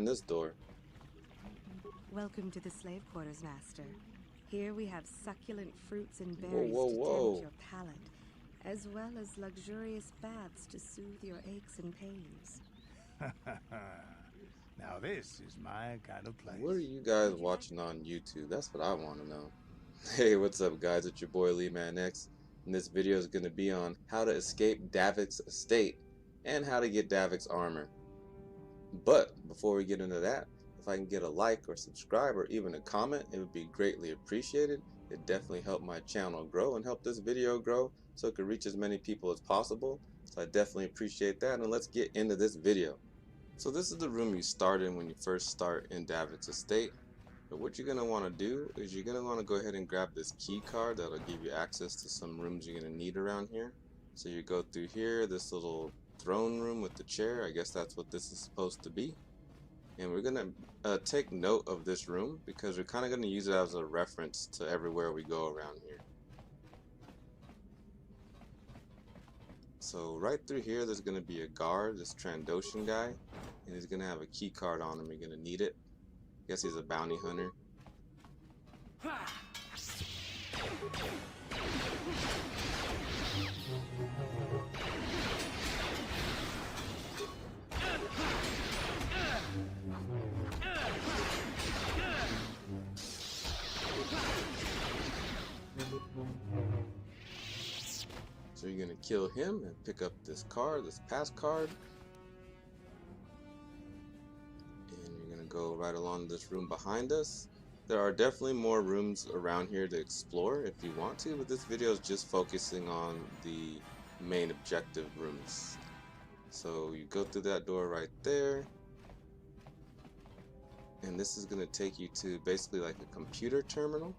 behind this door? Welcome to the slave quarters, Master. Here we have succulent fruits and Whoa, berries whoa, to whoa. tempt your palate, as well as luxurious baths to soothe your aches and pains. Now this is my kind of place. What are you guys watching on YouTube? That's what I want to know. Hey, what's up guys? It's your boy LEEMAN-X, and this video is going to be on how to escape Davik's estate and how to get Davik's armor. But before we get into that, if I can get a like or subscribe or even a comment, it would be greatly appreciated. It definitely helped my channel grow and help this video grow so it could reach as many people as possible. So I definitely appreciate that, and let's get into this video. So this is the room you start in when you first start in Davik's estate. But what you're going to want to do is you're going to want to go ahead and grab this key card that'll give you access to some rooms you're going to need around here. So you go through here, this little throne room with the chair. I guess that's what this is supposed to be. And we're going to take note of this room because we're kind of going to use it as a reference to everywhere we go around here. So right through here there's going to be a guard, this Trandoshan guy, and he's going to have a key card on him. You're going to need it. I guess he's a bounty hunter. So you're going to kill him and pick up this card, this pass card. And you're going to go right along this room behind us. There are definitely more rooms around here to explore if you want to, but this video is just focusing on the main objective rooms. So you go through that door right there. And this is going to take you to basically like a computer terminal.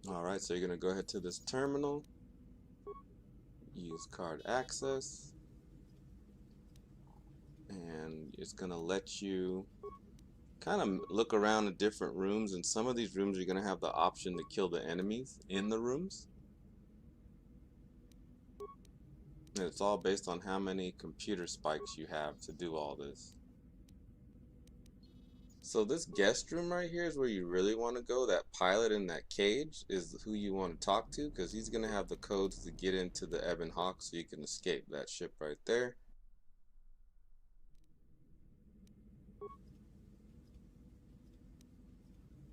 Alright, so you're going to go ahead to this terminal, use card access, and it's going to let you kind of look around the different rooms. In some of these rooms you're going to have the option to kill the enemies in the rooms. And it's all based on how many computer spikes you have to do all this. So this guest room right here is where you really want to go. That pilot in that cage is who you want to talk to, because he's going to have the codes to get into the Ebon Hawk so you can escape that ship right there.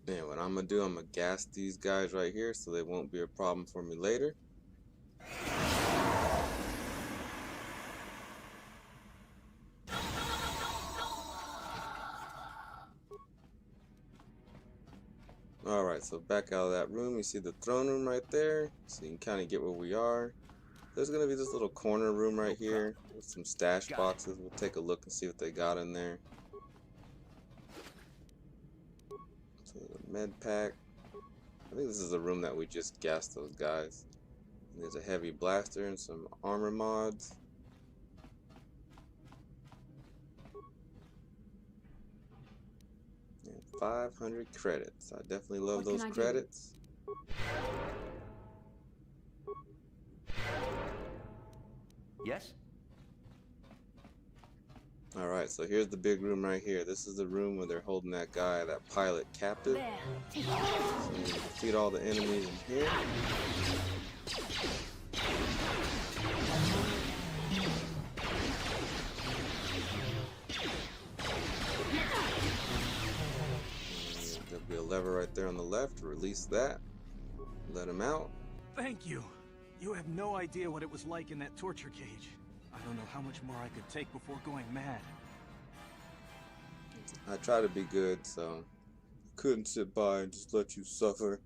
And what I'm going to do, I'm going to gas these guys right here so they won't be a problem for me later. Alright, so back out of that room, you see the throne room right there, so you can kind of get where we are. There's going to be this little corner room right here with some stash boxes. We'll take a look and see what they got in there. So the med pack. I think this is the room that we just gassed those guys. And there's a heavy blaster and some armor mods. And 500 credits. I definitely love those credits. Yes? Alright, so here's the big room right here. This is the room where they're holding that guy, that pilot, captive. So you defeat all the enemies in here. There'll be a lever right there on the left. Release that. Let him out. Thank you. You have no idea what it was like in that torture cage. I don't know how much more I could take before going mad. I try to be good, so couldn't sit by and just let you suffer.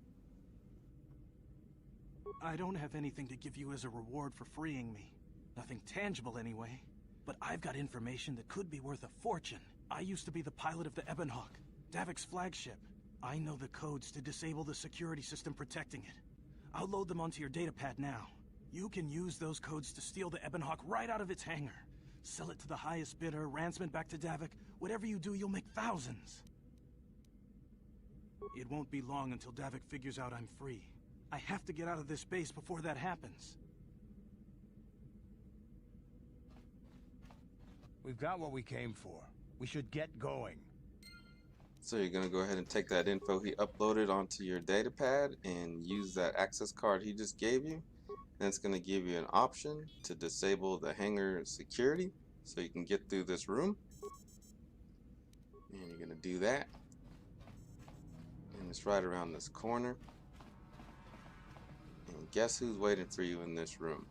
I don't have anything to give you as a reward for freeing me. Nothing tangible anyway. But I've got information that could be worth a fortune. I used to be the pilot of the Ebon Hawk, Davik's flagship. I know the codes to disable the security system protecting it. I'll load them onto your datapad now. You can use those codes to steal the Ebonhawk right out of its hangar. Sell it to the highest bidder, ransom it back to Davik. Whatever you do, you'll make thousands. It won't be long until Davik figures out I'm free. I have to get out of this base before that happens. We've got what we came for. We should get going. So you're gonna go ahead and take that info he uploaded onto your data pad and use that access card he just gave you. And it's gonna give you an option to disable the hangar security so you can get through this room. And you're gonna do that. And it's right around this corner. And guess who's waiting for you in this room?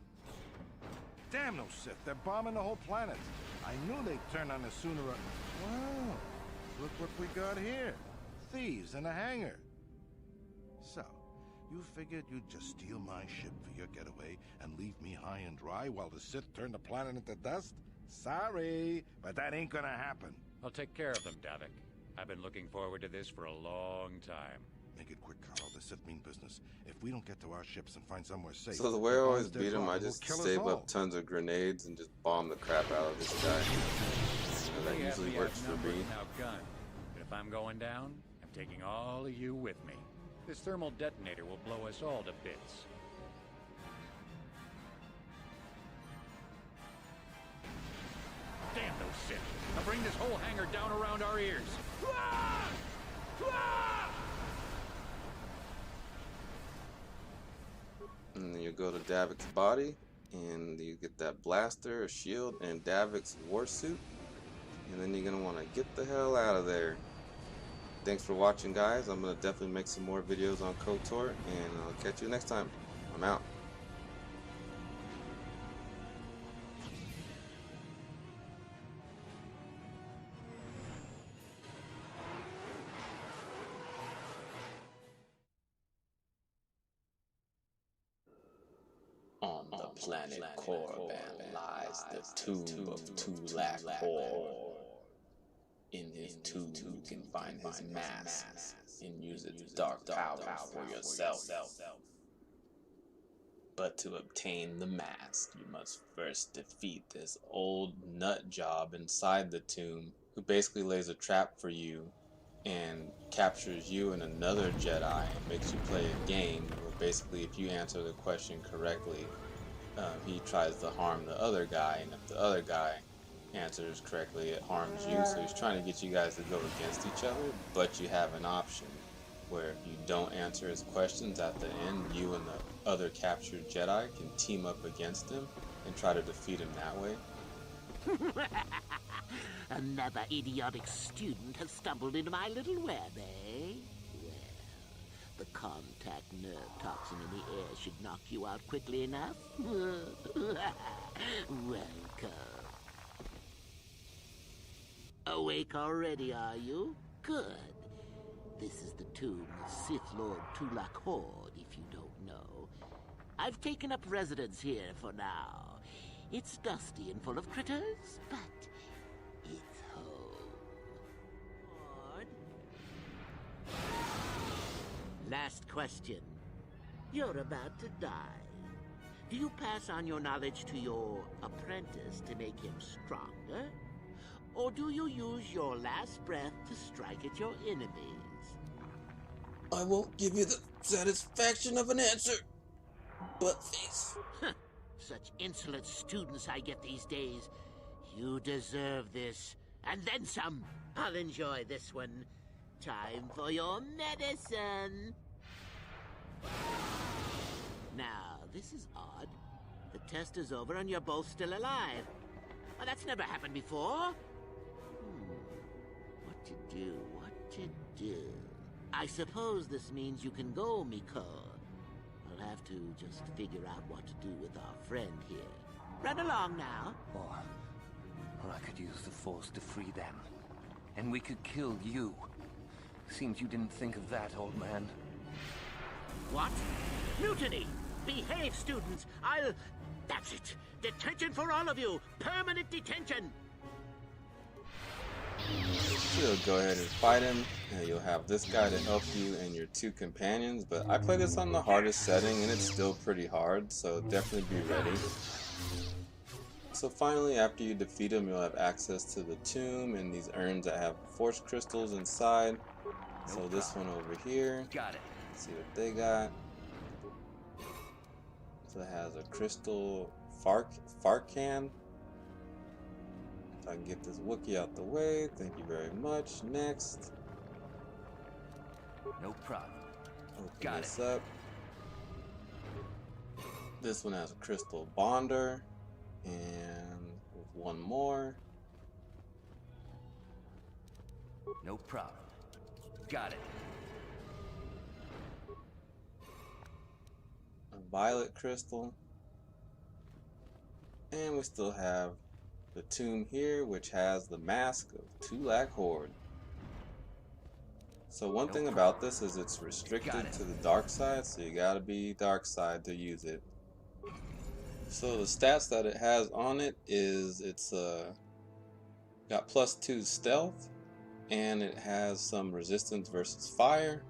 Damn those Sith, they're bombing the whole planet. I knew they'd turn on us sooner or... Wow, look what we got here. Thieves in a hangar. So, you figured you'd just steal my ship for your getaway and leave me high and dry while the Sith turn the planet into dust? Sorry, but that ain't gonna happen. I'll take care of them, Davik. I've been looking forward to this for a long time. Make it quick, Carl. The Sith mean business. If we don't get to our ships and find somewhere safe... So the way I always beat him, I will just kill us save all. up tons of grenades and just bomb the crap out of this guy. And that The usually FBI works for number's me. now gunned. But if I'm going down, I'm taking all of you with me. This thermal detonator will blow us all to bits. Damn those Sith! I'll bring this whole hangar down around our ears. And then you go to Davik's body, and you get that blaster, a shield, and Davik's war suit. And then you're gonna want to get the hell out of there. Thanks for watching, guys. I'm gonna definitely make some more videos on KOTOR, and I'll catch you next time. I'm out. On the planet Korriban lies the tomb of Tulak Hor. In his tomb you can find his mask and use its dark power for yourself. But to obtain the mask, you must first defeat this old nut job inside the tomb, who basically lays a trap for you and captures you and another Jedi and makes you play a game where basically if you answer the question correctly, he tries to harm the other guy, and if the other guy answers correctly, it harms you. So he's trying to get you guys to go against each other, but you have an option where if you don't answer his questions at the end, you and the other captured Jedi can team up against him and try to defeat him that way. Another idiotic student has stumbled into my little web, eh? Well, the contact nerve toxin in the air should knock you out quickly enough. Welcome. Awake already, are you? Good. This is the tomb of Sith Lord Tulak Hord, if you don't know. I've taken up residence here for now. It's dusty and full of critters, but it's home. Horde? Last question. You're about to die. Do you pass on your knowledge to your apprentice to make him stronger? Or do you use your last breath to strike at your enemies? I won't give you the satisfaction of an answer, butt face. Such insolent students I get these days. You deserve this, and then some. I'll enjoy this one. Time for your medicine. Now, this is odd. The test is over and you're both still alive. Well, that's never happened before. What to do? What to do? I suppose this means you can go, Miko. I'll have to just figure out what to do with our friend here. Run along now. Or I could use the Force to free them. And we could kill you. Seems you didn't think of that, old man. What? Mutiny! Behave, students! That's it! Detention for all of you! Permanent detention! So you'll go ahead and fight him, and you'll have this guy to help you and your 2 companions. But I play this on the hardest setting, and it's still pretty hard, so definitely be ready. So finally, after you defeat him, you'll have access to the tomb and these urns that have force crystals inside. So this one over here, Got it. let's see what they got. So it has a crystal Farcan. If I can get this Wookiee out the way, thank you very much. Next, No problem. open Got this it. up. This one has a crystal bonder, and one more. No problem. Got it. A violet crystal, and we still have the tomb here, which has the mask of Tulak Horde. So one thing about this is it's restricted to the dark side, so you gotta be dark side to use it. So the stats that it has on it is it's got +2 stealth, and it has some resistance versus fire.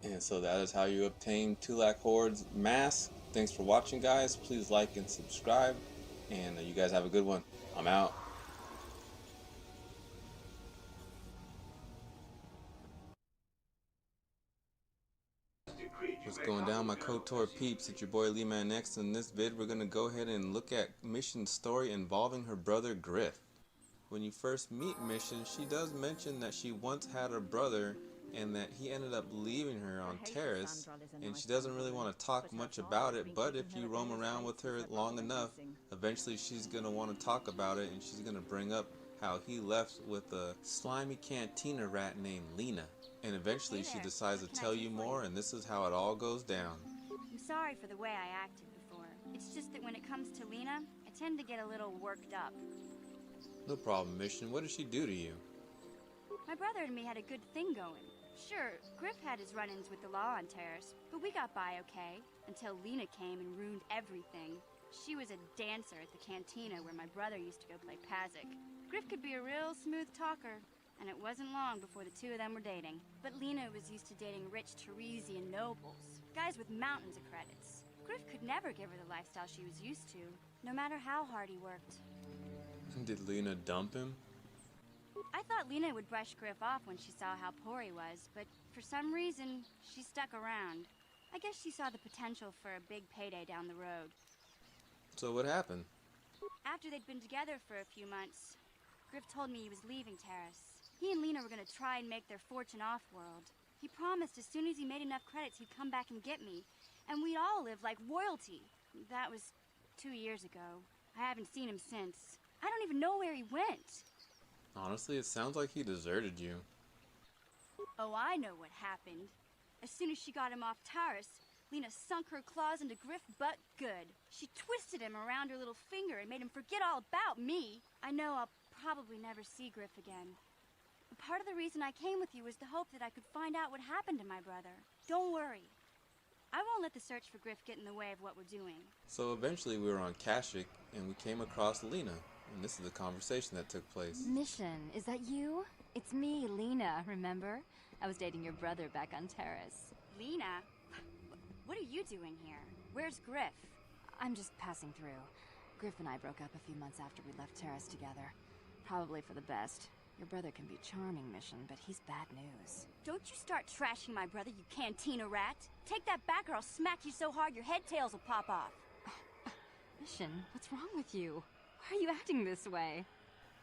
And so that is how you obtain Tulak Horde's mask. Thanks for watching, guys. Please like and subscribe, and you guys have a good one. I'm out. What's going down, my KOTOR peeps? It's your boy LEEMAN-X. In this vid, we're going to go ahead and look at Mission's story involving her brother Griff. When you first meet Mission, she does mention that she once had a brother and that he ended up leaving her on Terrace, and she doesn't really want to talk much about it, but if you roam around with her long enough, eventually she's going to want to talk about it, and she's going to bring up how he left with a slimy cantina rat named Lena. And eventually she decides to tell you more, and this is how it all goes down. I'm sorry for the way I acted before. It's just that when it comes to Lena, I tend to get a little worked up. No problem, Mission. What did she do to you? My brother and me had a good thing going. Sure, Griff had his run-ins with the law on Terrace, but we got by okay, until Lena came and ruined everything. She was a dancer at the cantina where my brother used to go play Pazik. Griff could be a real smooth talker, and it wasn't long before the two of them were dating. But Lena was used to dating rich Teresian nobles, guys with mountains of credits. Griff could never give her the lifestyle she was used to, no matter how hard he worked. Did Lena dump him? I thought Lena would brush Griff off when she saw how poor he was, but for some reason, she stuck around. I guess she saw the potential for a big payday down the road. So what happened? After they'd been together for a few months, Griff told me he was leaving Terrace. He and Lena were going to try and make their fortune off-world. He promised as soon as he made enough credits, he'd come back and get me, and we'd all live like royalty. That was 2 years ago. I haven't seen him since. I don't even know where he went. Honestly, it sounds like he deserted you. Oh, I know what happened. As soon as she got him off Terrace, Lena sunk her claws into Griff butt good. She twisted him around her little finger and made him forget all about me. I know I'll probably never see Griff again. Part of the reason I came with you was the hope that I could find out what happened to my brother. Don't worry. I won't let the search for Griff get in the way of what we're doing. So eventually we were on Kashyyyk, and we came across Lena. And this is the conversation that took place. Mission, is that you? It's me, Lena, remember? I was dating your brother back on Terrace. Lena? What are you doing here? Where's Griff? I'm just passing through. Griff and I broke up a few months after we left Terrace together. Probably for the best. Your brother can be charming, Mission, but he's bad news. Don't you start trashing my brother, you cantina rat. Take that back or I'll smack you so hard your head tails will pop off. Mission, what's wrong with you? Why are you acting this way?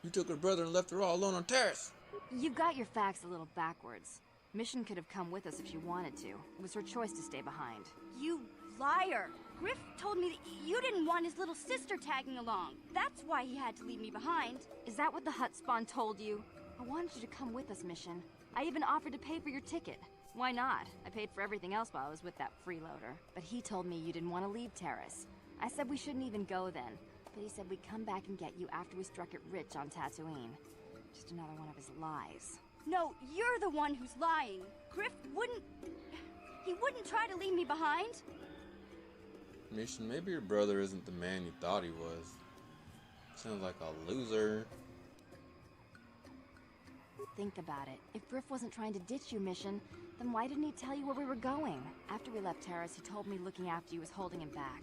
You took her brother and left her all alone on Terrace. You've got your facts a little backwards. Mission could have come with us if she wanted to. It was her choice to stay behind. You liar! Griff told me that you didn't want his little sister tagging along. That's why he had to leave me behind. Is that what the Hutt spawn told you? I wanted you to come with us, Mission. I even offered to pay for your ticket. Why not? I paid for everything else while I was with that freeloader. But he told me you didn't want to leave Terrace. I said we shouldn't even go then. But he said we'd come back and get you after we struck it rich on Tatooine. Just another one of his lies. No, you're the one who's lying. Griff wouldn't... He wouldn't try to leave me behind. Mission, maybe your brother isn't the man you thought he was. Sounds like a loser. think about it. If Griff wasn't trying to ditch you, Mission, then why didn't he tell you where we were going? After we left Terrace, he told me looking after you was holding him back.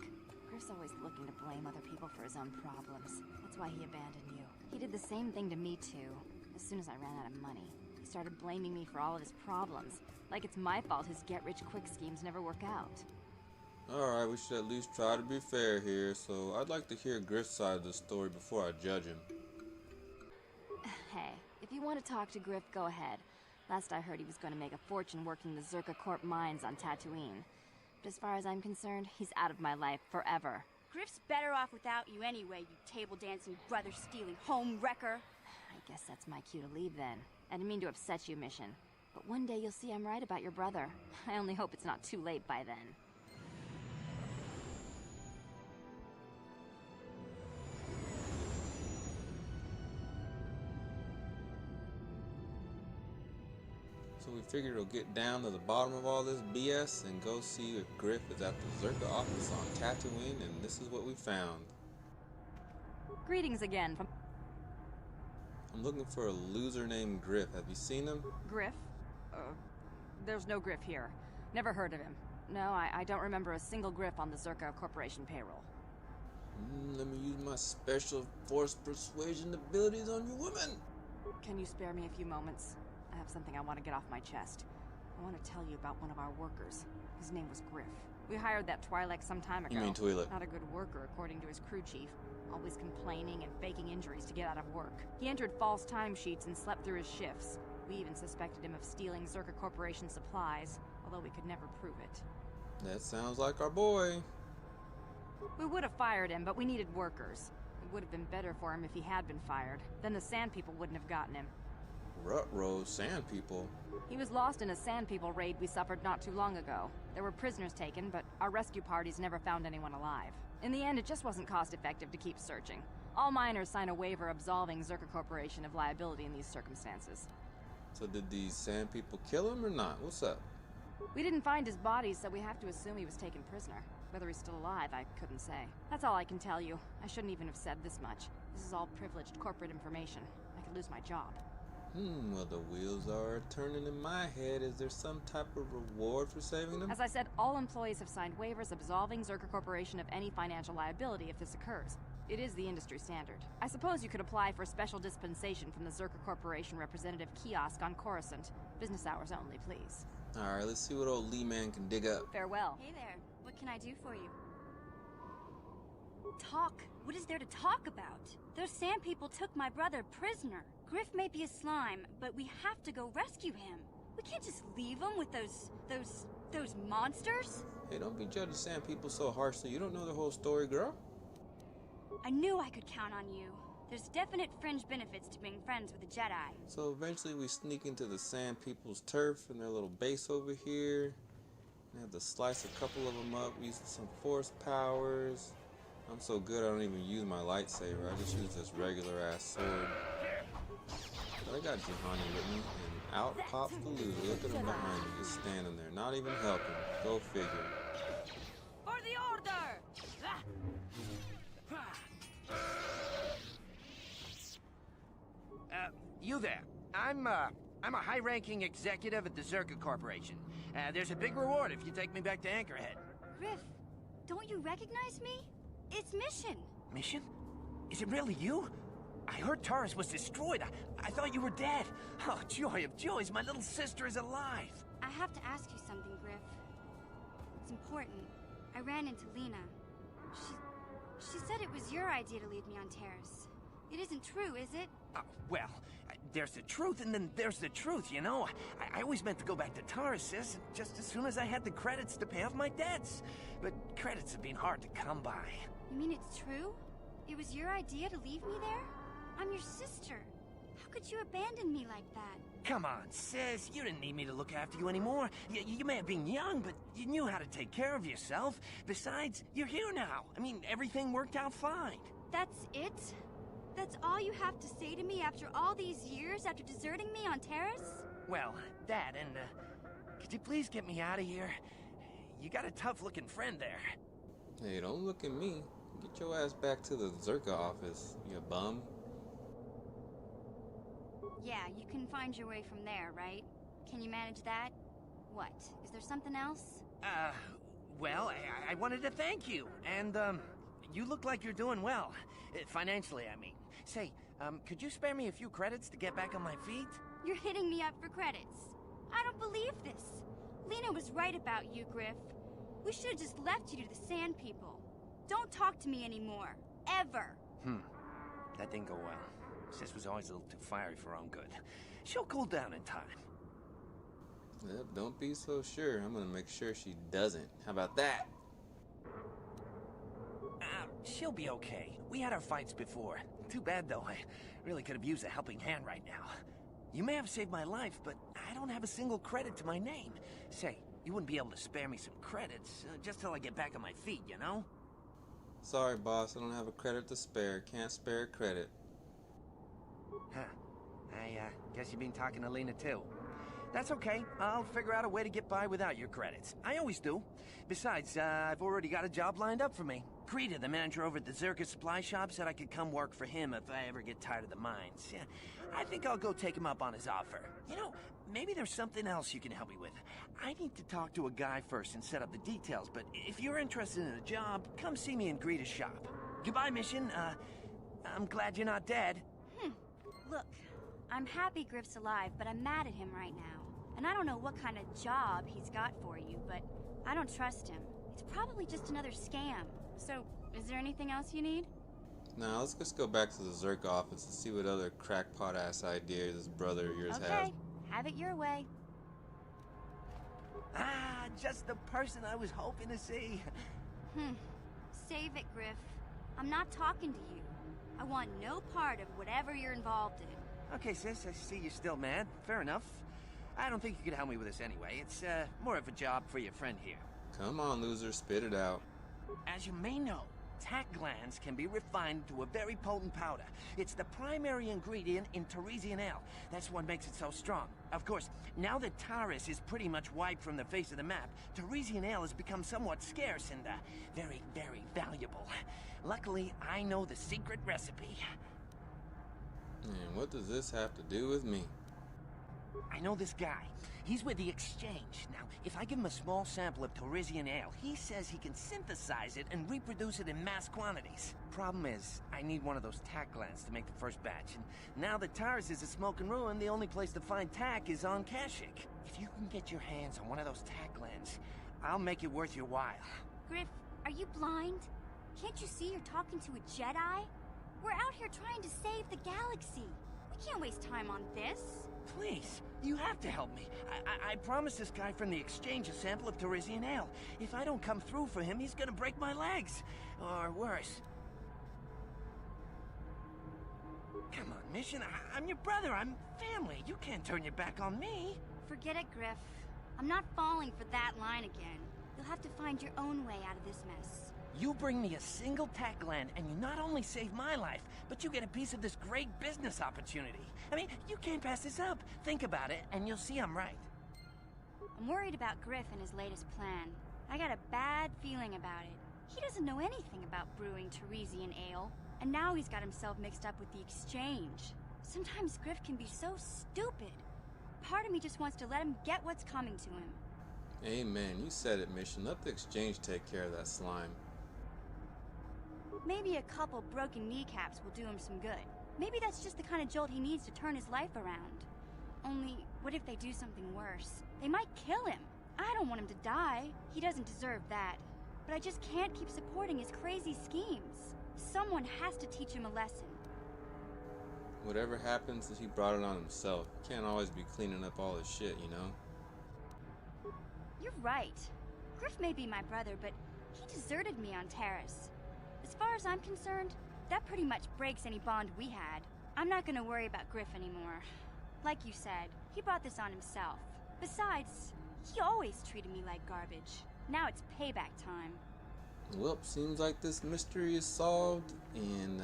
Griff's always looking to blame other people for his own problems. That's why he abandoned you. He did the same thing to me, too. As soon as I ran out of money, he started blaming me for all of his problems. Like it's my fault his get-rich-quick schemes never work out. Alright, we should at least try to be fair here, so I'd like to hear Griff's side of the story before I judge him. Hey, if you want to talk to Griff, go ahead. Last I heard he was going to make a fortune working the Zerka Corp mines on Tatooine. But as far as I'm concerned, he's out of my life forever. Griff's better off without you anyway, you table-dancing, brother-stealing home wrecker. I guess that's my cue to leave then. I didn't mean to upset you, Mission. But one day you'll see I'm right about your brother. I only hope it's not too late by then. So we figured we'll get down to the bottom of all this BS and go see if Griff is at the Zerka office on Tatooine, and this is what we found. Greetings again from... I'm looking for a loser named Griff. Have you seen him? Griff? There's no Griff here. Never heard of him. No, I don't remember a single Griff on the Zerka Corporation payroll. Let me use my special force persuasion abilities on you women. Can you spare me a few moments? I have something I want to get off my chest. I want to tell you about one of our workers. His name was Griff. We hired that Twi'lek some time ago. You mean Twi'lek? Not a good worker, according to his crew chief. Always complaining and faking injuries to get out of work. He entered false timesheets and slept through his shifts. We even suspected him of stealing Zerka Corporation supplies, although we could never prove it. That sounds like our boy. We would have fired him, but we needed workers. It would have been better for him if he had been fired. Then the Sand People wouldn't have gotten him. Rutrow Sand People. He was lost in a Sand People raid we suffered not too long ago. There were prisoners taken, but our rescue parties never found anyone alive. In the end, it just wasn't cost-effective to keep searching. All miners sign a waiver absolving Zerka Corporation of liability in these circumstances. So did these Sand People kill him or not? What's up? We didn't find his body, so we have to assume he was taken prisoner. Whether he's still alive, I couldn't say. That's all I can tell you. I shouldn't even have said this much. This is all privileged corporate information. I could lose my job. Well, the wheels are turning in my head. Is there some type of reward for saving them? As I said, all employees have signed waivers absolving Zerka Corporation of any financial liability if this occurs. It is the industry standard. I suppose you could apply for special dispensation from the Zerka Corporation representative kiosk on Coruscant. Business hours only, please. Alright, let's see what old Lee-Man can dig up. Farewell. Hey there, what can I do for you? Talk. What is there to talk about? Those Sand People took my brother prisoner. Griff may be a slime, but we have to go rescue him. We can't just leave him with those monsters. Hey, don't be judging Sand People so harshly. You don't know the whole story, girl. I knew I could count on you. There's definite fringe benefits to being friends with a Jedi. So eventually we sneak into the Sand People's turf and their little base over here. We have to slice a couple of them up using some force powers. I'm so good I don't even use my lightsaber. I just use this regular ass sword. But I got Juhani with me, and out pops the loser. Look at him behind me, just standing there, not even helping. Go figure. For the order! You there. I'm a high-ranking executive at the Zerka Corporation. There's a big reward if you take me back to Anchorhead. Griff, don't you recognize me? It's Mission. Mission? Is it really you? I heard Taurus was destroyed. I thought you were dead. Oh, joy of joys, my little sister is alive. I have to ask you something, Griff. It's important. I ran into Lena. She said it was your idea to leave me on Terrace. It isn't true, is it? Well, there's the truth and then there's the truth, you know? I always meant to go back to Taurus just as soon as I had the credits to pay off my debts. But credits have been hard to come by. You mean it's true? It was your idea to leave me there? I'm your sister. How could you abandon me like that? Come on, sis. You didn't need me to look after you anymore. You may have been young, but you knew how to take care of yourself. Besides, you're here now. I mean, everything worked out fine. That's it? That's all you have to say to me after all these years, after deserting me on Terrace? Well, that and, could you please get me out of here? You got a tough-looking friend there. Hey, don't look at me. Get your ass back to the Zerka office, you bum. Yeah, you can find your way from there, right? Can you manage that? What? Is there something else? Well, I wanted to thank you, and, you look like you're doing well. Financially, I mean. Say, could you spare me a few credits to get back on my feet? You're hitting me up for credits. I don't believe this. Lena was right about you, Griff. We should have just left you to the Sand People. Don't talk to me anymore. Ever. That didn't go well. Sis was always a little too fiery for her own good. She'll cool down in time. Yep, don't be so sure. I'm gonna make sure she doesn't. How about that? She'll be okay. We had our fights before. Too bad, though. I really could have used a helping hand right now. You may have saved my life, but I don't have a single credit to my name. Say, you wouldn't be able to spare me some credits, just till I get back on my feet, you know? Sorry, boss. I don't have a credit to spare. Can't spare a credit. Huh. I guess you've been talking to Lena, too. That's okay. I'll figure out a way to get by without your credits. I always do. Besides, I've already got a job lined up for me. Krita, the manager over at the Zirka supply shop, said I could come work for him if I ever get tired of the mines. Yeah, I think I'll go take him up on his offer. You know, maybe there's something else you can help me with. I need to talk to a guy first and set up the details, but if you're interested in a job, come see me in Greta's shop. Goodbye, Mission. I'm glad you're not dead. Look, I'm happy Griff's alive, but I'm mad at him right now. And I don't know what kind of job he's got for you, but I don't trust him. It's probably just another scam. So, is there anything else you need? Now, let's just go back to the Zerk office and see what other crackpot-ass ideas this brother of yours has. Okay, have it your way. Just the person I was hoping to see. Save it, Griff. I'm not talking to you. I want no part of whatever you're involved in. Okay, sis, I see you're still mad. Fair enough. I don't think you could help me with this anyway. It's, more of a job for your friend here. Come on, loser, spit it out. As you may know, tack glands can be refined to a very potent powder. It's the primary ingredient in Teresian ale. That's what makes it so strong. Of course, now that Taris is pretty much wiped from the face of the map, Teresian ale has become somewhat scarce and, very, very valuable. Luckily, I know the secret recipe. And what does this have to do with me? I know this guy. He's with the Exchange. Now, if I give him a small sample of Teresian ale, he says he can synthesize it and reproduce it in mass quantities. Problem is, I need one of those tack glands to make the first batch, and now that Taris is a smoking ruin, the only place to find tack is on Kashyyyk. If you can get your hands on one of those tack glands, I'll make it worth your while. Griff, are you blind? Can't you see you're talking to a Jedi? We're out here trying to save the galaxy. We can't waste time on this. Please, you have to help me. I promised this guy from the Exchange a sample of Teresian ale. If I don't come through for him, he's gonna break my legs. Or worse. Come on, Mission. I'm your brother. I'm family. You can't turn your back on me. Forget it, Griff. I'm not falling for that line again. You'll have to find your own way out of this mess. You bring me a single tack gland, and you not only save my life, but you get a piece of this great business opportunity. I mean, you can't pass this up. Think about it, and you'll see I'm right. I'm worried about Griff and his latest plan. I got a bad feeling about it. He doesn't know anything about brewing Teresian ale, and now he's got himself mixed up with the Exchange. Sometimes Griff can be so stupid. Part of me just wants to let him get what's coming to him. Amen. You said it, Mission. Let the Exchange take care of that slime. Maybe a couple broken kneecaps will do him some good. Maybe that's just the kind of jolt he needs to turn his life around. Only, what if they do something worse? They might kill him. I don't want him to die. He doesn't deserve that. But I just can't keep supporting his crazy schemes. Someone has to teach him a lesson. Whatever happens, he brought it on himself. Can't always be cleaning up all his shit, you know? You're right. Griff may be my brother, but he deserted me on Taris. As far as I'm concerned, that pretty much breaks any bond we had. I'm not gonna worry about Griff anymore. Like you said, he brought this on himself. Besides, he always treated me like garbage. Now it's payback time. Well, seems like this mystery is solved, and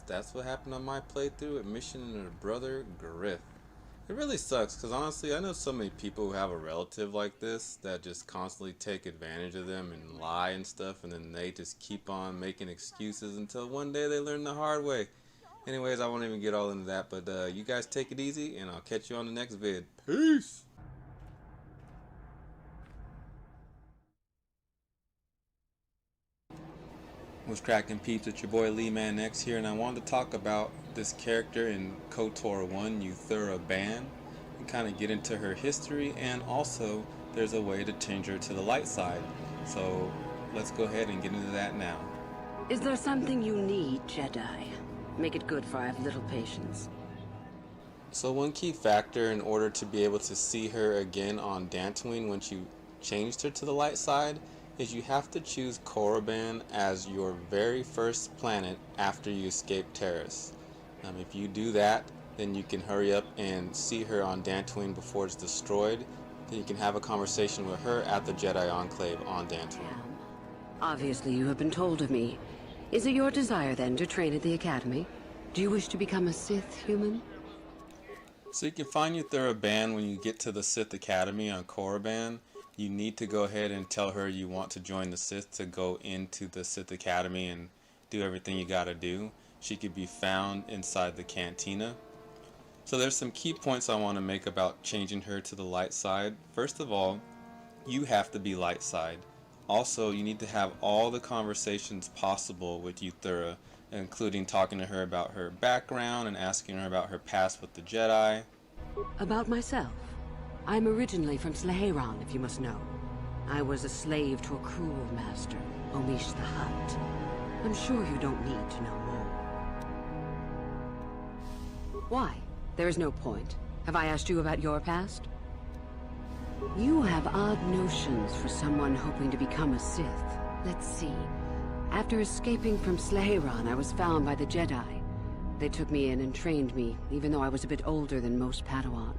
that's what happened on my playthrough at Mission and her brother, Griff. It really sucks, because honestly, I know so many people who have a relative like this that just constantly take advantage of them and lie and stuff, and then they just keep on making excuses until one day they learn the hard way. Anyways, I won't even get all into that, but you guys take it easy, and I'll catch you on the next vid. Peace! What's cracking, peeps? It's your boy LEEMAN-X here, and I wanted to talk about this character in KOTOR 1, Euthura Ban, and kind of get into her history, and also there's a way to change her to the light side. So let's go ahead and get into that now. Is there something you need, Jedi? Make it good, for I have little patience. So one key factor in order to be able to see her again on Dantooine once you changed her to the light side is you have to choose Korriban as your very first planet after you escape Taris. If you do that, then you can hurry up and see her on Dantooine before it's destroyed. Then you can have a conversation with her at the Jedi Enclave on Dantooine. Obviously you have been told of me. Is it your desire then to train at the Academy? Do you wish to become a Sith human? So you can find Euthura Ban when you get to the Sith Academy on Korriban. You need to go ahead and tell her you want to join the Sith to go into the Sith Academy and do everything you gotta do. She could be found inside the cantina. So there's some key points I want to make about changing her to the light side. First of all, you have to be light side. Also, you need to have all the conversations possible with Euthura, including talking to her about her background and asking her about her past with the Jedi. About myself? I'm originally from Sleheyron, if you must know. I was a slave to a cruel master, Omish the Hutt. I'm sure you don't need to know more. Why? There is no point. Have I asked you about your past? You have odd notions for someone hoping to become a Sith. Let's see. After escaping from Sleheyron, I was found by the Jedi. They took me in and trained me, even though I was a bit older than most Padawan.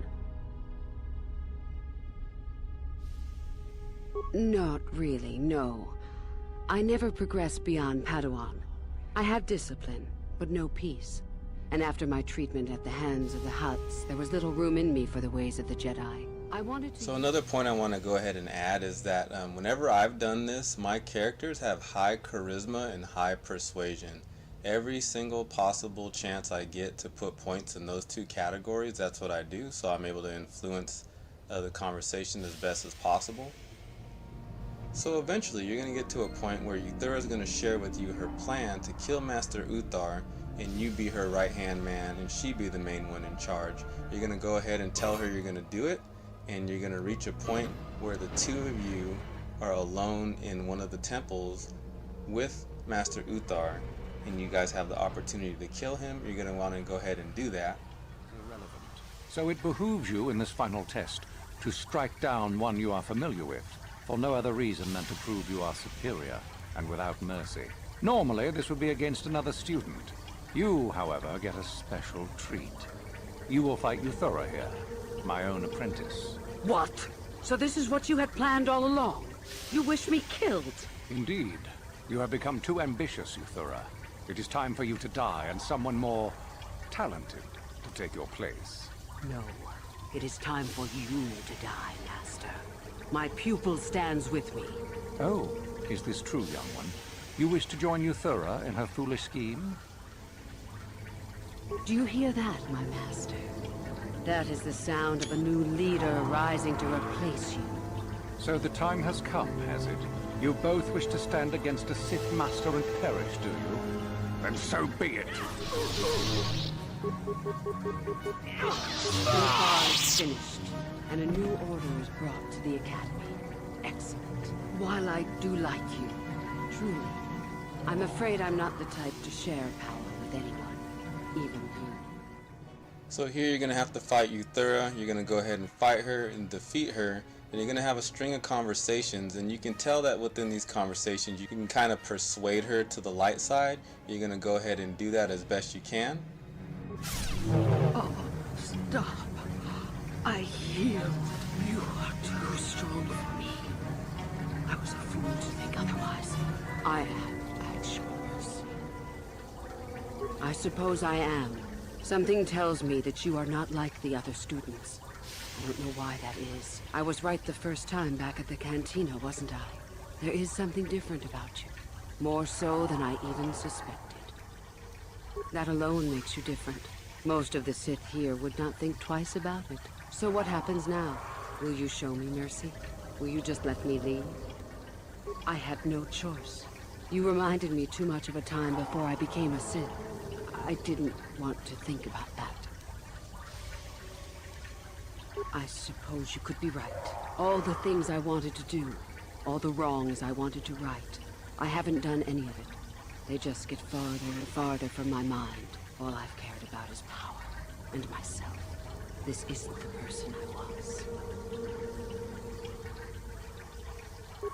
Not really, no. I never progressed beyond Padawan. I have discipline, but no peace. And after my treatment at the hands of the Hutts, there was little room in me for the ways of the Jedi. I wanted to... So another point I want to go ahead and add is that whenever I've done this, my characters have high charisma and high persuasion. Every single possible chance I get to put points in those two categories, that's what I do, so I'm able to influence the conversation as best as possible. So eventually you're going to get to a point where Euthura is going to share with you her plan to kill Master Uthar, and you be her right-hand man and she be the main one in charge. You're going to go ahead and tell her you're going to do it, and you're going to reach a point where the two of you are alone in one of the temples with Master Uthar, and you guys have the opportunity to kill him. You're going to want to go ahead and do that. Irrelevant. So it behooves you in this final test to strike down one you are familiar with, for no other reason than to prove you are superior and without mercy. Normally, this would be against another student. You, however, get a special treat. You will fight Euthura here, my own apprentice. What? So this is what you had planned all along? You wish me killed? Indeed. You have become too ambitious, Euthura. It is time for you to die, and someone more talented to take your place. No. It is time for you to die, Master. My pupil stands with me. Oh, is this true, young one? You wish to join Euthura in her foolish scheme? Do you hear that, my master? That is the sound of a new leader rising to replace you. So the time has come, has it? You both wish to stand against a Sith Master and perish, do you? Then so be it! The bar is finished, and a new order is brought to the Academy. Excellent. While I do like you, truly, I'm afraid I'm not the type to share power with anyone, even you. So here you're going to have to fight Euthura. You're going to go ahead and fight her and defeat her. And you're going to have a string of conversations, and you can tell that within these conversations you can kind of persuade her to the light side. You're going to go ahead and do that as best you can. Oh, stop. I hear you are too strong for me. I was a fool to think otherwise. I have had yours. I suppose I am. Something tells me that you are not like the other students. I don't know why that is. I was right the first time back at the cantina, wasn't I? There is something different about you. More so than I even suspected. That alone makes you different. Most of the Sith here would not think twice about it. So what happens now? Will you show me mercy? Will you just let me leave? I had no choice. You reminded me too much of a time before I became a Sith. I didn't want to think about that. I suppose you could be right. All the things I wanted to do, all the wrongs I wanted to right, I haven't done any of it. They just get farther and farther from my mind. All I've cared about is power and myself. This isn't the person I was.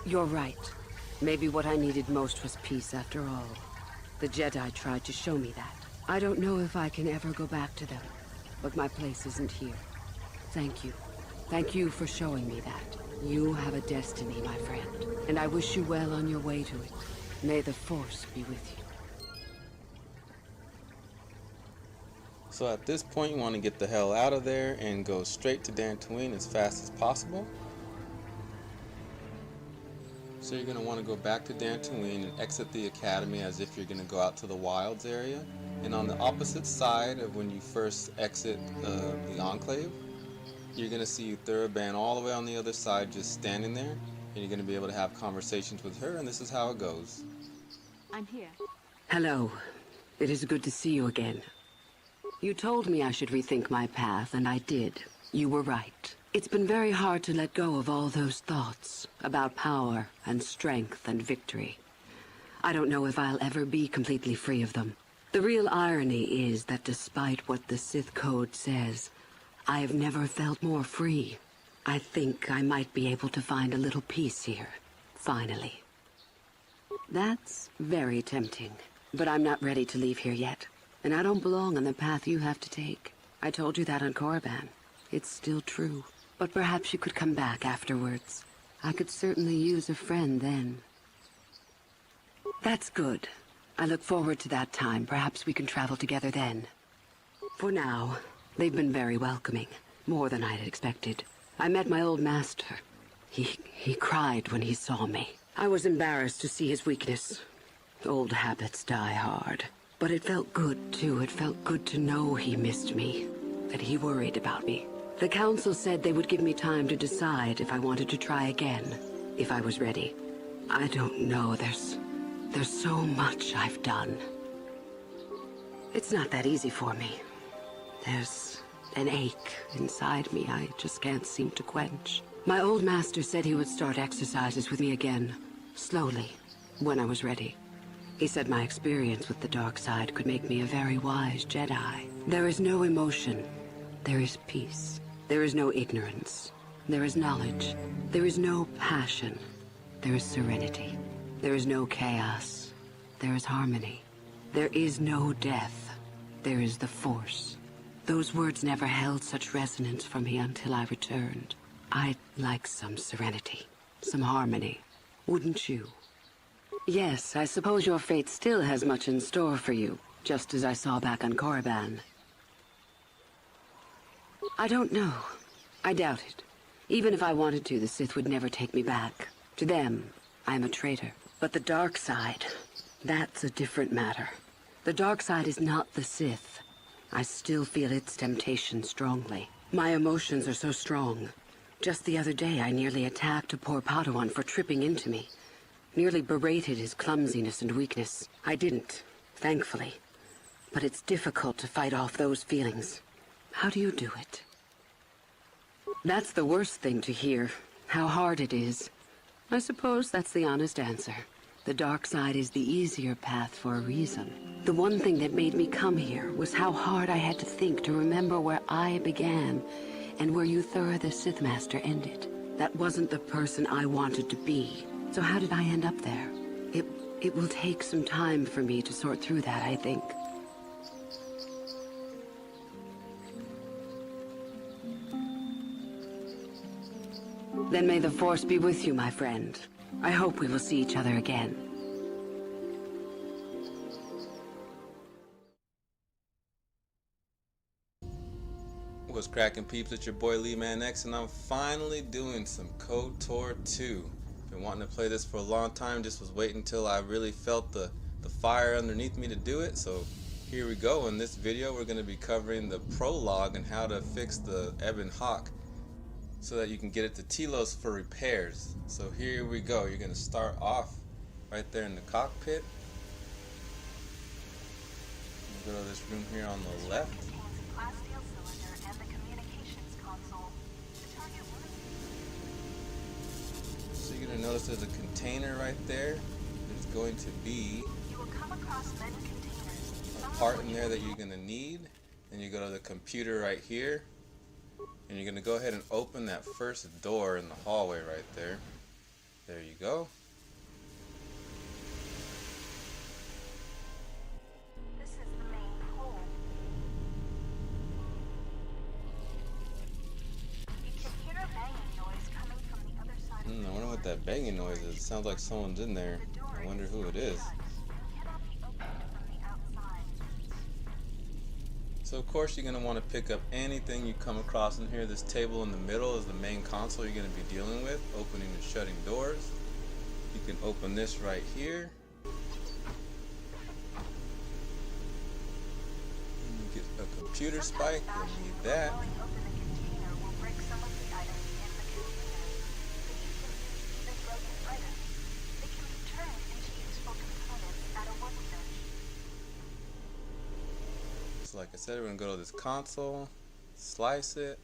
You're right. Maybe what I needed most was peace after all. The Jedi tried to show me that. I don't know if I can ever go back to them, but my place isn't here. Thank you. Thank you for showing me that. You have a destiny, my friend, and I wish you well on your way to it. May the Force be with you. So at this point, you want to get the hell out of there and go straight to Dantooine as fast as possible. So you're going to want to go back to Dantooine and exit the academy as if you're going to go out to the wilds area. And on the opposite side of when you first exit the Enclave, you're going to see Thurban all the way on the other side just standing there. And you're going to be able to have conversations with her, and this is how it goes. I'm here. Hello. It is good to see you again. You told me I should rethink my path, and I did. You were right. It's been very hard to let go of all those thoughts about power and strength and victory. I don't know if I'll ever be completely free of them. The real irony is that despite what the Sith Code says, I have never felt more free. I think I might be able to find a little peace here, finally. That's very tempting, but I'm not ready to leave here yet. And I don't belong on the path you have to take. I told you that on Korriban. It's still true. But perhaps you could come back afterwards. I could certainly use a friend then. That's good. I look forward to that time. Perhaps we can travel together then. For now, they've been very welcoming. More than I'd expected. I met my old master. He cried when he saw me. I was embarrassed to see his weakness. Old habits die hard. But it felt good, too. It felt good to know he missed me, that he worried about me. The council said they would give me time to decide if I wanted to try again, if I was ready. I don't know. There's so much I've done. It's not that easy for me. There's an ache inside me I just can't seem to quench. My old master said he would start exercises with me again, slowly, when I was ready. He said my experience with the dark side could make me a very wise Jedi. There is no emotion. There is peace. There is no ignorance. There is knowledge. There is no passion. There is serenity. There is no chaos. There is harmony. There is no death. There is the Force. Those words never held such resonance for me until I returned. I'd like some serenity, some harmony. Wouldn't you? Yes, I suppose your fate still has much in store for you, just as I saw back on Korriban. I don't know. I doubt it. Even if I wanted to, the Sith would never take me back. To them, I am a traitor. But the dark side, that's a different matter. The dark side is not the Sith. I still feel its temptation strongly. My emotions are so strong. Just the other day, I nearly attacked a poor Padawan for tripping into me. Nearly berated his clumsiness and weakness. I didn't, thankfully. But it's difficult to fight off those feelings. How do you do it? That's the worst thing to hear. How hard it is. I suppose that's the honest answer. The dark side is the easier path for a reason. The one thing that made me come here was how hard I had to think to remember where I began and where Uthura the Sith Master ended. That wasn't the person I wanted to be. So how did I end up there? It will take some time for me to sort through that, I think. Then may the Force be with you, my friend. I hope we will see each other again. What's cracking, peeps? It's your boy LEEMAN-X, and I'm finally doing some KOTOR 2. Been wanting to play this for a long time, just was waiting until I really felt the fire underneath me to do it, so here we go. In this video we're going to be covering the prologue and how to fix the Ebon Hawk so that you can get it to Telos for repairs. So here we go. You're going to start off right there in the cockpit. Go to this room here on the left. So you're going to notice there's a container right there. There's going to be a part in there that you're going to need. Then you go to the computer right here. And you're going to go ahead and open that first door in the hallway right there. There you go. This is the main hole. You can hear a banging noise coming from the other side. I wonder what that banging noise is. It sounds like someone's in there. I wonder who it is. So of course you're going to want to pick up anything you come across in here. This table in the middle is the main console you're going to be dealing with, opening and shutting doors. You can open this right here. You get a computer spike, you'll need that. Like I said, we're going to go to this console, slice it.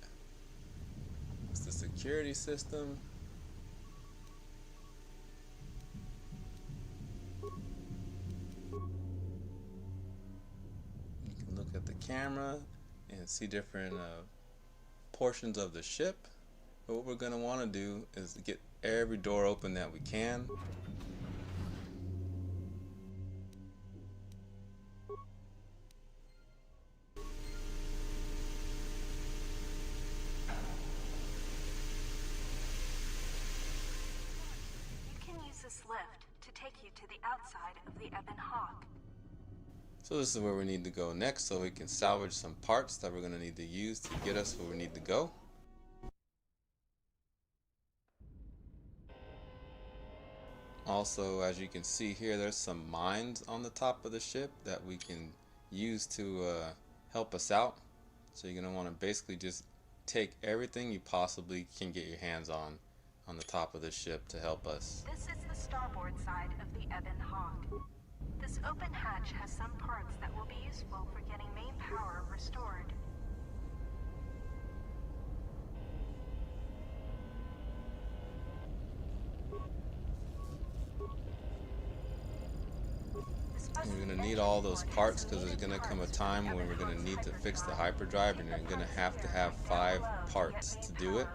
It's the security system. You can look at the camera and see different portions of the ship. But what we're going to want to do is get every door open that we can. This lift to take you to the outside of the Ebon Hawk. So this is where we need to go next, so we can salvage some parts that we're going to need to use to get us where we need to go. Also, as you can see here, there's some mines on the top of the ship that we can use to help us out. So you're going to want to basically just take everything you possibly can get your hands on the top of the ship to help us. This is the starboard side of the Ebon Hawk. This open hatch has some parts that will be useful for getting main power restored. You're going to need all those parts because there's going to come a time when we're going to need to fix the hyperdrive, and you're going to have 5 parts to do it.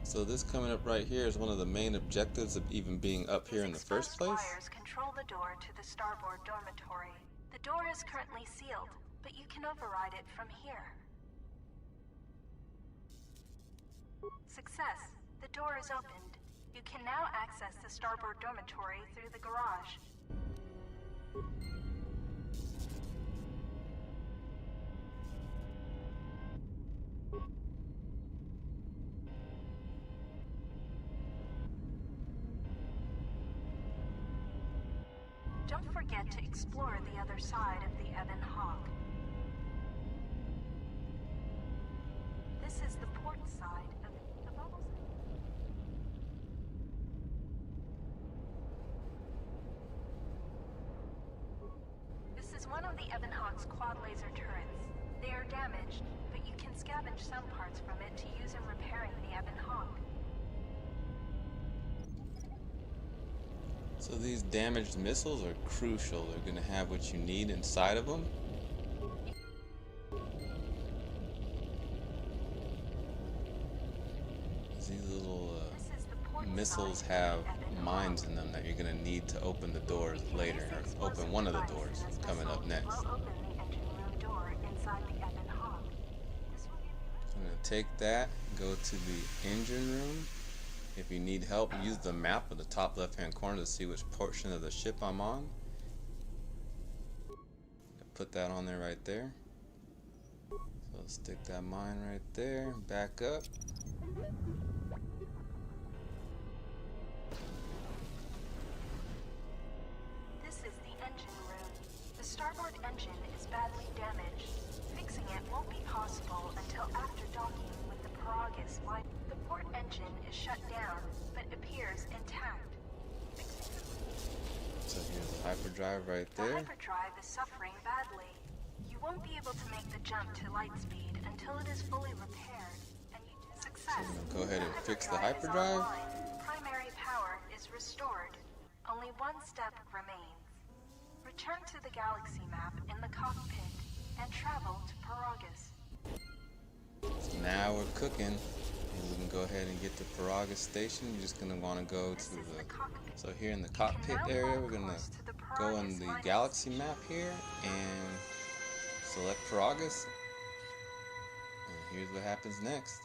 So this coming up right here is one of the main objectives of even being up here in the first place. Wires control the door to the starboard dormitory. The door is currently sealed, but you can override it from here. Success! The door is opened. You can now access the starboard dormitory through the garage. Don't forget to explore the other side of the Ebon Hawk. This is the port side of the bubble. This is one of the Ebon Hawk's quad laser turrets. They are damaged, but you can scavenge some parts from it to use in repairing the Ebon Hawk. So these damaged missiles are crucial. They're going to have what you need inside of them. These little missiles have mines in them that you're going to need to open the doors later, or open one of the doors coming up next. So I'm going to take that, go to the engine room. If you need help, use the map in the top left hand corner to see which portion of the ship I'm on. Put that on there right there. So stick that mine right there, back up. This is the engine room. The starboard engine is possible until after docking with the Paragus light. The port engine is shut down, but appears intact. So here's the hyperdrive right The there. hyperdrive is suffering badly. You won't be able to make the jump to light speed until it is fully repaired, and you do success. So I'm gonna go ahead and fix the hyperdrive. Primary power is restored. Only one step remains. Return to the galaxy map in the cockpit and travel to Paragus. So now we're cooking, and we can go ahead and get to Paragus Station. You're just gonna want to go to the. So here in the cockpit area, we're gonna go in the galaxy map here and select Paragus. And here's what happens next.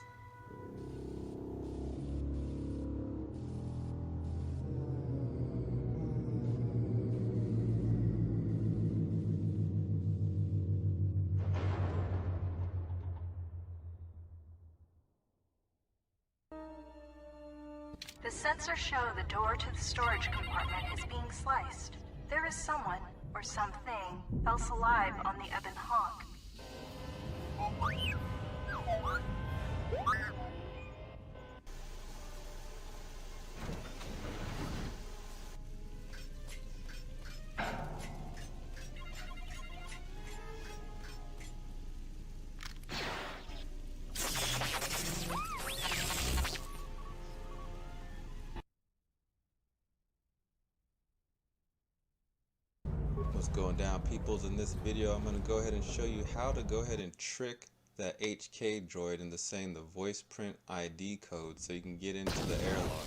The sensors show the door to the storage compartment is being sliced. There is someone, or something, else alive on the Ebon Hawk. What's going down, peoples? In this video I'm going to go ahead and show you how to go ahead and trick that HK droid into saying the voice print ID code so you can get into the airlock.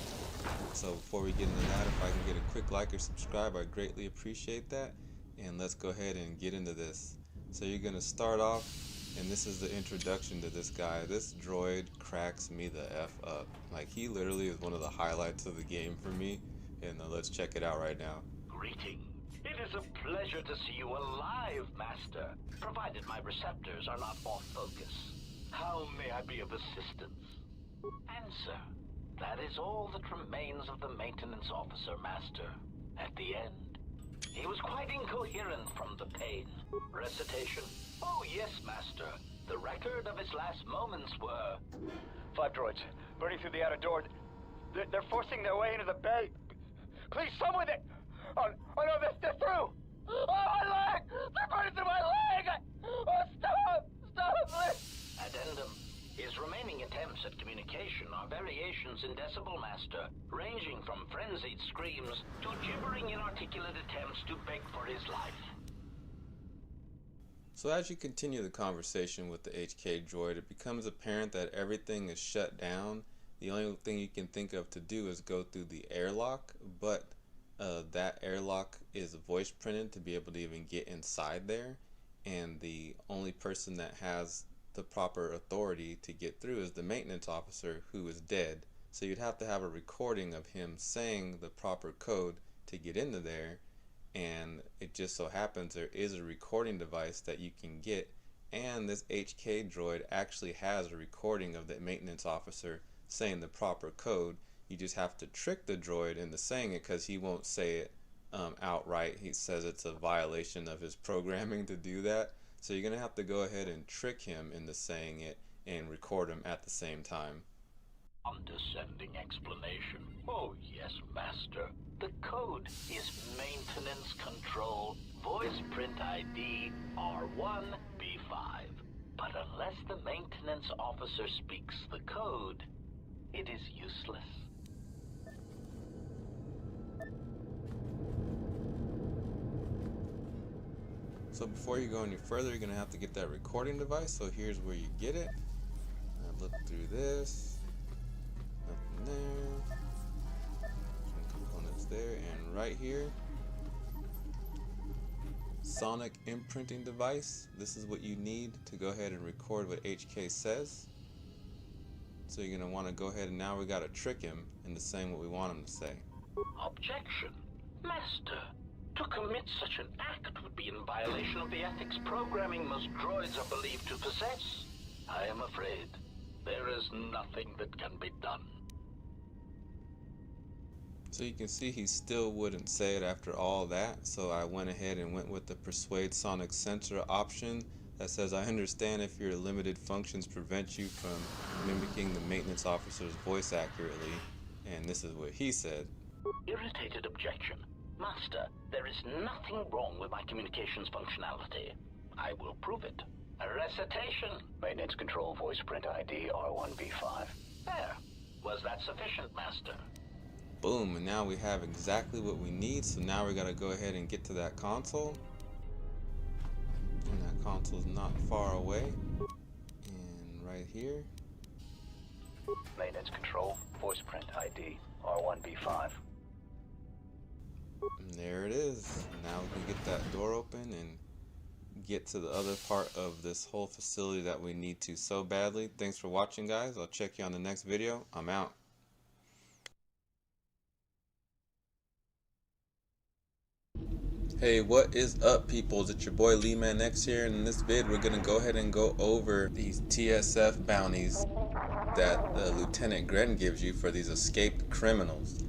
So before we get into that, if I can get a quick like or subscribe, I'd greatly appreciate that. And let's go ahead and get into this. So you're going to start off, and this is the introduction to this guy. This droid cracks me the F up. Like, he literally is one of the highlights of the game for me. And let's check it out right now. Greetings. It is a pleasure to see you alive, Master, provided my receptors are not off focus. How may I be of assistance? Answer. That is all that remains of the maintenance officer, Master. At the end, he was quite incoherent from the pain. Recitation? Oh, yes, Master. The record of his last moments were... 5 droids, burning through the outer door. They're forcing their way into the bay. Please, someone that... Oh no, they're through! Oh, my leg! They're burning through my leg! Oh, stop! Stop, please! Addendum. His remaining attempts at communication are variations in decibel, Master, ranging from frenzied screams to gibbering inarticulate attempts to beg for his life. So as you continue the conversation with the HK droid, it becomes apparent that everything is shut down. The only thing you can think of to do is go through the airlock, but that airlock is voice printed to be able to even get inside there, and the only person that has the proper authority to get through is the maintenance officer, who is dead. So you'd have to have a recording of him saying the proper code to get into there, and it just so happens there is a recording device that you can get, and this HK droid actually has a recording of the maintenance officer saying the proper code. You just have to trick the droid into saying it, because he won't say it outright. He says it's a violation of his programming to do that. So you're going to have to go ahead and trick him into saying it and record him at the same time. Condescending explanation. Oh yes, Master. The code is Maintenance Control Voice Print ID R1B5. But unless the maintenance officer speaks the code, it is useless. So before you go any further, you're going to have to get that recording device. So here's where you get it. I look through this. Nothing there. Some components there. And right here, sonic imprinting device. This is what you need to go ahead and record what HK says. So you're going to want to go ahead, and now we got to trick him into saying what we want him to say. Objection. Master, to commit such an act would be in violation of the ethics programming most droids are believed to possess. I am afraid there is nothing that can be done. So you can see he still wouldn't say it after all that, so I went ahead and went with the Persuade Sonic Sensor option. that says, I understand if your limited functions prevent you from mimicking the maintenance officer's voice accurately. And this is what he said. Irritated objection. Master, there is nothing wrong with my communications functionality. I will prove it. A recitation. Maintenance control voice print ID R1B5. There. Was that sufficient, Master? Boom, and now we have exactly what we need. So now we gotta go ahead and get to that console. And that console's not far away. And right here. Maintenance control voice print ID R1B5. And there it is. Now we can get that door open and get to the other part of this whole facility that we need to so badly. Thanks for watching, guys. I'll check you on the next video. I'm out. Hey, what is up, peoples? It's your boy LEEMAN-X here, and in this vid we're gonna go ahead and go over these TSF bounties that Lieutenant Gren gives you for these escaped criminals.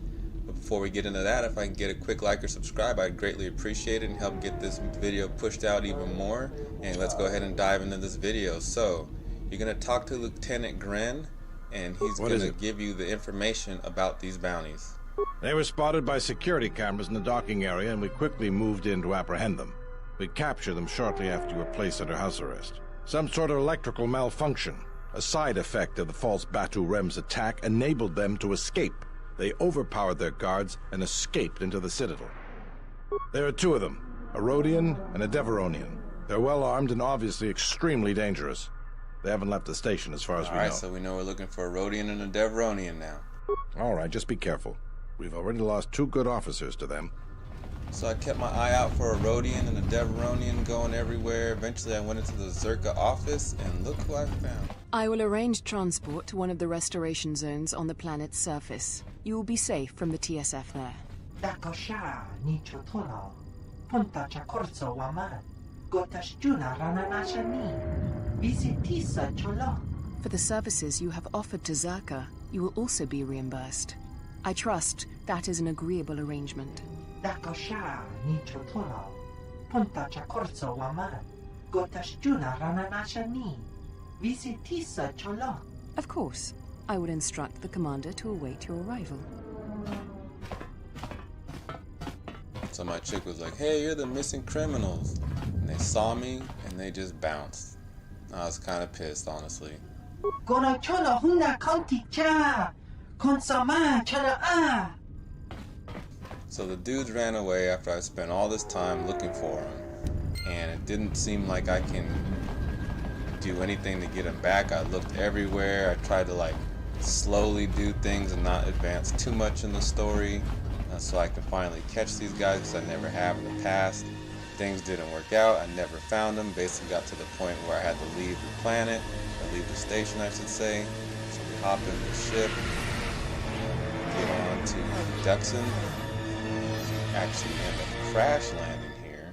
But before we get into that, if I can get a quick like or subscribe, I'd greatly appreciate it and help get this video pushed out even more. And let's go ahead and dive into this video. So you're gonna talk to Lieutenant Gren, and he's gonna give you the information about these bounties. They were spotted by security cameras in the docking area, and we quickly moved in to apprehend them. We captured them shortly after you were placed under house arrest. Some sort of electrical malfunction, a side effect of the false Batu Rem's attack, enabled them to escape. They overpowered their guards and escaped into the Citadel. There are two of them, a Rhodian and a Deveronian. They're well armed and obviously extremely dangerous. They haven't left the station as far as we know. Alright, so we know we're looking for a Rhodian and a Deveronian now. Alright, just be careful. We've already lost 2 good officers to them. So I kept my eye out for a Rhodian and a Deveronian going everywhere. Eventually I went into the Zerka office, and look who I found. I will arrange transport to one of the restoration zones on the planet's surface. You will be safe from the TSF there. For the services you have offered to Zerka, you will also be reimbursed. I trust that is an agreeable arrangement. Of course. I would instruct the commander to await your arrival. So my chick was like, hey, you're the missing criminals. And they saw me, and they just bounced. I was kind of pissed, honestly. So the dudes ran away after I spent all this time looking for them, and it didn't seem like I can do anything to get them back. I looked everywhere. I tried to like slowly do things and not advance too much in the story, so I can finally catch these guys, because I never have in the past. Things didn't work out. I never found them. Basically got to the point where I had to leave the planet, or leave the station I should say. So we hop in the ship, get on to Duxon, actually end up crash landing here.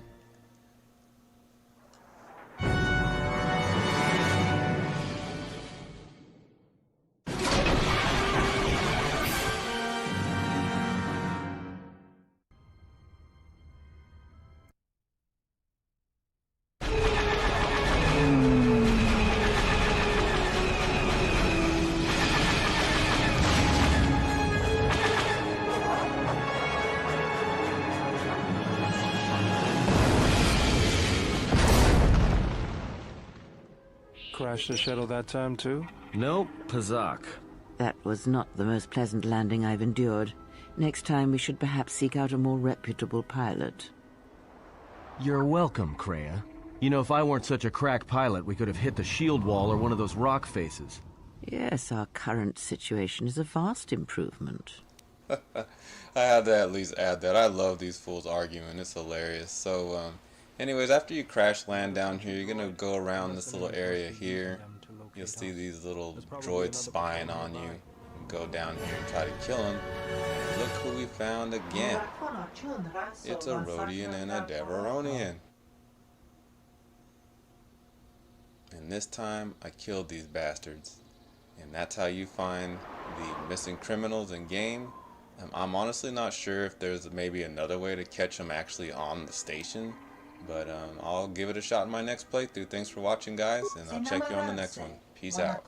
Crashed the shuttle that time too? Nope, Pazak. That was not the most pleasant landing I've endured. Next time we should perhaps seek out a more reputable pilot. You're welcome, Kreia. You know, if I weren't such a crack pilot, we could have hit the shield wall or one of those rock faces. Yes, our current situation is a vast improvement. I had to at least add that. I love these fools arguing. It's hilarious. So, anyways, after you crash land down here, you're gonna go around this little area here. You'll see these little droids spying on you. Go down here and try to kill them. Look who we found again. It's a Rhodian and a Deveronian. And this time I killed these bastards. And that's how you find the missing criminals in game. I'm honestly not sure if there's maybe another way to catch them actually on the station. But I'll give it a shot in my next playthrough. Thanks for watching, guys, and I'll check you on the next one. Peace out.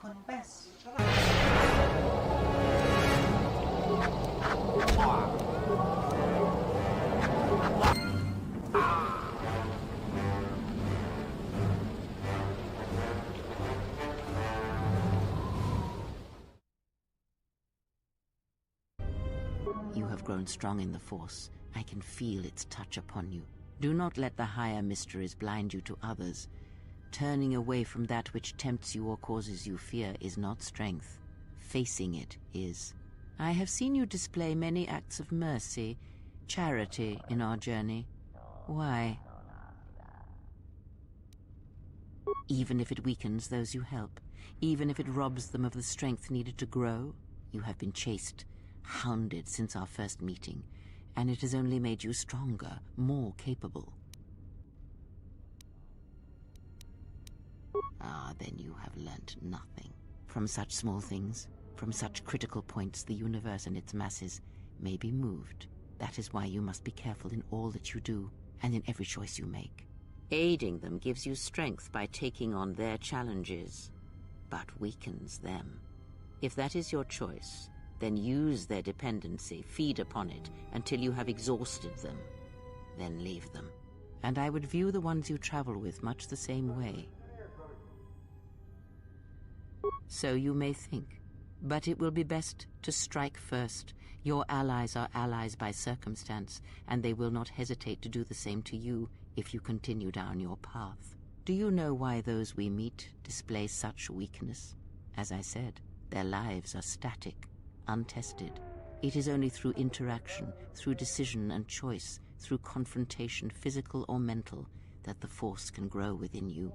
You have grown strong in the Force. I can feel its touch upon you. Do not let the higher mysteries blind you to others. Turning away from that which tempts you or causes you fear is not strength. Facing it is. I have seen you display many acts of mercy, charity in our journey. Why? Even if it weakens those you help, even if it robs them of the strength needed to grow, you have been chased, hounded since our first meeting, and it has only made you stronger, more capable. Ah, then you have learnt nothing. From such small things, from such critical points, the universe and its masses may be moved. That is why you must be careful in all that you do, and in every choice you make. Aiding them gives you strength by taking on their challenges, but weakens them. If that is your choice, then use their dependency, feed upon it, until you have exhausted them. Then leave them. And I would view the ones you travel with much the same way. So you may think, but it will be best to strike first. Your allies are allies by circumstance, and they will not hesitate to do the same to you if you continue down your path. Do you know why those we meet display such weakness? As I said, their lives are static, untested. It is only through interaction, through decision and choice, through confrontation, physical or mental, that the Force can grow within you.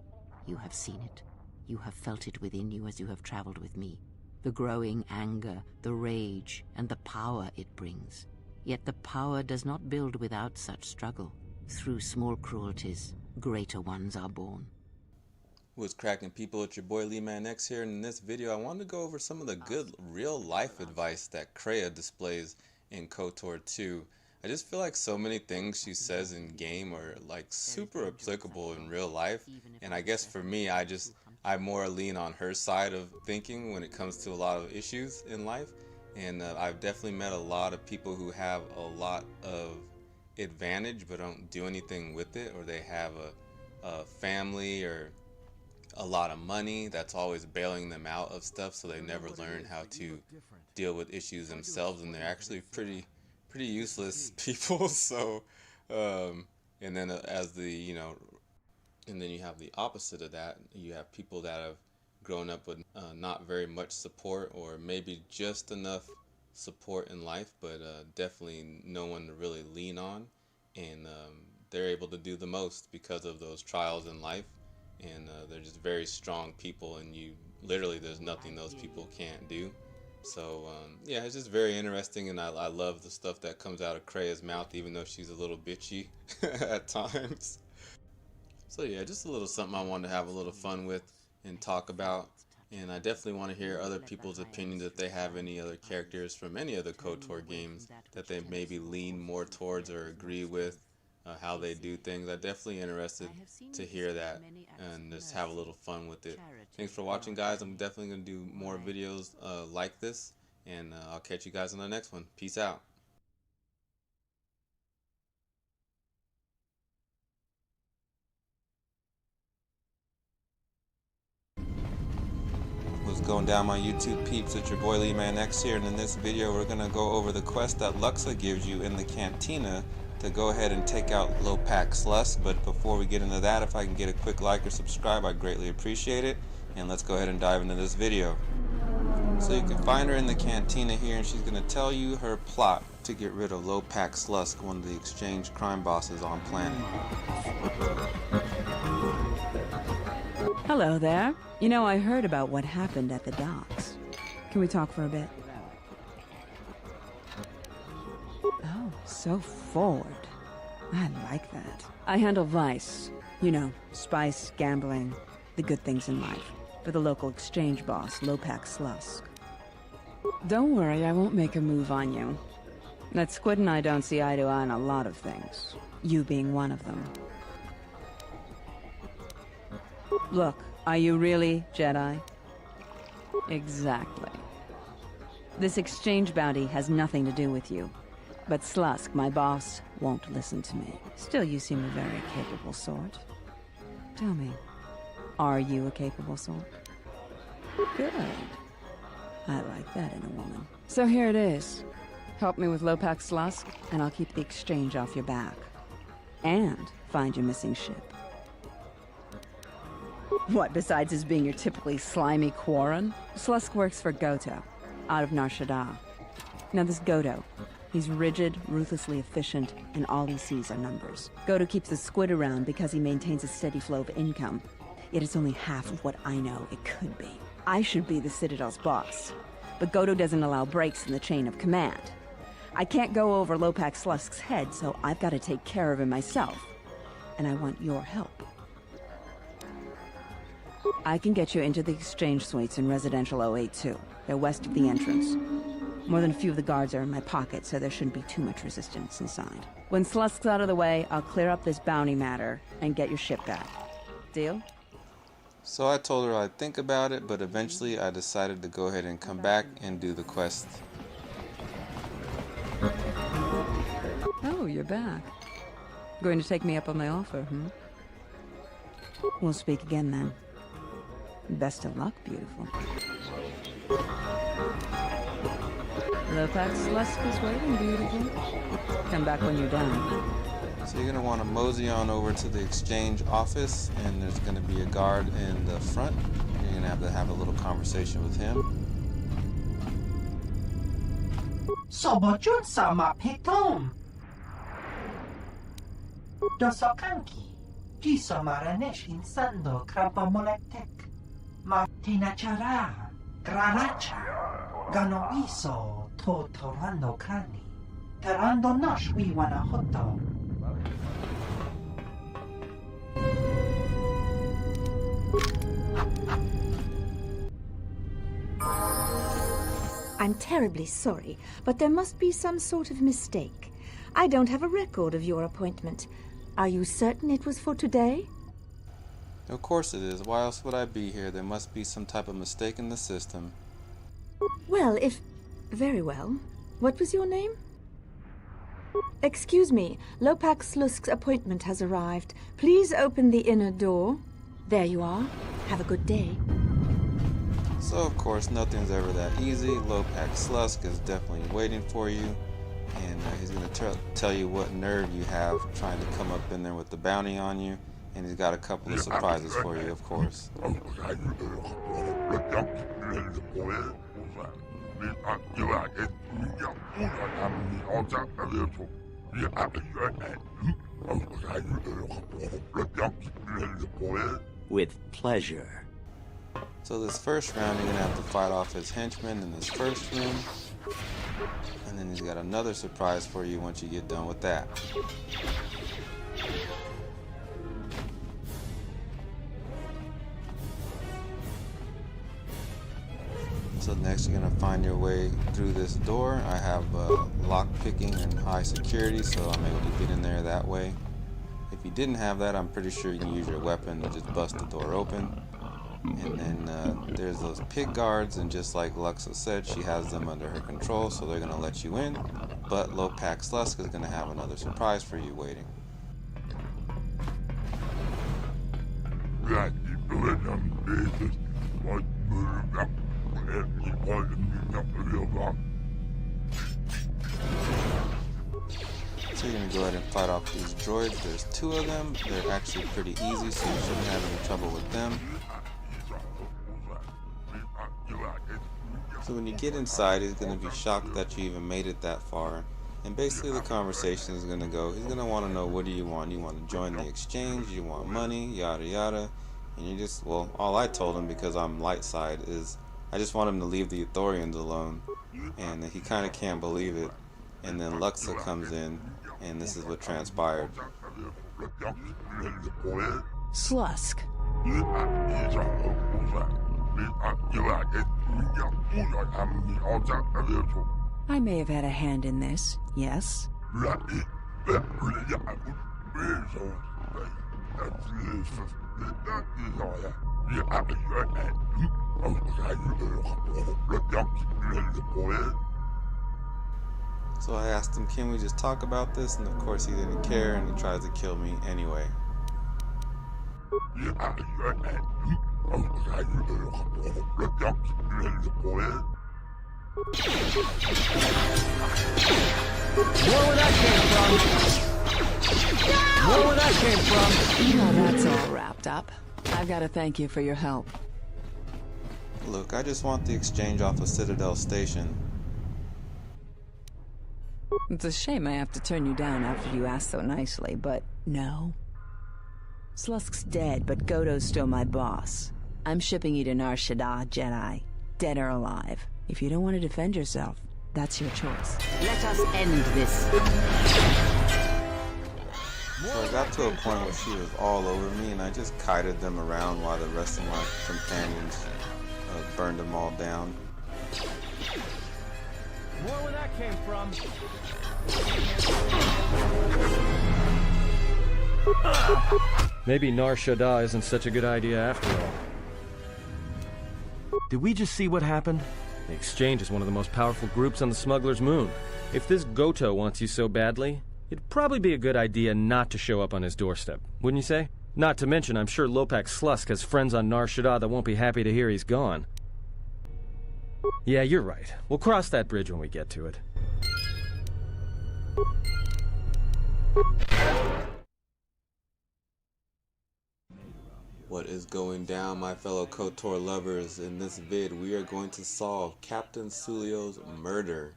You have seen it. You have felt it within you as you have traveled with me. The growing anger, the rage, and the power it brings. Yet the power does not build without such struggle. Through small cruelties, greater ones are born. What's cracking, people? It's your boy LEEMAN-X here, and in this video I wanted to go over some of the good real-life advice that Kreia displays in KOTOR 2. I just feel like so many things she says in game are like super applicable in real life, and I guess for me I more lean on her side of thinking when it comes to a lot of issues in life. And I've definitely met a lot of people who have a lot of advantage but don't do anything with it, or they have a family or a lot of money that's always bailing them out of stuff, so they never learn how to deal with issues themselves, and they're actually pretty useless people. So and then and then you have the opposite of that. You have people that have grown up with not very much support, or maybe just enough support in life, but definitely no one to really lean on, and they're able to do the most because of those trials in life. And they're just very strong people, and there's nothing those people can't do. So yeah, it's just very interesting, and I love the stuff that comes out of Kreia's mouth, even though she's a little bitchy at times. So yeah, just a little something I wanted to have a little fun with and talk about. And I definitely want to hear other people's opinions if they have any other characters from any of the KOTOR games that they maybe lean more towards or agree with, how they do things. I'm definitely interested to hear that and just have a little fun with it. Thanks for watching, guys. I'm definitely going to do more videos like this, and I'll catch you guys on the next one. Peace out. What's going down, my YouTube peeps? It's your boy LEEMAN-X here, and in this video we're going to go over the quest that Luxa gives you in the cantina to go ahead and take out low-pack sluss. But before we get into that, if I can get a quick like or subscribe, I'd greatly appreciate it. And let's go ahead and dive into this video. So you can find her in the cantina here, and she's going to tell you her plot to get rid of low-pack sluss, one of the exchange crime bosses on planet. Hello there. You know, I heard about what happened at the docks. Can we talk for a bit? Oh, so forward. I like that. I handle vice. You know, spice, gambling, the good things in life. For the local exchange boss, Low-Pack Slusk. Don't worry, I won't make a move on you. That Squid and I don't see eye to eye on a lot of things. You being one of them. Look, are you really Jedi? Exactly. This exchange bounty has nothing to do with you. But Slusk, my boss, won't listen to me. Still, you seem a very capable sort. Tell me, are you a capable sort? Good. I like that in a woman. So here it is. Help me with Lopak Slusk, and I'll keep the exchange off your back. And find your missing ship. What, besides his being your typically slimy Quarren? Slusk works for Goto, out of Nar Shaddaa. Now this Goto, he's rigid, ruthlessly efficient, and all he sees are numbers. Goto keeps the squid around because he maintains a steady flow of income. Yet it's only half of what I know it could be. I should be the Citadel's boss, but Goto doesn't allow breaks in the chain of command. I can't go over Lopak Slusk's head, so I've got to take care of him myself. And I want your help. I can get you into the exchange suites in Residential 082. They're west of the entrance. More than a few of the guards are in my pocket, so there shouldn't be too much resistance inside. When Slusk's out of the way, I'll clear up this bounty matter and get your ship back. Deal? So I told her I'd think about it, but eventually I decided to go ahead and come back and do the quest. Oh, you're back. Going to take me up on my offer, We'll speak again then. Best of luck, beautiful. Lopak Slusk is waiting, beautiful. Come back when you're done. So you're going to want to mosey on over to the exchange office, and there's going to be a guard in the front. You're going to have a little conversation with him. Sobojun sama petom. Dosokanki. Jiso maranesh insando krampa moletek. Martina chara. Graracha. Gano iso to torando krani. Terando nosh wiwana hoto. I'm terribly sorry, but there must be some sort of mistake. I don't have a record of your appointment. Are you certain it was for today? Of course it is. Why else would I be here? There must be some type of mistake in the system. Well, very well. What was your name? Excuse me. Lopak Slusk's appointment has arrived. Please open the inner door. There you are. Have a good day. So of course nothing's ever that easy. Lopak Slusk is definitely waiting for you, and he's going to tell you what nerve you have trying to come up in there with the bounty on you, and he's got a couple of surprises for you, of course. With pleasure. So this first round, you're going to have to fight off his henchmen in this first room. And then he's got another surprise for you once you get done with that. So next you're going to find your way through this door. I have lock picking and high security, so I'm able to get in there that way. If you didn't have that, I'm pretty sure you can use your weapon to just bust the door open. And then there's those pig guards, and just like Luxa said, she has them under her control, so they're going to let you in. But Lopak Slusk is going to have another surprise for you waiting. So you're going to go ahead and fight off these droids. There's 2 of them. They're actually pretty easy, so you shouldn't have any trouble with them. So when you get inside, he's going to be shocked that you even made it that far. And basically the conversation is going to go, he's going to want to know, what do you want? You want to join the exchange? You want money? Yada yada. And you just, well, all I told him, because I'm light side, is I just want him to leave the Ithorians alone. And he kind of can't believe it. And then Luxa comes in, and this is what transpired. Slusk. I may have had a hand in this, yes? So I asked him, can we just talk about this? And of course he didn't care, and he tries to kill me anyway. More where that came from! Now that's all wrapped up. I've got to thank you for your help. Look, I just want the exchange off of Citadel Station. It's a shame I have to turn you down after you asked so nicely, but no. Slusk's dead, but Godo's still my boss. I'm shipping you to Nar Shaddaa, Jedi. Dead or alive. If you don't want to defend yourself, that's your choice. Let us end this. So I got to a point where she was all over me, and I just kited them around while the rest of my companions burned them all down. More where that came from. Maybe Nar Shaddaa isn't such a good idea after all. Did we just see what happened? The Exchange is one of the most powerful groups on the Smuggler's Moon. If this Goto wants you so badly, it'd probably be a good idea not to show up on his doorstep, wouldn't you say? Not to mention, I'm sure Lopak Slusk has friends on Nar Shaddaa that won't be happy to hear he's gone. Yeah, you're right. We'll cross that bridge when we get to it. What is going down, my fellow KOTOR lovers? In this vid, we are going to solve Captain Sulio's murder.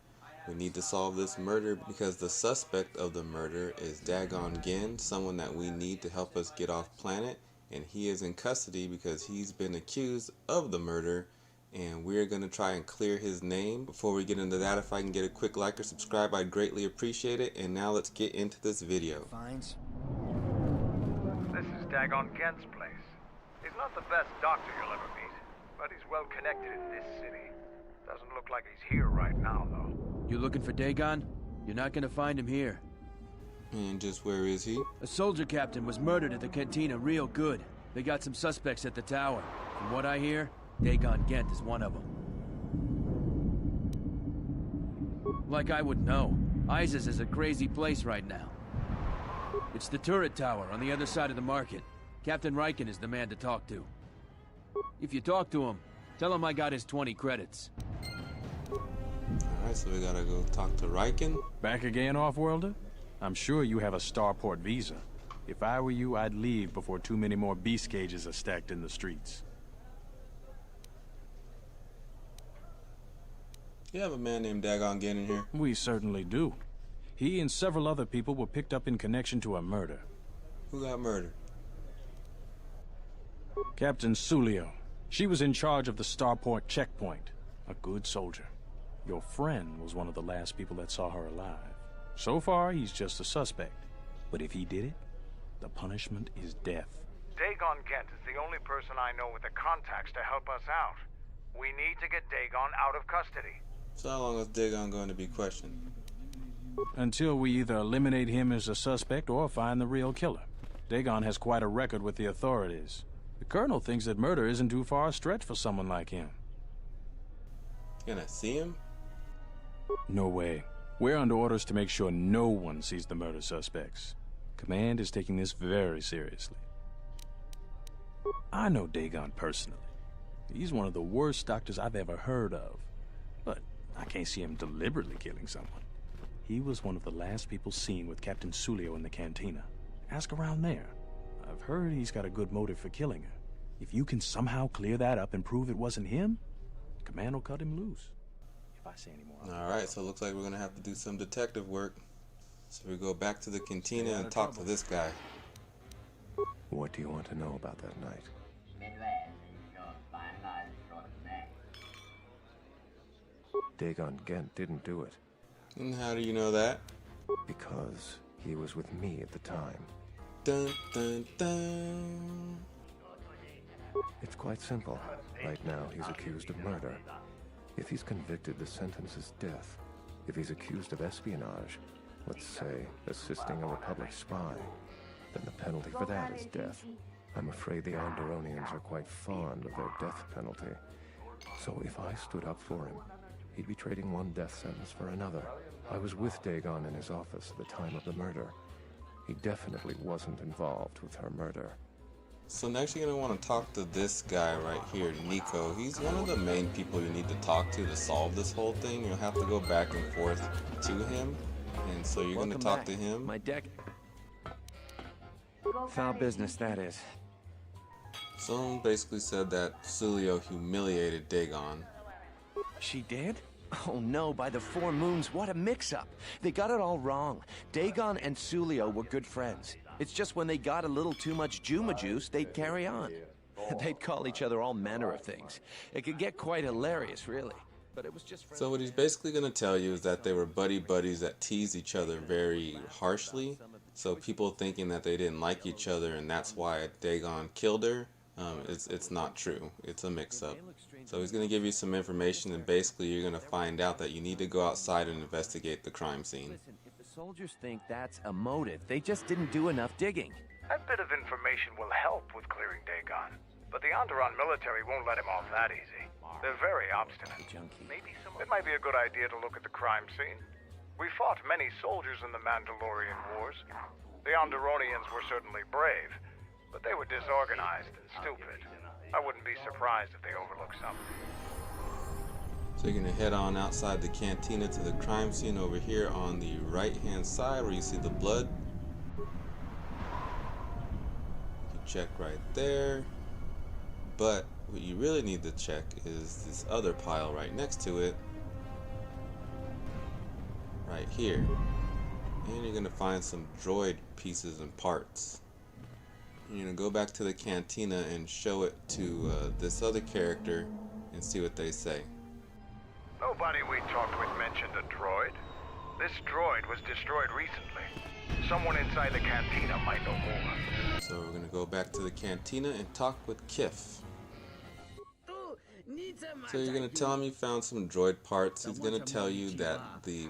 We need to solve this murder because the suspect of the murder is Dagon Gen, someone that we need to help us get off planet, and he is in custody because he's been accused of the murder, and we're going to try and clear his name. Before we get into that, if I can get a quick like or subscribe, I'd greatly appreciate it. And now let's get into this video. Fines. This is Dagon Gen's place. He's not the best doctor you'll ever meet, but he's well connected in this city. Doesn't look like he's here right now, though. You looking for Dagon? You're not gonna find him here. And just where is he? A soldier captain was murdered at the cantina real good. They got some suspects at the tower. From what I hear, Dagon Gent is one of them. Like I would know. Isis is a crazy place right now. It's the turret tower on the other side of the market. Captain Riken is the man to talk to. If you talk to him, tell him I got his 20 credits. Alright, so we gotta go talk to Riken. Back again, Off-Worlder? I'm sure you have a starport visa. If I were you, I'd leave before too many more beast cages are stacked in the streets. You have a man named Dagon Gen in here? We certainly do. He and several other people were picked up in connection to a murder. Who got murdered? Captain Sulio. She was in charge of the starport checkpoint. A good soldier. Your friend was one of the last people that saw her alive. So far, he's just a suspect. But if he did it, the punishment is death. Dagon Gent is the only person I know with the contacts to help us out. We need to get Dagon out of custody. So how long is Dagon going to be questioned? Until we either eliminate him as a suspect or find the real killer. Dagon has quite a record with the authorities. The Colonel thinks that murder isn't too far a stretch for someone like him. Can I see him? No way. We're under orders to make sure no one sees the murder suspects. Command is taking this very seriously. I know Dagon personally. He's one of the worst doctors I've ever heard of. But I can't see him deliberately killing someone. He was one of the last people seen with Captain Sulio in the cantina. Ask around there. I've heard he's got a good motive for killing her. If you can somehow clear that up and prove it wasn't him, Command will cut him loose. If I say any more... Alright, so it looks like we're gonna have to do some detective work. So we go back to the cantina and talk to this guy. What do you want to know about that night? Dagon Gent didn't do it. And how do you know that? Because he was with me at the time. Dun, dun, dun. It's quite simple. Right now, he's accused of murder. If he's convicted, the sentence is death. If he's accused of espionage, let's say assisting a Republic spy, then the penalty for that is death. I'm afraid the Onderonians are quite fond of their death penalty. So if I stood up for him, he'd be trading one death sentence for another. I was with Dagon in his office at the time of the murder. He definitely wasn't involved with her murder. So next you're going to want to talk to this guy right here, Nico. He's one of the main people you need to talk to solve this whole thing. You'll have to go back and forth to him. And so you're going to talk to him. My deck. Foul business, that is. Someone basically said that Sulio humiliated Dagon. She did? Oh no, by the four moons, what a mix-up. They got it all wrong. Dagon and Sulio were good friends. It's just when they got a little too much Juma juice, they'd carry on. They'd call each other all manner of things. It could get quite hilarious, really. But it was just so what he's basically going to tell you is that they were buddies that teased each other very harshly. So people thinking that they didn't like each other and that's why Dagon killed her, it's not true. It's a mix-up. So he's going to give you some information, and basically you're going to find out that you need to go outside and investigate the crime scene. Listen, if the soldiers think that's a motive, they just didn't do enough digging. That bit of information will help with clearing Dagon, but the Onderon military won't let him off that easy. They're very obstinate. It might be a good idea to look at the crime scene. We fought many soldiers in the Mandalorian Wars. The Onderonians were certainly brave, but they were disorganized and stupid. I wouldn't be surprised if they overlooked something. So you're going to head on outside the cantina to the crime scene over here on the right-hand side where you see the blood. You can check right there. But what you really need to check is this other pile right next to it. Right here. And you're going to find some droid pieces and parts. You're going to go back to the cantina and show it to this other character and see what they say. Nobody we talked with mentioned a droid. This droid was destroyed recently. Someone inside the cantina might know more. So we're going to go back to the cantina and talk with Kif. So you're going to tell him you found some droid parts. He's going to tell you that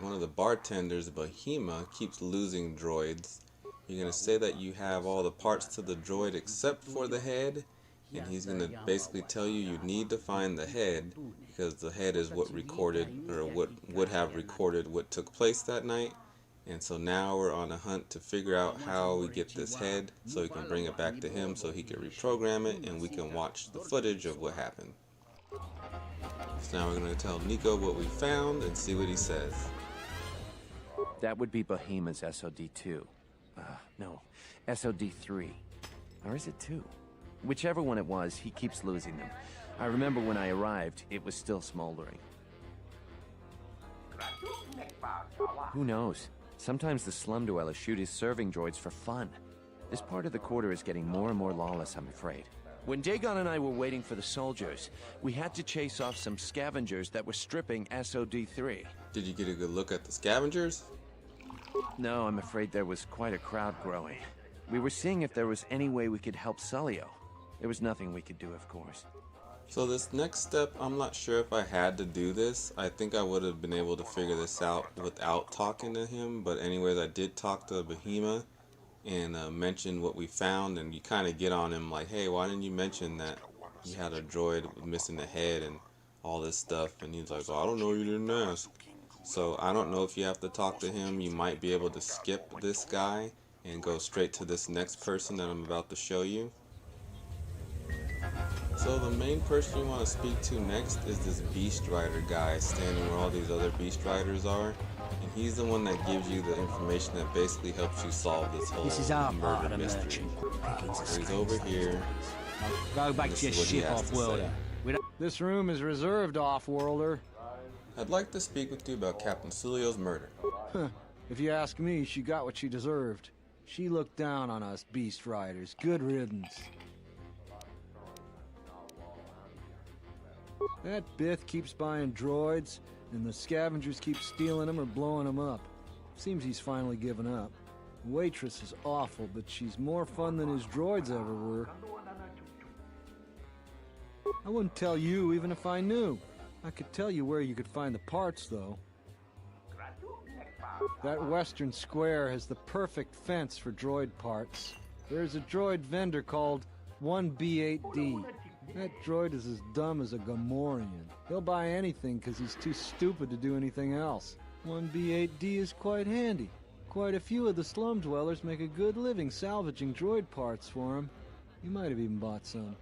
one of the bartenders, Bahima, keeps losing droids. You're going to say that you have all the parts to the droid except for the head, and he's going to basically tell you you need to find the head because the head is what recorded, or what would have recorded what took place that night. And so now we're on a hunt to figure out how we get this head so we can bring it back to him so he can reprogram it and we can watch the footage of what happened. So now we're going to tell Nico what we found and see what he says. That would be Bahima's SOD-2. No, SOD-3. Or is it 2? Whichever one it was, he keeps losing them. I remember when I arrived, it was still smoldering. Who knows? Sometimes the slum dwellers shoot his serving droids for fun. This part of the quarter is getting more and more lawless, I'm afraid. When Dagon and I were waiting for the soldiers, we had to chase off some scavengers that were stripping SOD-3. Did you get a good look at the scavengers? No, I'm afraid there was quite a crowd growing. We were seeing if there was any way we could help Sulio. There was nothing we could do, of course. So this next step, I'm not sure if I had to do this. I think I would have been able to figure this out without talking to him. But anyways, I did talk to Bahima and mention what we found. And you kind of get on him like, hey, why didn't you mention that you had a droid missing the head and all this stuff? And he's like, oh, I don't know, you didn't ask. So I don't know if you have to talk to him. You might be able to skip this guy and go straight to this next person that I'm about to show you. So the main person you want to speak to next is this Beast Rider guy standing where all these other Beast Riders are. And he's the one that gives you the information that basically helps you solve this whole murder mystery. So he's over here. Go back to your ship, off-worlder. This room is reserved, off-worlder. I'd like to speak with you about Captain Sulio's murder. If you ask me, she got what she deserved. She looked down on us Beast Riders. Good riddance. That Bith keeps buying droids, and the scavengers keep stealing them or blowing them up. Seems he's finally given up. The waitress is awful, but she's more fun than his droids ever were. I wouldn't tell you even if I knew. I could tell you where you could find the parts, though. That western square has the perfect fence for droid parts. There's a droid vendor called 1B8D. That droid is as dumb as a Gamorrean. He'll buy anything because he's too stupid to do anything else. 1B8D is quite handy. Quite a few of the slum dwellers make a good living salvaging droid parts for him. You might have even bought some.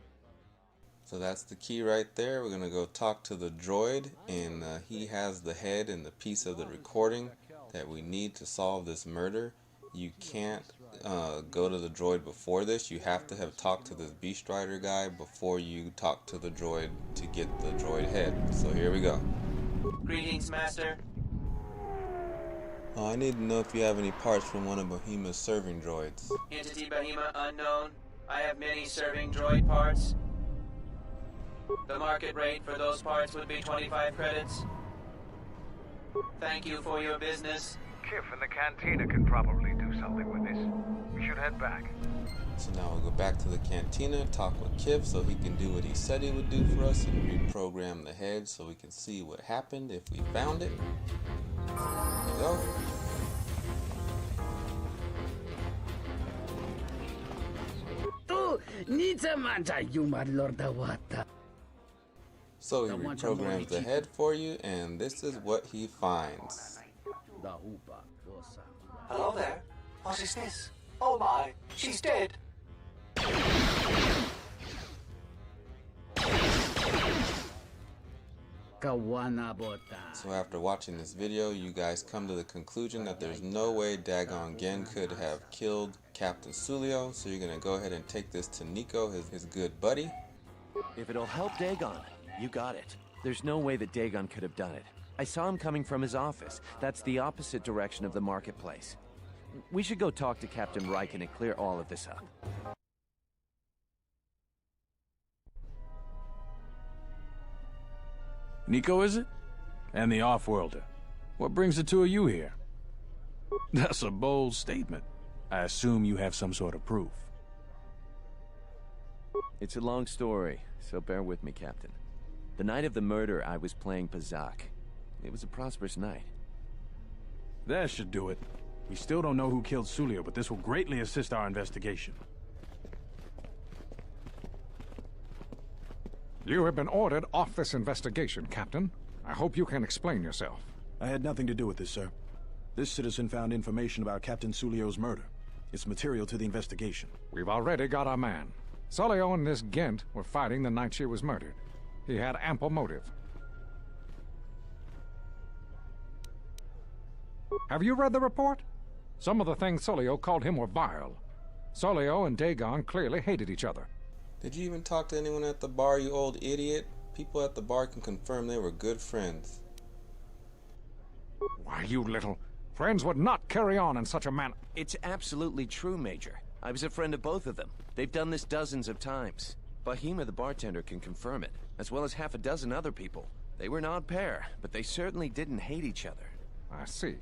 So that's the key right there. We're going to go talk to the droid, and he has the head and the piece of the recording that we need to solve this murder. You can't go to the droid before this. You have to have talked to this Beast Rider guy before you talk to the droid to get the droid head. So here we go. Greetings, Master. I need to know if you have any parts from one of Bohemu's serving droids. Entity Bohema unknown. I have many serving droid parts. The market rate for those parts would be 25 credits. Thank you for your business. Kif in the cantina can probably do something with this. We should head back. So now we'll go back to the cantina, talk with Kif so he can do what he said he would do for us and reprogram the head so we can see what happened if we found it. There we go. So he reprograms the head for you, and this is what he finds. Hello there. What is this? Oh my, she's dead. So after watching this video, you guys come to the conclusion that there's no way Dagon Gen could have killed Captain Sulio, so you're going to go ahead and take this to Nico, his good buddy. If it'll help Dagon, you got it. There's no way that Dagon could have done it. I saw him coming from his office. That's the opposite direction of the marketplace. We should go talk to Captain Riken and clear all of this up. Nico, is it? And the Off-Worlder. What brings the two of you here? That's a bold statement. I assume you have some sort of proof. It's a long story, so bear with me, Captain. The night of the murder, I was playing Pazak. It was a prosperous night. That should do it. We still don't know who killed Sulio, but this will greatly assist our investigation. You have been ordered off this investigation, Captain. I hope you can explain yourself. I had nothing to do with this, sir. This citizen found information about Captain Sulio's murder. It's material to the investigation. We've already got our man. Sulio and this Gent were fighting the night she was murdered. He had ample motive. Have you read the report? Some of the things Sulio called him were vile. Sulio and Dagon clearly hated each other. Did you even talk to anyone at the bar, you old idiot? People at the bar can confirm they were good friends. Why, you little... Friends would not carry on in such a manner. It's absolutely true, Major. I was a friend of both of them. They've done this dozens of times. Bohema the bartender can confirm it, as well as half a dozen other people. They were an odd pair, but they certainly didn't hate each other. I see.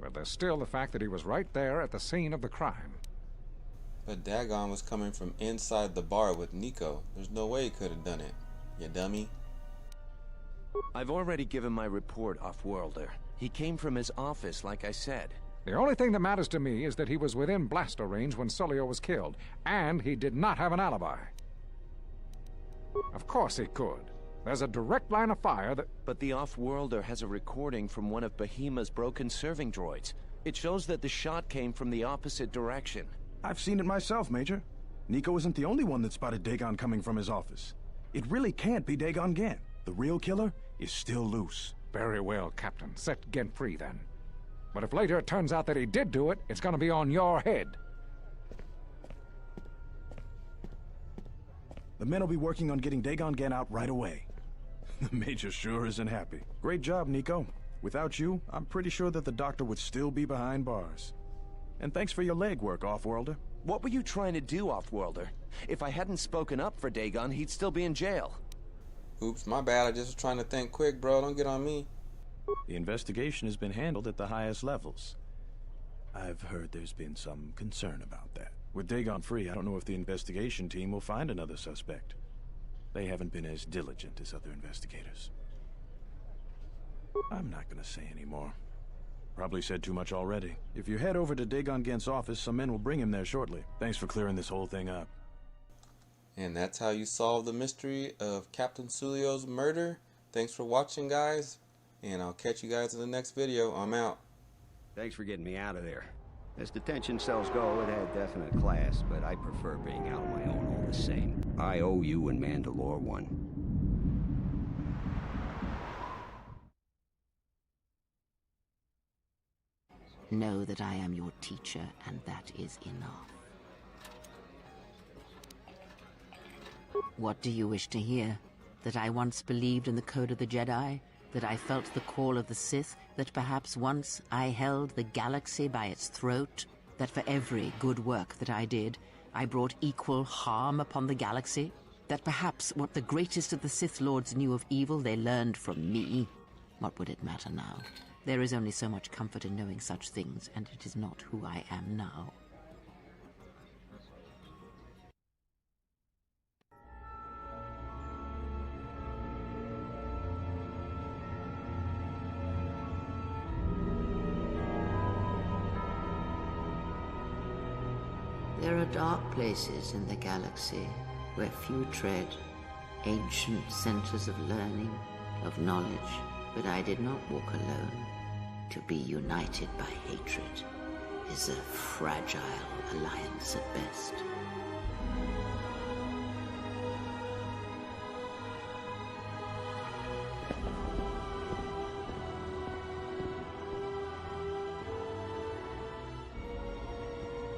But there's still the fact that he was right there at the scene of the crime. But Dagon was coming from inside the bar with Nico. There's no way he could have done it, you dummy. I've already given my report, Off-Worlder. He came from his office, like I said. The only thing that matters to me is that he was within blaster range when Sulio was killed, and he did not have an alibi. Of course he could. There's a direct line of fire that... But the Off-Worlder has a recording from one of Bohema's broken serving droids. It shows that the shot came from the opposite direction. I've seen it myself, Major. Nico isn't the only one that spotted Dagon coming from his office. It really can't be Dagon Gen. The real killer is still loose. Very well, Captain. Set Gent free, then. But if later it turns out that he did do it, it's gonna be on your head. The men will be working on getting Dagon Gen out right away. The Major sure isn't happy. Great job, Nico. Without you, I'm pretty sure that the Doctor would still be behind bars. And thanks for your legwork, Off-Worlder. What were you trying to do, Off-Worlder? If I hadn't spoken up for Dagon, he'd still be in jail. Oops, my bad. I just was trying to think quick, bro. Don't get on me. The investigation has been handled at the highest levels. I've heard there's been some concern about that. With Dagon free, I don't know if the investigation team will find another suspect. They haven't been as diligent as other investigators. I'm not gonna say any more. Probably said too much already. If you head over to Dagon Gent's office, some men will bring him there shortly. Thanks for clearing this whole thing up. And that's how you solve the mystery of Captain Sulio's murder. Thanks for watching, guys, and I'll catch you guys in the next video. I'm out. Thanks for getting me out of there. As detention cells go, it had definite class, but I prefer being out on my own all the same. I owe you and Mandalore one. Know that I am your teacher, and that is enough. What do you wish to hear? That I once believed in the code of the Jedi? That I felt the call of the Sith? That perhaps once I held the galaxy by its throat? That for every good work that I did, I brought equal harm upon the galaxy? That perhaps what the greatest of the Sith Lords knew of evil they learned from me? What would it matter now? There is only so much comfort in knowing such things, and it is not who I am now. There are dark places in the galaxy where few tread, ancient centers of learning, of knowledge, but I did not walk alone. To be united by hatred is a fragile alliance at best.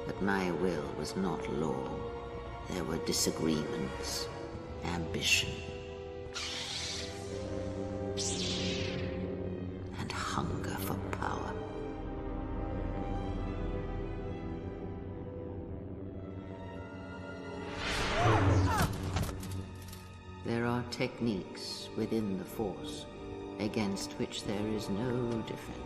But my will was not law. There were disagreements, ambition, and hunger for power. There are techniques within the Force against which there is no defense.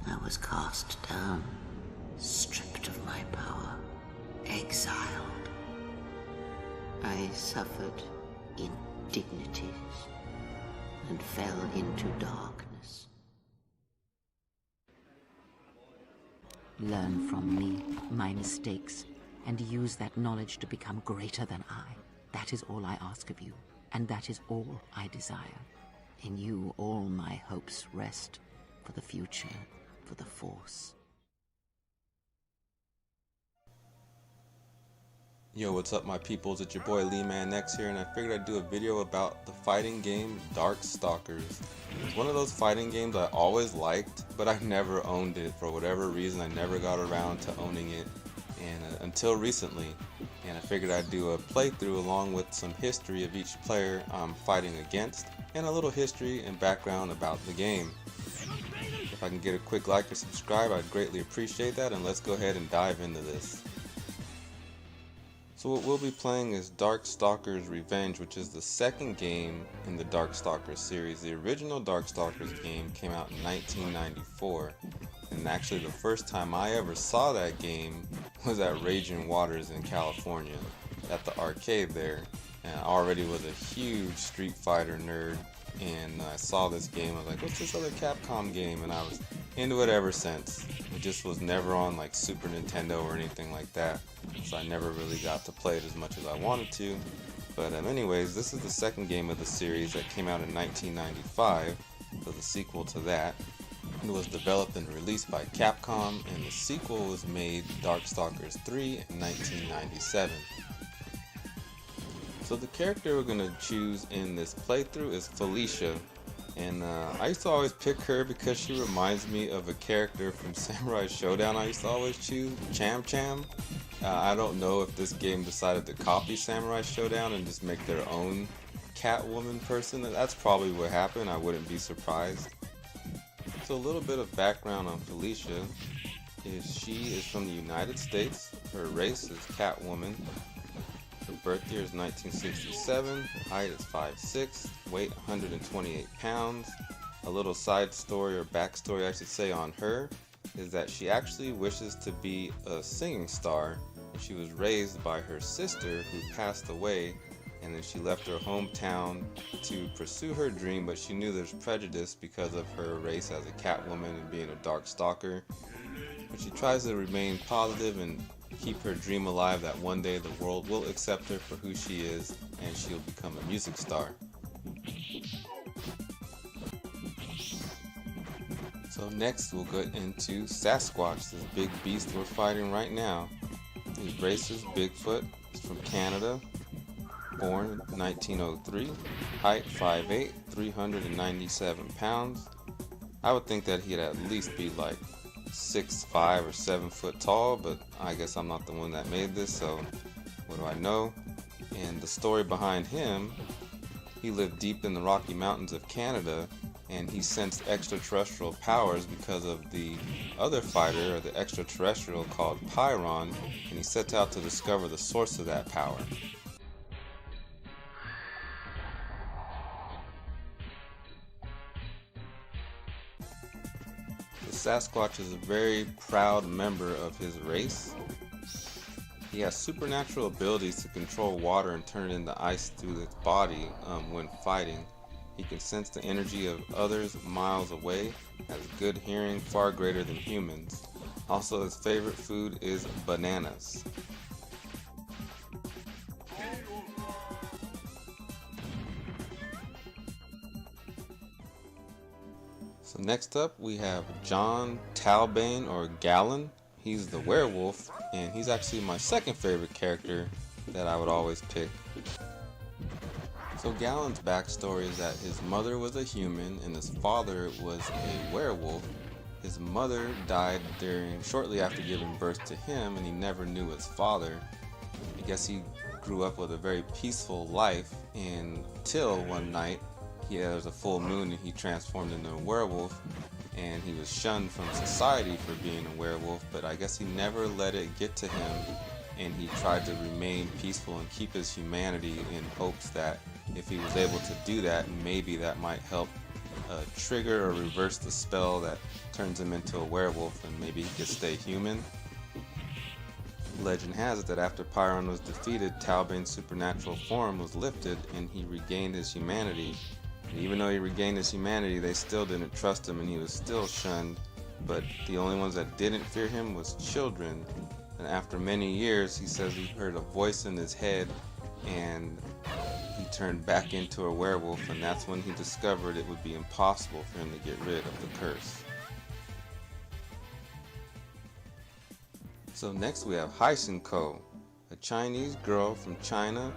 I was cast down, stripped of my power, exiled. I suffered indignities and fell into darkness. Learn from me, my mistakes, and use that knowledge to become greater than I. That is all I ask of you, and that is all I desire. In you all my hopes rest for the future, for the Force. Yo, what's up my peoples? It's your boy LEEMAN-X here, and I figured I'd do a video about the fighting game Darkstalkers. It's one of those fighting games I always liked, but I never owned it. For whatever reason, I never got around to owning it until recently. And I figured I'd do a playthrough along with some history of each player I'm fighting against, and a little history and background about the game. If I can get a quick like or subscribe, I'd greatly appreciate that, and let's go ahead and dive into this. So what we'll be playing is Darkstalkers Revenge, which is the second game in the Darkstalkers series. The original Darkstalkers game came out in 1994, and actually the first time I ever saw that game was at Raging Waters in California, at the arcade there. And I already was a huge Street Fighter nerd, and I saw this game, I was like, what's this other Capcom game? And I was into it ever since. It just was never on like Super Nintendo or anything like that, so I never really got to play it as much as I wanted to. But anyways, this is the second game of the series that came out in 1995, so the sequel to that. It was developed and released by Capcom, and the sequel was made, Darkstalkers 3, in 1997. So the character we're going to choose in this playthrough is Felicia, and I used to always pick her because she reminds me of a character from Samurai Showdown I used to always choose, Cham Cham. I don't know if this game decided to copy Samurai Showdown and just make their own Catwoman person. That's probably what happened, I wouldn't be surprised. So a little bit of background on Felicia is she is from the United States, her race is Catwoman. Birth year is 1967, height is 5'6", weight 128 pounds. A little side story, or backstory I should say, on her is that she actually wishes to be a singing star. She was raised by her sister who passed away, and then she left her hometown to pursue her dream, but she knew there's prejudice because of her race as a Catwoman and being a dark stalker. But she tries to remain positive and keep her dream alive that one day the world will accept her for who she is and she'll become a music star. So next we'll get into Sasquatch, this big beast we're fighting right now. His race is Bigfoot. He's from Canada. Born 1903. Height 5'8", 397 pounds. I would think that he'd at least be like 6'5" or 7 foot tall, but I guess I'm not the one that made this, so what do I know? And the story behind him, he lived deep in the Rocky Mountains of Canada, and he sensed extraterrestrial powers because of the other fighter, or the extraterrestrial, called Pyron, and he sets out to discover the source of that power. The Sasquatch is a very proud member of his race. He has supernatural abilities to control water and turn it into ice through its body when fighting. He can sense the energy of others miles away, has good hearing far greater than humans. Also, his favorite food is bananas. So next up we have John Talbane, or Gallon. He's the werewolf, and he's actually my second favorite character that I would always pick. So Gallon's backstory is that his mother was a human and his father was a werewolf. His mother died shortly after giving birth to him, and he never knew his father. I guess he grew up with a very peaceful life until one night there was a full moon and he transformed into a werewolf, and he was shunned from society for being a werewolf, but I guess he never let it get to him, and he tried to remain peaceful and keep his humanity in hopes that if he was able to do that, maybe that might help trigger or reverse the spell that turns him into a werewolf, and maybe he could stay human. Legend has it that after Pyron was defeated, Talbane's supernatural form was lifted and he regained his humanity. And even though he regained his humanity, they still didn't trust him and he was still shunned, but the only ones that didn't fear him was children. And after many years, he says he heard a voice in his head and he turned back into a werewolf, and that's when he discovered it would be impossible for him to get rid of the curse. So next we have Haisen Ko, a Chinese girl from China,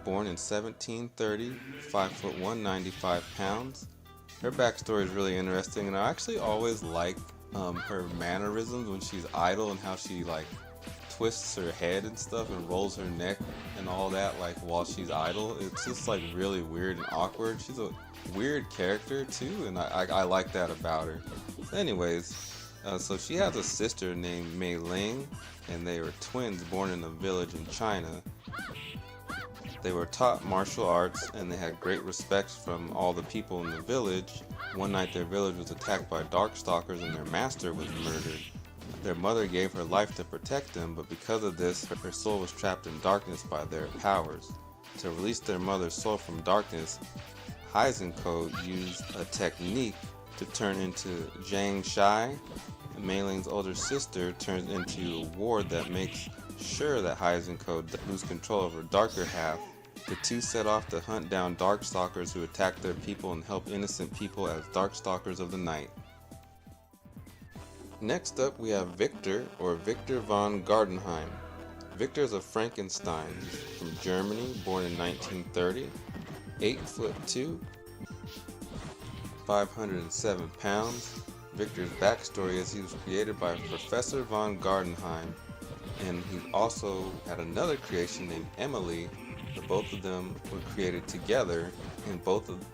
born in 1730, 5'1", 95 pounds. Her backstory is really interesting, and I actually always like her mannerisms when she's idle and how she like twists her head and stuff and rolls her neck and all that while she's idle. It's just like really weird and awkward. She's a weird character too, and I like that about her. Anyways, so she has a sister named Mei Ling, and they were twins born in a village in China. They were taught martial arts and they had great respect from all the people in the village. One night their village was attacked by darkstalkers and their master was murdered. Their mother gave her life to protect them, but because of this, her soul was trapped in darkness by their powers. To release their mother's soul from darkness, Haisen Ko used a technique to turn into Zhang Shai. Mei Ling's older sister turns into a ward that makes sure that Haisen Ko lose control of her darker half. The two set off to hunt down darkstalkers who attack their people and help innocent people as darkstalkers of the night. Next up we have Victor, or Victor von Gardenheim. Victor is a Frankenstein from Germany, born in 1930, 8'2", 507 pounds. Victor's backstory is he was created by Professor von Gardenheim, and he also had another creation named Emily. The both of them were created together, and both of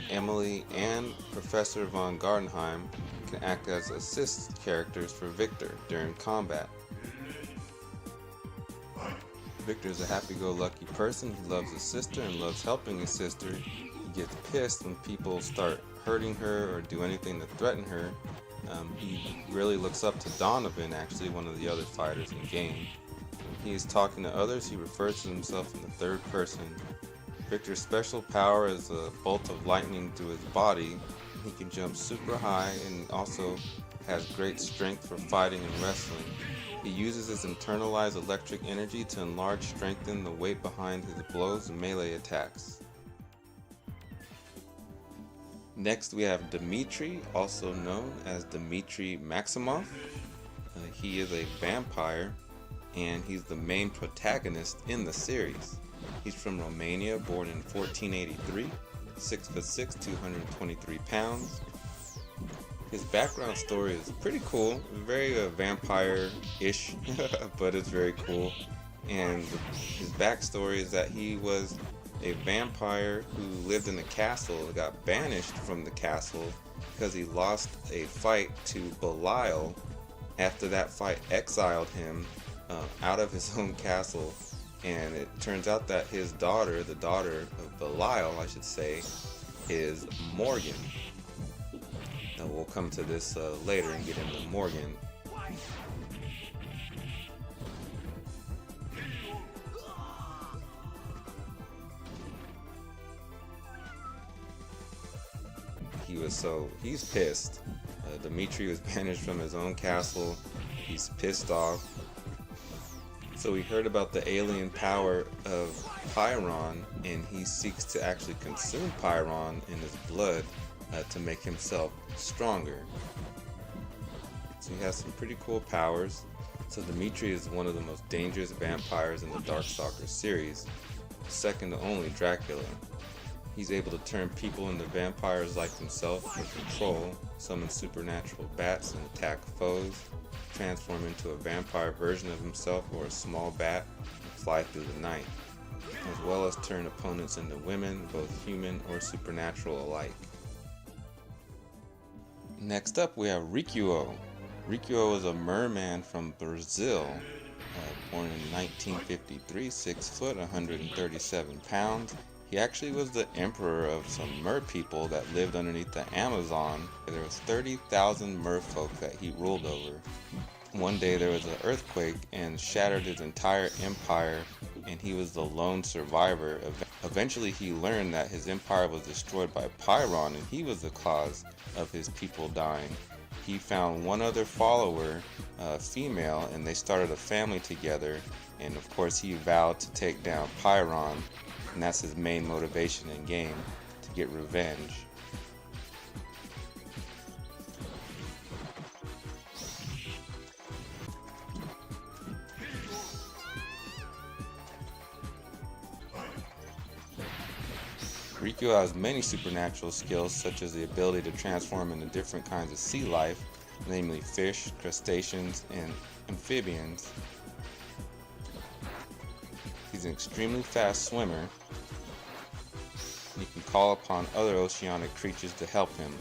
Emily and Professor von Gardenheim can act as assist characters for Victor during combat. Victor is a happy-go-lucky person. He loves his sister and loves helping his sister. He gets pissed when people start hurting her or do anything to threaten her. He really looks up to Donovan, actually one of the other fighters in the game. When he is talking to others, he refers to himself in the third person. Victor's special power is a bolt of lightning through his body. He can jump super high and also has great strength for fighting and wrestling. He uses his internalized electric energy to enlarge, strengthen the weight behind his blows and melee attacks. Next we have Dmitri, also known as Dmitri Maximov. He is a vampire and he's the main protagonist in the series. He's from Romania, born in 1483, 6'6", 223 pounds. His background story is pretty cool, very vampire-ish, but it's very cool. And his backstory is that he was a vampire who lived in a castle and got banished from the castle because he lost a fight to Belial. After that fight exiled him out of his own castle, and it turns out that his daughter, the daughter of Belial I should say, is Morgan. Now we'll come to this later and get into Morgan. He's pissed. Dmitri was banished from his own castle. He's pissed off. So he heard about the alien power of Pyron, and he seeks to actually consume Pyron in his blood to make himself stronger. So he has some pretty cool powers. So Dmitri is one of the most dangerous vampires in the Darkstalkers series, second to only Dracula. He's able to turn people into vampires like himself for control, summon supernatural bats and attack foes, transform into a vampire version of himself or a small bat, and fly through the night, as well as turn opponents into women, both human or supernatural alike. Next up we have Rikuo. Rikuo is a merman from Brazil, born in 1953, 6 foot, 137 pounds. He actually was the emperor of some mer people that lived underneath the Amazon. There was 30,000 merfolk that he ruled over. One day there was an earthquake and shattered his entire empire, and he was the lone survivor. Eventually he learned that his empire was destroyed by Pyron and he was the cause of his people dying. He found one other follower, female, and they started a family together, and of course he vowed to take down Pyron. And that's his main motivation in game, to get revenge. Rikuo has many supernatural skills, such as the ability to transform into different kinds of sea life, namely fish, crustaceans, and amphibians. He's an extremely fast swimmer. He can call upon other oceanic creatures to help him.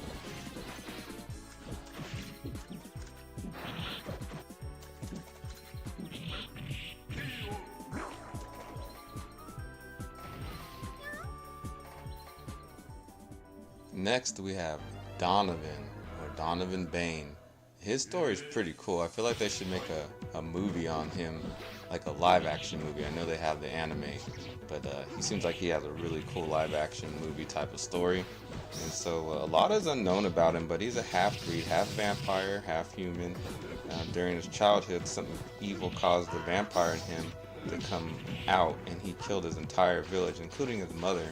Next we have Donovan, or Donovan Bane. His story is pretty cool. I feel like they should make a movie on him, like a live action movie. I know they have the anime, but he seems like he has a really cool live action movie type of story. And so a lot is unknown about him, but he's a half-breed, half vampire, half human. During his childhood, something evil caused the vampire in him to come out, and he killed his entire village, including his mother.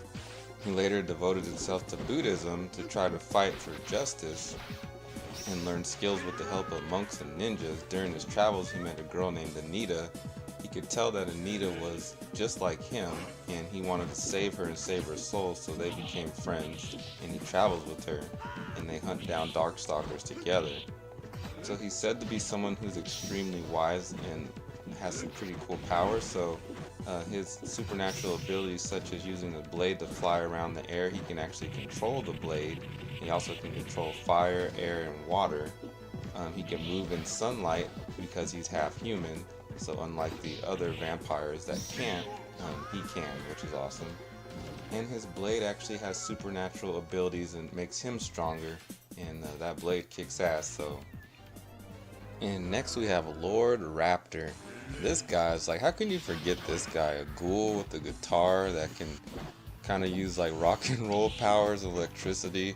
He later devoted himself to Buddhism to try to fight for justice and learned skills with the help of monks and ninjas. During his travels, he met a girl named Anita. He could tell that Anita was just like him, and he wanted to save her and save her soul, so they became friends, and he travels with her, and they hunt down Darkstalkers together. So he's said to be someone who's extremely wise and has some pretty cool powers. So his supernatural abilities, such as using the blade to fly around the air, he can actually control the blade. He also can control fire, air, and water. He can move in sunlight because he's half human, So unlike the other vampires that can't, he can, which is awesome. And his blade actually has supernatural abilities and makes him stronger, and that blade kicks ass. So, and next we have Lord Raptor. This guy's like, how can you forget this guy? A ghoul with a guitar that can kind of use like rock and roll powers, electricity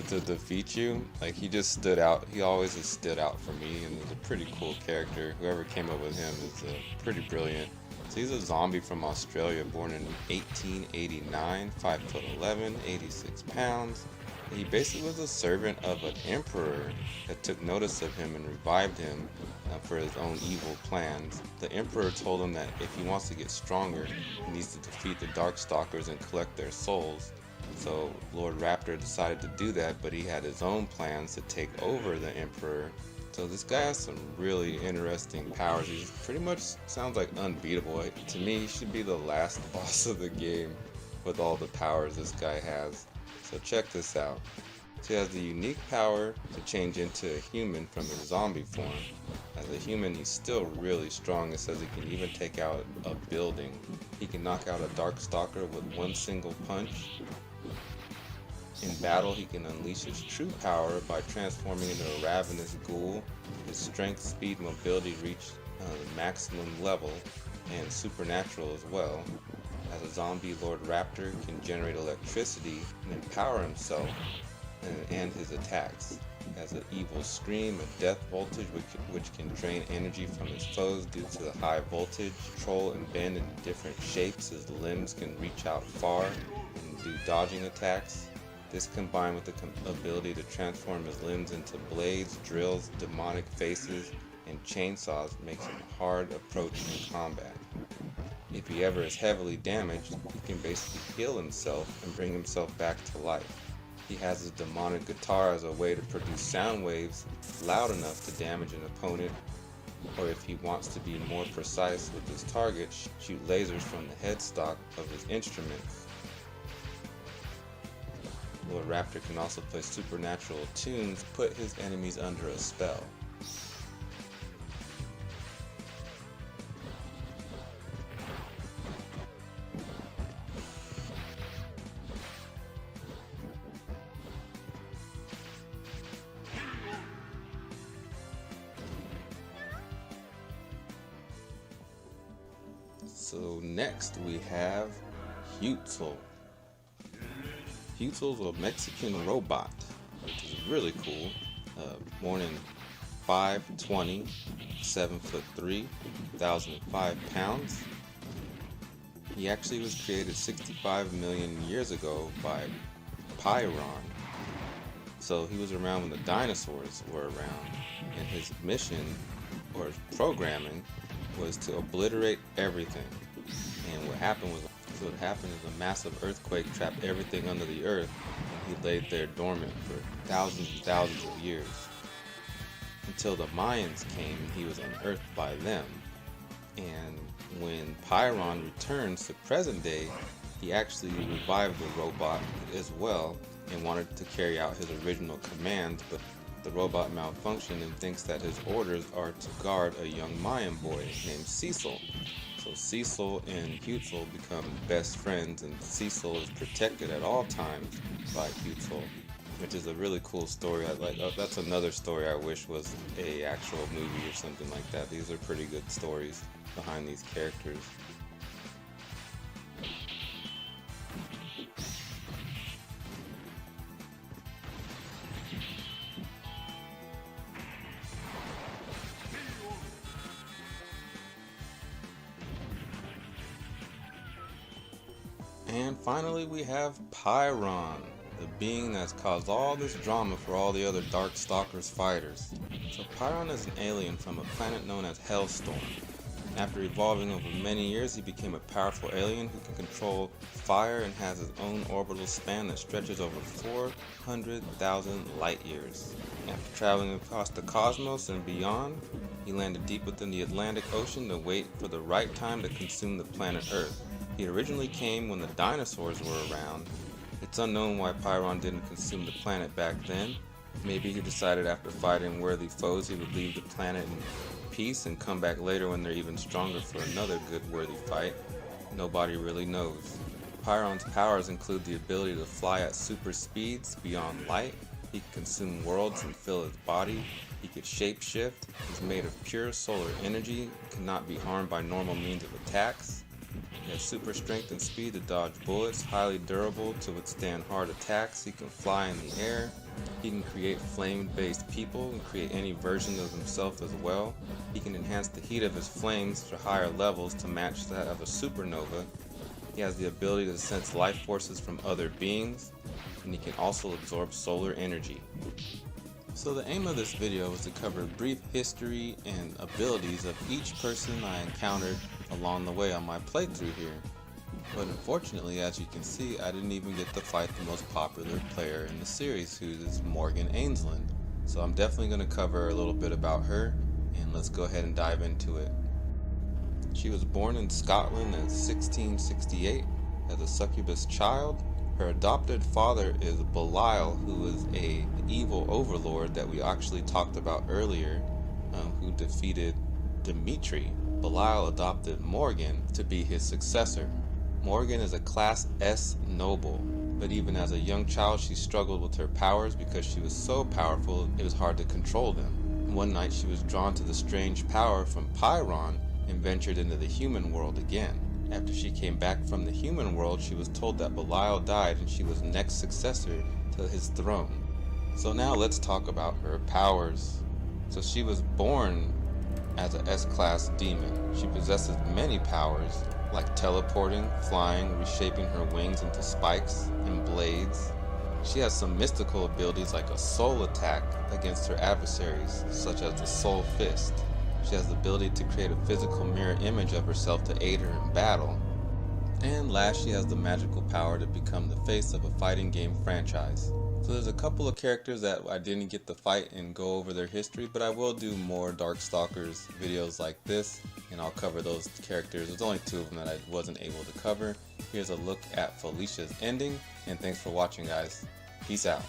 to defeat you. Like, he just stood out. He always has stood out for me, and is a pretty cool character. Whoever came up with him is pretty brilliant. So he's a zombie from Australia, born in 1889, 5'11", 86 pounds. He basically was a servant of an emperor that took notice of him and revived him for his own evil plans. The emperor told him that if he wants to get stronger, he needs to defeat the Darkstalkers and collect their souls. So Lord Raptor decided to do that, but he had his own plans to take over the emperor. So this guy has some really interesting powers. He pretty much sounds like unbeatable. To me, he should be the last boss of the game with all the powers this guy has. So check this out. So he has the unique power to change into a human from his zombie form. As a human, he's still really strong. It says he can even take out a building. He can knock out a Darkstalker with one single punch. In battle, he can unleash his true power by transforming into a ravenous ghoul. His strength, speed, mobility reach the maximum level, and supernatural as well. As a zombie, Lord Raptor can generate electricity and empower himself and his attacks. He has an evil scream, a death voltage which can drain energy from his foes due to the high voltage. Control and bend in different shapes. His limbs can reach out far and do dodging attacks. This combined with the ability to transform his limbs into blades, drills, demonic faces, and chainsaws makes him hard approach in combat. If he ever is heavily damaged, he can basically heal himself and bring himself back to life. He has his demonic guitar as a way to produce sound waves loud enough to damage an opponent, or if he wants to be more precise with his target, shoot lasers from the headstock of his instruments. Lord Raptor can also play supernatural tunes, put his enemies under a spell. So next we have Hutzel. Hutzel's a Mexican robot, which is really cool. Born in 5'20", 7'3", 1,005 pounds. He actually was created 65 million years ago by Pyron. So he was around when the dinosaurs were around, and his mission, or his programming, was to obliterate everything. And what happened is a massive earthquake trapped everything under the earth, and he laid there dormant for thousands and thousands of years. Until the Mayans came, and he was unearthed by them. And when Pyron returns to present day, he actually revived the robot as well and wanted to carry out his original commands, but the robot malfunctioned and thinks that his orders are to guard a young Mayan boy named Cecil. So Cecil and Hutzel become best friends, and Cecil is protected at all times by Hutzel, which is a really cool story. That's another story I wish was a actual movie or something like that. These are pretty good stories behind these characters. And finally we have Pyron, the being that's caused all this drama for all the other Darkstalkers fighters. So Pyron is an alien from a planet known as Hellstorm. After evolving over many years, he became a powerful alien who can control fire and has his own orbital span that stretches over 400,000 light years. After traveling across the cosmos and beyond, he landed deep within the Atlantic Ocean to wait for the right time to consume the planet Earth. He originally came when the dinosaurs were around. It's unknown why Pyron didn't consume the planet back then. Maybe he decided after fighting worthy foes he would leave the planet in peace and come back later when they're even stronger for another good worthy fight, nobody really knows. Pyron's powers include the ability to fly at super speeds beyond light. He can consume worlds and fill his body. He could shapeshift. He's made of pure solar energy, cannot be harmed by normal means of attacks. He has super strength and speed to dodge bullets, highly durable to withstand hard attacks. He can fly in the air. He can create flame-based people and create any version of himself as well. He can enhance the heat of his flames to higher levels to match that of a supernova. He has the ability to sense life forces from other beings, and he can also absorb solar energy. So the aim of this video was to cover a brief history and abilities of each person I encountered along the way on my playthrough here. But unfortunately, as you can see, I didn't even get to fight the most popular player in the series, who is Morgan Ainsland. So I'm definitely going to cover a little bit about her, and let's go ahead and dive into it. She was born in Scotland in 1668 as a succubus child. Her adopted father is Belial, who is an evil overlord that we actually talked about earlier, who defeated Dimitri. Belial adopted Morgan to be his successor. Morgan is a Class S noble, but even as a young child she struggled with her powers because she was so powerful it was hard to control them. One night she was drawn to the strange power from Pyron and ventured into the human world again. After she came back from the human world, she was told that Belial died and she was next successor to his throne. So now let's talk about her powers. So she was born as an S-class demon. She possesses many powers like teleporting, flying, reshaping her wings into spikes and blades. She has some mystical abilities like a soul attack against her adversaries, such as the Soul Fist. She has the ability to create a physical mirror image of herself to aid her in battle. And last, she has the magical power to become the face of a fighting game franchise. So there's a couple of characters that I didn't get to fight and go over their history, but I will do more Darkstalkers videos like this, and I'll cover those characters. There's only 2 of them that I wasn't able to cover. Here's a look at Felicia's ending, and thanks for watching, guys. Peace out.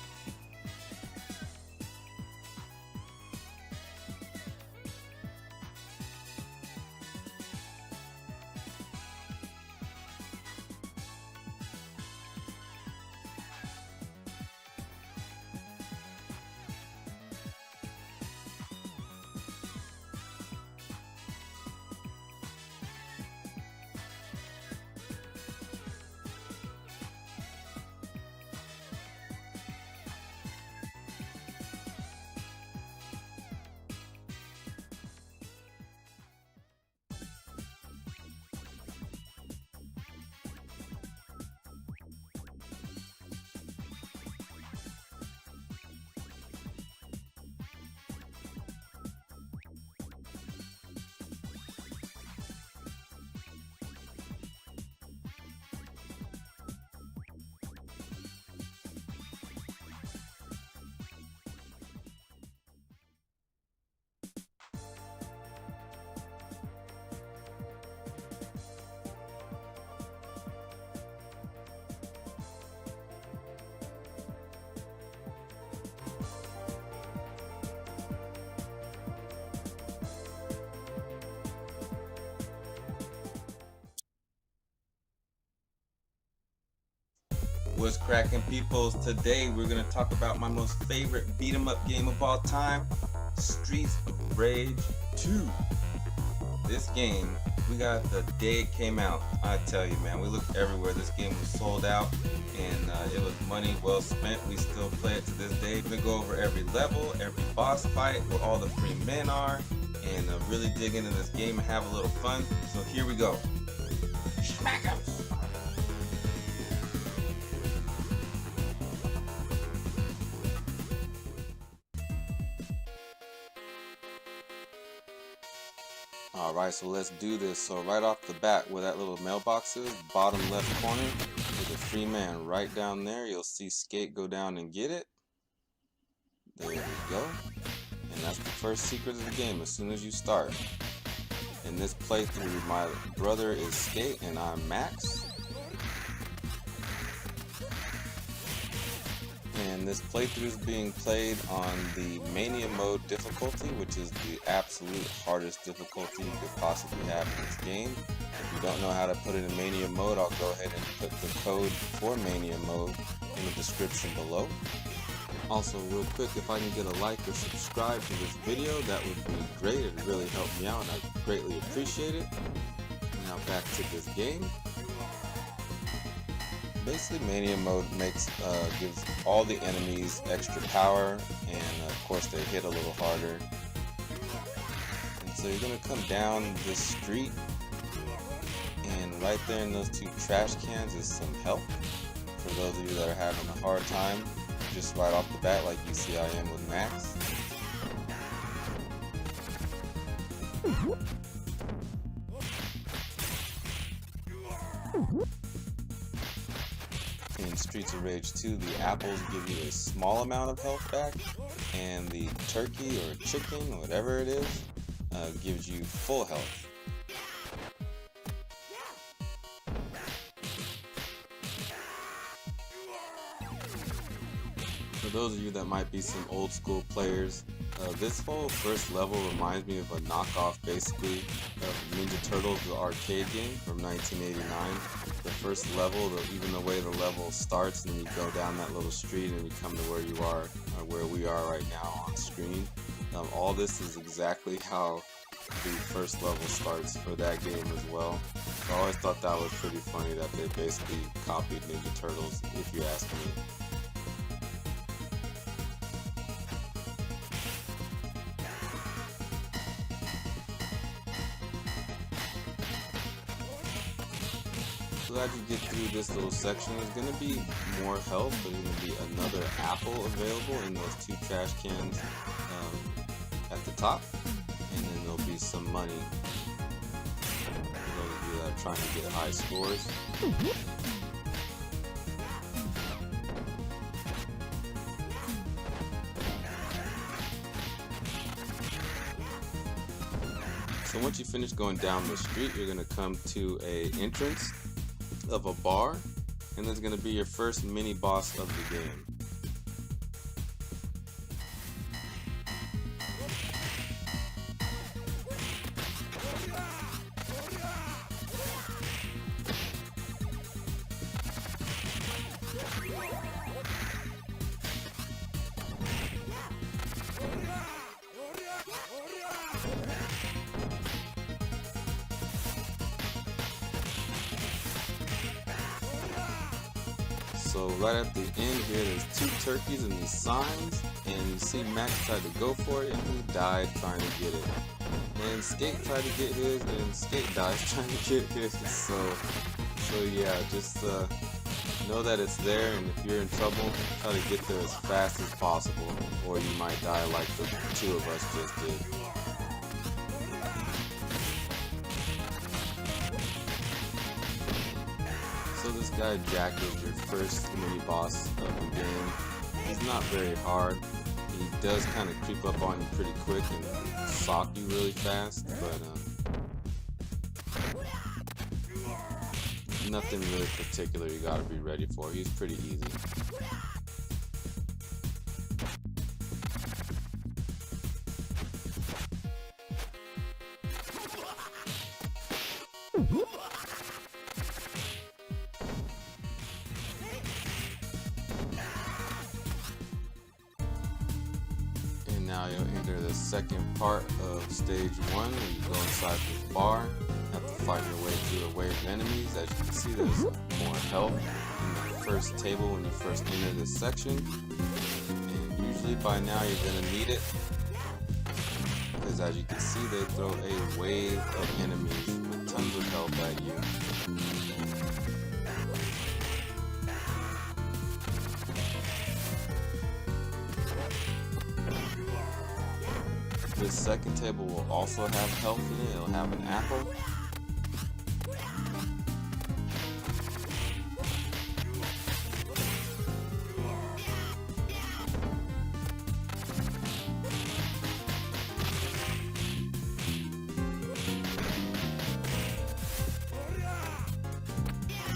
What's cracking, peoples? Today we're gonna talk about my most favorite beat 'em up game of all time, Streets of Rage 2. This game, we got the day it came out. I tell you, man, we looked everywhere. This game was sold out, and it was money well spent. We still play it to this day. We're gonna go over every level, every boss fight, where all the free men are, and really dig into this game and have a little fun. So here we go. Smack 'em! Alright, so let's do this. So right off the bat, where that little mailbox is, bottom left corner, there's a free man right down there. You'll see Skate go down and get it. There we go. And that's the first secret of the game as soon as you start. In this playthrough, my brother is Skate and I'm Max. And this playthrough is being played on the Mania Mode difficulty, which is the absolute hardest difficulty you could possibly have in this game. If you don't know how to put it in Mania Mode, I'll go ahead and put the code for Mania Mode in the description below. Also, real quick, if I can get a like or subscribe to this video, that would be great. It would really help me out, and I greatly appreciate it. Now back to this game. Basically, Mania Mode gives all the enemies extra power, and of course they hit a little harder. And so you're gonna come down this street, and right there in those two trash cans is some help for those of you that are having a hard time just right off the bat, like you see I am with Max. In Streets of Rage 2, the apples give you a small amount of health back, and the turkey or chicken, whatever it is, gives you full health. For those of you that might be some old school players, this whole first level reminds me of a knockoff basically of Ninja Turtles, the arcade game from 1989. The first level, even the way the level starts, and you go down that little street and you come to where you are, or where we are right now on screen. All this is exactly how the first level starts for that game as well. So I always thought that was pretty funny that they basically copied Ninja Turtles, if you ask me. So as you get through this little section, there's going to be more health, but there's going to be another apple available in those two trash cans at the top, and then there'll be some money for those of you that are trying to get high scores. So once you finish going down the street, you're going to come to an entrance of a bar, and there's going to be your first mini boss of the game. So right at the end here, there's two turkeys and these signs, and you see Max tried to go for it, and he died trying to get it. And Skate tried to get his, and Skate dies trying to get his. So yeah, just know that it's there, and if you're in trouble, try to get there as fast as possible, or you might die like the two of us just did. So this guy Jack is your first mini boss of the game. He's not very hard. He does kind of creep up on you pretty quick and sock you really fast, but nothing really particular you gotta be ready for. He's pretty easy. Now you'll enter the second part of stage 1, where you go inside this bar, have to fight your way through a wave of enemies. As you can see, there's more health in the first table when you first enter this section, and usually by now you're going to need it, because as you can see, they throw a wave of enemies with tons of health at you. This second table will also have health in it. It'll have an apple.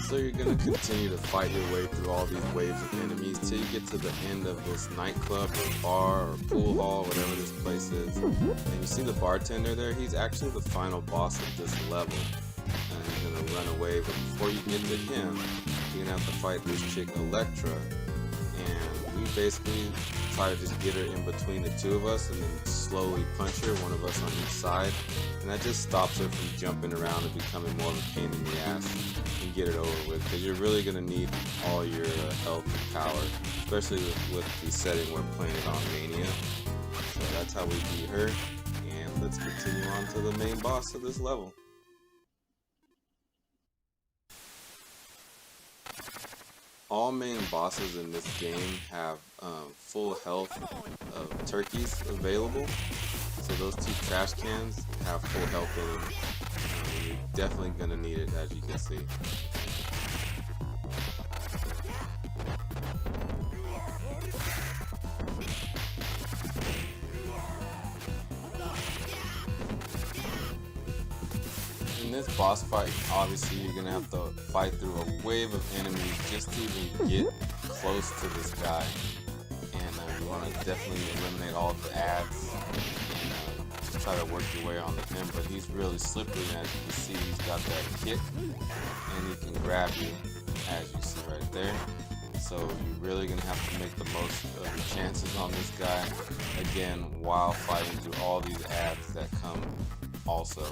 So you're going to continue to fight your way through all these waves of enemies till you get to the end of this nightclub or bar or pool hall, whatever this place is. And you see the bartender there, he's actually the final boss of this level. And you're going to run away, but before you get to him, you're going to have to fight this chick, Electra. And we basically try to just get her in between the two of us and then slowly punch her, one of us on each side. And that just stops her from jumping around and becoming more of a pain in the ass and get it over with, because you're really going to need all your health and power, especially with the setting we're playing it on Mania. So that's how we beat her, and let's continue on to the main boss of this level. All main bosses in this game have full health of turkeys available, so those two trash cans have full health in them. You're definitely going to need it, as you can see. In this boss fight, obviously you're gonna have to fight through a wave of enemies just to even get close to this guy. And you want to definitely eliminate all of the ads and just try to work your way onto him. But he's really slippery, and as you can see, he's got that kick, and he can grab you, as you see right there. So you're really gonna have to make the most of your chances on this guy, again, while fighting through all these ads that come also.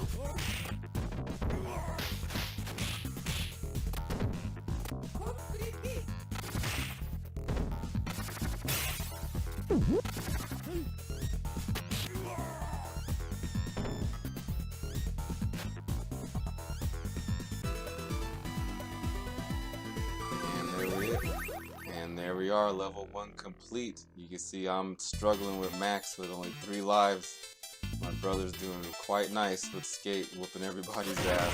And there we are, level 1 complete. You can see I'm struggling with Max with only 3 lives. My brother's doing quite nice with Skate, whooping everybody's ass.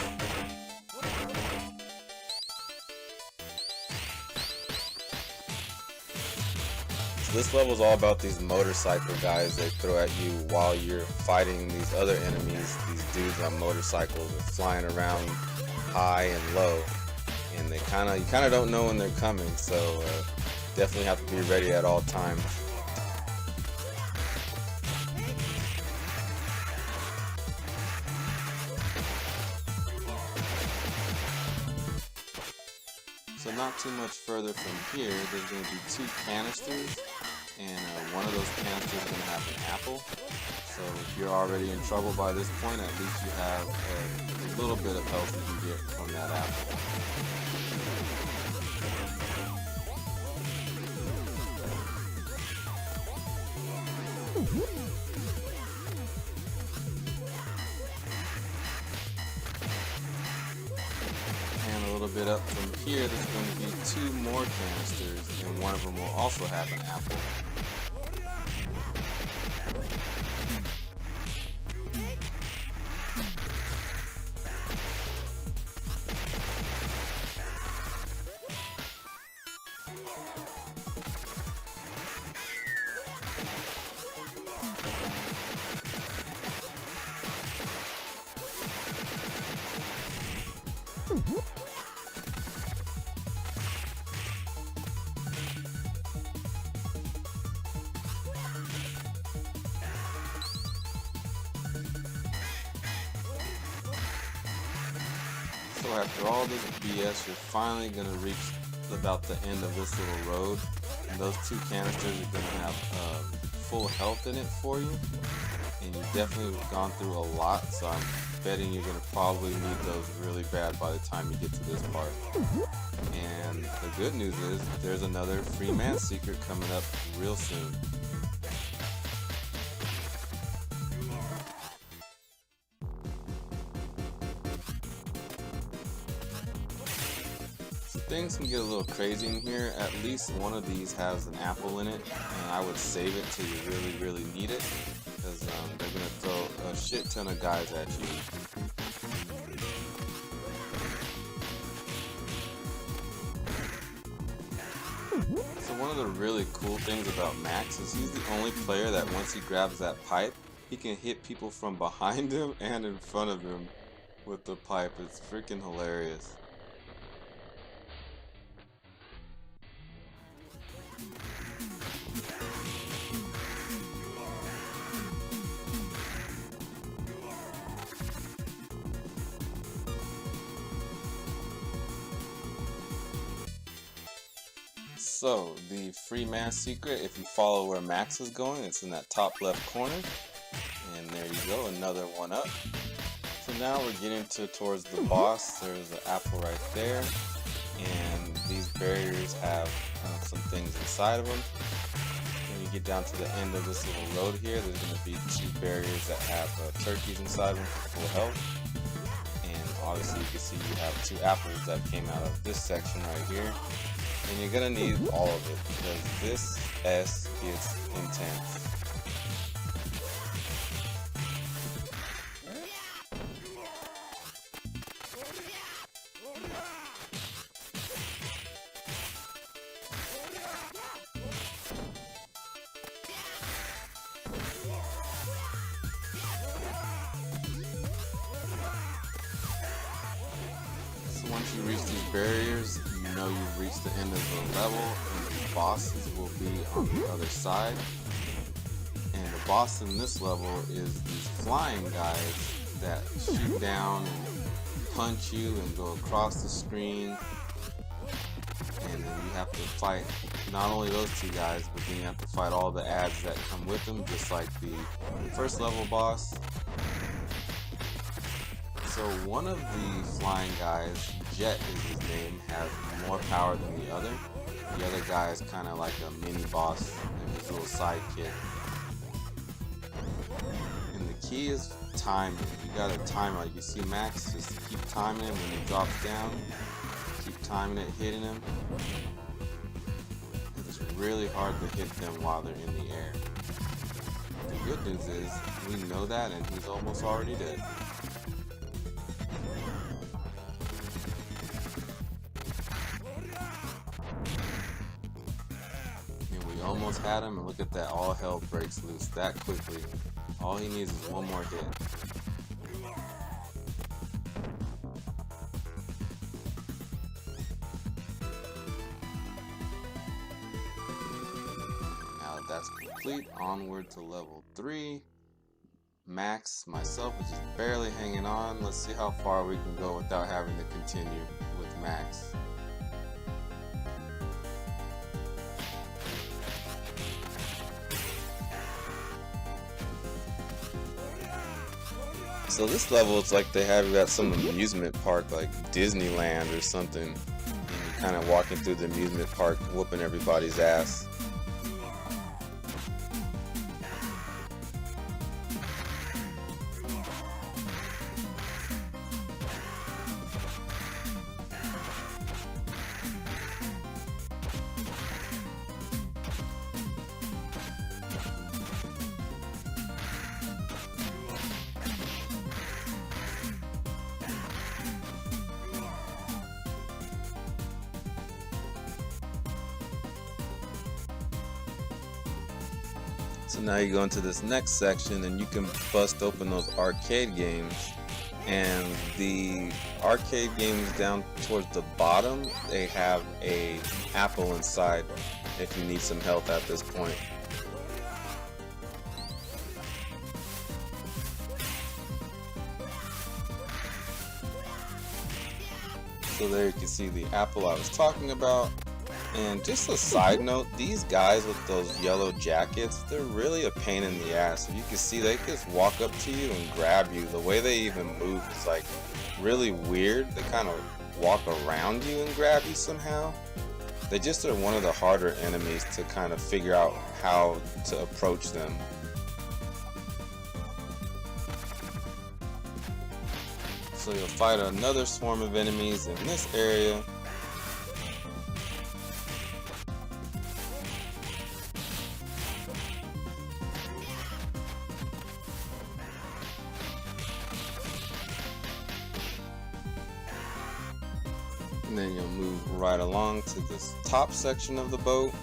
So this level is all about these motorcycle guys they throw at you while you're fighting these other enemies. These dudes on motorcycles are flying around high and low, and you kind of don't know when they're coming, so definitely have to be ready at all times. So not too much further from here, there's going to be 2 canisters, and one of those canisters is going to have an apple. So if you're already in trouble by this point, at least you have a little bit of health you can get from that apple. And a little bit up from here, there's going to be 2 more canisters, and one of them will also have an apple. So after all this BS, you're finally going to reach about the end of this little road. And those 2 canisters are going to have full health in it for you. And you've definitely gone through a lot, so I'm betting you're going to probably need those really bad by the time you get to this part. And the good news is, there's another free man secret coming up real soon. Things can get a little crazy in here. At least one of these has an apple in it, and I would save it till you really need it, because they're going to throw a shit ton of guys at you. So one of the really cool things about Max is he's the only player that once he grabs that pipe, he can hit people from behind him and in front of him with the pipe. It's freaking hilarious. So, the free man secret, if you follow where Max is going, it's in that top left corner. And there you go, another one up. So now we're getting towards the boss. There's an apple right there. And these barriers have some things inside of them. When you get down to the end of this little road here, there's going to be 2 barriers that have turkeys inside them for full health. And obviously you can see you have 2 apples that came out of this section right here. And you're going to need all of it because this S gets intense. Once you reach these barriers, you know you've reached the end of the level, and the bosses will be on the other side. And the boss in this level is these flying guys that shoot down and punch you and go across the screen. And then you have to fight not only those 2 guys, but then you have to fight all the ads that come with them, just like the first level boss. So one of the flying guys, Jet is his name, has more power than the other. The other guy is kind of like a mini boss and his little sidekick. And the key is timing. You gotta time it. Like you see Max, just keep timing it when he drops down. Keep timing it, hitting him. It's really hard to hit them while they're in the air. The good news is, we know that and he's almost already dead. Almost had him, and look at that, all hell breaks loose that quickly. All he needs is one more hit. Now that that's complete, onward to level 3. Max, myself, is just barely hanging on. Let's see how far we can go without having to continue with Max. So this level, it's like they have you at some amusement park, like Disneyland or something. And you're kind of walking through the amusement park, whooping everybody's ass. So now you go into this next section and you can bust open those arcade games. And the arcade games down towards the bottom, they have an apple inside if you need some health at this point. So there you can see the apple I was talking about. And just a side note, these guys with those yellow jackets, they're really a pain in the ass. You can see they just walk up to you and grab you. The way they even move is like really weird. They kind of walk around you and grab you somehow. They just are one of the harder enemies to kind of figure out how to approach them. So you'll fight another swarm of enemies in this area. And then you'll move right along to this top section of the boat.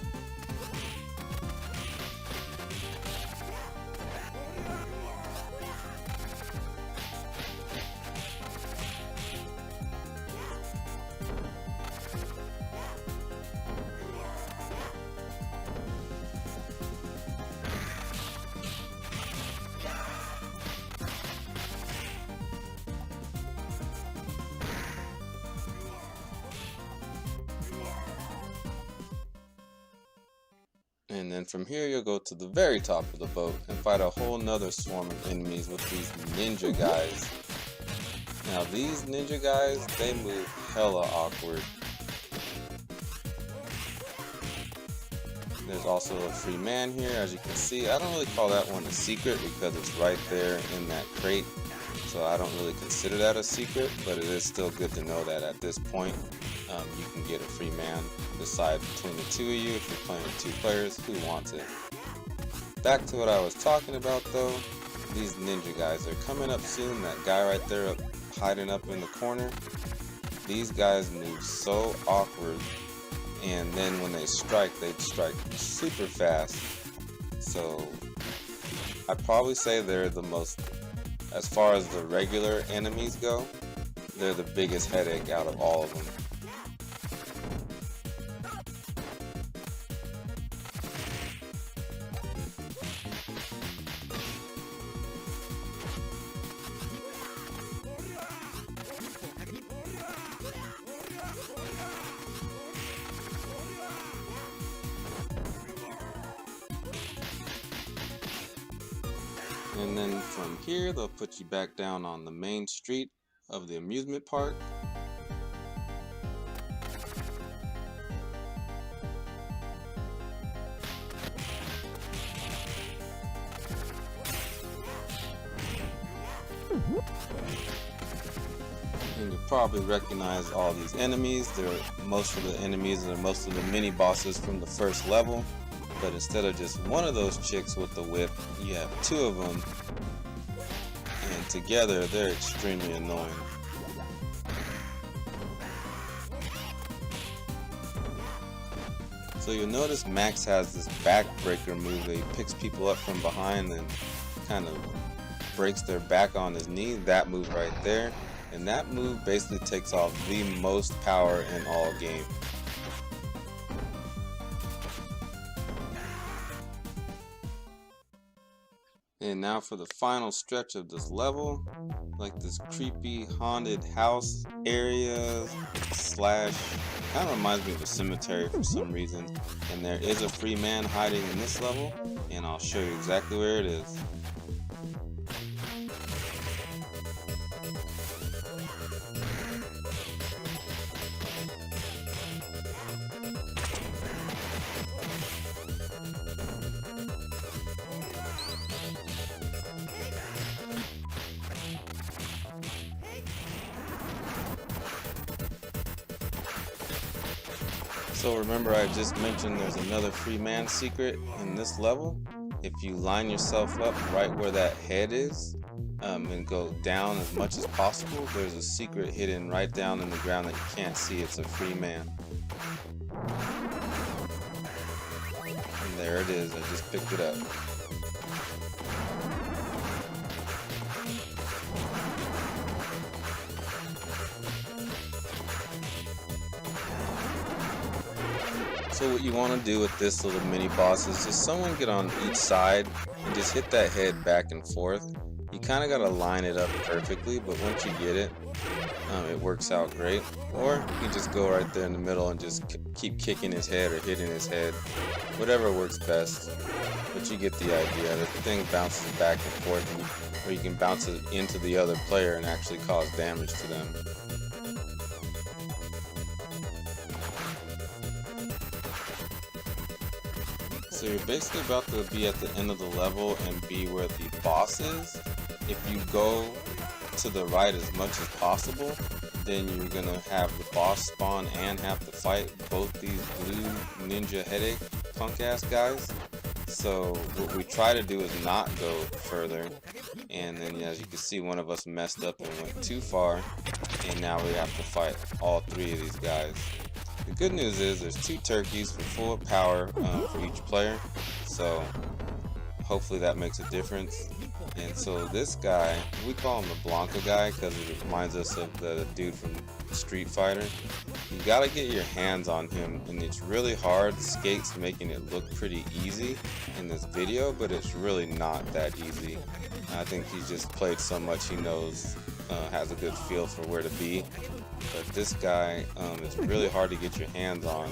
And then from here you'll go to the very top of the boat and fight a whole nother swarm of enemies with these ninja guys. Now these ninja guys, they move hella awkward. There's also a free man here, as you can see. I don't really call that one a secret because it's right there in that crate. So I don't really consider that a secret, but it is still good to know that at this point you can get a free man. Decide between the two of you if you're playing with 2 players who wants it. Back to what I was talking about though, these ninja guys are coming up soon. That guy right there hiding up in the corner. These guys move so awkward, and then when they strike super fast. So I'd probably say they're the most, as far as the regular enemies go, they're the biggest headache out of all of them. And then from here, they'll put you back down on the main street of the amusement park. And you'll probably recognize all these enemies. They're most of the enemies and most of the mini bosses from the first level. But instead of just one of those chicks with the whip, you have 2 of them, and together they're extremely annoying. So you'll notice Max has this backbreaker move that he picks people up from behind and kind of breaks their back on his knee. That move right there, and that move basically takes off the most power in all game. And now for the final stretch of this level, like this creepy haunted house area slash, kind of reminds me of a cemetery for some reason. And there is a free man hiding in this level, and I'll show you exactly where it is. So remember, I just mentioned there's another free man secret in this level. If you line yourself up right where that head is and go down as much as possible, there's a secret hidden right down in the ground that you can't see. It's a free man. And there it is, I just picked it up. So what you want to do with this little mini boss is just someone get on each side and just hit that head back and forth. You kind of got to line it up perfectly, but once you get it, it works out great. Or you just go right there in the middle and just keep kicking his head or hitting his head. Whatever works best, but you get the idea. The thing bounces back and forth, or you can bounce it into the other player and actually cause damage to them. So you're basically about to be at the end of the level and be where the boss is. If you go to the right as much as possible, then you're gonna have the boss spawn and have to fight both these blue ninja headache punk ass guys. So what we try to do is not go further, and then as you can see, one of us messed up and went too far, and now we have to fight all 3 of these guys. The good news is there's 2 turkeys for full power for each player, so hopefully that makes a difference. And so this guy, we call him the Blanca guy because it reminds us of the dude from Street Fighter. You gotta get your hands on him, and it's really hard. The skate's making it look pretty easy in this video, but it's really not that easy. I think he's just played so much he knows, has a good feel for where to be. But this guy is really hard to get your hands on.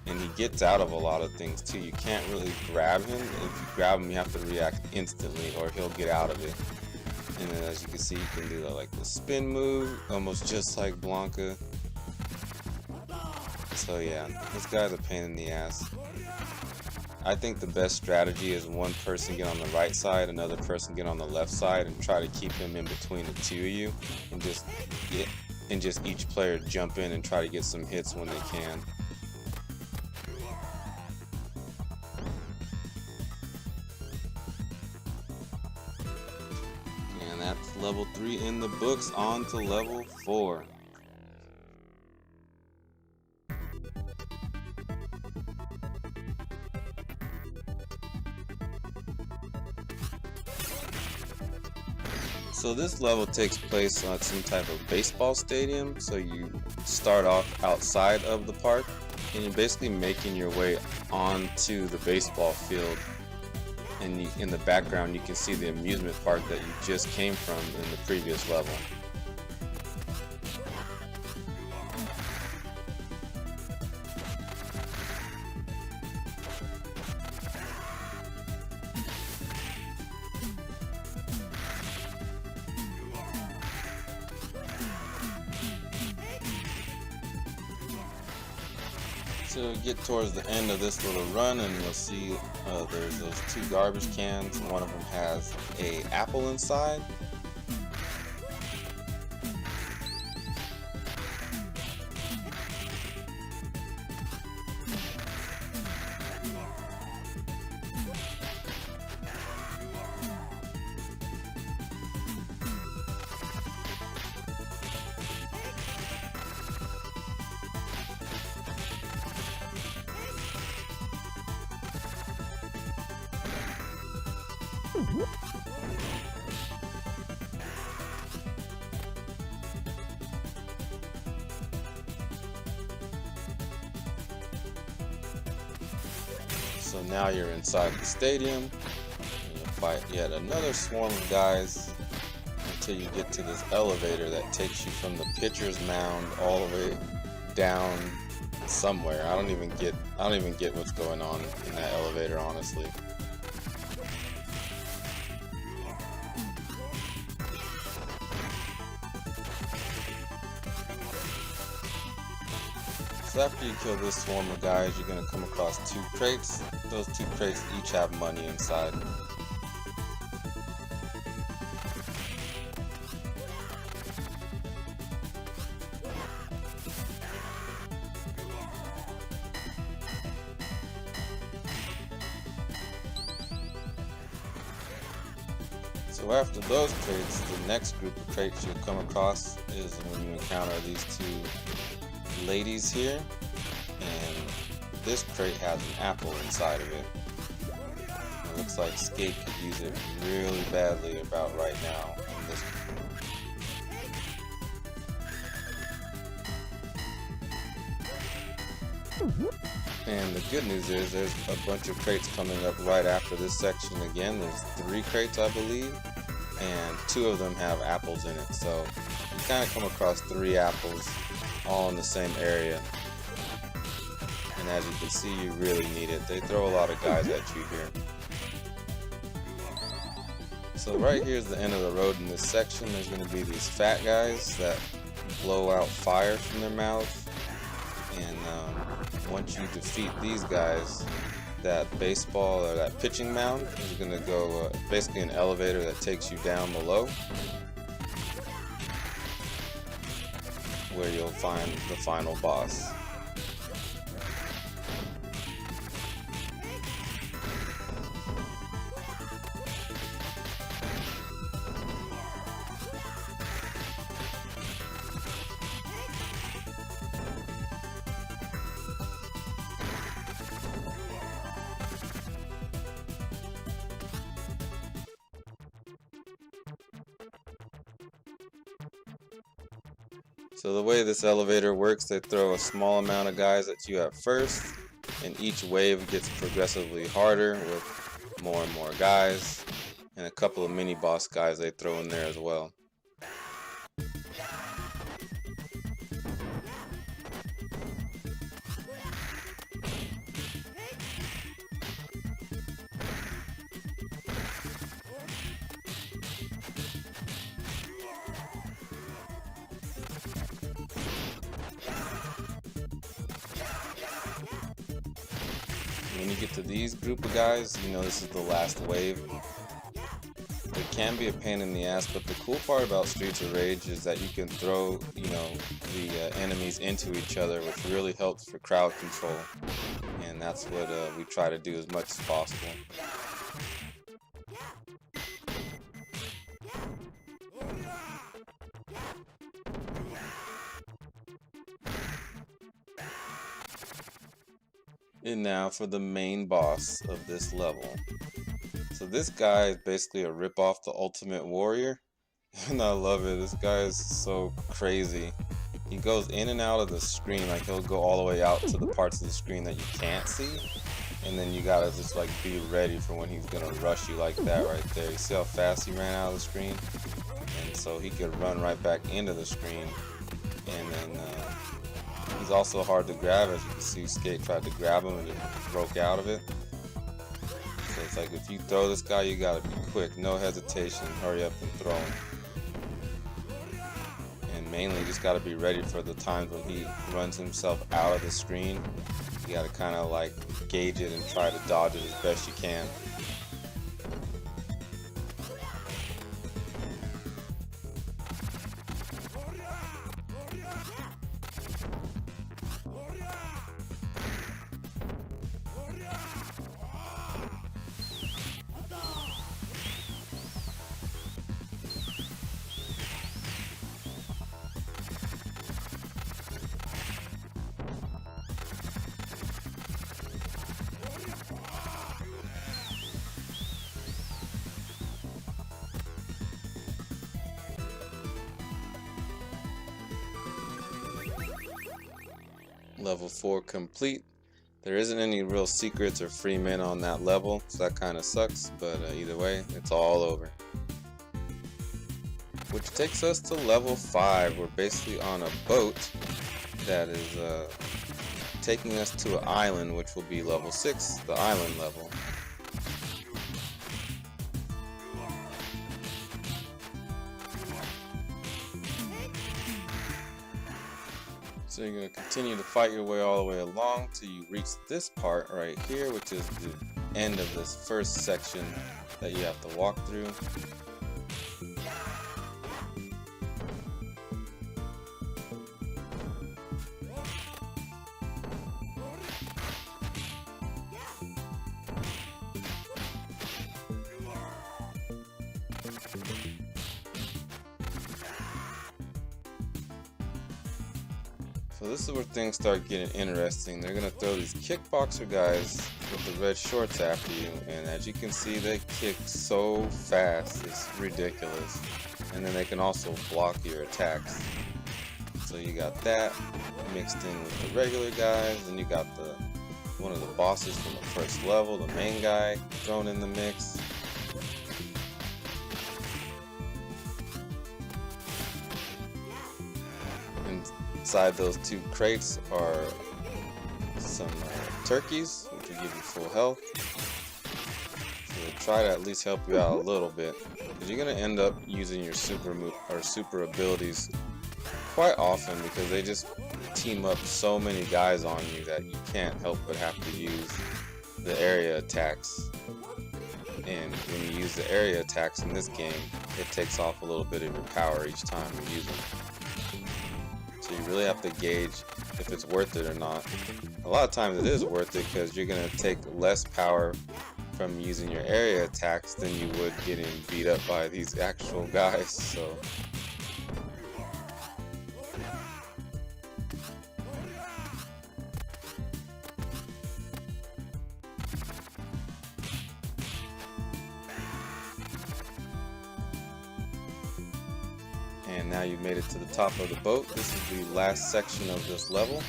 and he gets out of a lot of things too. You can't really grab him. If you grab him, you have to react instantly or he'll get out of it. And then as you can see, you can do like the spin move, almost just like Blanca. So yeah, this guy's a pain in the ass. I think the best strategy is one person get on the right side, another person get on the left side, and try to keep him in between the two of you, and just each player jump in and try to get some hits when they can. And that's level 3 in the books. On to level 4. So this level takes place on some type of baseball stadium. So you start off outside of the park and you're basically making your way onto the baseball field. And in the background you can see the amusement park that you just came from in the previous level. So get towards the end of this little run and you'll see there's those 2 garbage cans, and one of them has an apple inside. So now you're inside the stadium, and you'll fight yet another swarm of guys until you get to this elevator that takes you from the pitcher's mound all the way down somewhere. I don't even get what's going on in that elevator, honestly. So after you kill this swarm of guys, you're going to come across 2 crates. Those 2 crates each have money inside. So after those crates, the next group of crates you'll come across is when you encounter these 2 ladies here, and this crate has an apple inside of it. It looks like Skate could use it really badly about right now in this. And the good news is there's a bunch of crates coming up right after this section again. There's 3 crates, I believe, and 2 of them have apples in it. So you kind of come across 3 apples all in the same area. And as you can see, you really need it. They throw a lot of guys at you here. So right here is the end of the road in this section. There's going to be these fat guys that blow out fire from their mouths. And once you defeat these guys, that baseball or that pitching mound is going to go basically an elevator that takes you down below, where you'll find the final boss. So the way this elevator works, they throw a small amount of guys at you at first, and each wave gets progressively harder with more and more guys, and a couple of mini boss guys they throw in there as well. when you get to these group of guys, you know this is the last wave. It can be a pain in the ass, but the cool part about Streets of Rage is that you can throw, you know, the enemies into each other, which really helps for crowd control. And that's what we try to do as much as possible. And now for the main boss of this level. So this guy is basically a rip-off the Ultimate Warrior, and I love it. This guy is so crazy. He goes in and out of the screen, like he'll go all the way out to the parts of the screen that you can't see, and then you gotta just like be ready for when he's gonna rush you like that right there. You see how fast he ran out of the screen? And so he could run right back into the screen, and then he's also hard to grab. As you can see, Skate tried to grab him and just broke out of it. So it's like if you throw this guy, you gotta be quick, no hesitation, hurry up and throw him. And mainly, you just gotta be ready for the times when he runs himself out of the screen. You gotta kind of like gauge it and try to dodge it as best you can. Level 4 complete. There isn't any real secrets or free men on that level, so that kind of sucks, but either way, it's all over. Which takes us to level 5. We're basically on a boat that is taking us to an island, which will be level 6, the island level. So you're going to continue to fight your way all the way along till you reach this part right here, which is the end of this first section that you have to walk through. So this is where things start getting interesting. They're gonna throw these kickboxer guys with the red shorts after you, and as you can see, they kick so fast, it's ridiculous. And then they can also block your attacks. So you got that mixed in with the regular guys, and you got one of the bosses from the first level, the main guy, thrown in the mix. Inside those two crates are some turkeys, which will give you full health. So we'll try to at least help you out a little bit, because you're going to end up using your super abilities quite often, because they just team up so many guys on you that you can't help but have to use the area attacks. And when you use the area attacks in this game, it takes off a little bit of your power each time you use them. So you really have to gauge if it's worth it or not. A lot of times it is worth it, because you're going to take less power from using your area attacks than you would getting beat up by these actual guys. So and now you've made it to the top of the boat. This is the last section of this level.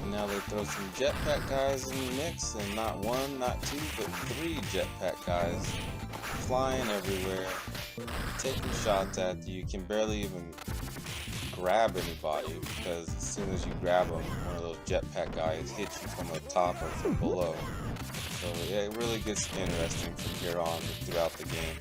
Now they throw some jetpack guys in the mix, and not one, not two, but 3 jetpack guys flying everywhere, taking shots at you. You can barely even grab anybody, because as soon as you grab them, one of those jetpack guys hits you from the top or from below. So yeah, it really gets interesting from here on throughout the game.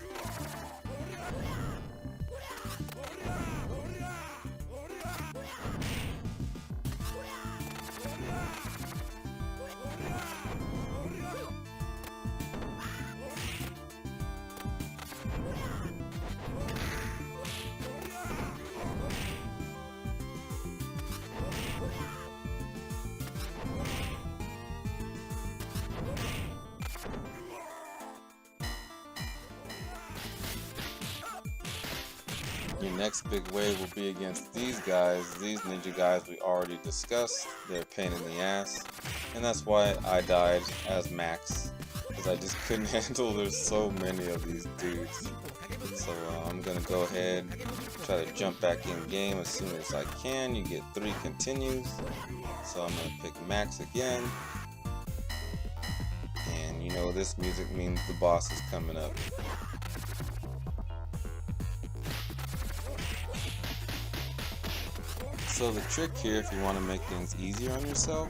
Your next big wave will be against these guys. These ninja guys we already discussed. They're a pain in the ass. And that's why I died as Max. Because I just couldn't handle, there's so many of these dudes. So I'm going to go ahead and try to jump back in game as soon as I can. You get 3 continues. So I'm going to pick Max again. And you know this music means the boss is coming up. So the trick here, if you want to make things easier on yourself,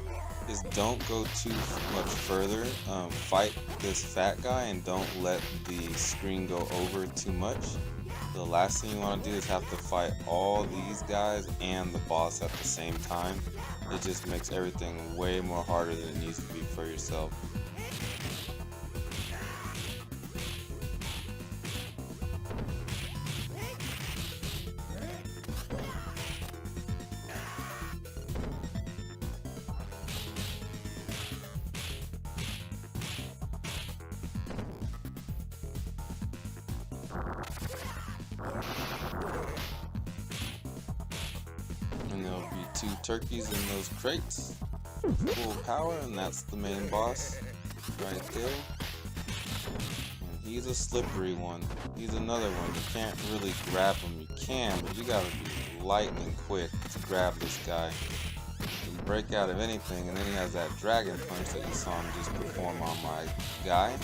is don't go too much further. Fight this fat guy and don't let the screen go over too much. The last thing you want to do is have to fight all these guys and the boss at the same time. It just makes everything way more harder than it needs to be for yourself. And there'll be 2 turkeys in those crates. Full power, and that's the main boss right there. And he's a slippery one. He's another one. You can't really grab him. You can, but you gotta be lightning quick to grab this guy. You can break out of anything, and then he has that dragon punch that you saw him just perform on my guy.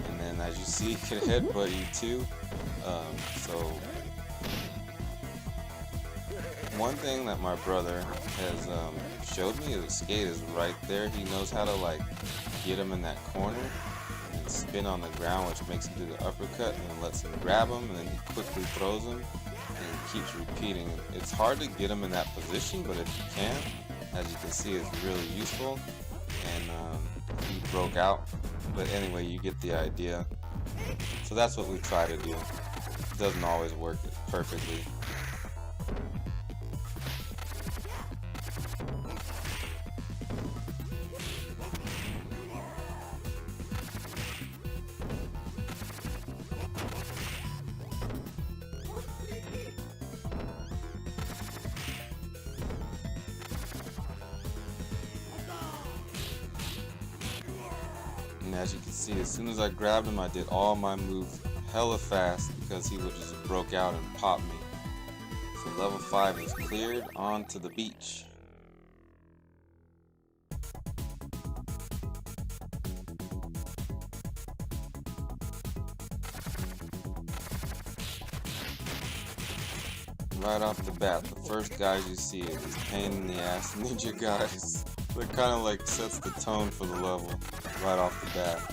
And then as you see, he can headbutt you too. So one thing that my brother has showed me is the skate is right there. He knows how to like get him in that corner and spin on the ground, which makes him do the uppercut and then lets him grab him, and then he quickly throws him and keeps repeating. It's hard to get him in that position, but if you can, as you can see, it's really useful. And he broke out, but anyway, you get the idea. So that's what we try to do. It doesn't always work perfectly. And as you can see, as soon as I grabbed him, I did all my moves hella fast because he would just broke out and pop me. So level 5 is cleared, on to the beach. Right off the bat, the first guys you see are these pain in the ass ninja guys. That kind of like sets the tone for the level right off the bat.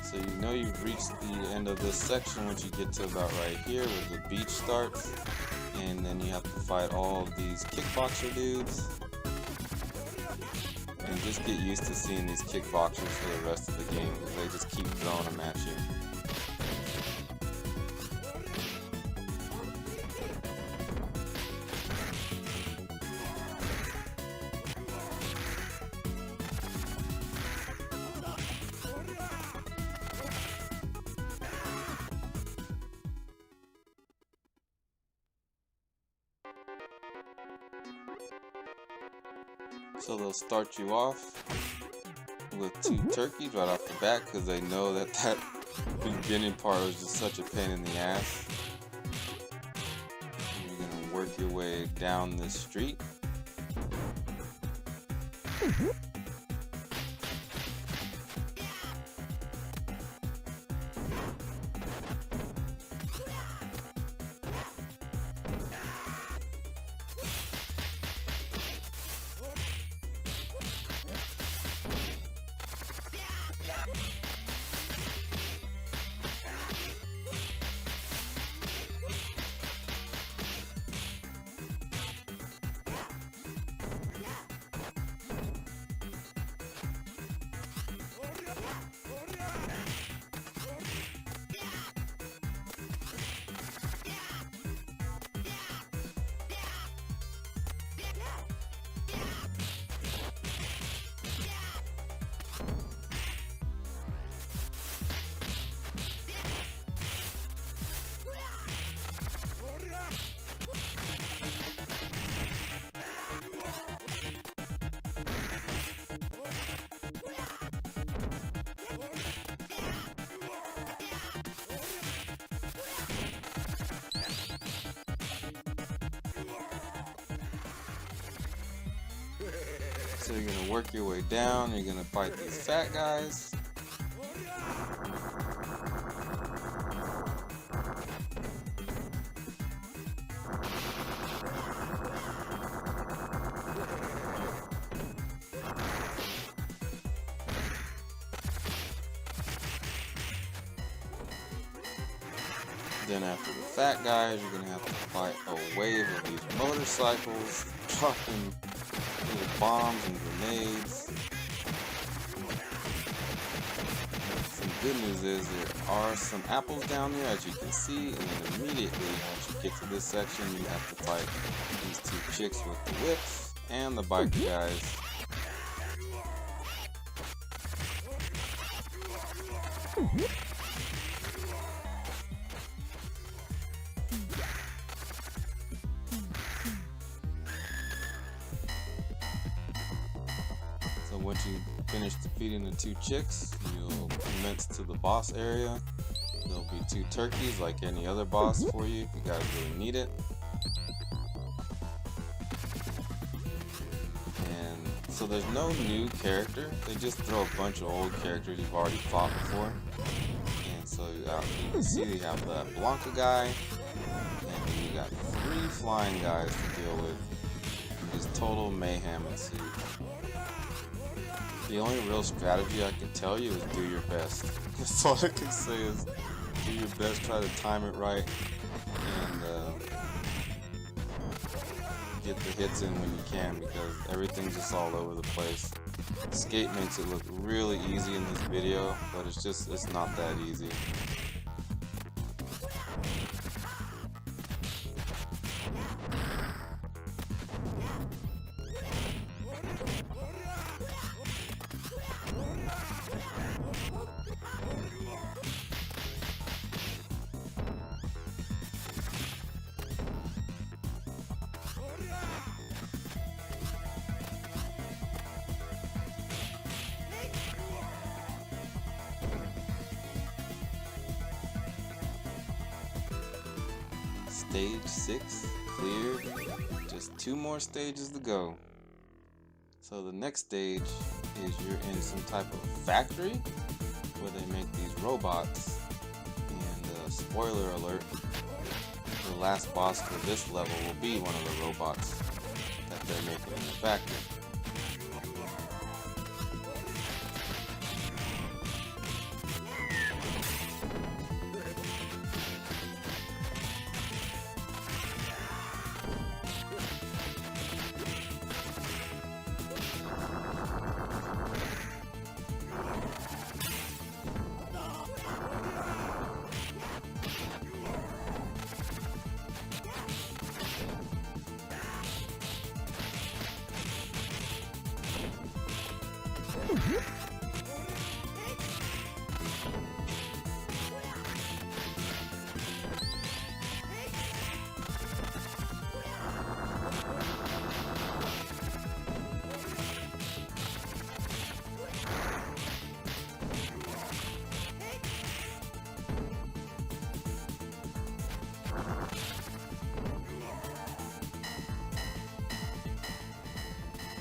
So you know you've reached the end of this section once you get to about right here where the beach starts, and then you have to fight all of these kickboxer dudes. And just get used to seeing these kickboxers for the rest of the game because they just keep throwing them at you. So they'll start you off with 2 turkeys right off the bat because they know that that beginning part was just such a pain in the ass. And you're gonna work your way down this street. So you're gonna work your way down, you're gonna fight these fat guys. Then after the fat guys, you're gonna have to fight a wave of these motorcycles, dropping little bombs and grenades. Some good news is there are some apples down there, as you can see, and then immediately once you get to this section, you have to fight these 2 chicks with the whips and the bike guys. So once you finish defeating the 2 chicks, you'll commence to the boss area. There'll be 2 turkeys like any other boss for you if you guys really need it. And so there's no new character, they just throw a bunch of old characters you've already fought before. And so you can see you have that Blanca guy, and then you got 3 flying guys to deal with. Just total mayhem ensues. The only real strategy I can tell you is do your best. That's all I can say is do your best, try to time it right, and get the hits in when you can, because everything's just all over the place. Escape makes it look really easy in this video, but it's not that easy. Stage 6 cleared, just 2 more stages to go. So the next stage is you're in some type of factory where they make these robots, and spoiler alert, the last boss for this level will be one of the robots that they're making in the factory.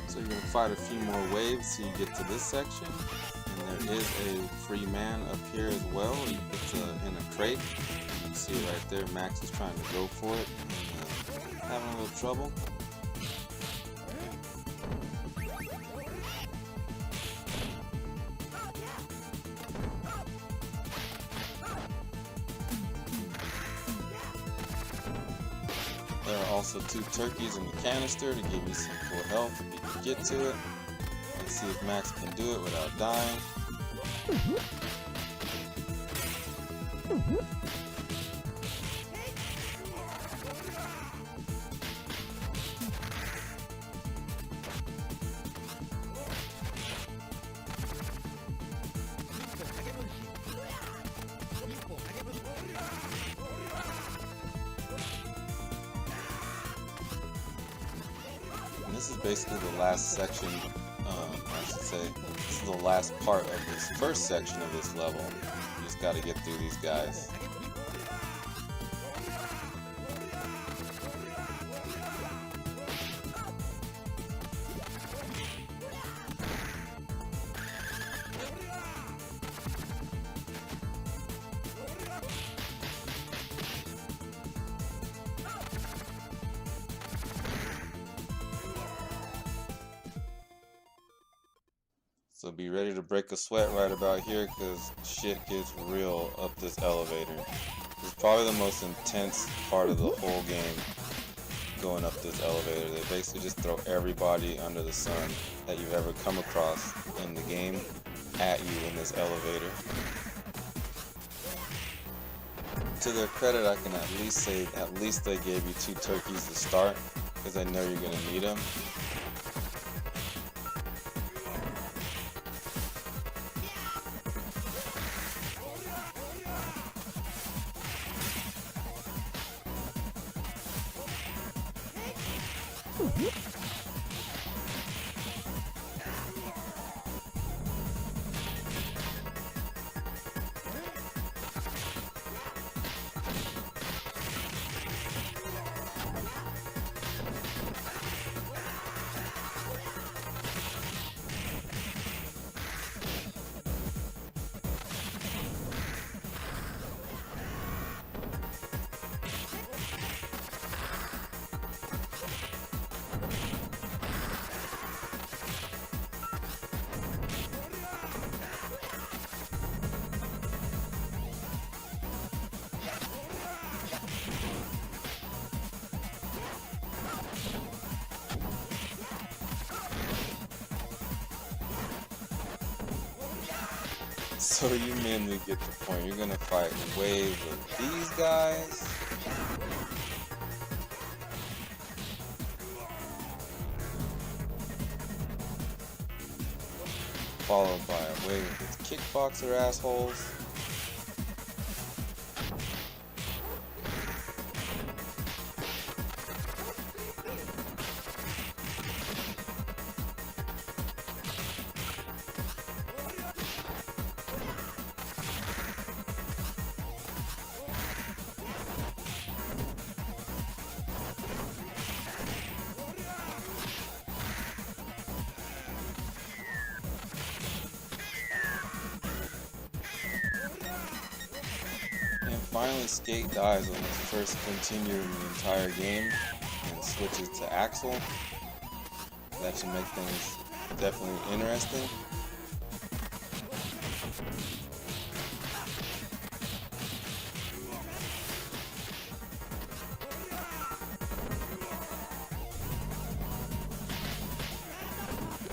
So you're going to fight a few more waves till you get to this section. And there is a free man up here as well. It's in a crate. You can see it right there. Max is trying to go for it and having a little trouble. There are also 2 turkeys in the canister to give you some full health if you can get to it. Let's see if Max can do it without dying. And this is basically the last section, I should say, this is the last part of this first section of this level. You just gotta get through these guys. So be ready to break a sweat right about here, because shit gets real up this elevator. It's probably the most intense part of the whole game, going up this elevator. They basically just throw everybody under the sun that you've ever come across in the game at you in this elevator. To their credit, I can at least say at least they gave you 2 turkeys to start, because I know you're going to need them. So you mainly get the point. You're gonna fight a wave of these guys. Followed by a wave of these kickboxer assholes. Finally, Skate dies on his first continue in the entire game and switches to Axel. That should make things definitely interesting.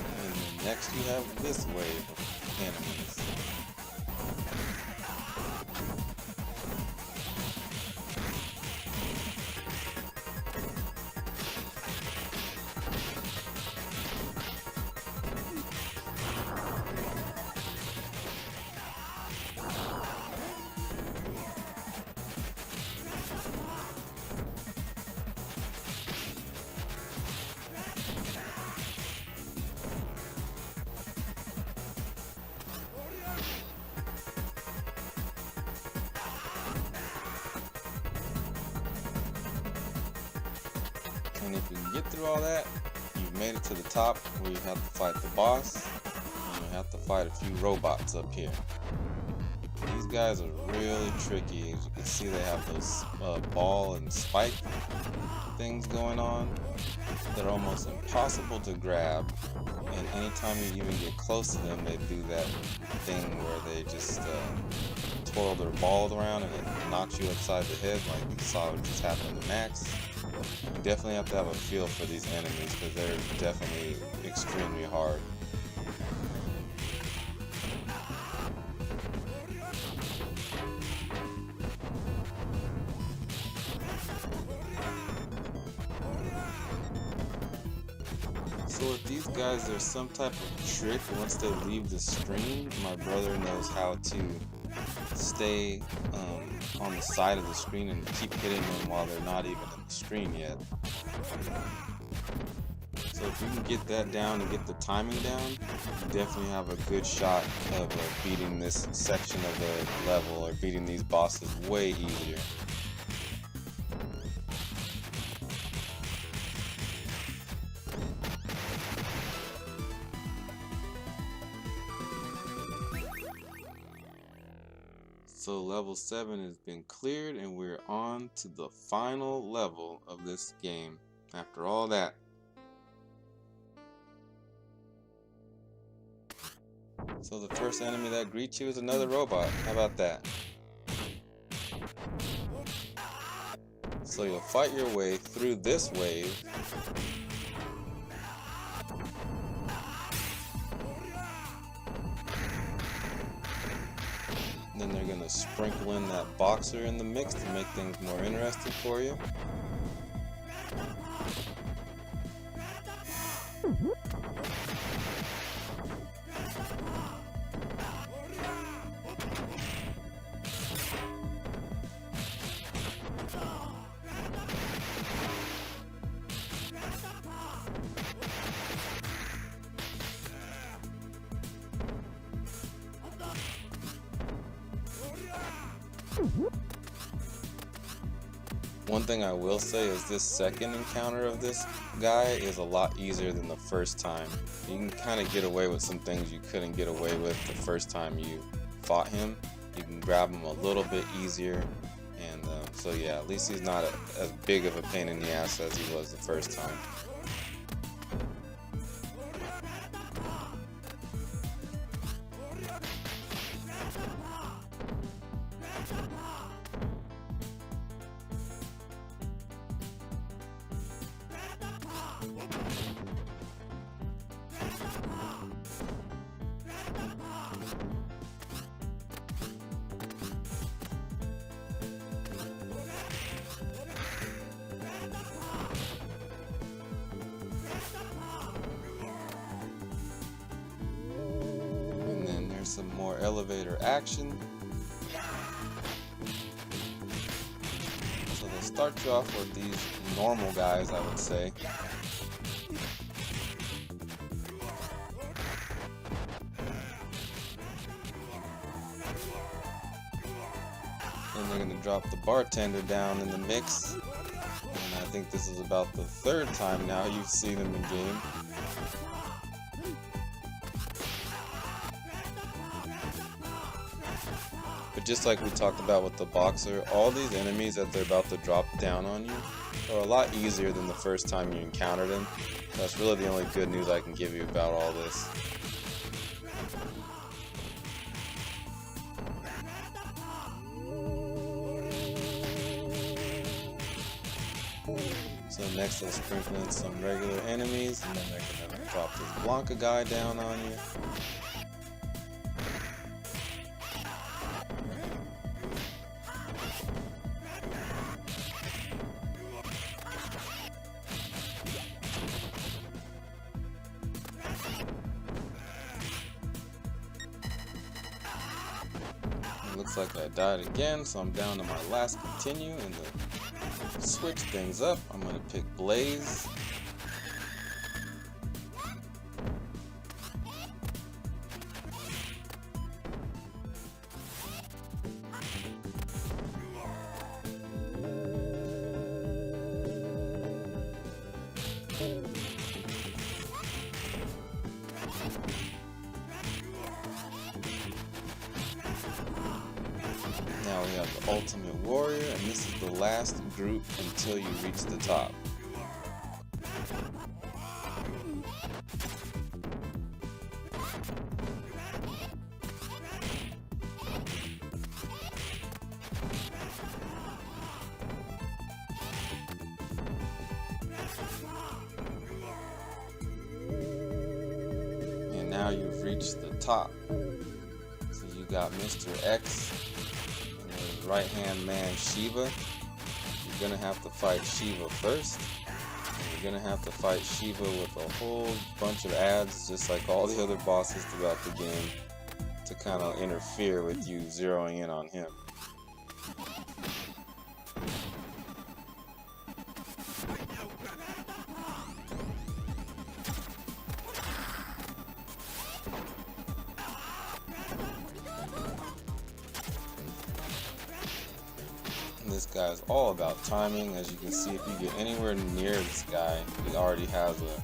And then next you have this wave of enemies. And if you can get through all that, you've made it to the top where you have to fight the boss, and you have to fight a few robots up here. These guys are really tricky. As you can see, they have those ball and spike things going on. They're almost impossible to grab, and anytime you even get close to them, they do that thing where they just twirl their balls around and it knocks you upside the head, like you saw it just happen to Max. You definitely have to have a feel for these enemies because they're definitely extremely hard. So with these guys, there's some type of trick. Once they leave the screen, my brother knows how to stay on the side of the screen and keep hitting them while they're not even in the screen yet. So if you can get that down and get the timing down, you definitely have a good shot of beating this section of the level or beating these bosses way easier. So level 7 has been cleared and we're on to the final level of this game after all that. So the first enemy that greets you is another robot. How about that? So you'll fight your way through this wave. Then they're going to sprinkle in that boxer in the mix to make things more interesting for you. One thing I will say is this second encounter of this guy is a lot easier than the first time. You can kind of get away with some things you couldn't get away with the first time you fought him. You can grab him a little bit easier, and so yeah, at least he's not as big of a pain in the ass as he was the first time. Some more elevator action. So they'll start you off with these normal guys, I would say. And they're going to drop the bartender down in the mix. And I think this is about the third time now you've seen him in game. But just like we talked about with the boxer, all these enemies that they're about to drop down on you are a lot easier than the first time you encountered them. That's really the only good news I can give you about all this. So next they'll sprinkle in some regular enemies, and then they're going to drop this Blanca guy down on you. Looks like I died again, so I'm down to my last continue, and to switch things up, I'm going to pick Blaze. we have the Ultimate Warrior, and this is the last group until you reach the top. And now you've reached the top. So you got Mr. X and his right-hand man Shiva. You're gonna have to fight Shiva first. And you're gonna have to fight Shiva with a whole bunch of ads, just like all the other bosses throughout the game, to kind of interfere with you zeroing in on him. This guy is all about timing. As you can see, if you get anywhere near this guy, he already has a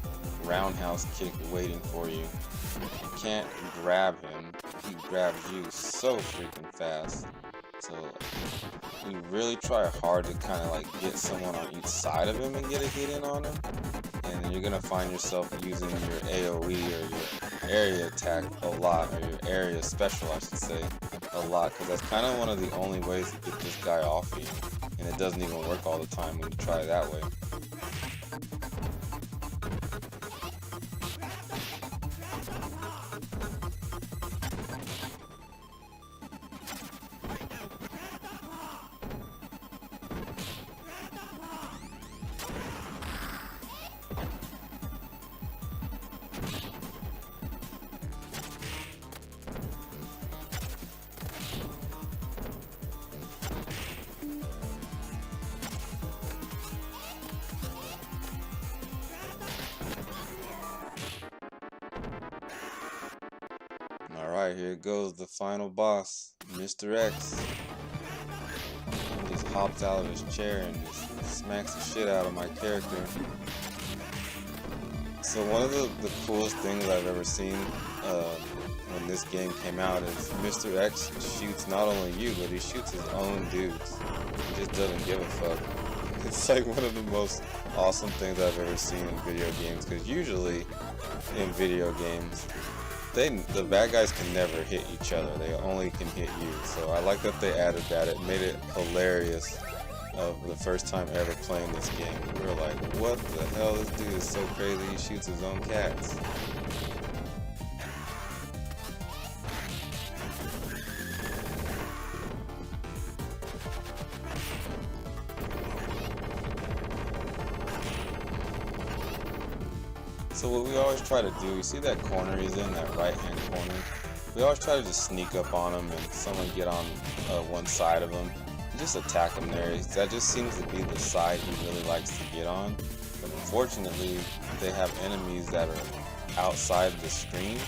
roundhouse kick waiting for you. You can't grab him. He grabs you so freaking fast. So you really try hard to kind of like get someone on each side of him and get a hit in on him. And then you're going to find yourself using your AoE or your area attack a lot, or your area special I should say, a lot, because that's kind of one of the only ways to get this guy off you, and it doesn't even work all the time when you try it that way. Alright, here goes the final boss, Mr. X. He just hops out of his chair and just smacks the shit out of my character. So one of the coolest things I've ever seen when this game came out is Mr. X shoots not only you, but he shoots his own dudes. He just doesn't give a fuck. It's like one of the most awesome things I've ever seen in video games, because usually in video games, the bad guys can never hit each other. They only can hit you. So I like that they added that. It made it hilarious. The first time ever playing this game, we were like, what the hell, this dude is so crazy, he shoots his own cats. So what we always try to do, you see that corner he's in, that right hand corner? We always try to just sneak up on him and someone get on one side of him and just attack him there. That just seems to be the side he really likes to get on. But unfortunately, they have enemies that are outside the screen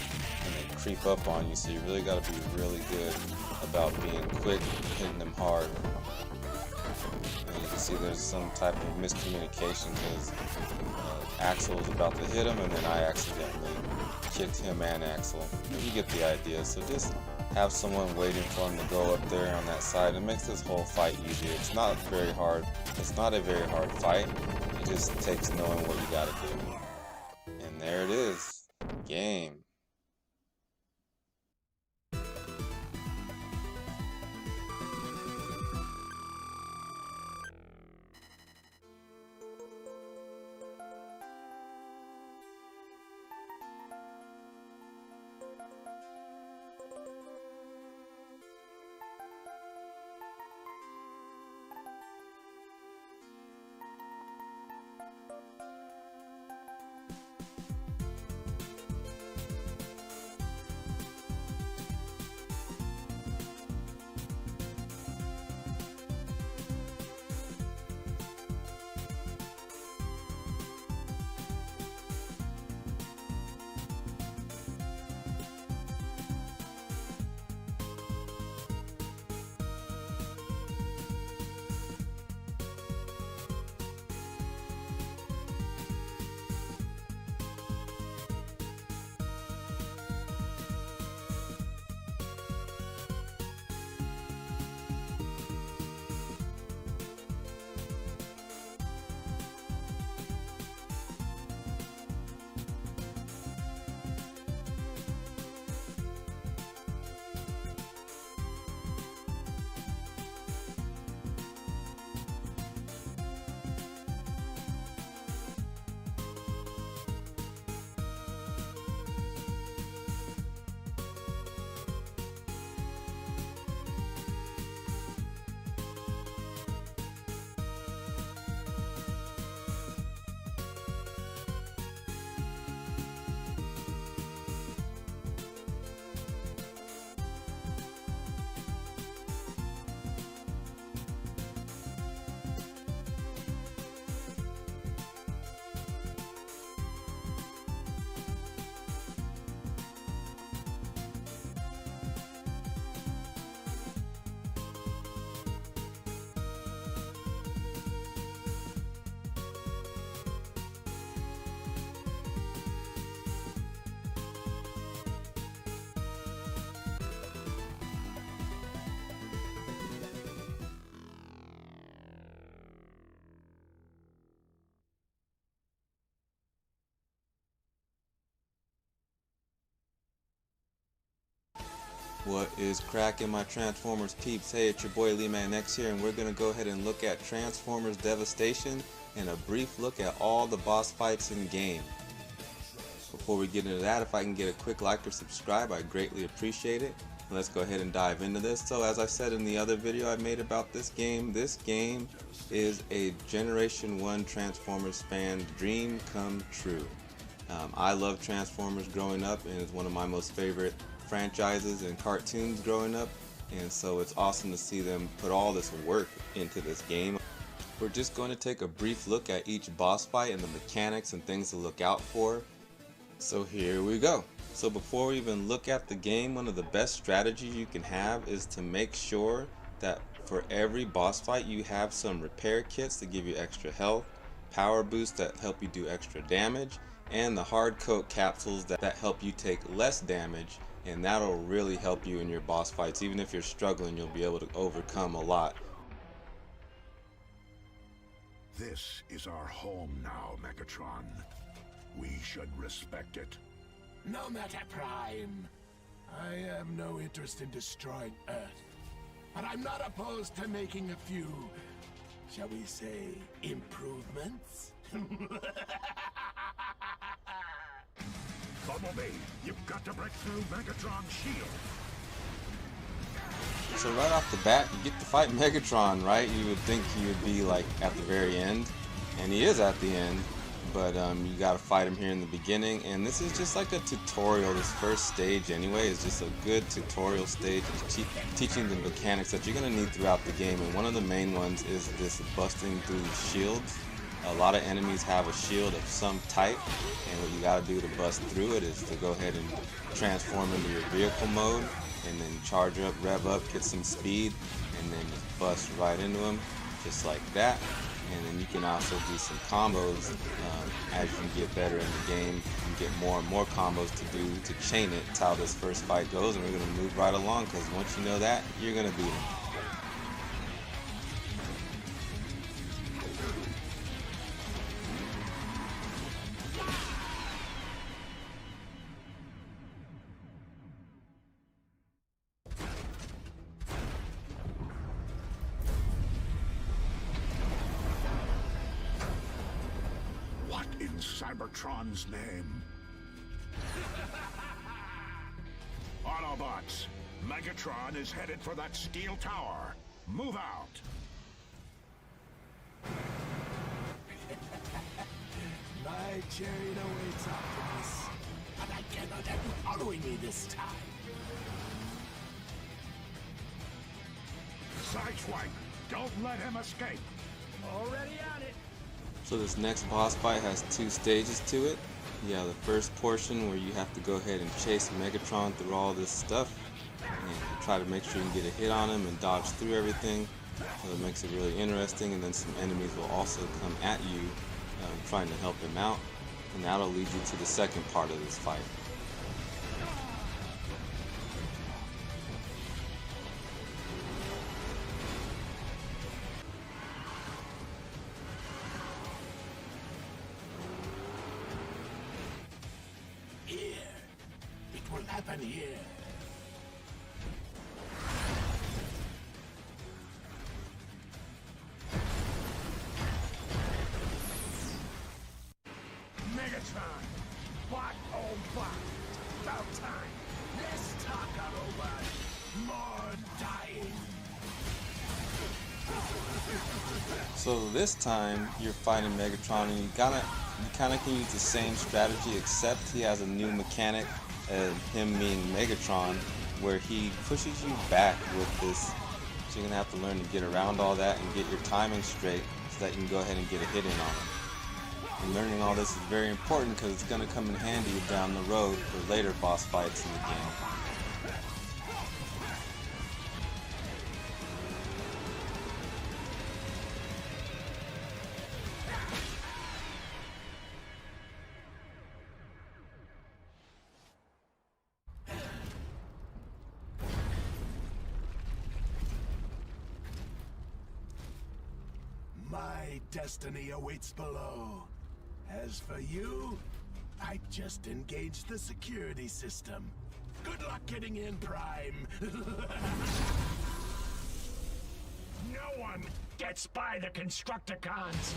and they creep up on you, so you really got to be really good about being quick and hitting them hard. And you can see there's some type of miscommunication because Axel was about to hit him and then I accidentally kicked him and Axel. You get the idea. So just have someone waiting for him to go up there on that side. It makes this whole fight easier. It's not very hard. It's not a very hard fight. It just takes knowing what you gotta do. And there it is. Game. What is cracking, my Transformers peeps? Hey, it's your boy LEEMAN-X here, and we're going to go ahead and look at Transformers Devastation and a brief look at all the boss fights in game. Before we get into that, if I can get a quick like or subscribe, I'd greatly appreciate it. Let's go ahead and dive into this. So as I said in the other video I made about this game is a Generation 1 Transformers fan dream come true. I love Transformers growing up, and it's one of my most favorite franchises and cartoons growing up, and so it's awesome to see them put all this work into this game. We're just going to take a brief look at each boss fight and the mechanics and things to look out for. So here we go. So before we even look at the game, one of the best strategies you can have is to make sure that for every boss fight you have some repair kits to give you extra health, power boosts that help you do extra damage, and the hard coat capsules that help you take less damage, and that'll really help you in your boss fights. Even if you're struggling, you'll be able to overcome a lot. This is our home now, Megatron. We should respect it. No matter, Prime. I have no interest in destroying Earth, but I'm not opposed to making a few, shall we say, improvements? Bumblebee, you've got to break through Megatron's shield. So right off the bat, you get to fight Megatron, right? You would think he would be like at the very end, and he is at the end, but you gotta fight him here in the beginning, and this is just like a tutorial. This first stage anyway is just a good tutorial stage, teaching the mechanics that you're gonna need throughout the game, and one of the main ones is this busting through shields. A lot of enemies have a shield of some type, and what you gotta do to bust through it is to go ahead and transform into your vehicle mode, and then charge up, rev up, get some speed, and then just bust right into them, just like that. And then you can also do some combos as you get better in the game. You get more and more combos to do to chain it. That's how this first fight goes, and we're gonna move right along, because once you know that, you're gonna beat him. In Cybertron's name. Autobots, Megatron is headed for that steel tower. Move out. My chariot awaits Optimus, but I cannot have you following me this time. Sideswipe, don't let him escape. Already on it. So this next boss fight has two stages to it. You have the first portion where you have to go ahead and chase Megatron through all this stuff and try to make sure you can get a hit on him and dodge through everything. So it makes it really interesting, and then some enemies will also come at you trying to help him out, and that'll lead you to the second part of this fight. What will happen here? Megatron! What? Oh, what? About time! Let's talk about more dying! So this time you're fighting Megatron, and you kind of can use the same strategy, except he has a new mechanic, him being Megatron, where he pushes you back with this. So you're gonna have to learn to get around all that and get your timing straight, so that you can go ahead and get a hit in on him. And learning all this is very important, because it's gonna come in handy down the road for later boss fights in the game. My destiny awaits below. As for you, I just engaged the security system. Good luck getting in, Prime. No one gets by the Constructicons.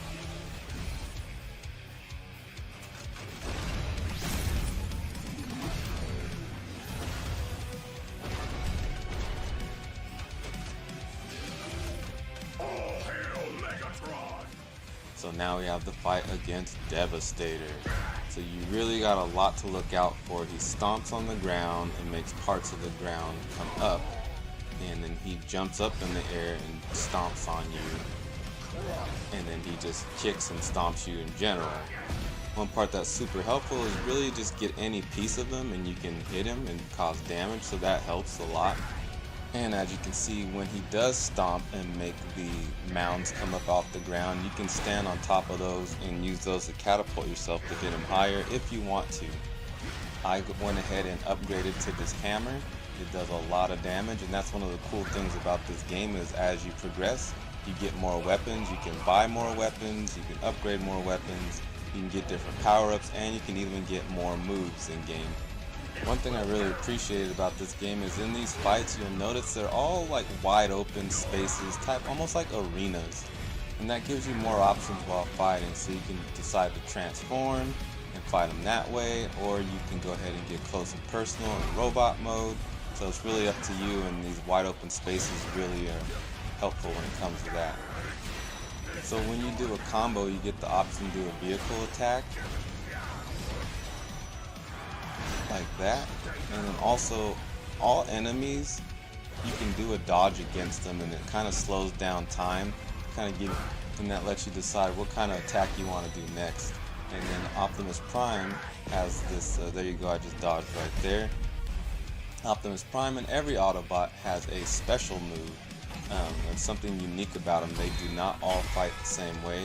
So now we have the fight against Devastator. So you really got a lot to look out for. He stomps on the ground and makes parts of the ground come up. And then he jumps up in the air and stomps on you. And then he just kicks and stomps you in general. One part that's super helpful is really just get any piece of him and you can hit him and cause damage, so that helps a lot. And as you can see, when he does stomp and make the mounds come up off the ground, you can stand on top of those and use those to catapult yourself to hit him higher if you want to. I went ahead and upgraded to this hammer. It does a lot of damage, and that's one of the cool things about this game is as you progress, you get more weapons, you can buy more weapons, you can upgrade more weapons, you can get different power-ups, and you can even get more moves in game. One thing I really appreciated about this game is in these fights, you'll notice they're all like wide open spaces, type almost like arenas. And that gives you more options while fighting, so you can decide to transform and fight them that way, or you can go ahead and get close and personal in robot mode. So it's really up to you, and these wide open spaces really are helpful when it comes to that. So when you do a combo, you get the option to do a vehicle attack, like that, and then also all enemies you can do a dodge against them, and it kind of slows down time, and that lets you decide what kind of attack you want to do next. And then Optimus Prime has this, there you go, I just dodged right there. Optimus Prime and every Autobot has a special move. It's something unique about them. They do not all fight the same way.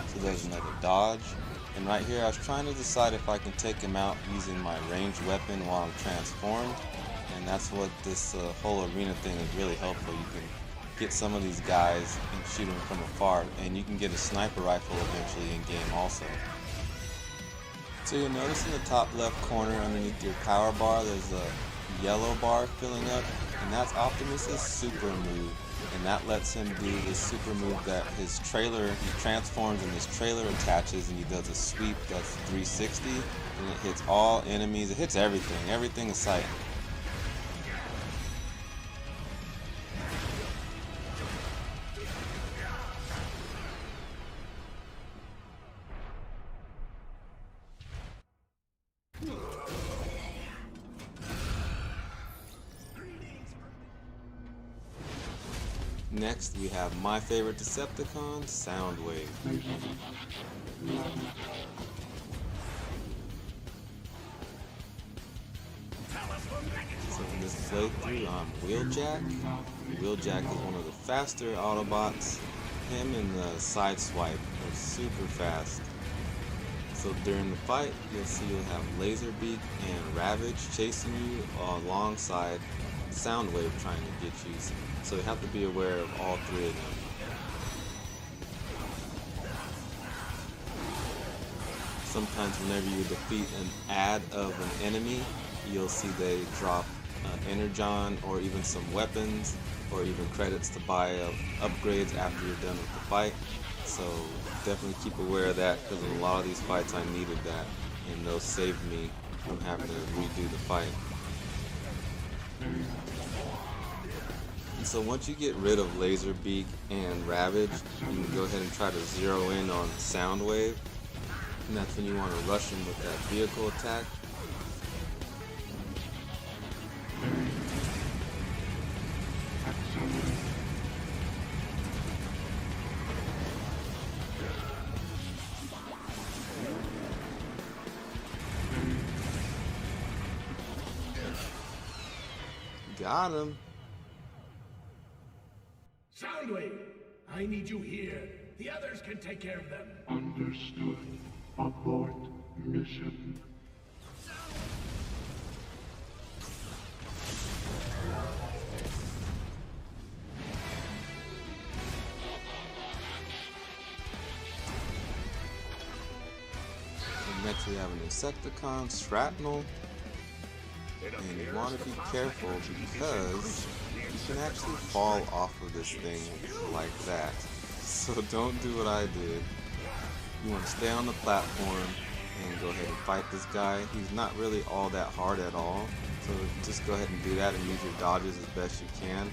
So there's another dodge, and right here I was trying to decide if I can take him out using my ranged weapon while I'm transformed, and that's what this whole arena thing is really helpful. You can get some of these guys and shoot them from afar, and you can get a sniper rifle eventually in game also. So you'll notice in the top left corner underneath your power bar there's a yellow bar filling up, and that's Optimus's super move. And that lets him do this super move that his trailer, he transforms and his trailer attaches, and he does a sweep that's 360, and it hits all enemies, it hits everything in sight. Next, we have my favorite Decepticon, Soundwave. So in this playthrough, I'm Wheeljack. Wheeljack is one of the faster Autobots. Him and the Sideswipe are super fast. So during the fight, you'll see you'll have Laserbeak and Ravage chasing you alongside Soundwave trying to get you. So you have to be aware of all three of them. Sometimes whenever you defeat an ad of an enemy, you'll see they drop Energon or even some weapons or even credits to buy upgrades after you're done with the fight. So definitely keep aware of that, because in a lot of these fights I needed that, and those saved me from having to redo the fight. And so once you get rid of Laserbeak and Ravage, you can go ahead and try to zero in on Soundwave, and that's when you want to rush him with that vehicle attack. Got him. Soundwave, I need you here. The others can take care of them. Understood. Abort mission. So we have an Insecticon, Shrapnel, and you want to be careful because you can actually fall off of this thing like that. So don't do what I did. You want to stay on the platform and go ahead and fight this guy. He's not really all that hard at all, so just go ahead and do that and use your dodges as best you can.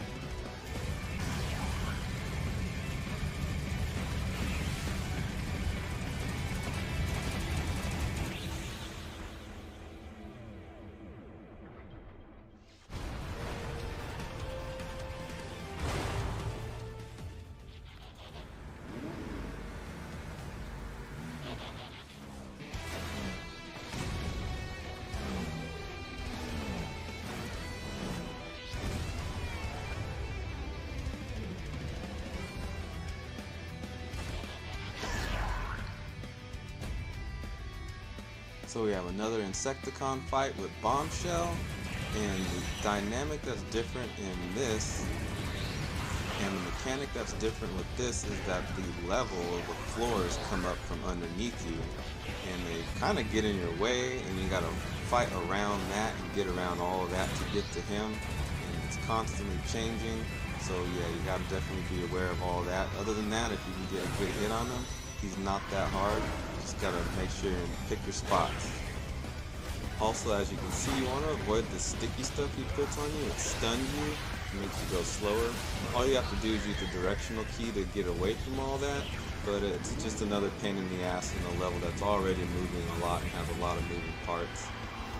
So we have another Insecticon fight with Bombshell, and the dynamic that's different in this, and the mechanic that's different with this, is that the level of the floors come up from underneath you, and they kind of get in your way, and you gotta fight around that and get around all of that to get to him, and it's constantly changing. So yeah, you gotta definitely be aware of all that. Other than that, if you can get a good hit on him, he's not that hard. Just gotta make sure and pick your spots. Also, as you can see, you want to avoid the sticky stuff he puts on you. It stuns you, it makes you go slower. All you have to do is use the directional key to get away from all that, but it's just another pain in the ass in a level that's already moving a lot and has a lot of moving parts.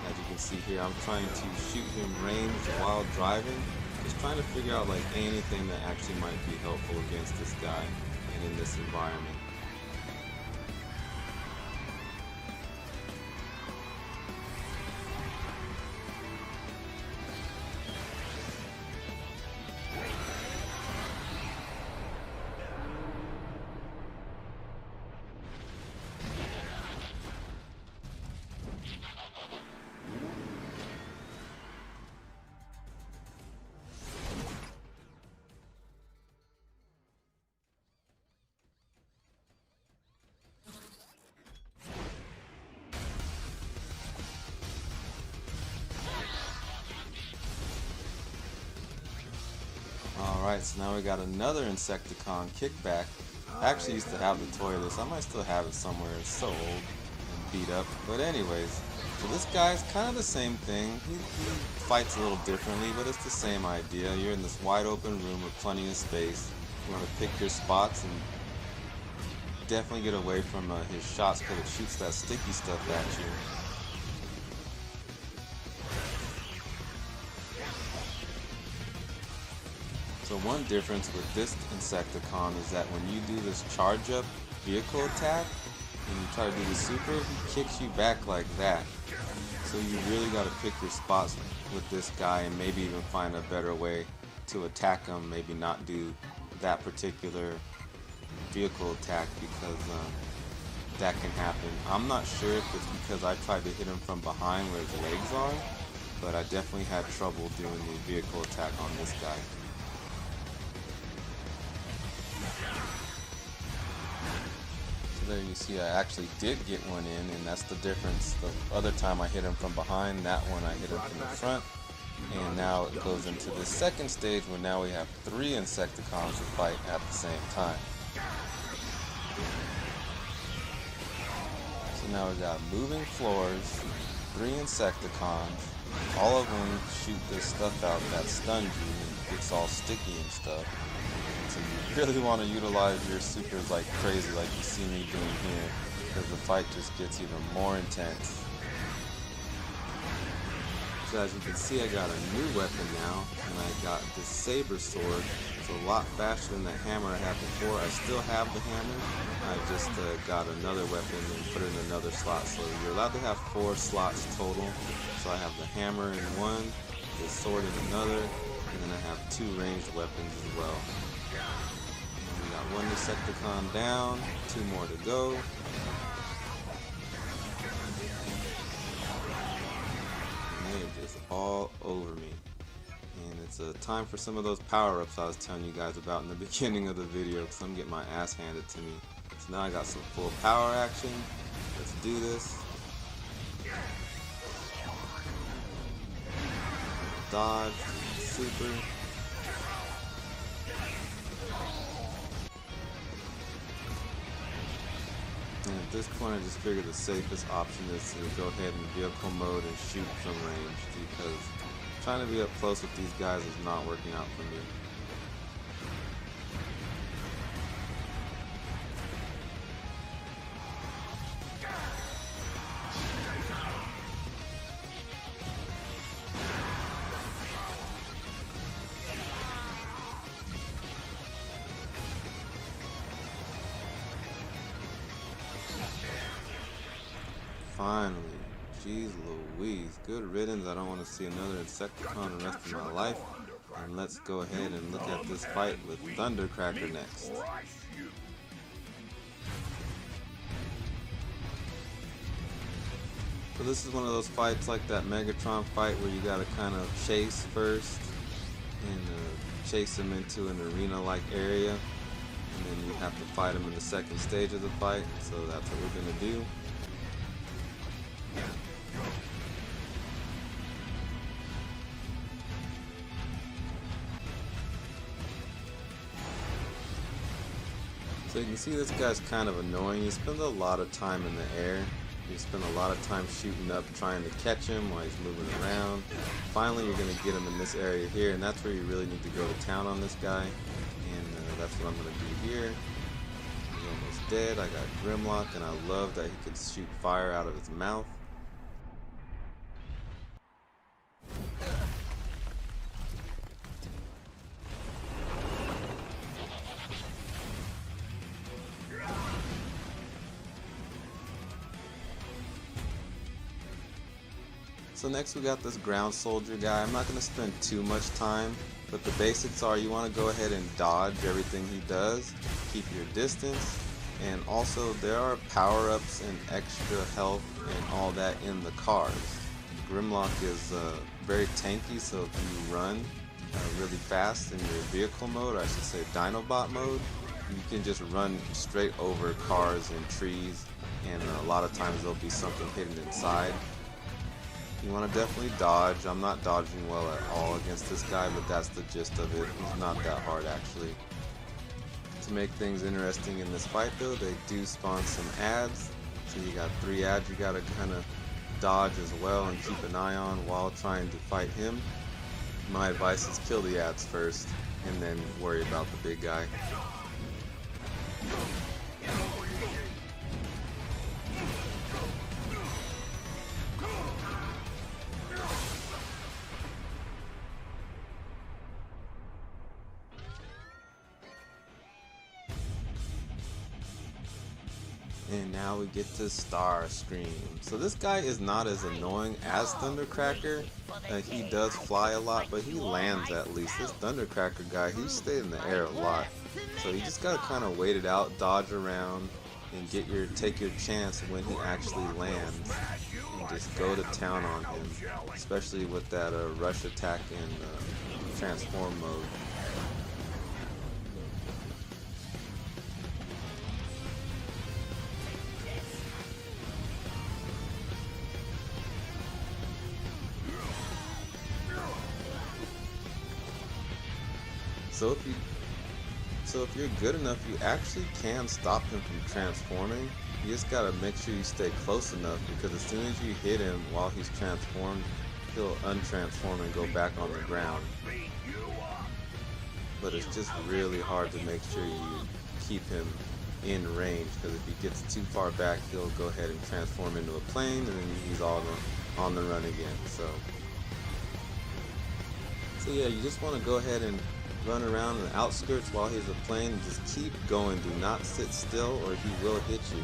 As you can see here, I'm trying to shoot him ranged while driving, just trying to figure out like anything that actually might be helpful against this guy and in this environment. Alright, so now we got another Insecticon Kickback. I actually used to have the toy of this. I might still have it somewhere. It's so old and beat up. But anyways, so this guy's kind of the same thing. He fights a little differently, but it's the same idea. You're in this wide open room with plenty of space. You want to pick your spots and definitely get away from his shots because it shoots that sticky stuff at you. So one difference with this Insecticon is that when you do this charge up vehicle attack and you try to do the super, he kicks you back like that. So you really got to pick your spots with this guy and maybe even find a better way to attack him. Maybe not do that particular vehicle attack because that can happen. I'm not sure if it's because I tried to hit him from behind where his legs are, but I definitely had trouble doing the vehicle attack on this guy. There you see I actually did get one in, and that's the difference. The other time I hit him from behind, that one I hit him from the front, and now it goes into the second stage where now we have 3 Insecticons to fight at the same time. So now we got moving floors, 3 Insecticons, all of them shoot this stuff out that stuns you and gets all sticky and stuff. So you really want to utilize your supers like crazy, like you see me doing here, because the fight just gets even more intense. So as you can see, I got a new weapon now, and I got this saber sword. It's a lot faster than the hammer I had before. I still have the hammer. I just got another weapon and put it in another slot. So you're allowed to have 4 slots total. So I have the hammer in one, the sword in another, and then I have 2 ranged weapons as well. We got 1 Insecticon down, 2 more to go. And they're just all over me. And it's time for some of those power-ups I was telling you guys about in the beginning of the video, because I'm getting my ass handed to me. So now I got some full power action. Let's do this. dodge, super. And at this point, I just figured the safest option is to go ahead in vehicle mode and shoot from range, because trying to be up close with these guys is not working out for me. Finally. Jeez Louise. Good riddance. I don't want to see another Insecticon the rest of my life. And let's go ahead and look at this fight with Thundercracker next. So this is one of those fights like that Megatron fight where you gotta kind of chase first and chase him into an arena-like area, and then you have to fight him in the second stage of the fight. So that's what we're gonna do. So you can see this guy's kind of annoying. He spends a lot of time in the air. You spend a lot of time shooting up, trying to catch him while he's moving around. Finally, you're going to get him in this area here, and that's where you really need to go to town on this guy. And that's what I'm going to do here. He's almost dead. I got Grimlock, and I love that he can shoot fire out of his mouth. So next we got this ground soldier guy. I'm not going to spend too much time, but the basics are you want to go ahead and dodge everything he does, keep your distance, and also there are power-ups and extra health and all that in the cars. Grimlock is very tanky, so if you run really fast in your vehicle mode, or I should say Dinobot mode, you can just run straight over cars and trees, and a lot of times there'll be something hidden inside. You want to definitely dodge. I'm not dodging well at all against this guy, but that's the gist of it. He's not that hard actually. To make things interesting in this fight though, they do spawn some ads. So you got 3 ads you gotta kind of dodge as well and keep an eye on while trying to fight him. My advice is kill the ads first and then worry about the big guy. And now we get to Starscream. So this guy is not as annoying as Thundercracker. He does fly a lot, but he lands at least. This Thundercracker guy, he stayed in the air a lot. So you just gotta kind of wait it out, dodge around, and take your chance when he actually lands. And just go to town on him, especially with that rush attack and transform mode. So if you're good enough, you actually can stop him from transforming. You just gotta make sure you stay close enough, because as soon as you hit him while he's transformed, he'll untransform and go back on the ground. But it's just really hard to make sure you keep him in range, because if he gets too far back, he'll go ahead and transform into a plane, and then he's all on the run again. So yeah, you just want to go ahead and run around in the outskirts while he's a plane and just keep going. Do not sit still or he will hit you.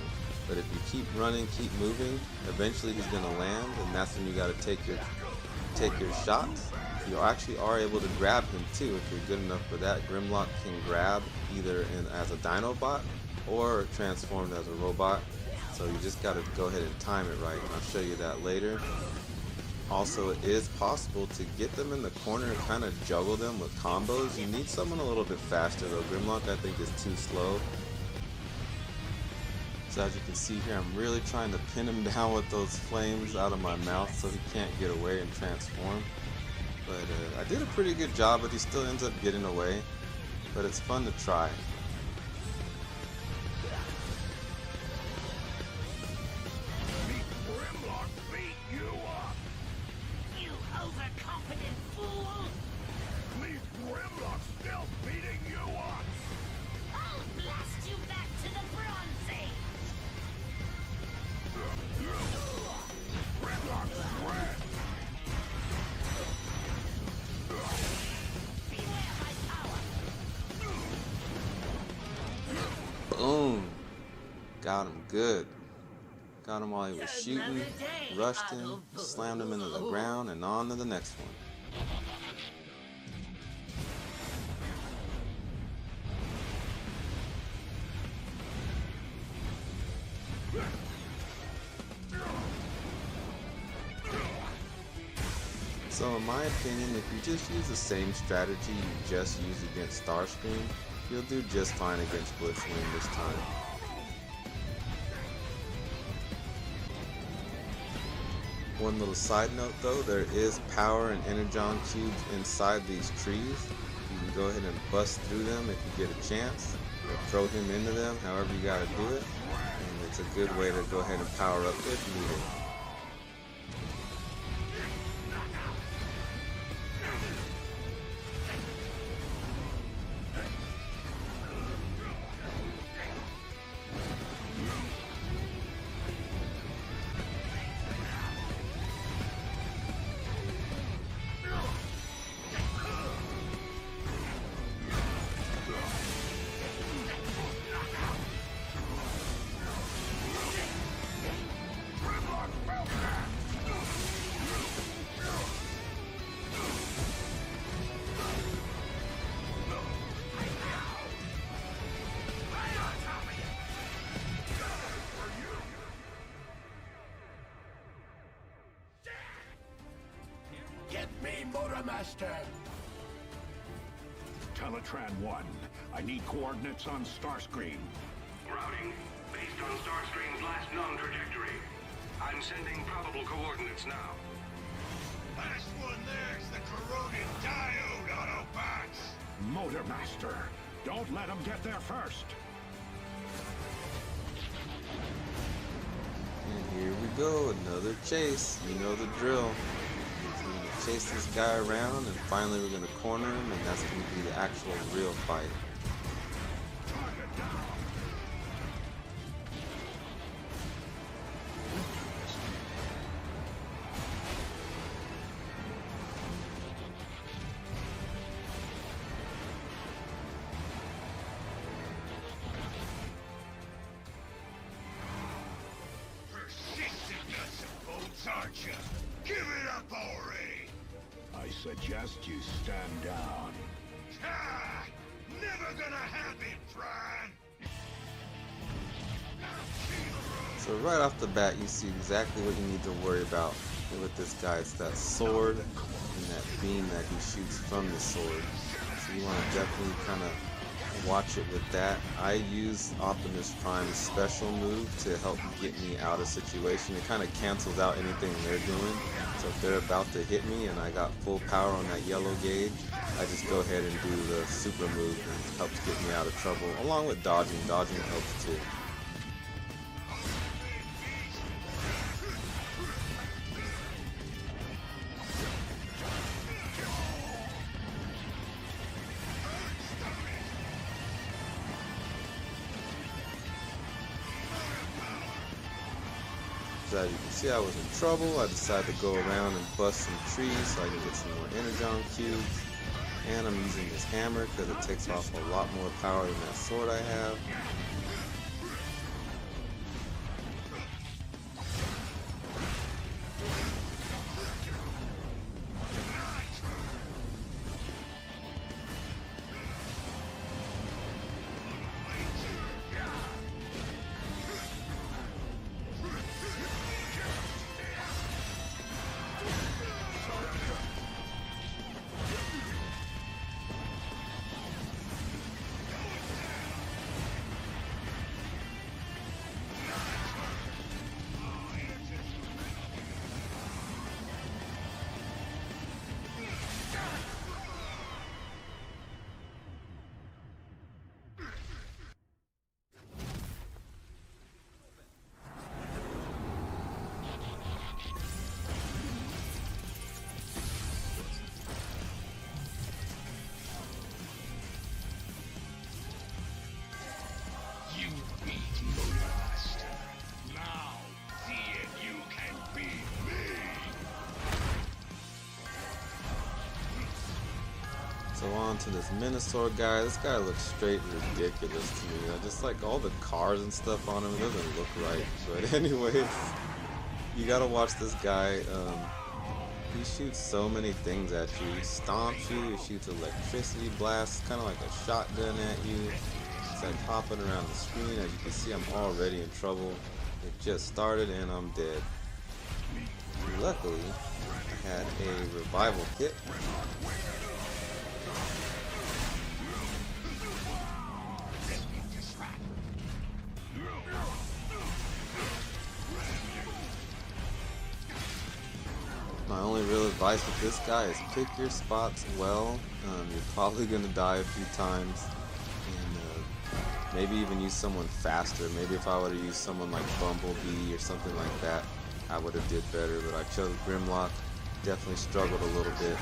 But if you keep running, keep moving, eventually he's going to land, and that's when you got to take your shots. You actually are able to grab him too if you're good enough for that. Grimlock can grab either as a Dinobot or transformed as a robot. So you just got to go ahead and time it right, and I'll show you that later. Also, it is possible to get them in the corner and kind of juggle them with combos. You need someone a little bit faster though. Grimlock, I think, is too slow. So as you can see here, I'm really trying to pin him down with those flames out of my mouth so he can't get away and transform. But I did a pretty good job, but he still ends up getting away. But it's fun to try. Boom. Got him good. Got him while he was shooting, rushed him, slammed him into the ground, and on to the next one. So in my opinion, if you just use the same strategy you just used against Starscream, you'll do just fine against Blitzwing this time. One little side note though, there is power and energon cubes inside these trees. You can go ahead and bust through them if you get a chance, or throw him into them, however you gotta do it. And it's a good way to go ahead and power up if needed. Get me Motormaster! Teletran 1, I need coordinates on Starscream. Routing, based on Starscream's last known trajectory. I'm sending probable coordinates now. Last one there's the corroded diode Autobots! Motormaster, don't let him get there first. And here we go, another chase. You know the drill. We're gonna chase this guy around, and finally we're gonna corner him, and that's gonna be the actual real fight. Aren't you? Give it up already! I suggest you stand down. Ah! Never gonna happen, Prime! So right off the bat, you see exactly what you need to worry about with this guy. It's that sword and that beam that he shoots from the sword. So you want to definitely kind of watch it with that. I use Optimus Prime's special move to help get me out of situation. It kind of cancels out anything they're doing. So if they're about to hit me and I got full power on that yellow gauge, I just go ahead and do the super move, and it helps get me out of trouble, along with dodging. Dodging helps too. As you can see, I was in trouble. I decided to go around and bust some trees so I can get some more energon cubes. And I'm using this hammer because it takes off a lot more power than that sword I have. So on to this Minosaur guy. This guy looks straight ridiculous to me. Just like all the cars and stuff on him, it doesn't look right. But anyways, you gotta watch this guy. He shoots so many things at you. He stomps you, he shoots electricity blasts, kind of like a shotgun at you. It's like hopping around the screen. As you can see, I'm already in trouble. It just started and I'm dead. Luckily, I had a revival kit. My only real advice with this guy is pick your spots well. You're probably going to die a few times. And maybe even use someone faster. Maybe if I would have used someone like Bumblebee or something like that, I would have did better. But I chose Grimlock. Definitely struggled a little bit.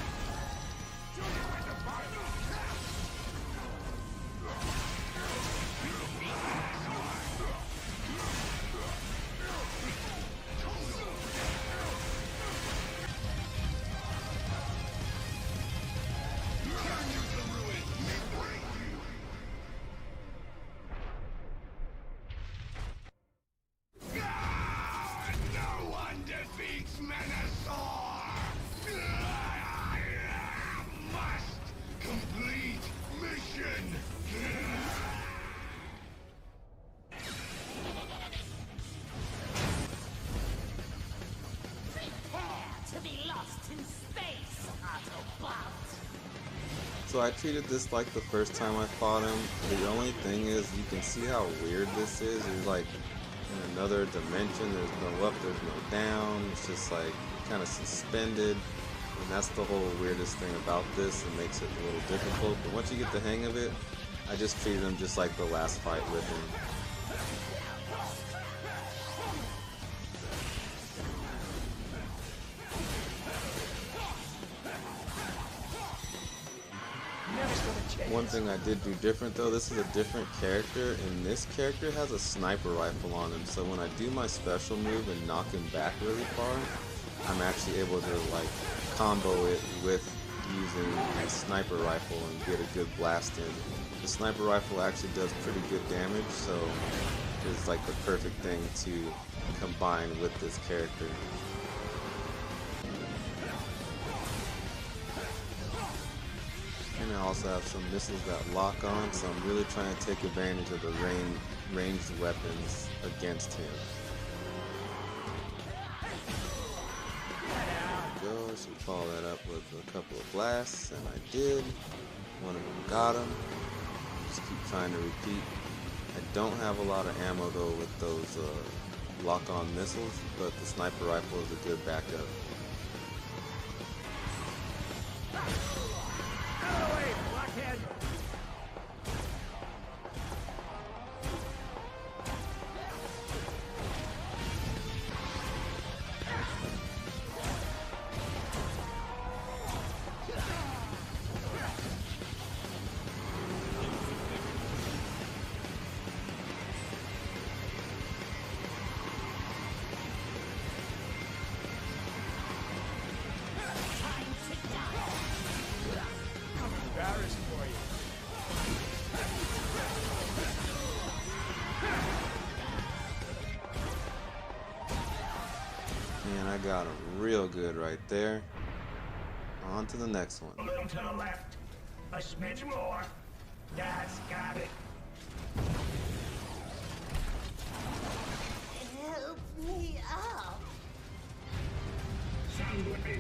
So I treated this like the first time I fought him. The only thing is, you can see how weird this is. It's like in another dimension. There's no up, there's no down. It's just like kind of suspended. And that's the whole weirdest thing about this. It makes it a little difficult. But once you get the hang of it, I just treated him just like the last fight with him. One thing I did do different though, this is a different character, and this character has a sniper rifle on him, so when I do my special move and knock him back really far, I'm actually able to like combo it with using a sniper rifle and get a good blast in. The sniper rifle actually does pretty good damage, so it's like the perfect thing to combine with this character. And I also have some missiles that lock on, so I'm really trying to take advantage of the ranged weapons against him. There we go, I should follow that up with a couple of blasts, and I did. One of them got him. Just keep trying to repeat. I don't have a lot of ammo though with those lock-on missiles, but the sniper rifle is a good backup. Man, I got him real good right there. On to the next one. A little to the left. A smidge more. That's got it. Help me up. Sound with me.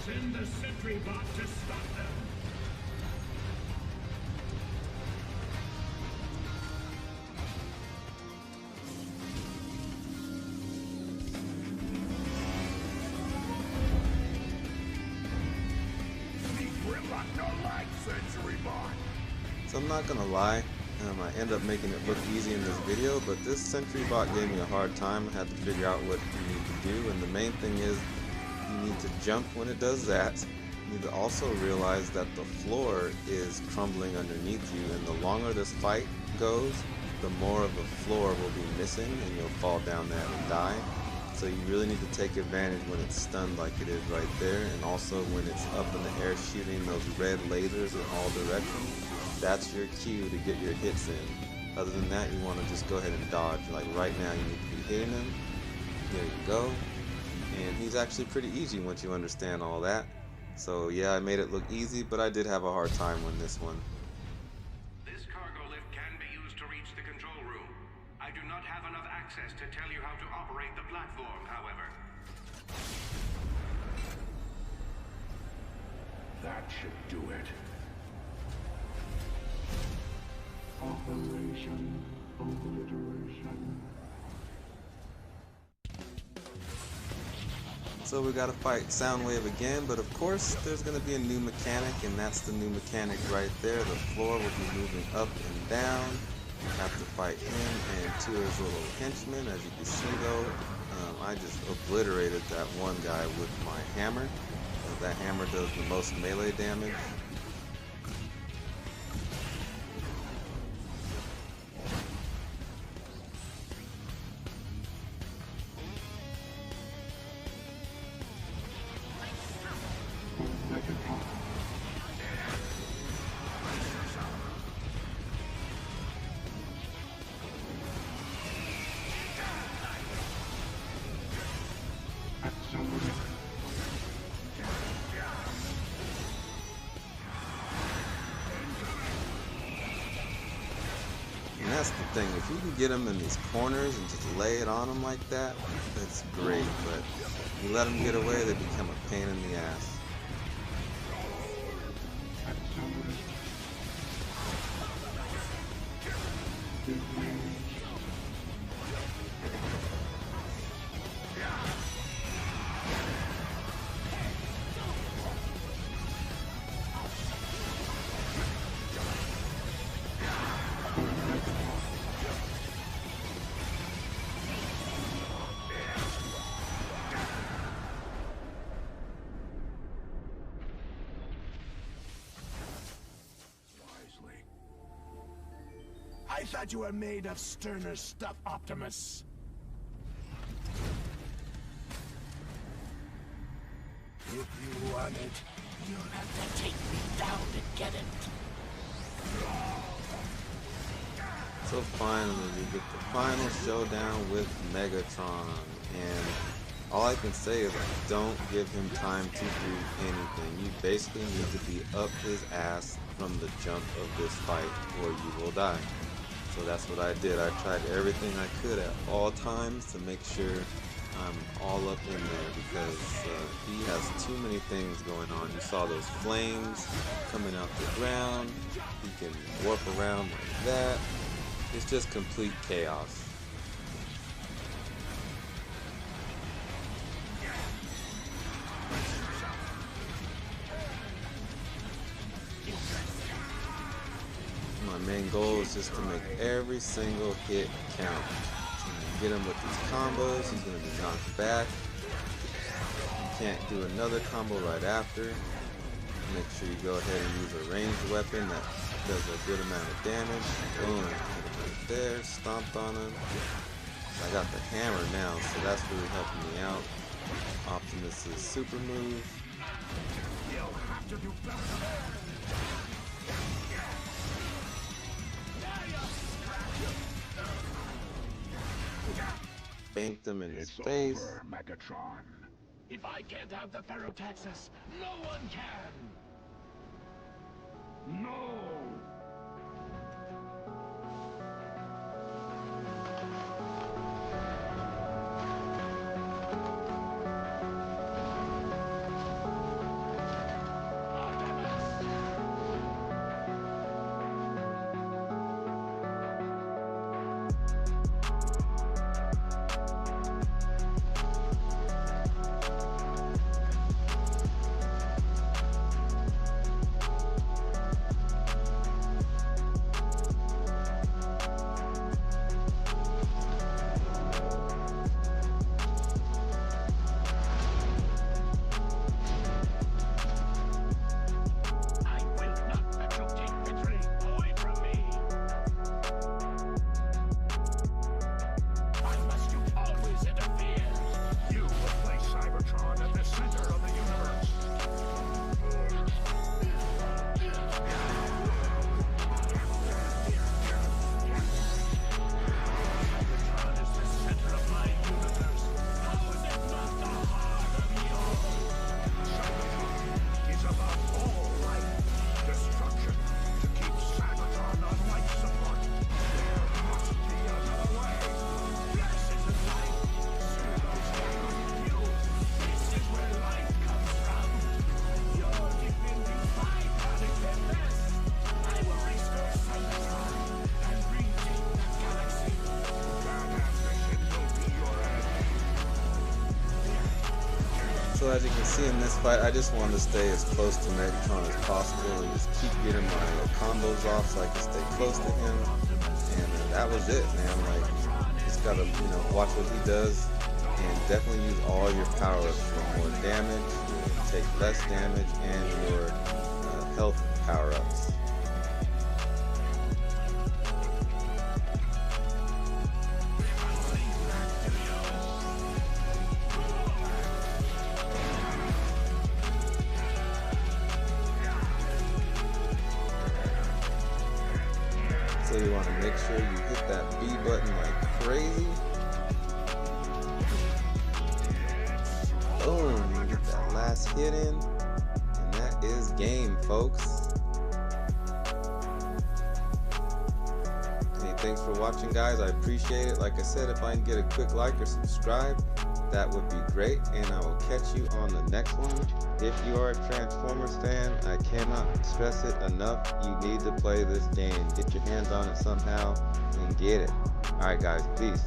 Send the sentry bot to stop them. So I'm not gonna lie, I end up making it look easy in this video, but this sentry bot gave me a hard time. I had to figure out what you need to do, and the main thing is you need to jump when it does that. You need to also realize that the floor is crumbling underneath you, and the longer this fight goes, the more of the floor will be missing and you'll fall down there and die. So you really need to take advantage when it's stunned like it is right there, and also when it's up in the air shooting those red lasers in all directions. That's your cue to get your hits in. Other than that, you want to just go ahead and dodge. Like right now, you need to be hitting him. There you go. And he's actually pretty easy once you understand all that. So yeah, I made it look easy, but I did have a hard time with this one. This cargo lift can be used to reach the control room. I do not have enough access to tell you how to operate the platform, however. That should do it. Operation Obliteration. So we gotta fight Soundwave again, but of course there's gonna be a new mechanic, and that's the new mechanic right there. The floor will be moving up and down. You have to fight him and two of his little henchmen. As you can see though, I just obliterated that one guy with my hammer. That hammer does the most melee damage. And that's the thing, if you can get them in these corners and just lay it on them like that, that's great, but you let them get away, they become a pain in the ass. I thought you were made of sterner stuff, Optimus. If you want it, you'll have to take me down to get it. So finally, we get the final showdown with Megatron, and all I can say is don't give him time to do anything. You basically need to be up his ass from the jump of this fight, or you will die. So that's what I did. I tried everything I could at all times to make sure I'm all up in there, because he has too many things going on. You saw those flames coming out the ground. He can warp around like that. It's just complete chaos. My main goal is just to make every single hit count. Get him with these combos, he's going to be knocked back. You can't do another combo right after. Make sure you go ahead and use a ranged weapon that does a good amount of damage. Boom, hit him right there, stomped on him. I got the hammer now, so that's really helping me out. Optimus's super move. Banked him in his face. Over, Megatron. If I can't have the Pyrotaxis, no one can! No! So as you can see in this fight, I just wanted to stay as close to Megatron as possible and just keep getting my combos off so I can stay close to him. And that was it, man. Like, just gotta, watch what he does and definitely use all your powers for more damage, take less damage, and your health power-ups. So you want to make sure you hit that B button like crazy. Boom, you get that last hit in, and that is game, folks. Hey, thanks for watching, guys. I appreciate it. Like I said, if I can get a quick like or subscribe, that would be great, and I will catch you on the next one. If you are a Transformers fan, I cannot stress it enough. You need to play this game. Get your hands on it somehow and get it. Alright guys, peace.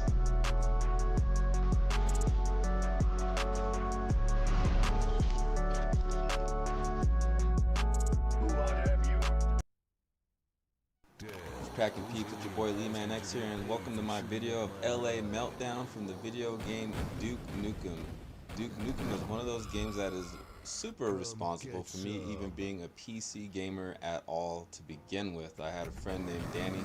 Cracking peeps, it's your boy LEEMAN-X here, and welcome to my video of LA Meltdown from the video game Duke Nukem. Duke Nukem is one of those games that is super responsible for me even being a PC gamer at all to begin with. I had a friend named Danny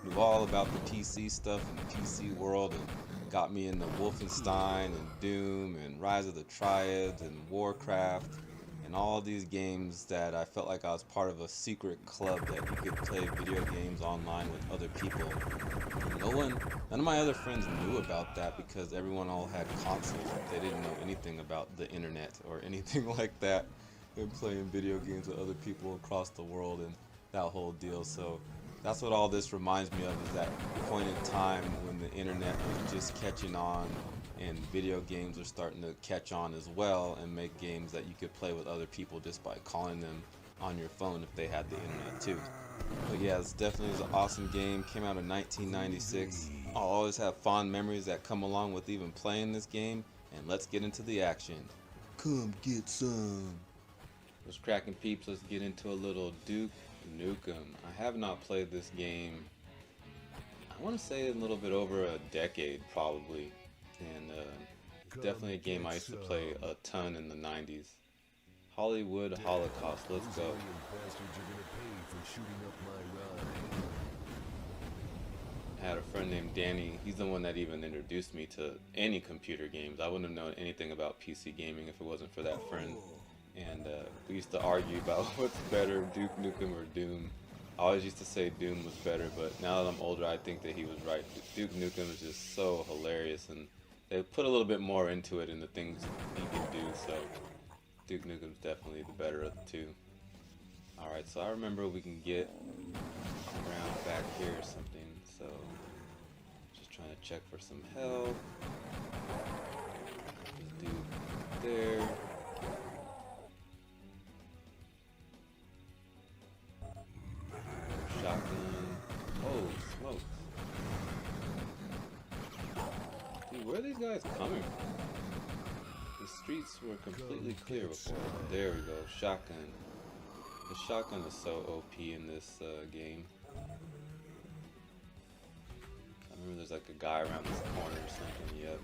who knew all about the PC stuff and the PC world and got me into Wolfenstein and Doom and Rise of the Triads and Warcraft and all these games that I felt like I was part of a secret club that you could play video games online with other people. None of my other friends knew about that because everyone all had consoles. They didn't know anything about the internet or anything like that and playing video games with other people across the world and that whole deal. So that's what all this reminds me of, is that point in time when the internet was just catching on and video games are starting to catch on as well and make games that you could play with other people just by calling them on your phone if they had the internet too. But yeah, it's definitely an awesome game. Came out in 1996. I'll always have fond memories that come along with even playing this game, and let's get into the action. Come get some. Those cracking peeps, let's get into a little Duke Nukem. I have not played this game, I want to say a little bit over a decade probably. And definitely a game I used to play a ton in the 90s. Hollywood Holocaust, let's go. I had a friend named Danny. He's the one that even introduced me to any computer games. I wouldn't have known anything about PC gaming if it wasn't for that friend. And we used to argue about what's better, Duke Nukem or Doom. I always used to say Doom was better, but now that I'm older, I think that he was right. Duke Nukem is just so hilarious, and they put a little bit more into it in the things he can do, so Duke Nukem's definitely the better of the two. Alright, so I remember we can get around back here or something, so just trying to check for some help. This dude there. Shotgun. Oh, smoke. Dude, where are these guys coming from? The streets were completely clear before. There we go, shotgun. The shotgun is so OP in this game. I remember there's like a guy around this corner or something, yep.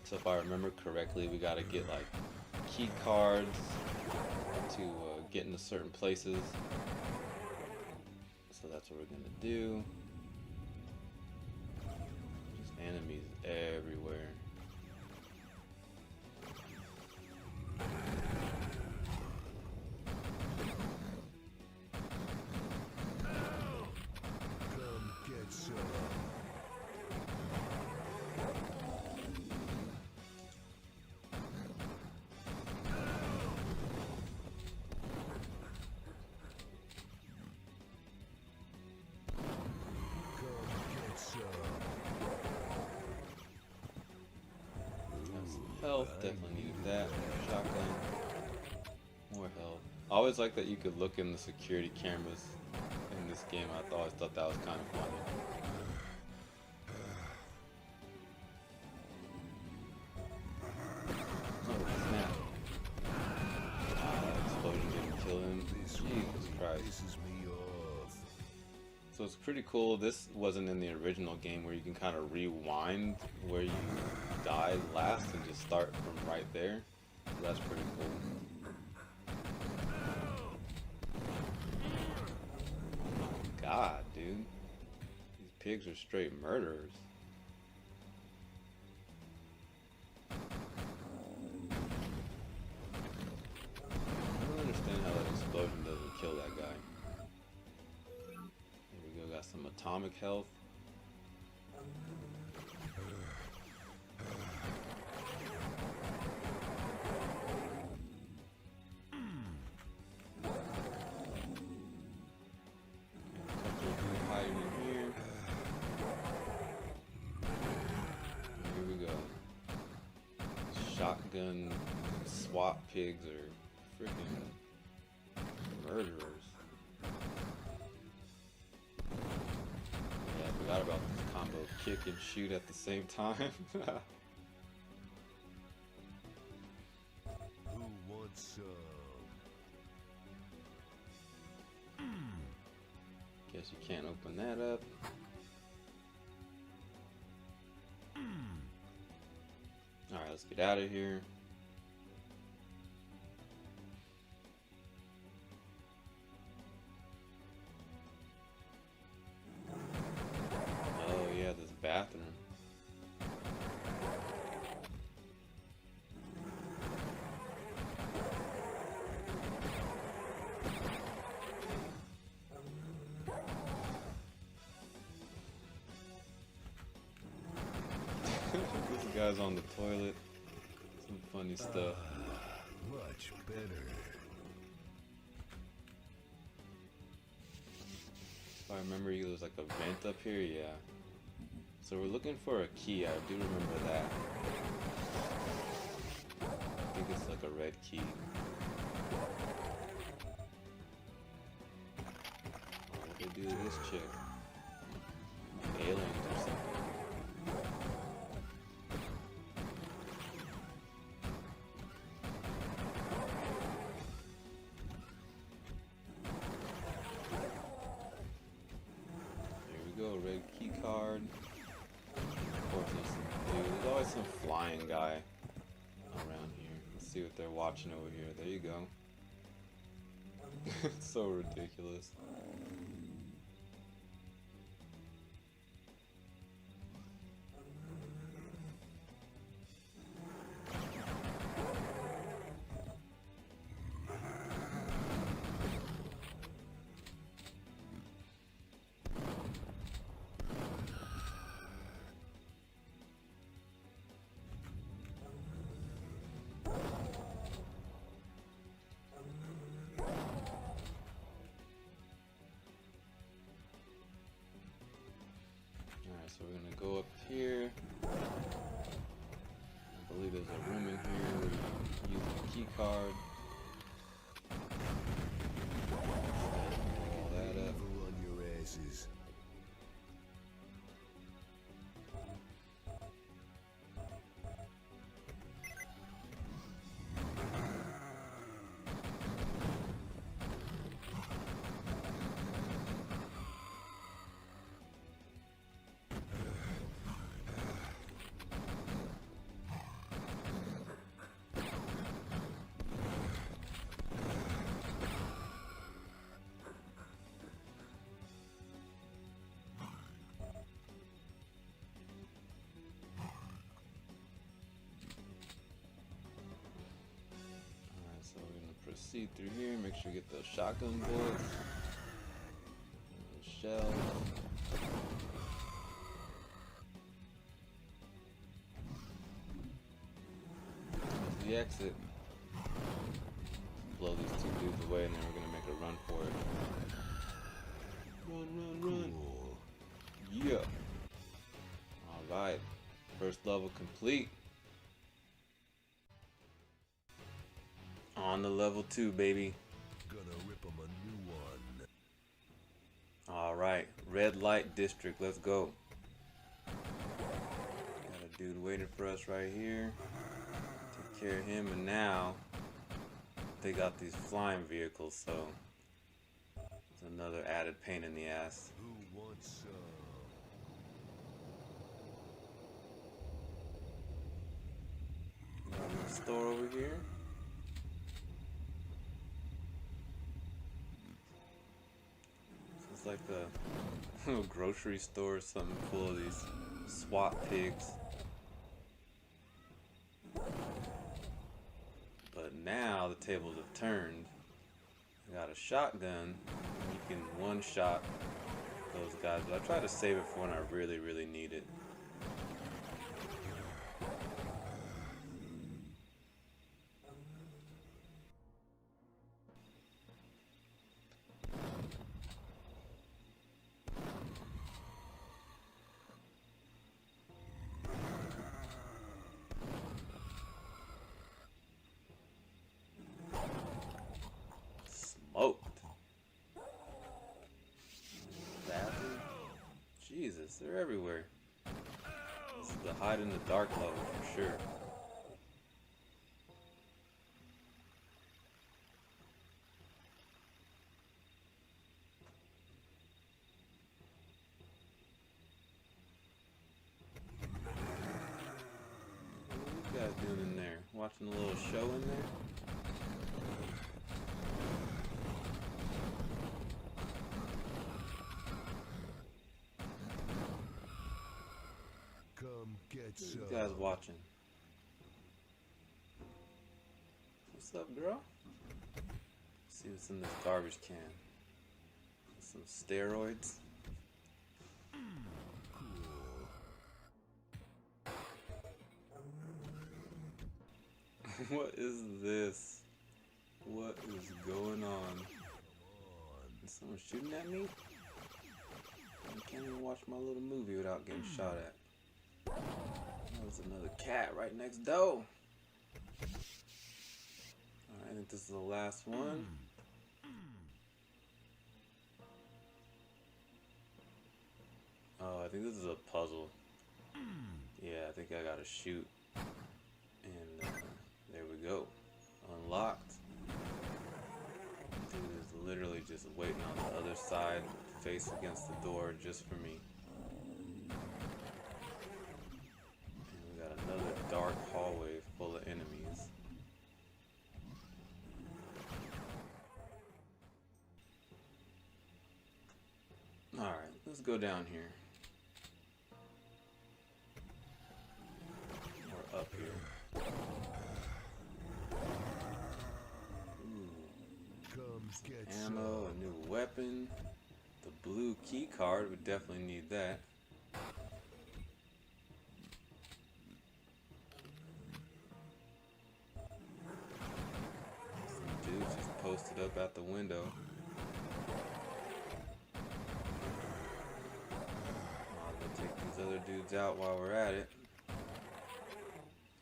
So if I remember correctly, we gotta get like key cards to get into certain places. So that's what we're gonna do. Just enemies everywhere. Come get some. Health, definitely needed that. Shotgun. I always like that you could look in the security cameras in this game. I always thought that was kind of funny. Oh snap. Explosion didn't kill him. Jesus Christ. So it's pretty cool. This wasn't in the original game where you can kind of rewind where you died last and just start from right there. So that's pretty cool. God, dude. These pigs are straight murderers. I don't understand how that explosion doesn't kill that guy. Here we go, got some atomic health. Shotgun SWAT pigs are freaking murderers. Yeah, I forgot about this combo kick and shoot at the same time. Who wants some? Guess you can't open that up. Alright, let's get out of here. Oh yeah, this bathroom. This guy's on the toilet. Some funny stuff. Much better. If I remember, there was like a vent up here. Yeah. So we're looking for a key. I do remember that. I think it's like a red key. What did they do to this chick? Aliens or something. Red key card. Of course, there's always some flying guy around here. Let's see what they're watching over here. There you go. It's so ridiculous. So we're gonna go up here. I believe there's a room in here where you can use the key card. All that up. On your asses. So we're gonna proceed through here, make sure you get those shotgun bullets, those shells. There's the exit. Blow these two dudes away, and then we're gonna make a run for it. Run! Yeah. All right, first level complete. On to level 2, baby. gonna rip him a new one. Alright, red light district, let's go. Got a dude waiting for us right here. Take care of him, and now they got these flying vehicles, so it's another added pain in the ass. Who wants some? Got a store over here. It's like a grocery store or something full of these SWAT pigs. But now the tables have turned. I got a shotgun. You can one-shot those guys, but I try to save it for when I really, really need it. Smoked. Bathroom? Jesus, they're everywhere. This is the hide in the dark level for sure. What you guys doing in there? Watching a little show in there? Come get some. You guys watching? What's up, girl? See what's in this garbage can. Some steroids. What is this? What is going on? Is someone shooting at me? I can't even watch my little movie without getting shot at. There's another cat right next door. Alright, I think this is the last one. Oh, I think this is a puzzle. Yeah, I think I gotta shoot. And there we go. Unlocked. Dude is literally just waiting on the other side, face against the door, just for me. Another dark hallway full of enemies. Alright, let's go down here. Or up here. Ooh. Ammo, a new weapon. The blue key card, we definitely need that. Posted up at the window. I'll go take these other dudes out while we're at it.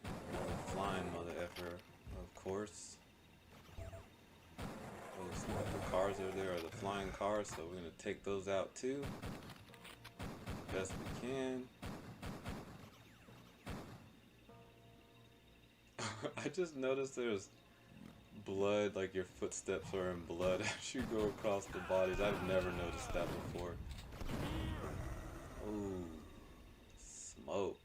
Another flying mother effer, of course. Oh, the sniper cars over there are the flying cars, so we're gonna take those out too. Best we can. I just noticed there's blood, like your footsteps are in blood as you go across the bodies. I've never noticed that before. Ooh, smoke.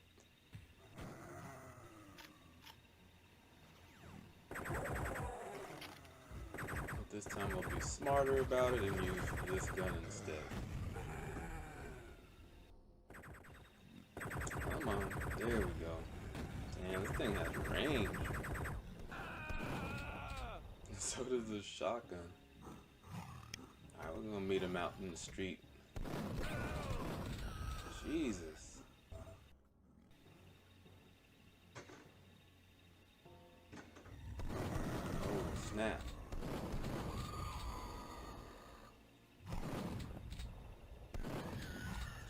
But this time I'll be smarter about it and use this gun instead. Come on, there we go. Damn, this thing has range. So does the shotgun. Alright, we're gonna meet him out in the street. Jesus. Oh, snap.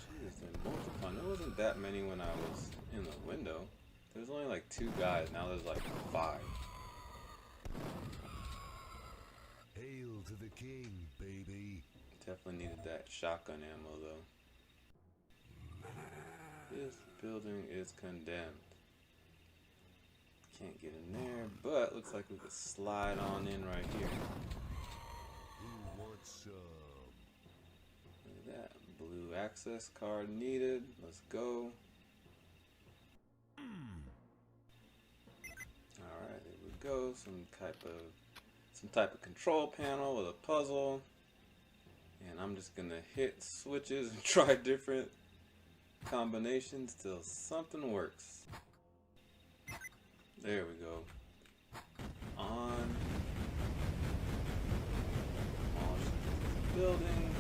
Jeez, they're multiplying. There wasn't that many when I was in the window. There was only like 2 guys, now there's like 5. Hail to the king, baby. Definitely needed that shotgun ammo though. This building is condemned. Can't get in there, but looks like we could slide on in right here. Who wants some? Look at that. Blue access card needed. Let's go. Alright, there we go. Some type of control panel with a puzzle. And I'm just gonna hit switches and try different combinations till something works. There we go. On. Building.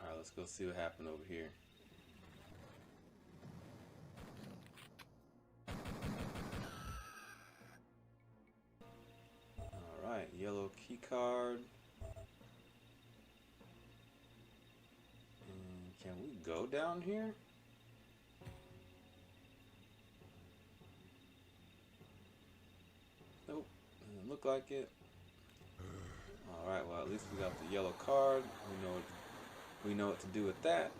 Alright, let's go see what happened over here. Alright, yellow key card. And can we go down here? Nope, doesn't look like it. Alright, well at least we got the yellow card. We know what to do with that.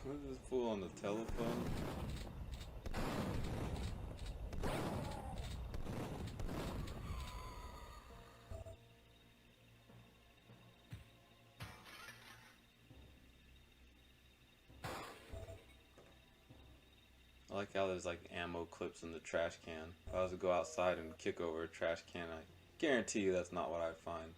Who's this fool on the telephone? I like how there's like ammo clips in the trash can. If I was to go outside and kick over a trash can, I guarantee you that's not what I'd find.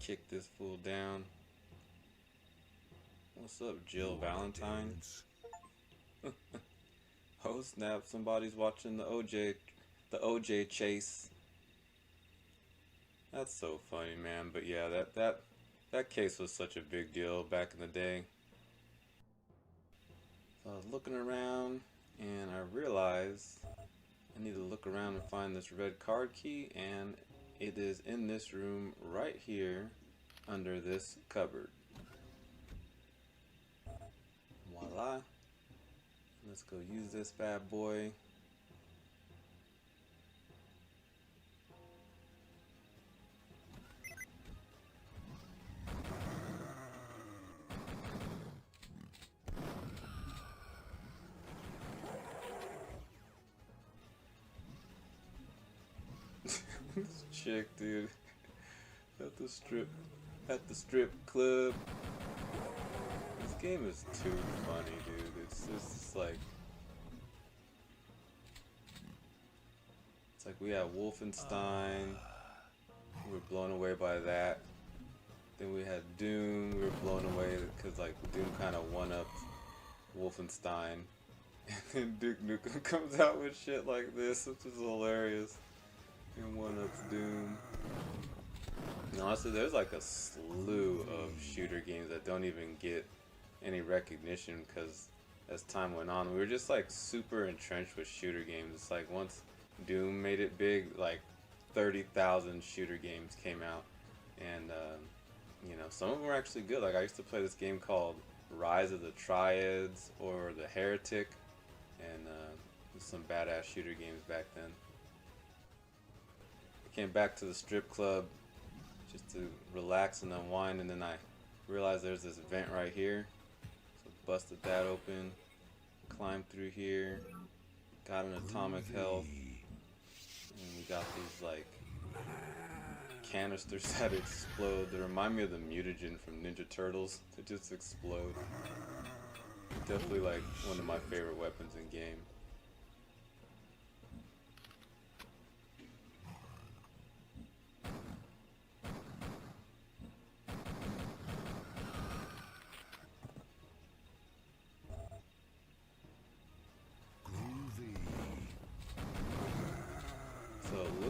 Kick this fool down. What's up, Jill Valentine? Oh snap, somebody's watching the OJ chase. That's so funny, man. But yeah, that case was such a big deal back in the day. So I was looking around and I realized I need to look around and find this red card key, and it is in this room right here under this cupboard. Voila. Let's go use this bad boy. This chick, dude, at the strip club. This game is too funny, dude. It's just like, it's like we had Wolfenstein. We were blown away by that. Then we had Doom. We were blown away because like Doom kind of one-upped Wolfenstein. And then Duke Nukem comes out with shit like this, which is hilarious. And one-ups Doom. And honestly, there's like a slew of shooter games that don't even get any recognition because as time went on, we were just like super entrenched with shooter games. It's like once Doom made it big, like 30,000 shooter games came out, and you know, some of them were actually good. Like I used to play this game called Rise of the Triads or The Heretic, and some badass shooter games back then. I came back to the strip club just to relax and unwind, and then I realized there's this vent right here, so busted that open, climbed through here, got an atomic health, and we got these like canisters that explode. They remind me of the mutagen from Ninja Turtles. They just explode. Definitely like one of my favorite weapons in game.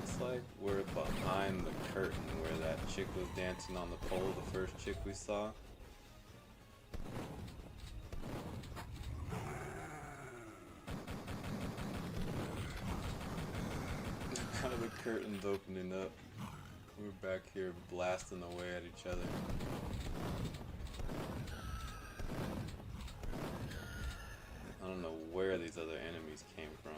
looks like we're behind the curtain where that chick was dancing on the pole, the first chick we saw. Now the curtain's opening up. We're back here blasting away at each other. I don't know where these other enemies came from.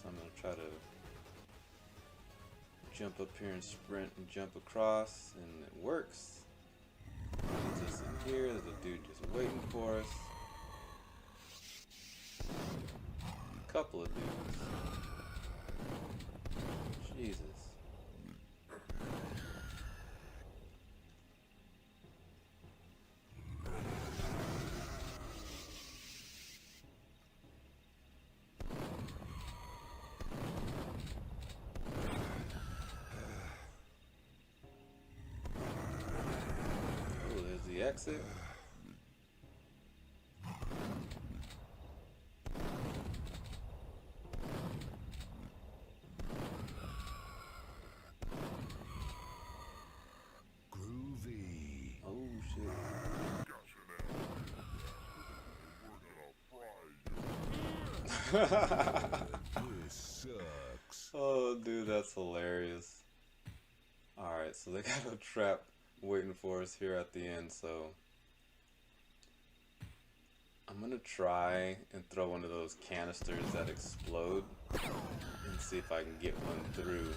So I'm gonna try to jump up here and sprint and jump across, and it works. There's this in here, there's a dude just waiting for us. A couple of dudes. Jesus. Exit. Groovy. Oh shit. This sucks. Oh dude, that's hilarious. Alright, so they got a trap waiting for us here at the end, so I'm gonna try and throw one of those canisters that explode and see if I can get one through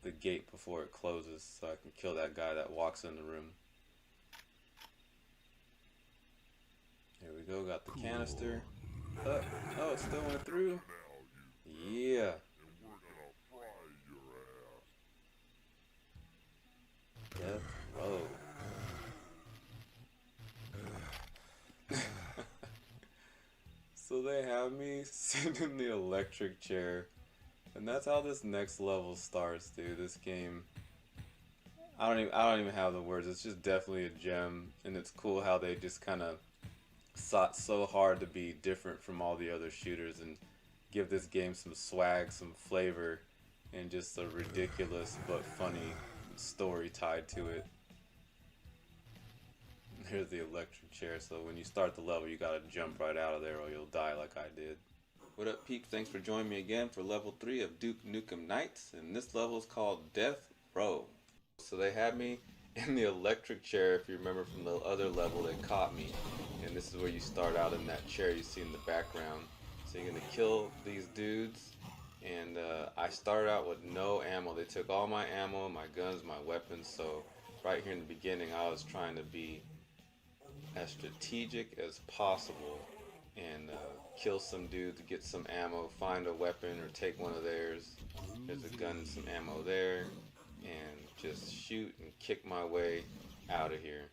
the gate before it closes so I can kill that guy that walks in the room. Here we go, got the canister. Oh, it still went through. Yeah. Death row. So they have me sitting in the electric chair, and that's how this next level starts, dude. This game, I don't even have the words. It's just definitely a gem, and it's cool how they just kind of sought so hard to be different from all the other shooters and give this game some swag, some flavor, and just a ridiculous but funny story tied to it. There's the electric chair, so when you start the level you gotta jump right out of there or you'll die like I did. What up, peeps? Thanks for joining me again for level 3 of Duke Nukem Nights, and this level is called Death Row. So they had me in the electric chair. If you remember from the other level, they caught me, and this is where you start out in that chair you see in the background. So you're gonna kill these dudes, and I started out with no ammo. They took all my ammo, my guns, my weapons, so right here in the beginning I was trying to be as strategic as possible and kill some dudes, get some ammo, find a weapon or take one of theirs. There's a gun and some ammo there, and just shoot and kick my way out of here.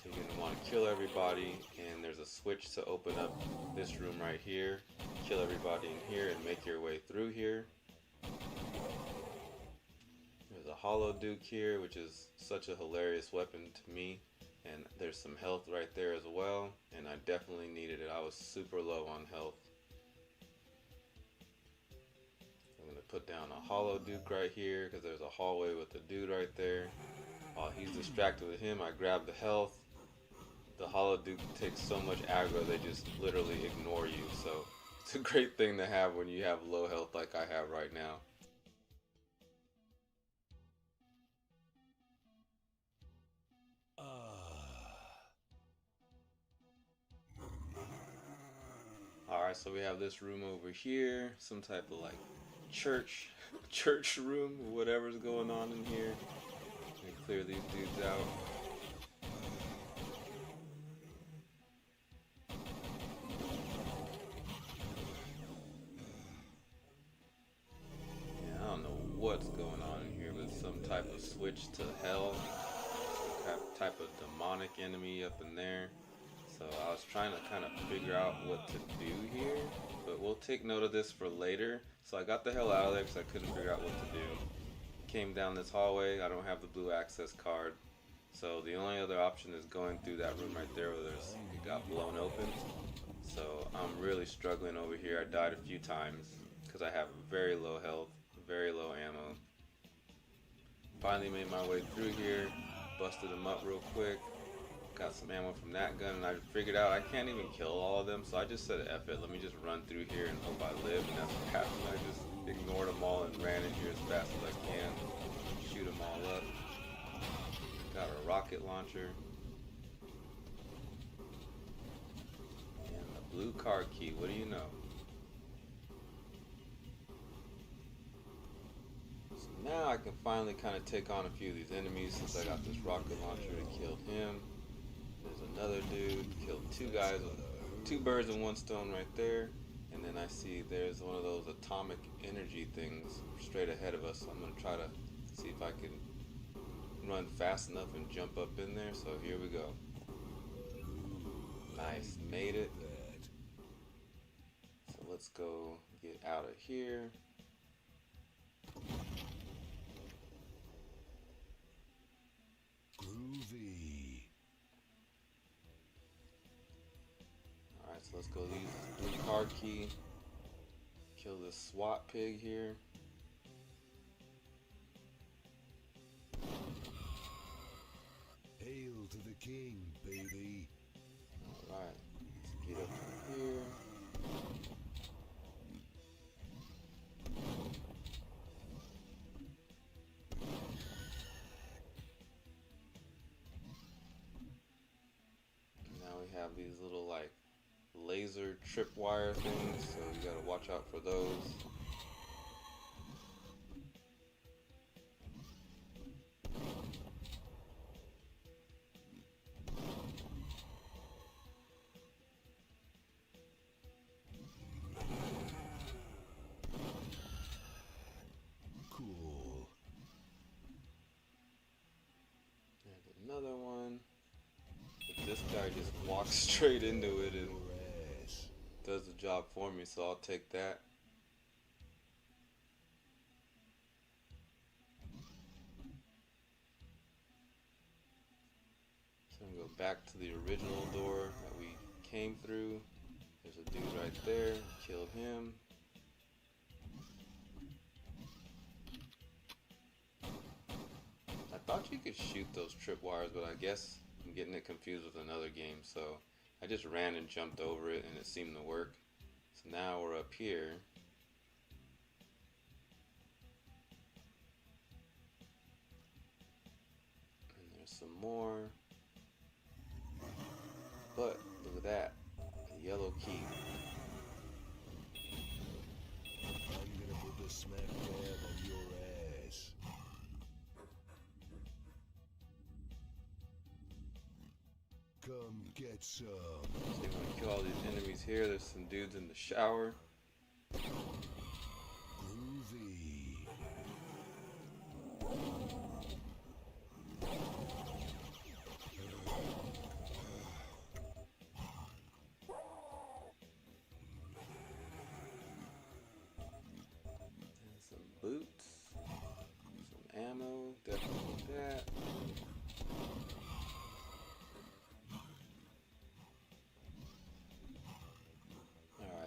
So you're gonna want to kill everybody, and there's a switch to open up this room right here. Kill everybody in here and make your way through here. There's a hollow duke here, which is such a hilarious weapon to me, and there's some health right there as well, and I definitely needed it. I was super low on health. I'm gonna put down a hollow duke right here because there's a hallway with a dude right there. While he's distracted with him, I grab the health. The hollow duke takes so much aggro, they just literally ignore you, so it's a great thing to have when you have low health like I have right now. Alright, so we have this room over here, some type of like church room, whatever's going on in here. Let me clear these dudes out. What's going on in here, with some type of switch to hell, some type of demonic enemy up in there. So I was trying to kind of figure out what to do here, but we'll take note of this for later. So I got the hell out of there because I couldn't figure out what to do. came down this hallway. I don't have the blue access card. So the only other option is going through that room right there where it got blown open. So I'm really struggling over here. I died a few times because I have very low health, very low ammo. Finally made my way through here, busted them up real quick. Got some ammo from that gun, and I figured out I can't even kill all of them, so I just said F it, let me just run through here and hope I live, and that's what happened. I just ignored them all and ran in here as fast as I can, shoot them all up. Got a rocket launcher. And the blue car key, what do you know? So now I can finally kind of take on a few of these enemies since I got this rocket launcher and killed him. There's another dude, killed two guys with 2 birds with 1 stone right there. And then I see there's one of those atomic energy things straight ahead of us. So I'm going to try to see if I can run fast enough and jump up in there. So here we go. Nice, made it. So let's go get out of here. Groovy. Alright, so let's go use this blue car key. Kill this SWAT pig here. Hail to the king, baby. Alright, let's get up here. Now we have these little like laser tripwire things, so you gotta watch out for those. Cool. There's another one. But this guy just walks straight into it and does the job for me, so I'll take that. So I'm gonna go back to the original door that we came through. There's a dude right there. Killed him. I thought you could shoot those tripwires, but I guess I'm getting it confused with another game, so I just ran and jumped over it and it seemed to work. So now we're up here. And there's some more. But look at that. The yellow key. I'm gonna put the smack dab on your ass. Come get some. So I'm gonna kill all these enemies here. There's some dudes in the shower. Groovy. And some boots. Some ammo. Definitely that.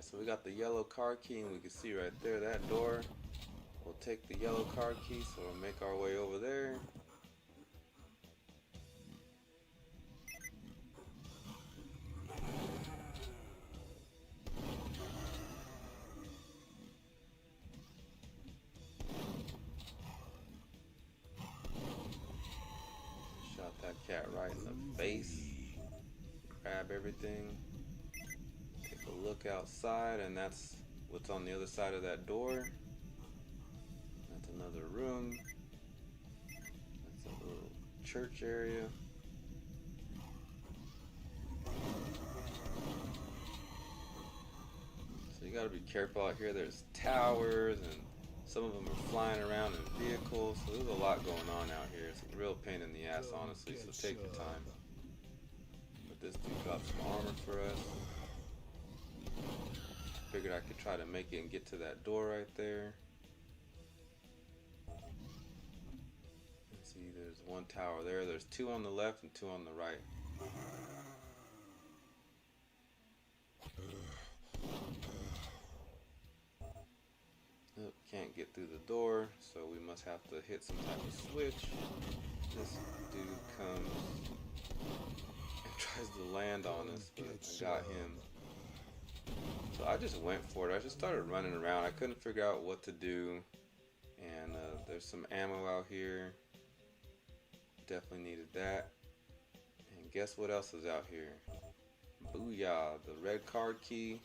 So we got the yellow car key, and we can see right there that door. We'll take the yellow car key, so we'll make our way over there. Shot that cat right in the face. Grab everything. Look outside, and that's what's on the other side of that door. That's another room. That's a little church area. So you gotta be careful out here. There's towers, and some of them are flying around in vehicles, so there's a lot going on out here. It's a real pain in the ass, honestly, so take your time. But this dude dropped some armor for us. Figured I could try to make it and get to that door right there. See, there's one tower there. There's two on the left and two on the right. Oh, can't get through the door, so we must have to hit some type of switch. This dude comes and tries to land on us, but I got him. So I just went for it. I just started running around. I couldn't figure out what to do. And there's some ammo out here. Definitely needed that. And guess what else is out here? Booyah, the red card key.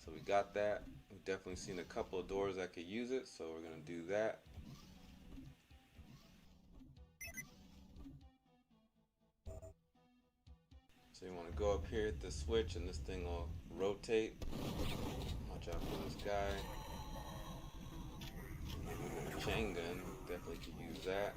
So we got that. We've definitely seen a couple of doors that could use it, so we're going to do that. So you want to go up here, hit the switch, and this thing will rotate. Watch out for this guy. Chain gun, definitely could use that.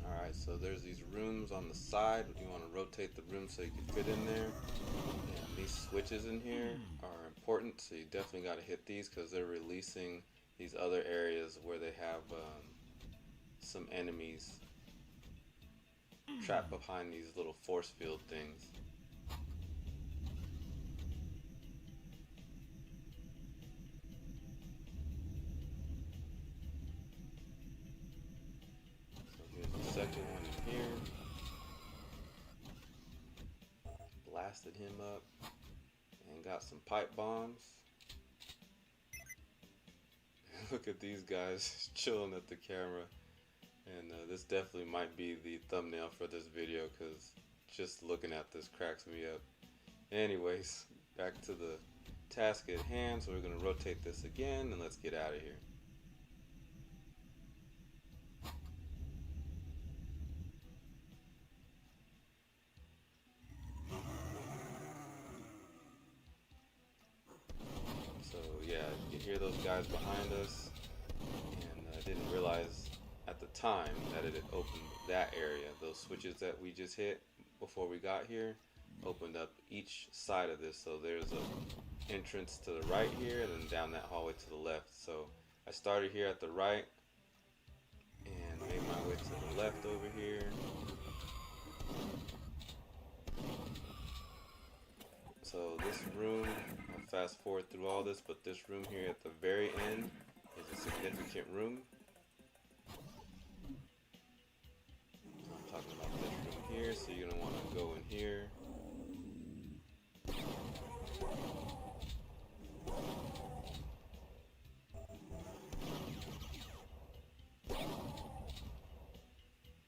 Alright, so there's these rooms on the side. You want to rotate the room so you can fit in there. And these switches in here are important, so you definitely got to hit these because they're releasing these other areas where they have some enemies trapped behind these little force field things. Second one in here. Blasted him up and got some pipe bombs. Look at these guys chilling at the camera. And this definitely might be the thumbnail for this video because just looking at this cracks me up. Anyways, back to the task at hand. So we're going to rotate this again and let's get out of here. Hear those guys behind us, and I didn't realize at the time that it had opened that area. Those switches that we just hit before we got here opened up each side of this, so there's a entrance to the right here and then down that hallway to the left. So I started here at the right and made my way to the left over here. So this room, I'll fast forward through all this, but this room here at the very end is a significant room. I'm talking about this room here, so you're going to want to go in here.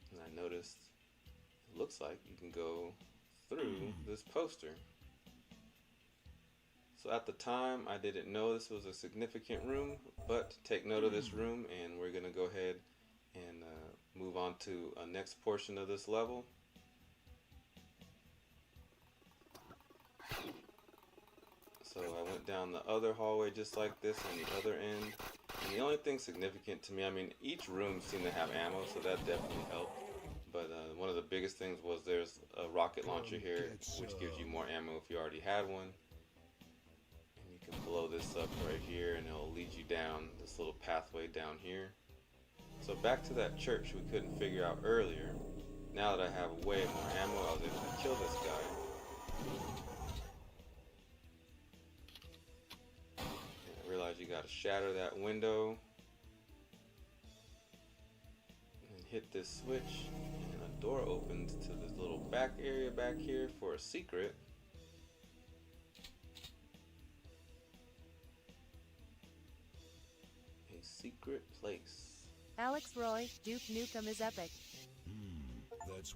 And I noticed, it looks like you can go through this poster. So at the time, I didn't know this was a significant room, but take note of this room, and we're going to go ahead and move on to a next portion of this level. So I went down the other hallway just like this on the other end. And the only thing significant to me, I mean, each room seemed to have ammo, so that definitely helped. But one of the biggest things was there's a rocket launcher here, which gives you more ammo if you already had one. You can blow this up right here and it'll lead you down this little pathway down here. So back to that church we couldn't figure out earlier. Now that I have way more ammo, I was able to kill this guy. And I realized you gotta shatter that window and hit this switch, and a door opens to this little back area back here for a secret. Secret place. Alex Roy, Duke Nukem is epic. That's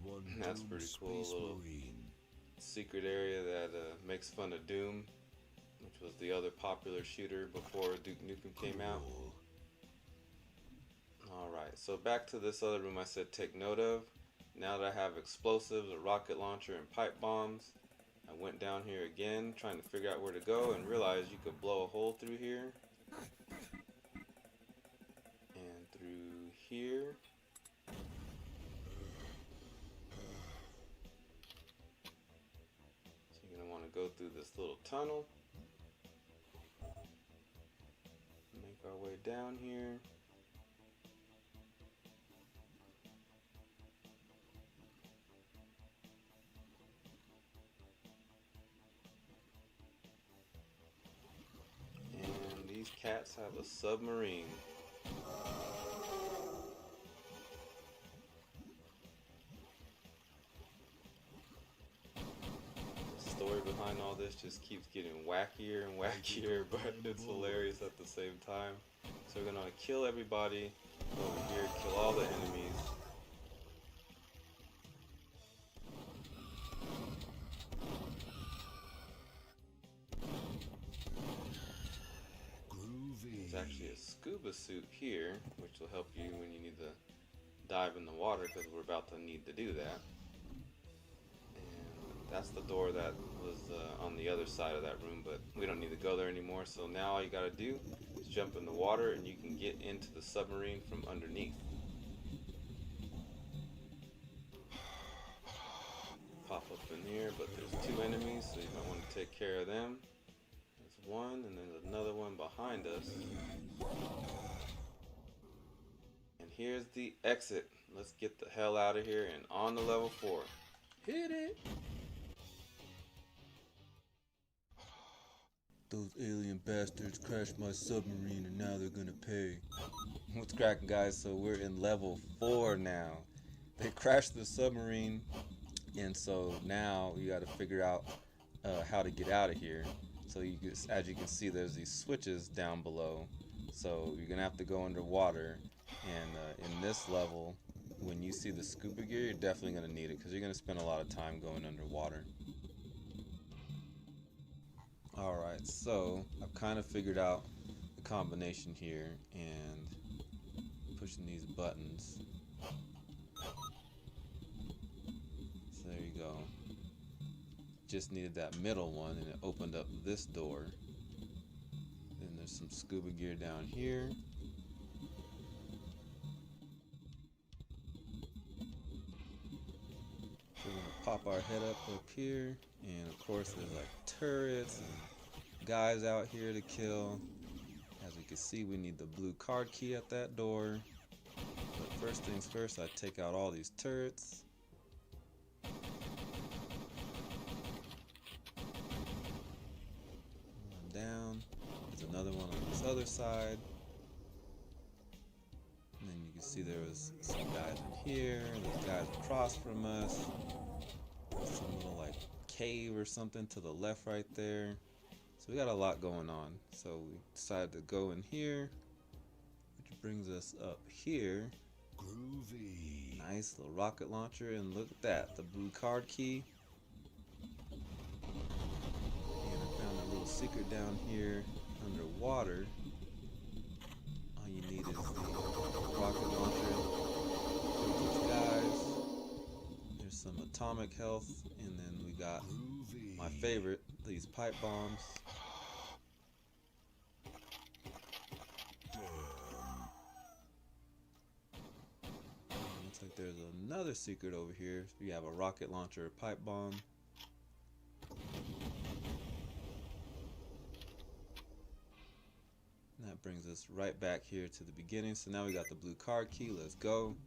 pretty cool. Little secret area that makes fun of Doom, which was the other popular shooter before Duke Nukem came out. Alright, so back to this other room I said take note of. Now that I have explosives, a rocket launcher, and pipe bombs, I went down here again trying to figure out where to go and realized you could blow a hole through here. Here. So you're going to want to go through this little tunnel. Make our way down here. And these cats have a submarine. The story behind all this just keeps getting wackier and wackier, but it's hilarious at the same time. So we're gonna kill everybody over here, kill all the enemies. There's actually a scuba suit here, which will help you when you need to dive in the water, because we're about to need to do that. And that's the door that was on the other side of that room, but we don't need to go there anymore. So now all you gotta do is jump in the water and you can get into the submarine from underneath. Pop up in here, but there's two enemies, so you might want to take care of them. There's one, and there's another one behind us. And here's the exit. Let's get the hell out of here and on to level 4. Hit it! Those alien bastards crashed my submarine and now they're gonna pay. What's cracking, guys? So we're in level 4 now. They crashed the submarine, and so now you gotta figure out how to get out of here. So you can, as you can see, there's these switches down below. So you're gonna have to go underwater, and in this level, when you see the scuba gear, you're definitely gonna need it because you're gonna spend a lot of time going underwater. Alright, so I've kind of figured out the combination here, and pushing these buttons. So there you go. Just needed that middle one, and it opened up this door. Then there's some scuba gear down here. We're gonna pop our head up here, and of course there's like turrets and guys out here to kill. As we can see, we need the blue card key at that door. But first things first, I take out all these turrets. One down. There's another one on this other side. And then you can see there was some guys in here. There's guys across from us. Some little like cave or something to the left right there. So we got a lot going on. So we decided to go in here, which brings us up here. Groovy. Nice little rocket launcher, and look at that, the blue card key. And I found a little secret down here underwater. All you need is the rocket launcher. These guys. There's some atomic health, and then we got my favorite, these pipe bombs. Looks like there's another secret over here. We have a rocket launcher, a pipe bomb. And that brings us right back here to the beginning. So now we got the blue card key. Let's go.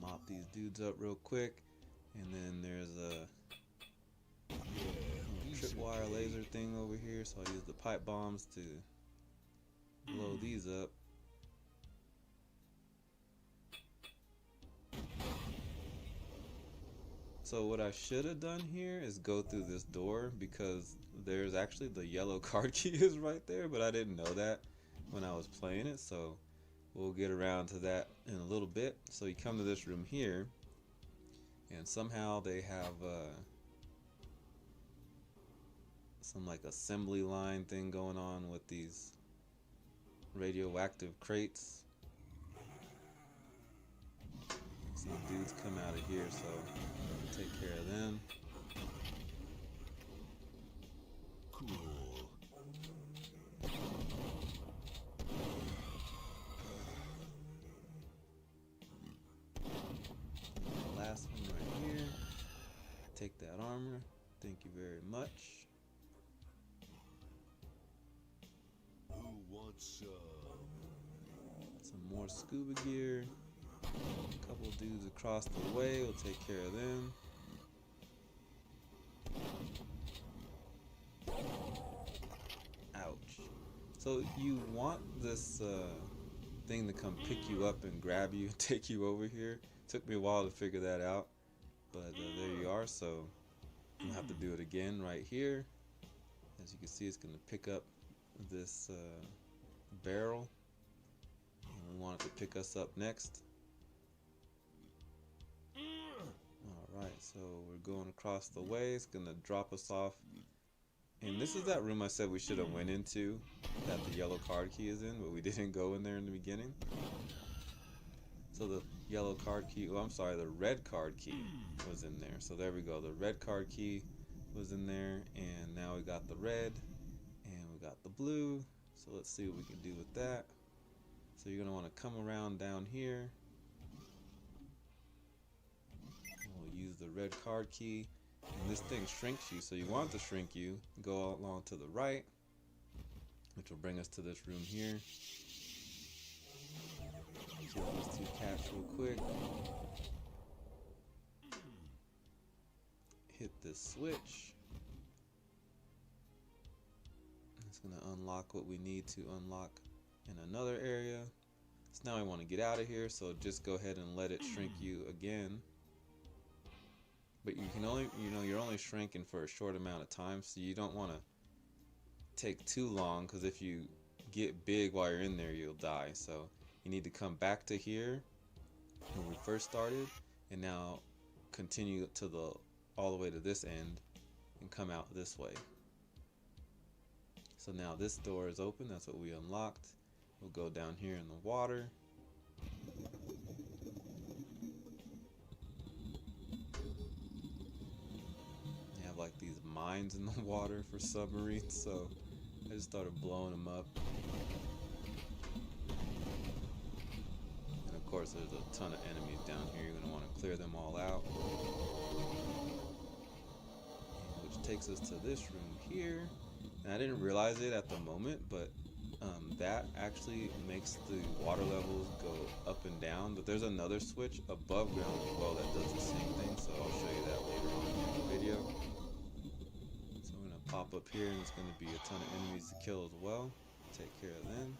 Mop these dudes up real quick. And then there's a tripwire laser thing over here, so I'll use the pipe bombs to blow these up. So what I should have done here is go through this door, because there's actually the yellow card key is right there, but I didn't know that when I was playing it, so we'll get around to that in a little bit. So you come to this room here, and somehow they have some like assembly line thing going on with these radioactive crates. Some dudes come out of here, so we'll take care of them. Cool. Last one right here. Take that armor. Thank you very much. Who wants some more scuba gear? A couple dudes across the way. We'll take care of them. Ouch. So you want this thing to come pick you up and grab you and take you over here. Took me a while to figure that out, but there you are. So you have to do it again right here. As you can see, it's going to pick up this barrel, and we want it to pick us up next. Alright, so we're going across the way. It's going to drop us off. And this is that room I said we should have went into, that the yellow card key is in, but we didn't go in there in the beginning. So the yellow card key, oh I'm sorry, the red card key was in there. So there we go, the red card key was in there, and now we got the red, and we got the blue. So let's see what we can do with that. So you're going to want to come around down here. We'll use the red card key. And this thing shrinks you, so you want it to shrink you. Go along to the right, which will bring us to this room here. Kill these two cats real quick. Hit this switch. It's going to unlock what we need to unlock in another area. So now I want to get out of here, so just go ahead and let it shrink you again. But you can only, you're only shrinking for a short amount of time, so you don't want to take too long, because if you get big while you're in there, you'll die. So you need to come back to here when we first started, and now continue to the all the way to this end and come out this way. So now this door is open. That's what we unlocked. We'll go down here in the water. Like these mines in the water for submarines, so I just started blowing them up. And of course there's a ton of enemies down here. You're going to want to clear them all out. And which takes us to this room here. And I didn't realize it at the moment, but that actually makes the water levels go up and down. But there's another switch above ground as well that does the same thing, so I'll show you that later on in the video. Pop up here, and it's going to be a ton of enemies to kill as well. Take care of them.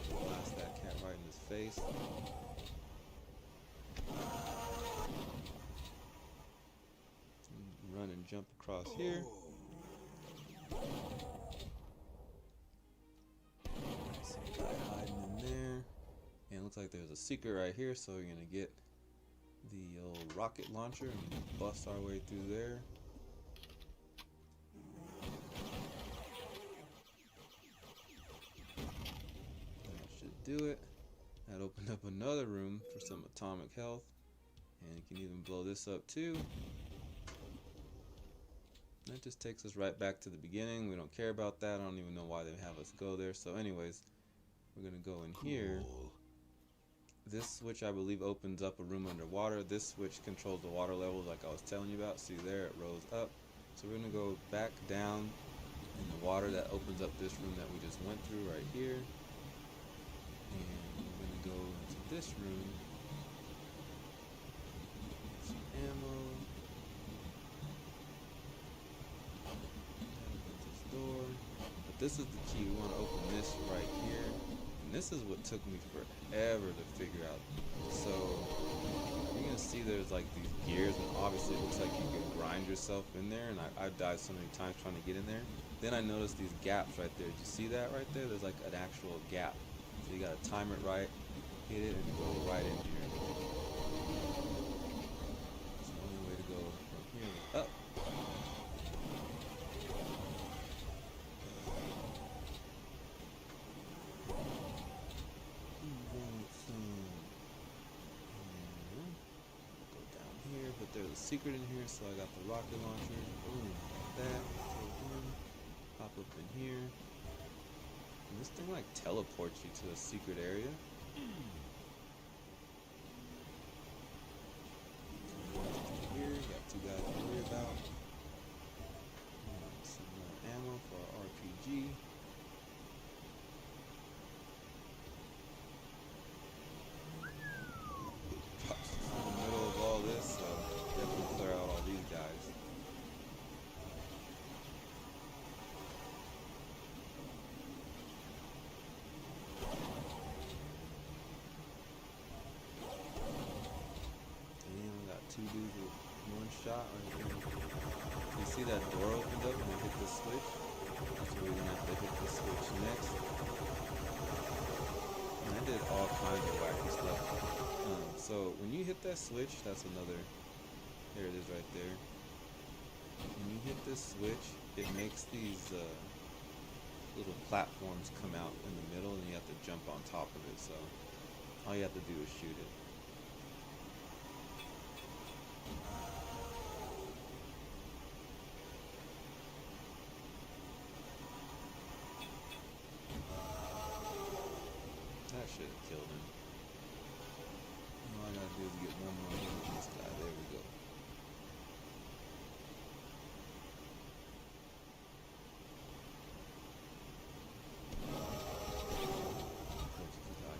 Blast that cat right in his face. Run and jump across here. Some guy hiding in there. And it looks like there's a secret right here, so we're going to get the old rocket launcher and bust our way through there. Do it. That opened up another room for some atomic health, and you can even blow this up too. That just takes us right back to the beginning. We don't care about that. I don't even know why they have us go there. So anyways, we're gonna go in here. This switch, I believe, opens up a room underwater. This switch controls the water levels like I was telling you about. See there, it rose up. So we're gonna go back down in the water. That opens up this room that we just went through right here. And we're going to go into this room. Get some ammo. Open this door. But this is the key. We want to open this right here. And this is what took me forever to figure out. So you're going to see there's like these gears, and obviously it looks like you can grind yourself in there. And I've died so many times trying to get in there. Then I noticed these gaps right there. Did you see that right there? There's like an actual gap. So you gotta time it right, hit it, and go right into here. It's the only way to go from here up. Go down here, but there's a secret in here, so I got the rocket launcher. Boom, like that. Pop up in here. And this thing like teleports you to a secret area. Here, got two guys to worry about. two dudes with one shot right there. You see that door opened up when I hit the switch? So we're gonna have to hit the switch next. And I did all kinds of wacky stuff. So when you hit that switch, that's another, there it is right there. When you hit this switch, it makes these little platforms come out in the middle, and you have to jump on top of it. So all you have to do is shoot it. That should have killed him. All I gotta do is get one more hit with this guy. There we go.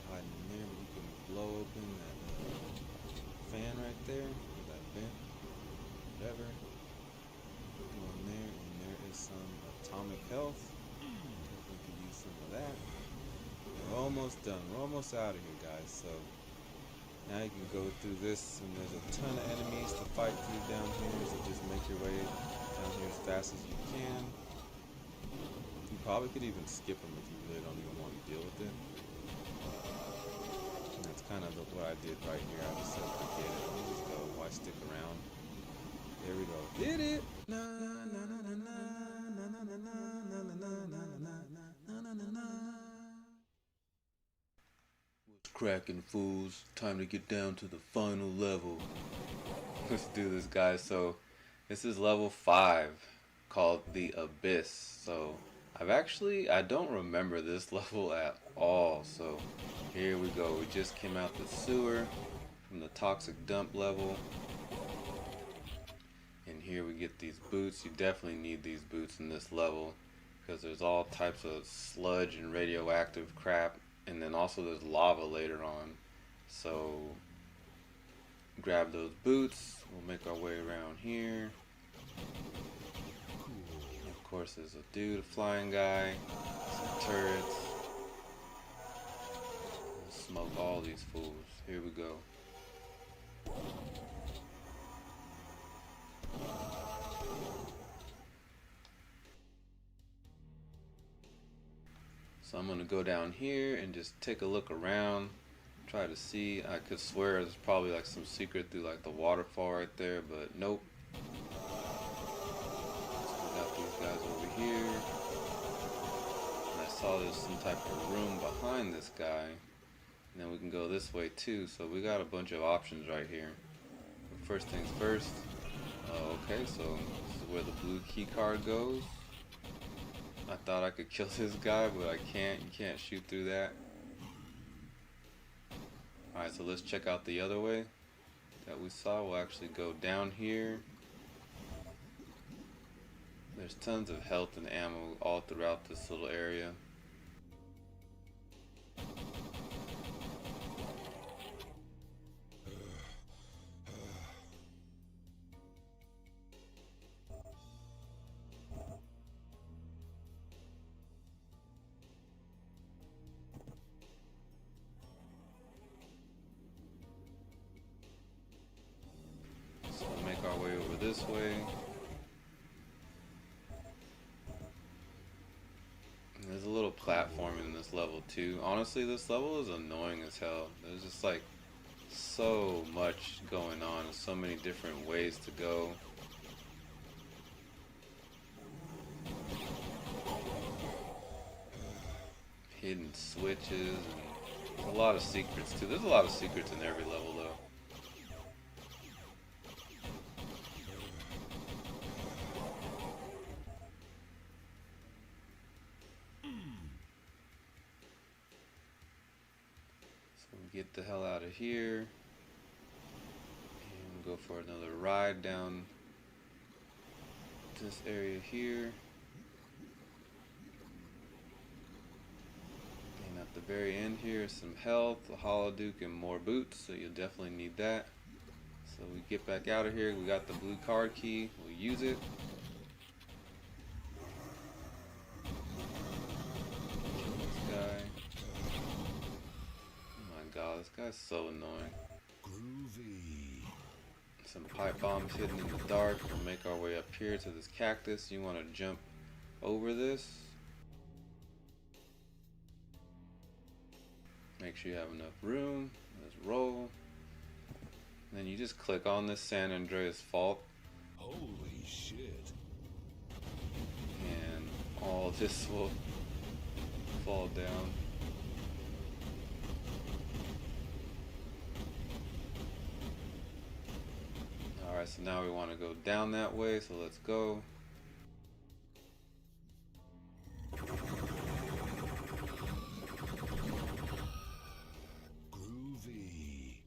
Hiding in there, but you can blow open that fan right there, or that vent, whatever. Go in there, and there is some atomic health. We could use some of that. We're almost done. We're almost out of here, guys. So now you can go through this, and there's a ton of enemies to fight through down here. So just make your way down here as fast as you can. You probably could even skip them if you really don't even want to deal with it. And that's kind of what I did right here. I just said, forget it. Let me just go. Why stick around? There we go. Did it! Na na na na na na na na na na na na na na na. What's cracking, fools? Time to get down to the final level. Let's do this, guys. So this is level 5, called the Abyss. So I don't remember this level at all. So here we go. We just came out the sewer from the toxic dump level. And here we get these boots. You definitely need these boots in this level because there's all types of sludge and radioactive crap. And then also there's lava later on. So grab those boots. We'll make our way around here. Of course there's a dude, a flying guy, some turrets. We'll smoke all these fools. Here we go. So I'm gonna go down here and just take a look around, try to see. I could swear there's probably like some secret through like the waterfall right there, but nope. So we got these guys over here. And I saw there's some type of room behind this guy. And then we can go this way too. So we got a bunch of options right here. But first things first. Okay, so this is where the blue key card goes. I thought I could kill this guy, but I can't. You can't shoot through that. Alright, so let's check out the other way that we saw. We'll actually go down here. There's tons of health and ammo all throughout this little area. This way. And there's a little platforming in this level too. Honestly, this level is annoying as hell. There's just like so much going on and so many different ways to go. Hidden switches and a lot of secrets too. There's a lot of secrets in every level though. Get the hell out of here and go for another ride down this area here. And at the very end here is some health, a holoduke, and more boots, so you'll definitely need that. So we get back out of here. We got the blue card key. We'll use it. Kill this guy. God, this guy's so annoying. Groovy. Some pipe bombs hidden in the dark. We'll make our way up here to this cactus. You want to jump over this. Make sure you have enough room. Let's roll. And then you just click on this San Andreas fault. Holy shit. And all this will fall down. Alright, so now we want to go down that way, so let's go. Groovy.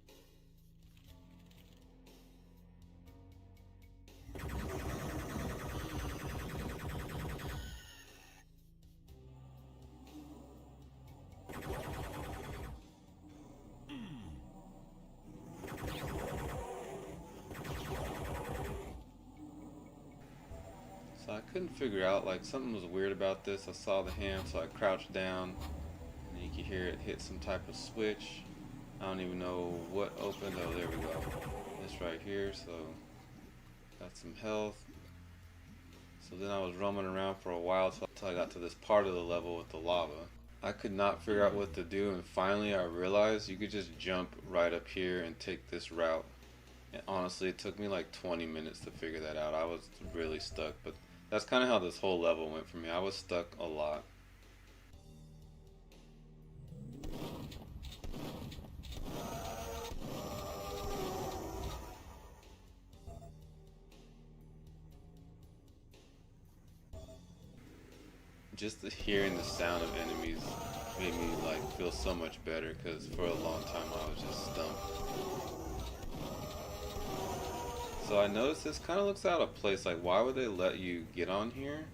So I couldn't figure out, like, something was weird about this. I saw the hand, so I crouched down, and you can hear it hit some type of switch. I don't even know what opened. Oh, there we go. This right here, so got some health. So then I was roaming around for a while until I got to this part of the level with the lava. I could not figure out what to do, and finally I realized you could just jump right up here and take this route. And honestly, it took me like 20 minutes to figure that out. I was really stuck, but that's kind of how this whole level went for me. I was stuck a lot. Just hearing the sound of enemies made me like feel so much better, because for a long time I was just stumped. So I noticed this kind of looks out of place. Like, why would they let you get on here?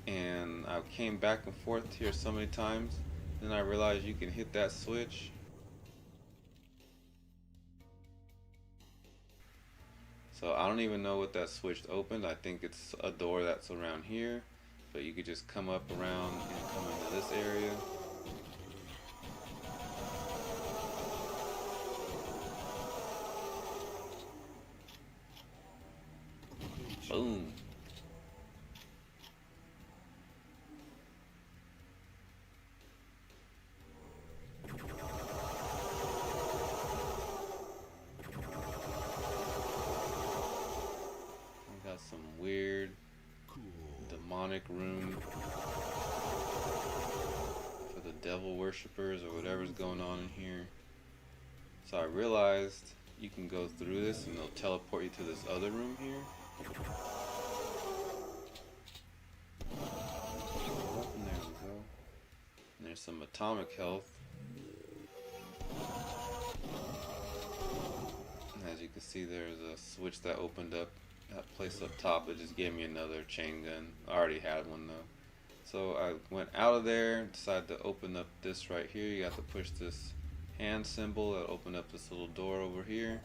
And I came back and forth here so many times. Then I realized you can hit that switch. So I don't even know what that switch opened. I think it's a door that's around here. But you could just come up around and come into this area. Boom. We got some weird, demonic room for the devil worshippers or whatever's going on in here. So I realized you can go through this and they'll teleport you to this other room here. And there we go. And there's some atomic health. And as you can see, there's a switch that opened up that place up top. It just gave me another chain gun. I already had one though. So I went out of there, decided to open up this right here. You have to push this hand symbol that opened up this little door over here.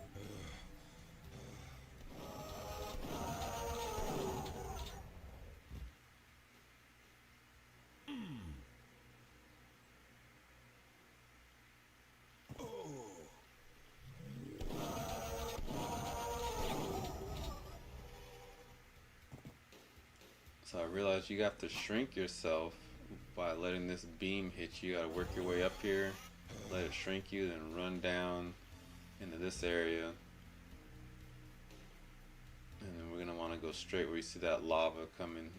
So I realized you have to shrink yourself by letting this beam hit you. You gotta work your way up here, let it shrink you, then run down into this area. And then we're gonna wanna go straight where you see that lava coming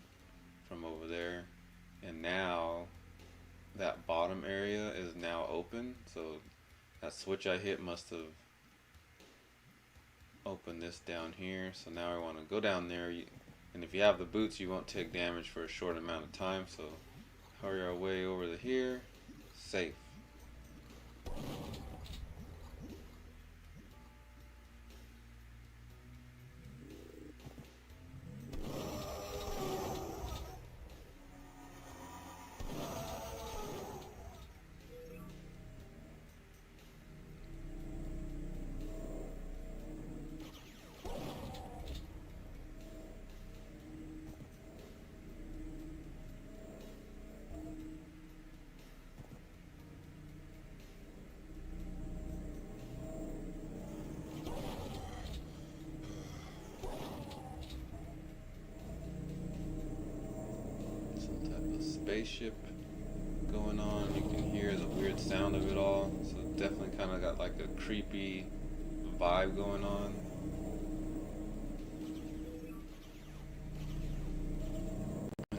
from over there. And now that bottom area is now open. So that switch I hit must have opened this down here. So now I wanna go down there. And if you have the boots, you won't take damage for a short amount of time. So hurry our way over to here. Safe. little spaceship going on. You can hear the weird sound of it all. So it definitely kind of got like a creepy vibe going on.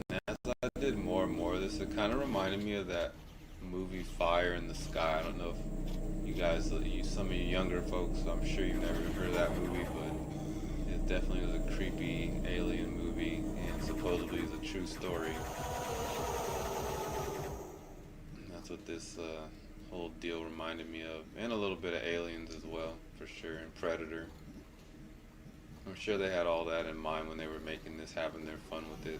And as I did more and more of this, it kind of reminded me of that movie Fire in the Sky. I don't know if you guys, some of you younger folks, I'm sure you've never heard of that movie, but it definitely was a creepy alien movie, and supposedly is a true story. And that's what this whole deal reminded me of, and a little bit of Aliens as well, for sure, and Predator. I'm sure they had all that in mind when they were making this, having their fun with it.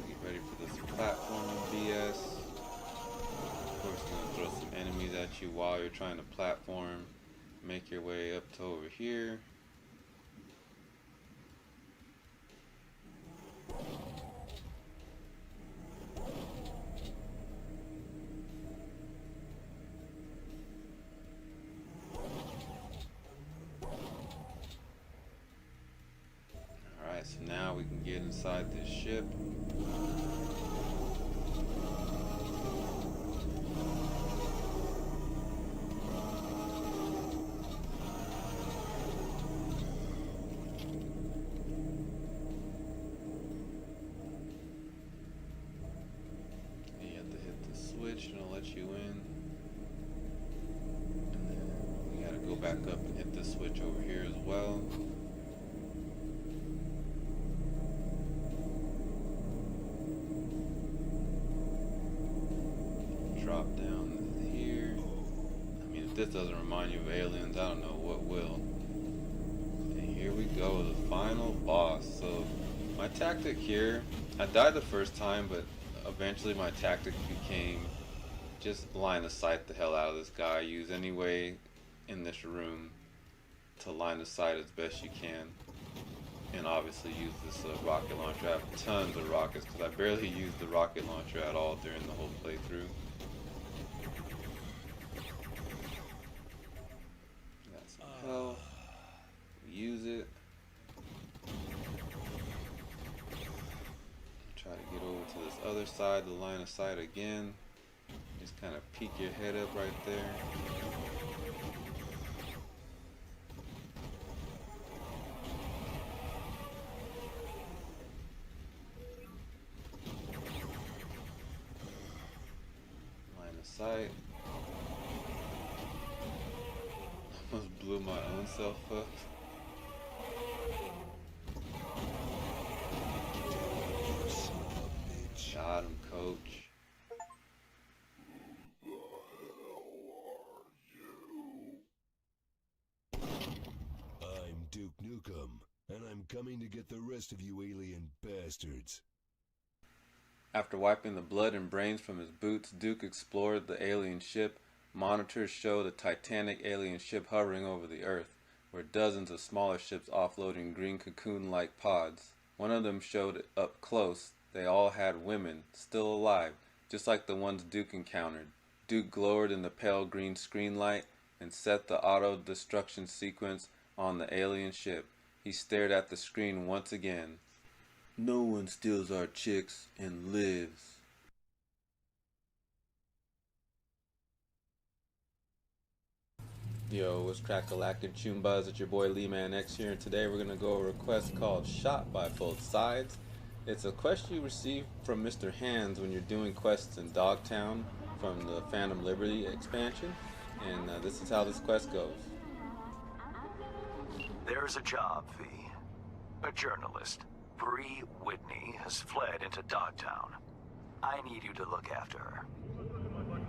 Get ready for this platforming BS. Of course, you're gonna throw some enemies at you while you're trying to platform. Make your way up to over here. Alright, so now we can get inside this ship. And it'll let you in, and then you gotta go back up and hit this switch over here as well. Drop down here. I mean, if this doesn't remind you of Aliens, I don't know what will. And here we go, the final boss. So my tactic here, I died the first time, but eventually my tactic became just line of sight the hell out of this guy. Use any way in this room to line of sight as best you can. And obviously use this rocket launcher. I have tons of rockets because I barely used the rocket launcher at all during the whole playthrough. Got some health. Use it. Try to get over to this other side, the line of sight again. Just kind of peek your head up right there. Line of sight. Almost blew my own self up. Got him, coach. I'm Duke Nukem, and I'm coming to get the rest of you alien bastards. After wiping the blood and brains from his boots, Duke explored the alien ship. Monitors showed a titanic alien ship hovering over the Earth, where dozens of smaller ships offloading green cocoon-like pods. One of them showed it up close. They all had women, still alive, just like the ones Duke encountered. Duke glowered in the pale green screen light and set the auto-destruction sequence on the alien ship. He stared at the screen once again. No one steals our chicks and lives. Yo, what's crack-a-lackin' Chumbuzz? It's your boy LEEMAN-X here, and today we're going to go over a quest called Shot by Both Sides. It's a quest you receive from Mr. Hands when you're doing quests in Dogtown from the Phantom Liberty expansion, and this is how this quest goes. There's a job, V. A journalist, Bree Whitney, has fled into Dogtown. I need you to look after her.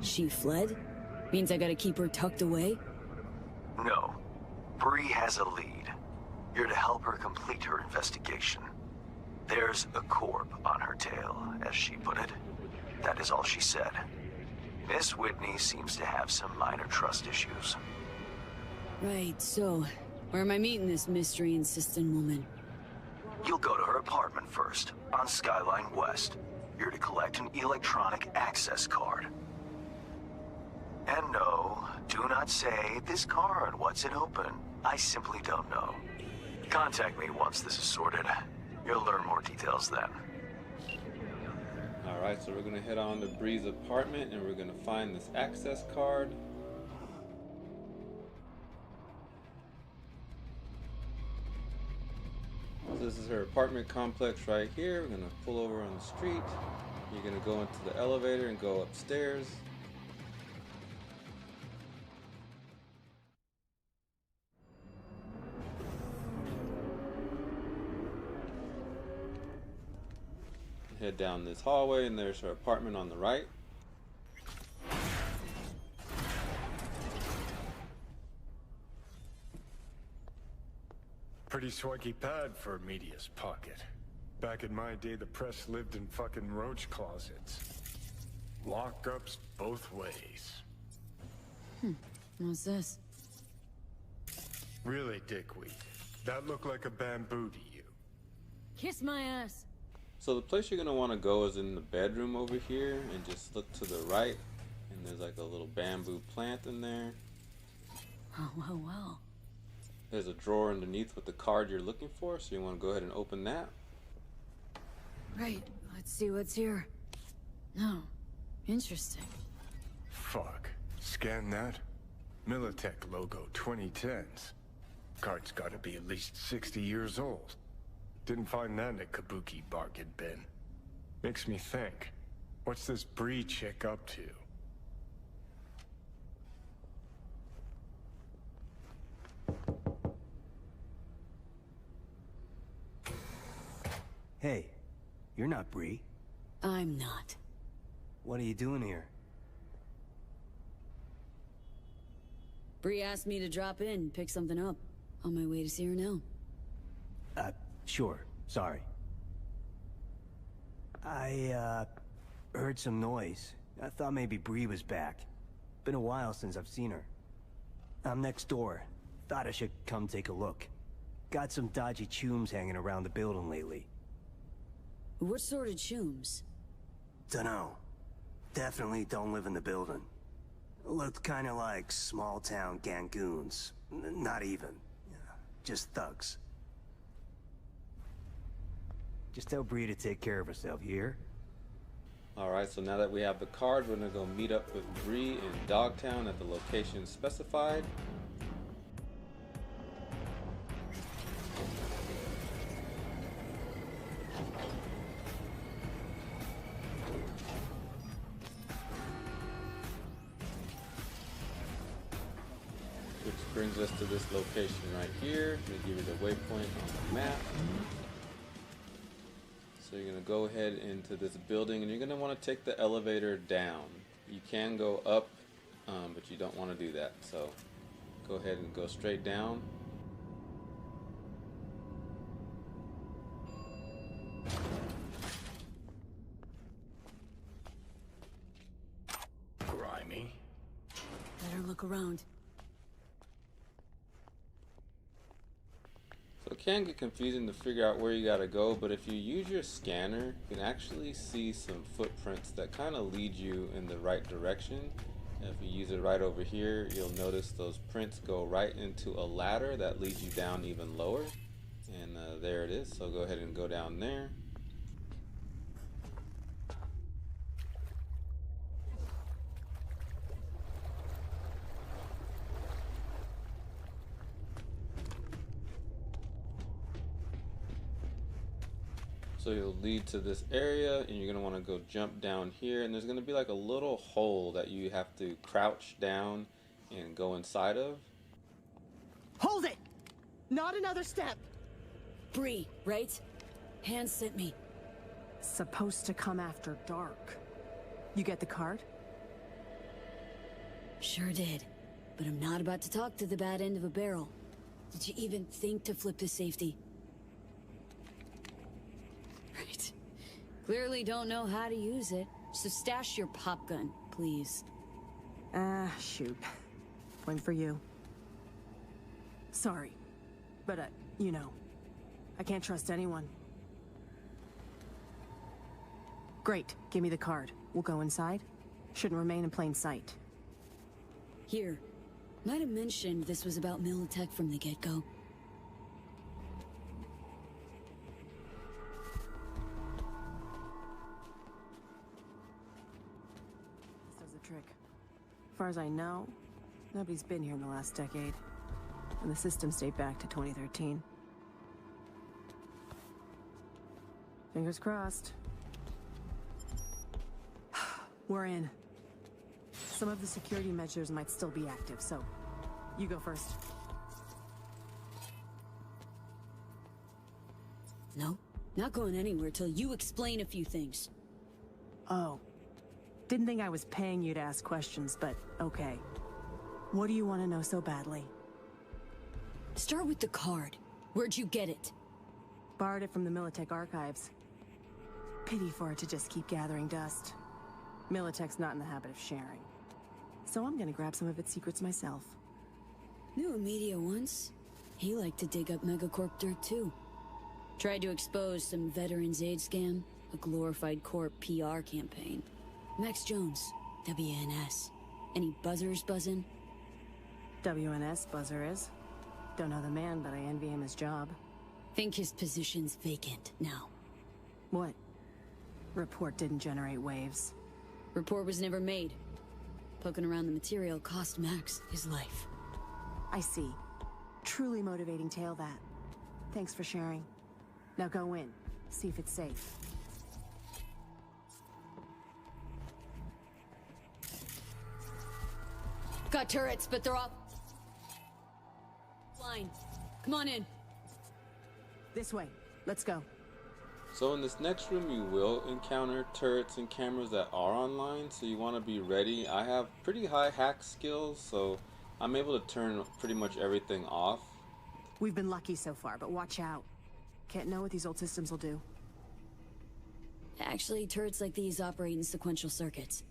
She fled? Means I gotta keep her tucked away? No. Bree has a lead. You're to help her complete her investigation. There's a corp on her tail, as she put it. That is all she said. Miss Whitney seems to have some minor trust issues. Right, so, where am I meeting this mystery-insistent woman? You'll go to her apartment first, on Skyline West. You're to collect an electronic access card. And no, do not say, this card, what's it open? I simply don't know. Contact me once this is sorted. You'll learn more details then. Alright, so we're gonna head on to Bree's apartment and we're gonna find this access card. So this is her apartment complex right here. We're gonna pull over on the street. You're gonna go into the elevator and go upstairs. Head down this hallway and there's her apartment on the right. Pretty swanky pad for a media's pocket. Back in my day, the press lived in fucking roach closets. Lockups both ways. What's this? Really, dickweed? That looked like a bamboo to you? Kiss my ass. So the place you're gonna want to go is in the bedroom over here, and just look to the right, and there's like a little bamboo plant in there. Oh, wow. There's a drawer underneath with the card you're looking for, so you want to go ahead and open that. Right, let's see what's here. No, interesting. Fuck. Scan that. Militech logo 2010s. Card's gotta be at least 60 years old. Didn't find that in a kabuki bargain bin. Makes me think. What's this Bree chick up to? Hey, you're not Bree. I'm not. What are you doing here? Bree asked me to drop in, pick something up. On my way to see her now. Sure. Sorry. I, heard some noise. I thought maybe Bree was back. Been a while since I've seen her. I'm next door. Thought I should come take a look. Got some dodgy chooms hanging around the building lately. What sort of chooms? Dunno. Definitely don't live in the building. Looked kinda like small-town gangoons. Not even. Just thugs. Just tell Bree to take care of herself, you hear? Alright, so now that we have the card, we're gonna go meet up with Bree in Dogtown at the location specified. Which brings us to this location right here. I'm gonna give you the waypoint on the map. So you're gonna go ahead into this building and you're gonna want to take the elevator down. You can go up, but you don't want to do that. So go ahead and go straight down. Grimy. Better look around. So it can get confusing to figure out where you gotta go, but if you use your scanner, you can actually see some footprints that kind of lead you in the right direction. And if you use it right over here, you'll notice those prints go right into a ladder that leads you down even lower. And there it is, so go ahead and go down there. So you'll lead to this area and you're gonna want to go jump down here, and there's gonna be like a little hole that you have to crouch down and go inside of. Hold it! Not another step! Bree, right? Hans sent me. Supposed to come after dark. You get the card? Sure did. But I'm not about to talk to the bad end of a barrel. Did you even think to flip the safety? Right. Clearly don't know how to use it. So stash your pop gun, please. Shoot. One for you. Sorry. But, you know, I can't trust anyone. Great. Give me the card. We'll go inside. Shouldn't remain in plain sight. Here. Might have mentioned this was about Militech from the get-go. far as I know, nobody's been here in the last decade. And the systems date back to 2013. Fingers crossed. We're in. Some of the security measures might still be active, so you go first. No, not going anywhere till you explain a few things. Oh. Didn't think I was paying you to ask questions, but okay. What do you want to know so badly? Start with the card. Where'd you get it? Borrowed it from the Militech archives. Pity for it to just keep gathering dust. Militech's not in the habit of sharing. So I'm gonna grab some of its secrets myself. Knew Emidio once. He liked to dig up Megacorp dirt too. Tried to expose some veterans aid scam, a glorified Corp PR campaign. Max Jones, WNS. Any buzzers buzzing? WNS buzzer is. Don't know the man, but I envy him his job. Think his position's vacant now. What? Report didn't generate waves. Report was never made. Poking around the material cost Max his life. I see. Truly motivating tale, that. Thanks for sharing. Now go in. See if it's safe. Got turrets, but they're off. Line. Come on in. This way. Let's go. So in this next room you will encounter turrets and cameras that are online, so you want to be ready. I have pretty high hack skills, so I'm able to turn pretty much everything off. We've been lucky so far, but watch out. Can't know what these old systems will do. Actually, turrets like these operate in sequential circuits.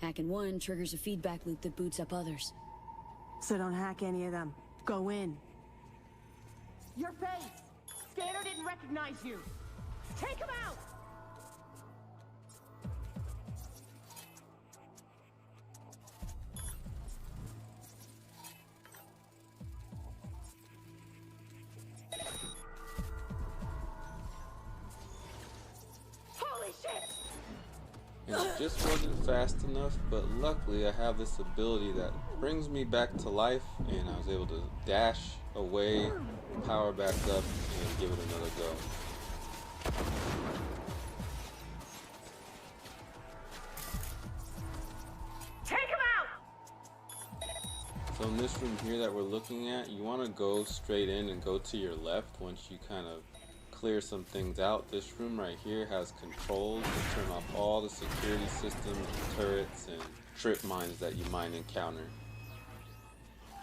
Hacking one triggers a feedback loop that boots up others. So don't hack any of them. Go in. Your face! Scanner didn't recognize you! Take him out! Holy shit! And it just wasn't fast enough, but luckily I have this ability that brings me back to life, and I was able to dash away, power back up, and give it another go. Take him out! So in this room here that we're looking at, you want to go straight in and go to your left once you kind of clear some things out. This room right here has controls to turn off all the security systems, turrets, and trip mines that you might encounter.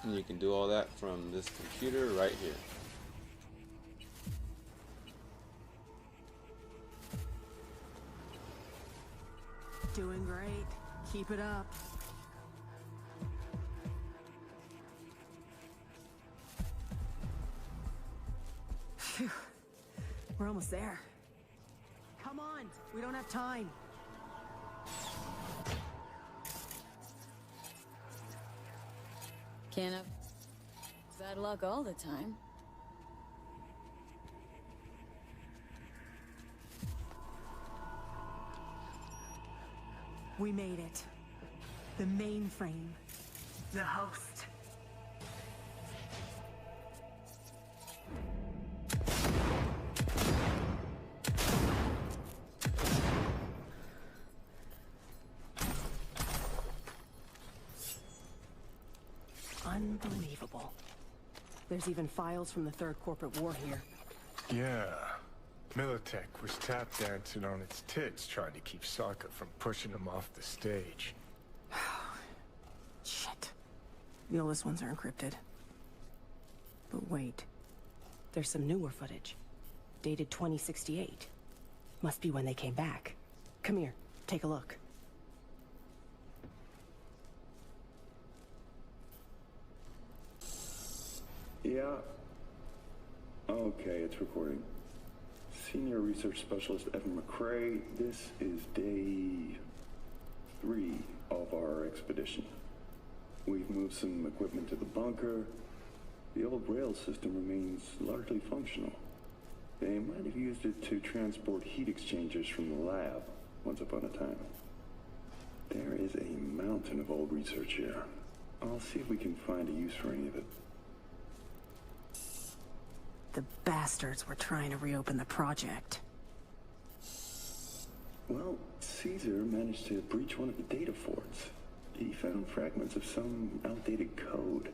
And you can do all that from this computer right here. Doing great. Keep it up. Phew. We're almost there. Come on, we don't have time. Can't have bad luck all the time. We made it. The mainframe. The host. Unbelievable. There's even files from the Third Corporate War here. Yeah. Militech was tap dancing on its tits trying to keep Sokka from pushing him off the stage. Shit. The oldest ones are encrypted. But wait. There's some newer footage. Dated 2068. Must be when they came back. Come here, take a look. Yeah. Okay, it's recording. Senior Research Specialist Evan McCrae, this is day 3 of our expedition. We've moved some equipment to the bunker. The old rail system remains largely functional. They might have used it to transport heat exchangers from the lab once upon a time. There is a mountain of old research here. I'll see if we can find a use for any of it. The bastards were trying to reopen the project. Well, Caesar managed to breach one of the data forts. He found fragments of some outdated code.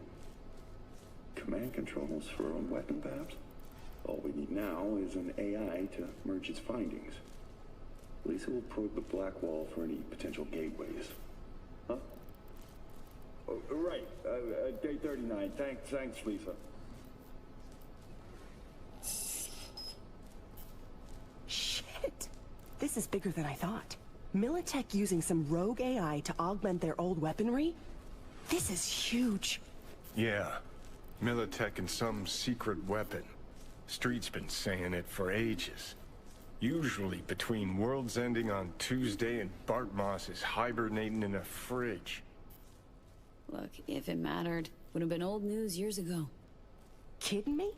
Command controls for a weapon, perhaps? All we need now is an AI to merge its findings. Lisa will probe the black wall for any potential gateways. Huh? Oh, right. Day 39. Thanks, Lisa. Shit! This is bigger than I thought. Militech using some rogue AI to augment their old weaponry? This is huge. Yeah. Militech and some secret weapon. Street's been saying it for ages. Usually between worlds ending on Tuesday and Bart Moss is hibernating in a fridge. Look, if it mattered, would have been old news years ago. Kidding me?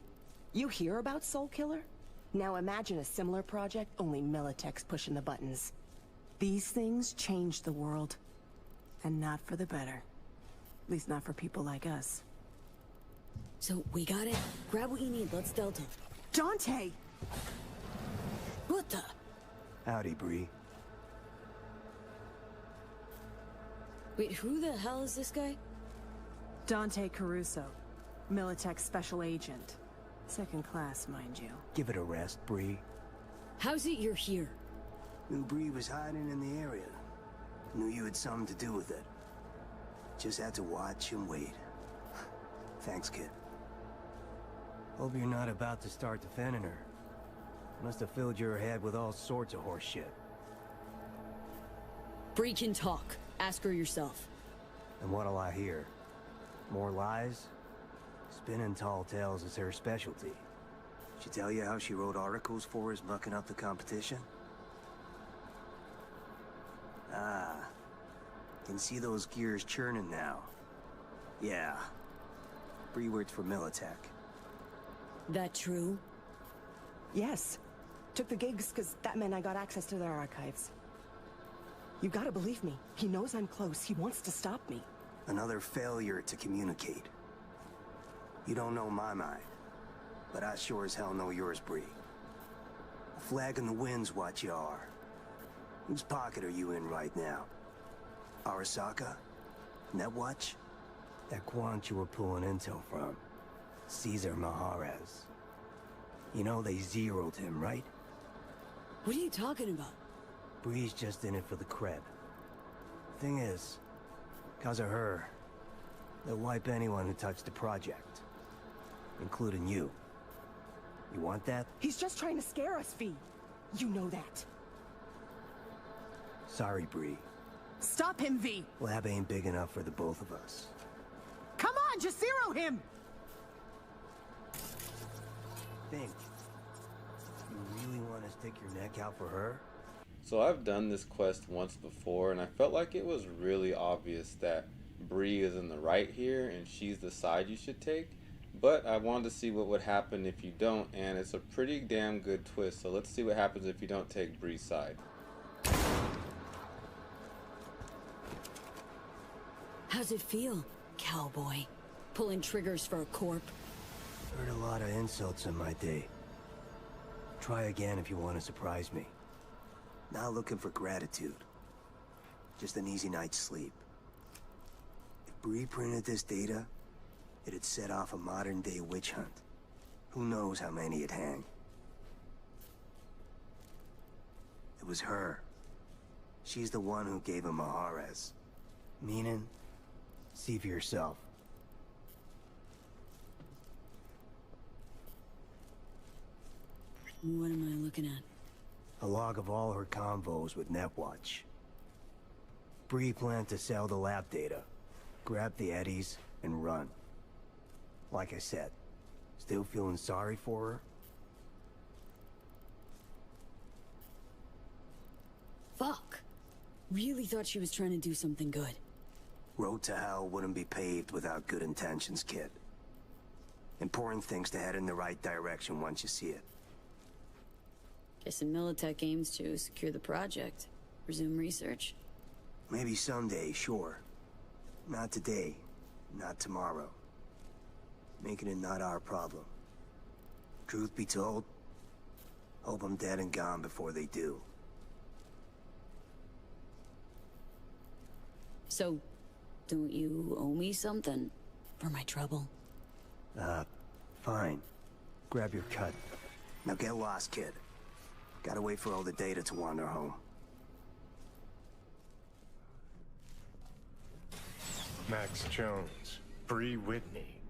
You hear about Soul Killer? Now imagine a similar project, only Militech's pushing the buttons. These things change the world. And not for the better. At least not for people like us. So, we got it. Grab what you need, let's Delta. Dante! What the? Howdy, Bree. Wait, who the hell is this guy? Dante Caruso. Militech special agent. Second class, mind you. Give it a rest, Bree. How's it you're here? Knew Bree was hiding in the area. Knew you had something to do with it. Just had to watch and wait. Thanks, kid. Hope you're not about to start defending her. Must have filled your head with all sorts of horse shit. Bree can talk. Ask her yourself. And what'll I hear? More lies? Spinning tall tales is her specialty. She tell you how she wrote articles for us mucking up the competition? Ah. Can see those gears churning now. Yeah. Bree works for Militech. That true? Yes. Took the gigs because that meant I got access to their archives. You gotta believe me. He knows I'm close. He wants to stop me. Another failure to communicate. You don't know my mind, but I sure as hell know yours, Bree. A flag in the wind's what you are. Whose pocket are you in right now? Arasaka? Netwatch? That quant you were pulling intel from. Caesar Maharez. You know they zeroed him, right? What are you talking about? Bree's just in it for the cred. Thing is, cause of her, they'll wipe anyone who touched the project. Including you. You want that? He's just trying to scare us, V. You know that. Sorry, Bree. Stop him, V! Lab ain't big enough for the both of us. Come on, just zero him! Think. You really want to stick your neck out for her? So I've done this quest once before, and I felt like it was really obvious that Bree is in the right here, and she's the side you should take. But I wanted to see what would happen if you don't, and it's a pretty damn good twist. So let's see what happens if you don't take Bree's side. How's it feel, cowboy? Pulling triggers for a corp? Heard a lot of insults in my day. Try again if you want to surprise me. Not looking for gratitude. Just an easy night's sleep. If Bree printed this data, it'd set off a modern-day witch hunt. Who knows how many it'd hang. It was her. She's the one who gave him Maharez. Meaning, see for yourself. What am I looking at? A log of all her convos with Netwatch. Bree planned to sell the lab data, grab the eddies, and run. Like I said, still feeling sorry for her? Fuck. Really thought she was trying to do something good. Road to hell wouldn't be paved without good intentions, kid. Important things to head in the right direction once you see it. Guessing Militech aims to secure the project. Resume research. Maybe someday, sure. Not today. Not tomorrow. Making it not our problem. Truth be told, hope I'm dead and gone before they do. So, don't you owe me something for my trouble? Fine. Grab your cut. Now get lost, kid. Gotta wait for all the data to wander home. Max Jones, Bree Whitney.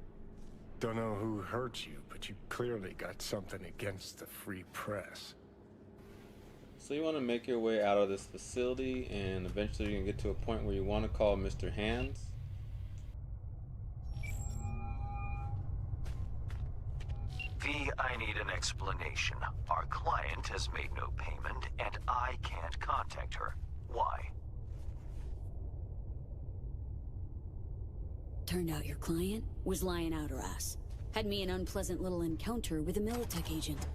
Don't know who hurt you, but you clearly got something against the free press. So you want to make your way out of this facility, and eventually you can get to a point where you want to call Mr. Hands. V, I need an explanation. Our client has made no payment, and I can't contact her. Why? Turned out your client was lying out her ass. Had me an unpleasant little encounter with a Militech agent.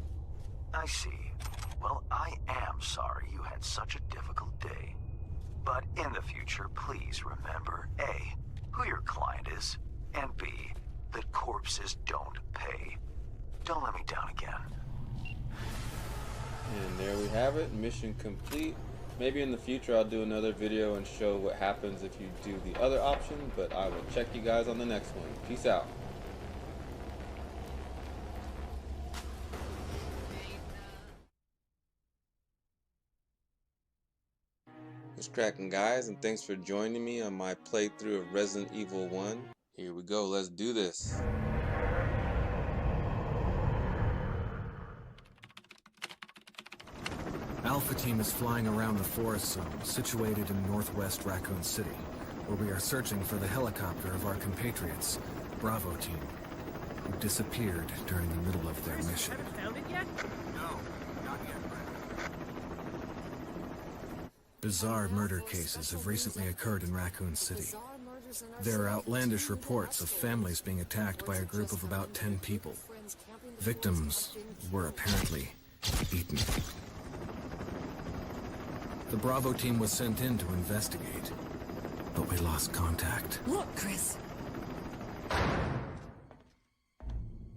I see. Well, I am sorry you had such a difficult day. But in the future, please remember, A, who your client is, and B, that corpses don't pay. Don't let me down again. And there we have it, mission complete. Maybe in the future I'll do another video and show what happens if you do the other option, but I will check you guys on the next one. Peace out. What's cracking, guys, and thanks for joining me on my playthrough of Resident Evil 1. Here we go, let's do this. Alpha Team is flying around the forest zone, situated in northwest Raccoon City, where we are searching for the helicopter of our compatriots, Bravo Team, who disappeared during the middle of their mission. Haven't found it yet? No, not yet, Brad. Bizarre murder cases have recently occurred in Raccoon City. There are outlandish reports of families being attacked by a group of about 10 people. Victims were apparently eaten. The Bravo Team was sent in to investigate, but we lost contact. Look, Chris.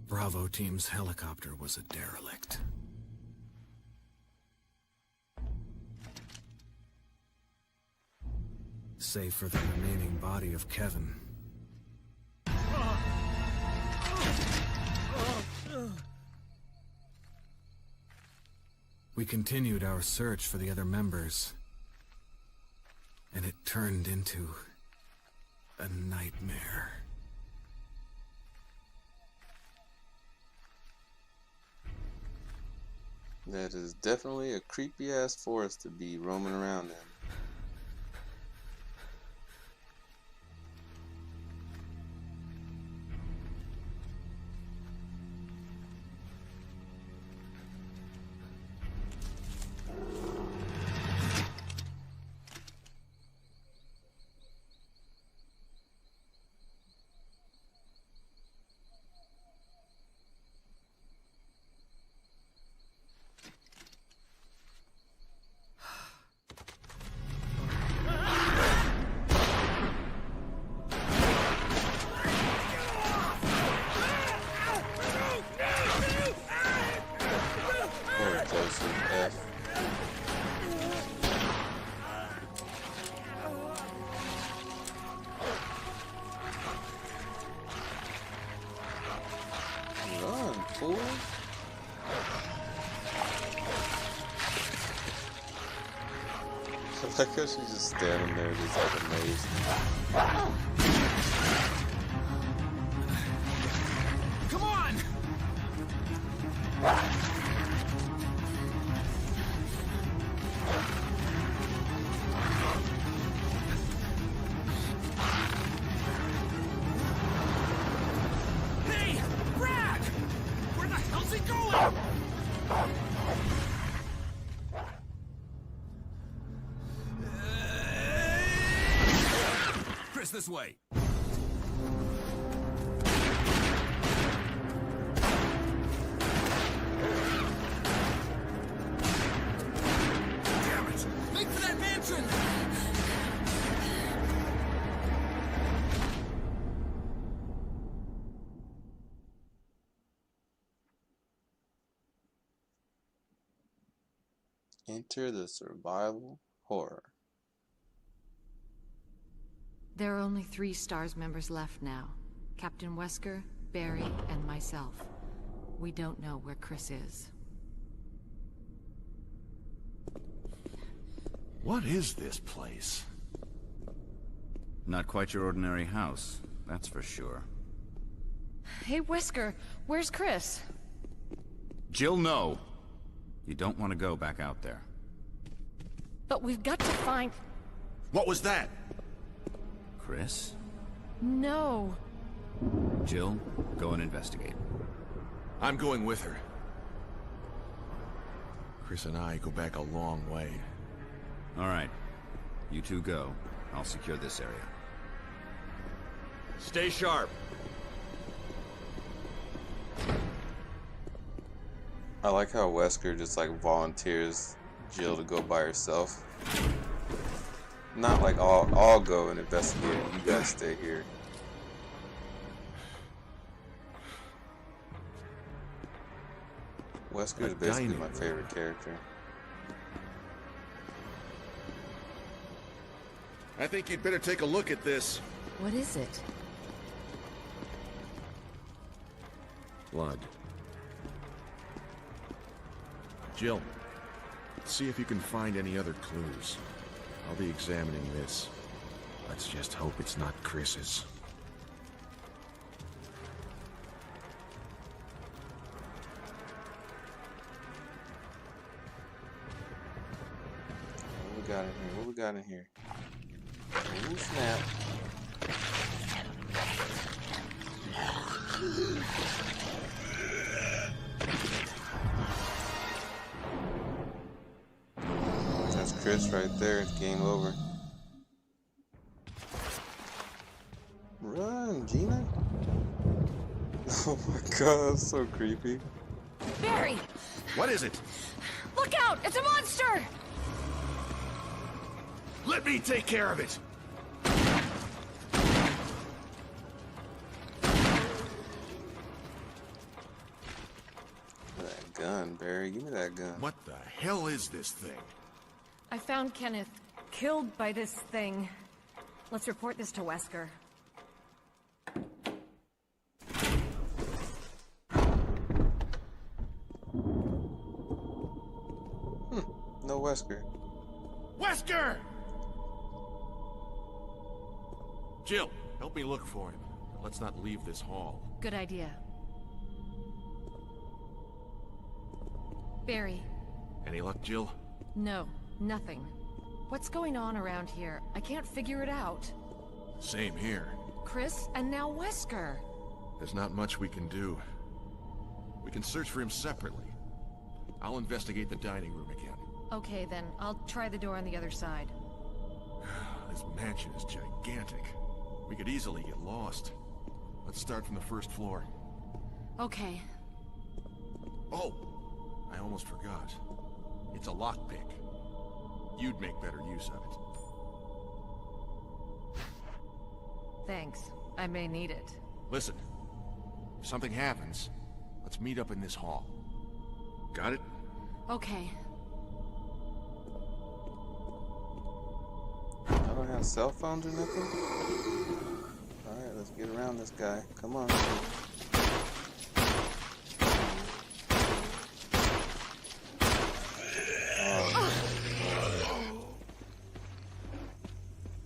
Bravo Team's helicopter was a derelict. Save for the remaining body of Kevin. We continued our search for the other members, and it turned into a nightmare. That is definitely a creepy ass forest to be roaming around in. Run, fool. I like how she's just standing there just like amazed. Come on! Hey! Brad! Where the hell's he going? Chris, this way. Damn it! Make for that mansion! Enter the survival horror. There are only 3 STARS members left now. Captain Wesker, Barry, and myself. We don't know where Chris is. What is this place? Not quite your ordinary house, that's for sure. Hey, Wesker, where's Chris? Jill, no! You don't want to go back out there. But we've got to find... What was that? Chris? No. Jill, go and investigate. I'm going with her. Chris and I go back a long way. All right. You two go. I'll secure this area. Stay sharp. I like how Wesker just like volunteers Jill to go by herself. Not like I'll go and investigate. You guys stay here. Wesker is basically my favorite character. I think you'd better take a look at this. What is it? Blood. Jill, see if you can find any other clues. I'll be examining this. Let's just hope it's not Chris's. What we got in here? What we got in here? Ooh, snap. That's Chris right there. It's game over. Run, Gina. Oh my god, that's so creepy. Barry! What is it? Look out! It's a monster! Let me take care of it! That gun, Barry. Give me that gun. What the hell is this thing? I found Kenneth killed by this thing. Let's report this to Wesker. No Wesker. Wesker! Jill, help me look for him. Let's not leave this hall. Good idea. Barry. Any luck, Jill? No, nothing. What's going on around here? I can't figure it out. Same here. Chris and now Wesker. There's not much we can do. We can search for him separately. I'll investigate the dining room again. Okay then, I'll try the door on the other side. This mansion is gigantic. We could easily get lost. Let's start from the first floor. Okay. Oh! I almost forgot. It's a lockpick. You'd make better use of it. Thanks. I may need it. Listen. If something happens, let's meet up in this hall. Got it? Okay. I don't have cell phones or nothing? Alright, let's get around this guy. Come on.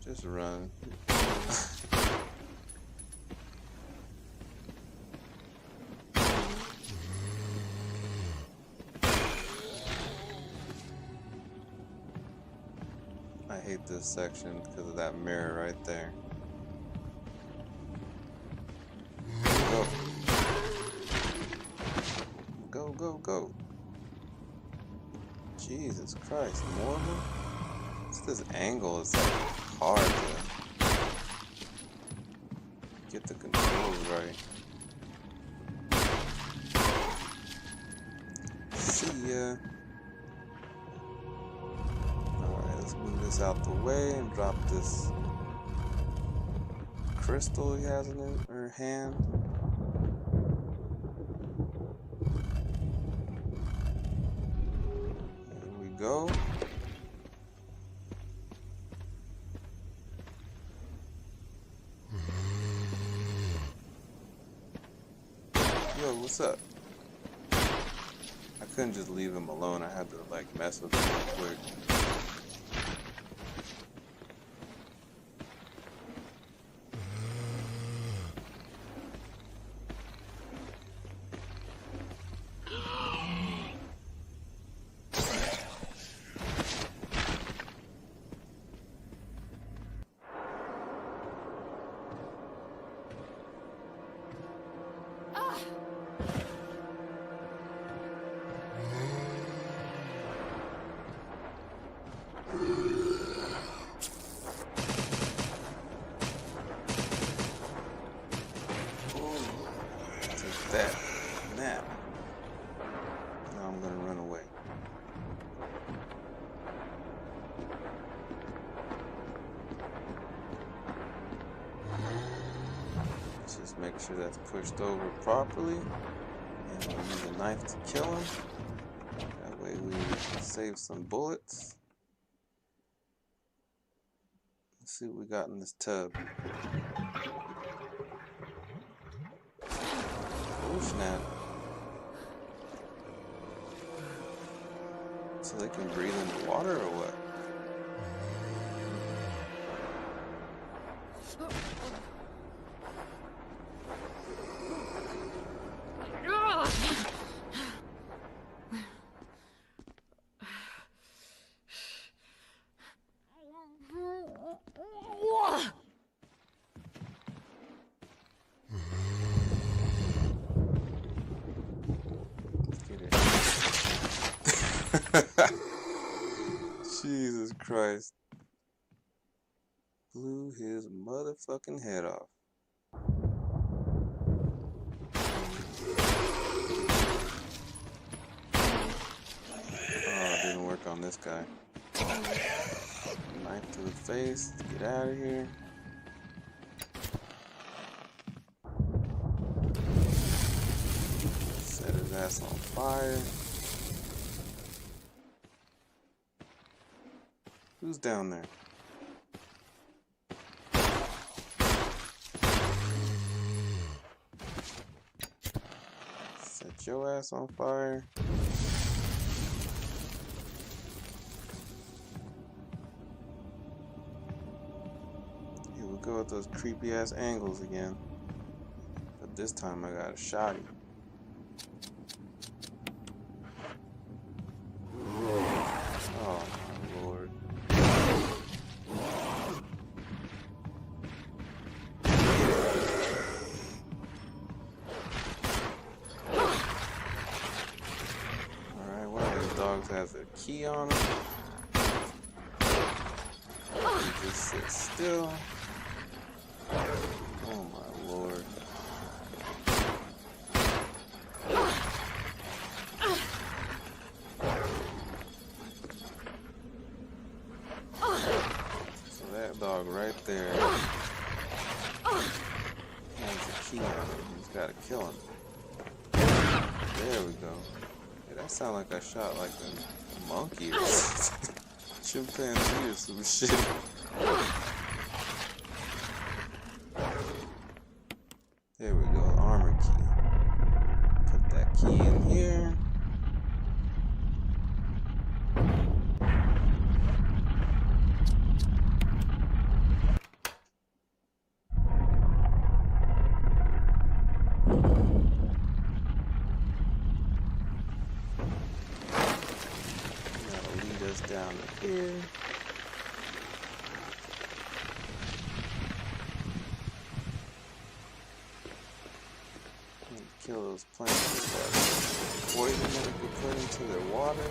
Just run. I hate this section because of that mirror right there. Go. Go, go, go. Jesus Christ, more of them? It's this angle, it's like hard to get the controls right. See ya. Alright, let's move this out the way and drop this crystal he has in her hand. Here we go. Yo, what's up? I couldn't just leave him alone. I had to like mess with him real quick. That nap. Now I'm gonna run away. Let's just make sure that's pushed over properly. And I'll use a knife to kill him. That way we save some bullets. Let's see what we got in this tub. Oh snap. So they can breathe in the water or what? Jesus Christ. Blew his motherfucking head off. Oh, it didn't work on this guy. Knife to the face. Let's get out of here. Set his ass on fire. Who's down there? Set your ass on fire. Here we go with those creepy ass angles again. But this time I got a shotty. Oh my lord. Has a key on him. He just sits still. Oh my lord. So that dog right there has a key on him. He's gotta kill him. There we go. That sound like I shot like a monkey or chimpanzee or some shit. There we go, armor key. Put that key in here. Down to here. Kill those plants with that poison that we put into their water.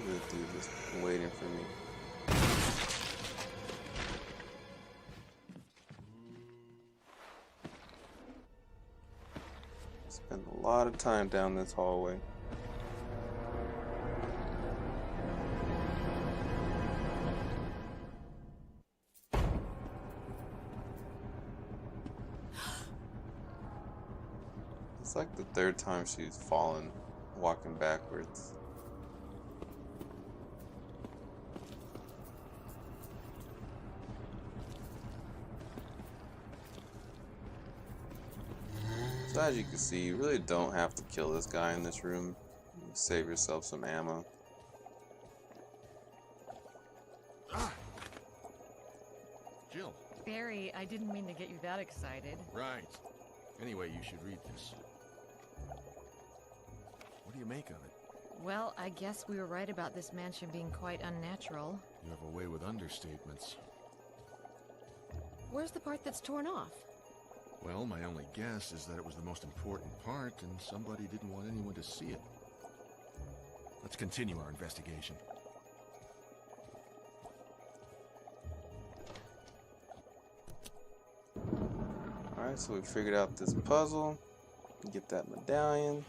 This dude just waiting for me. Spend a lot of time down this hallway. It's like the third time she's fallen, walking backwards. So as you can see, you really don't have to kill this guy in this room. You save yourself some ammo. Jill. Barry, I didn't mean to get you that excited. Right. Anyway, you should read this. What do you make of it? Well, I guess we were right about this mansion being quite unnatural. You have a way with understatements. Where's the part that's torn off? Well, my only guess is that it was the most important part, and somebody didn't want anyone to see it. Let's continue our investigation. Alright, so we figured out this puzzle. Get that medallion.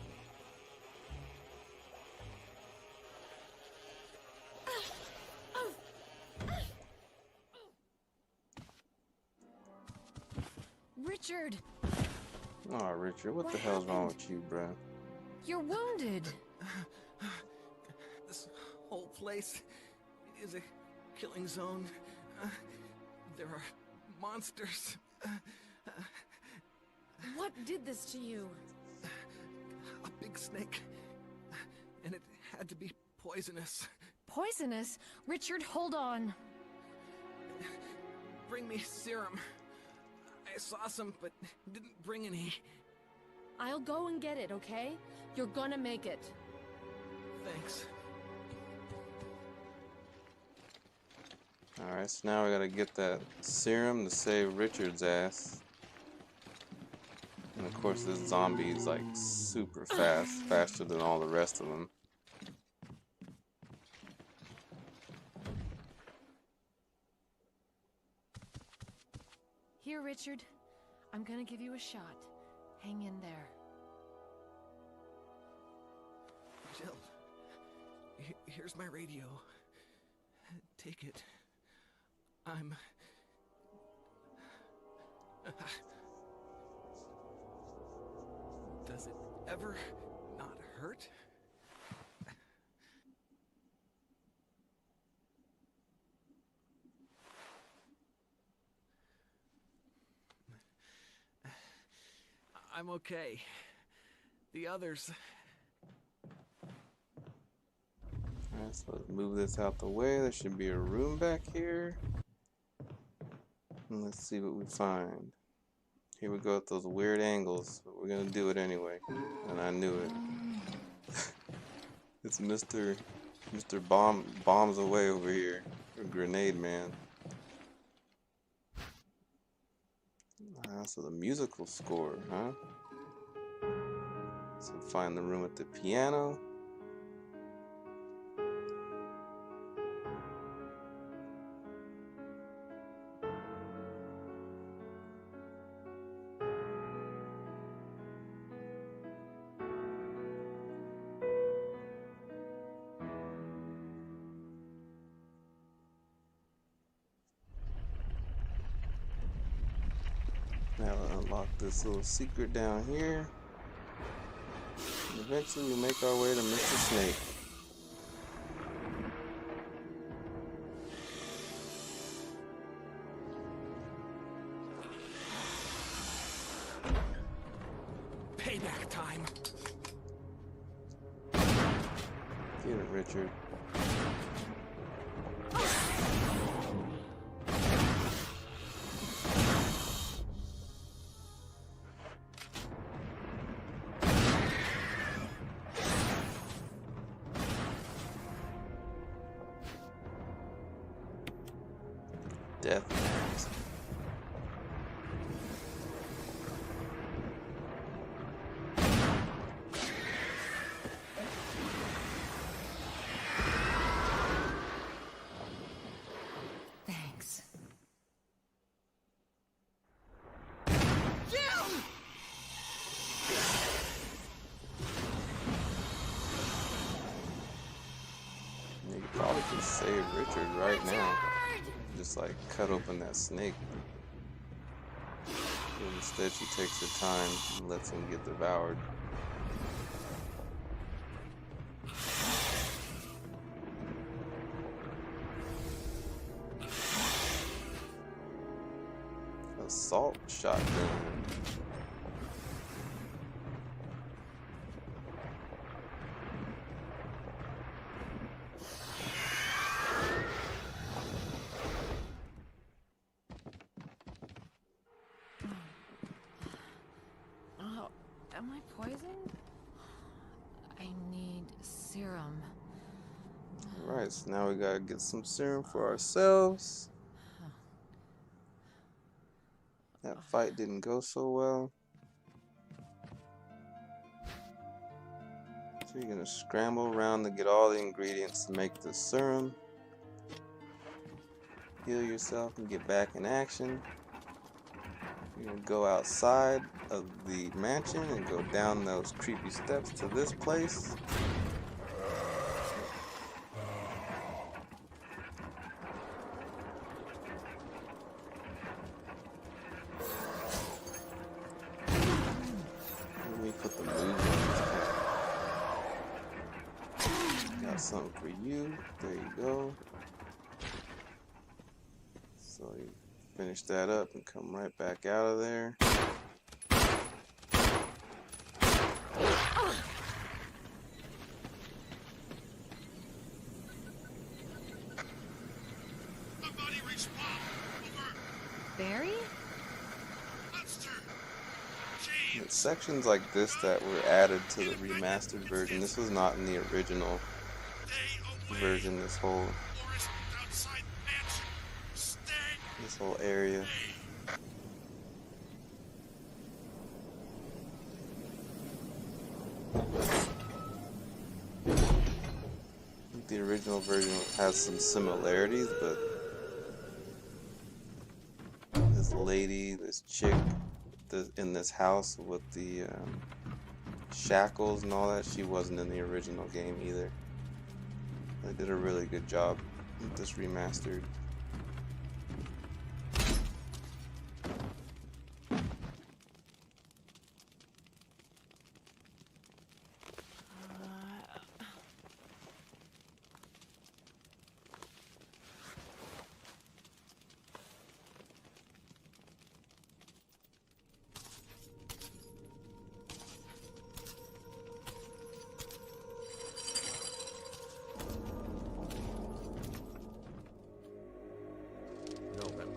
Richard! Oh, Richard, what the hell's wrong with you, bro? You're wounded! This whole place is a killing zone. There are monsters. What did this to you? A big snake. And it had to be poisonous. Poisonous? Richard, hold on. Bring me serum. I saw some, but didn't bring any. I'll go and get it, okay? You're gonna make it. Thanks. Alright, so now we gotta get that serum to save Richard's ass. And of course this zombie is like super fast, faster than all the rest of them. Here, Richard. I'm gonna give you a shot. Hang in there. Jill, here's my radio. Take it. I'm... Does it ever not hurt? I'm okay. The others... Alright, so let's move this out the way. There should be a room back here. And let's see what we find. Here we go with those weird angles, but we're gonna do it anyway. And I knew it. It's Mr. Bombs away over here. Or Grenade Man. So the musical score, huh? So find the room with the piano. Now we'll unlock this little secret down here. And eventually we make our way to Mr. Snake. Payback time. Get it, Richard. Death. Thanks. You probably could save Richard right now. Just like cut open that snake. But instead, she takes her time and lets him get devoured. Assault shotgun. Oh, am I poisoned? I need serum. Alright, so now we gotta get some serum for ourselves. That fight didn't go so well. So you're gonna scramble around to get all the ingredients to make the serum. Heal yourself and get back in action. You're gonna go outside of the mansion and go down those creepy steps to this place. Let me put the moves on this guy. Got something for you. There you go. So you finish that up and come right back out of there. Barry? It's sections like this that were added to the remastered version. This was not in the original version, this whole area. I think the original version has some similarities, but this lady, this chick in this house with the shackles and all that, she wasn't in the original game either. They did a really good job with this remastered.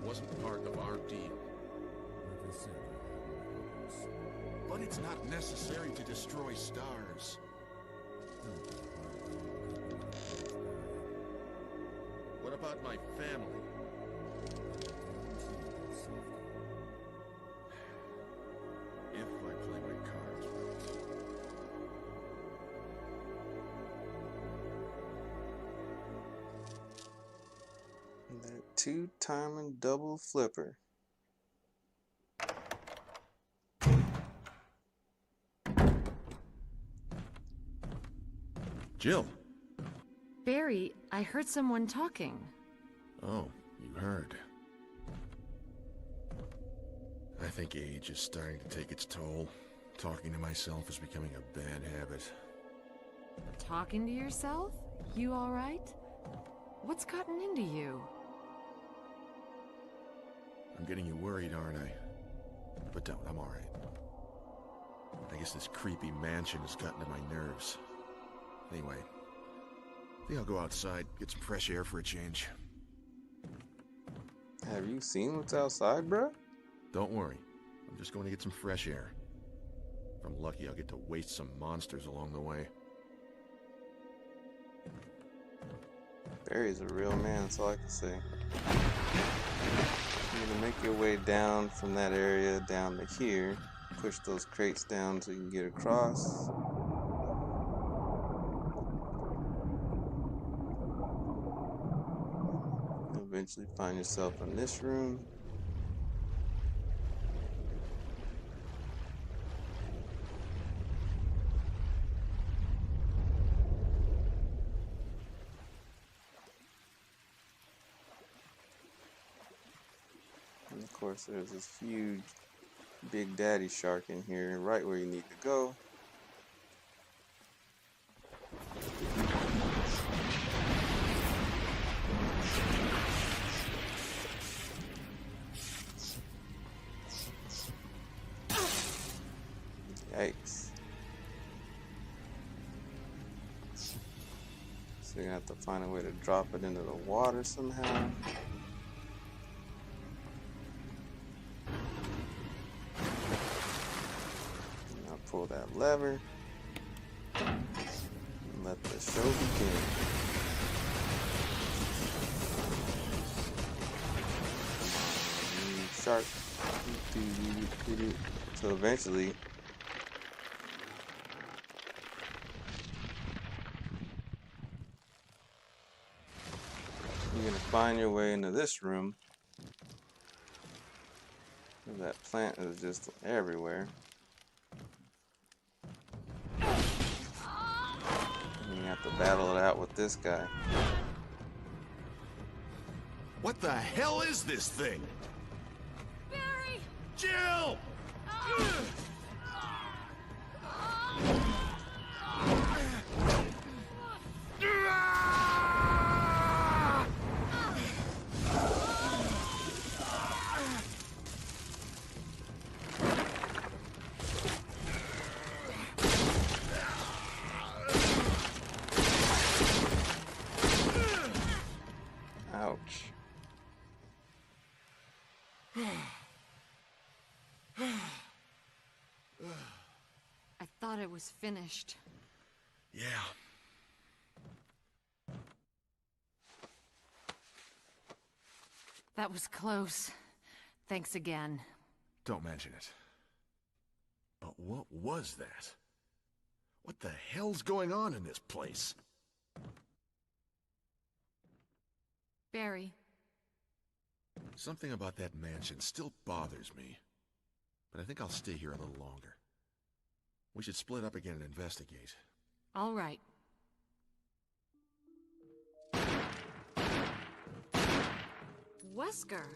Wasn't part of our deal. But it's not necessary to destroy stars. What about my family? If I play my cards right. That two-timing double flipper. Jill. Barry, I heard someone talking. Oh, you heard. I think age is starting to take its toll. Talking to myself is becoming a bad habit. Talking to yourself? You all right? What's gotten into you? I'm getting you worried, aren't I? But don't, I'm alright. I guess this creepy mansion has gotten to my nerves. Anyway, I think I'll go outside, get some fresh air for a change. Have you seen what's outside, bruh? Don't worry. I'm just going to get some fresh air. If I'm lucky, I'll get to waste some monsters along the way. Barry's a real man, that's all I can say. You're gonna make your way down from that area down to here. Push those crates down so you can get across. Eventually find yourself in this room. And of course there's this huge Big Daddy Shark in here, right where you need to go. Yikes. So you're gonna have to find a way to drop it into the water somehow. Now pull that lever and let the show begin. Shark. So eventually you're gonna find your way into this room. That plant is just everywhere. And you have to battle it out with this guy. What the hell is this thing? Barry! Jill! Ouch. I thought it was finished. Yeah. That was close. Thanks again. Don't mention it. But what was that? What the hell's going on in this place? Barry. Something about that mansion still bothers me. But I think I'll stay here a little longer. We should split up again and investigate. All right. Wesker.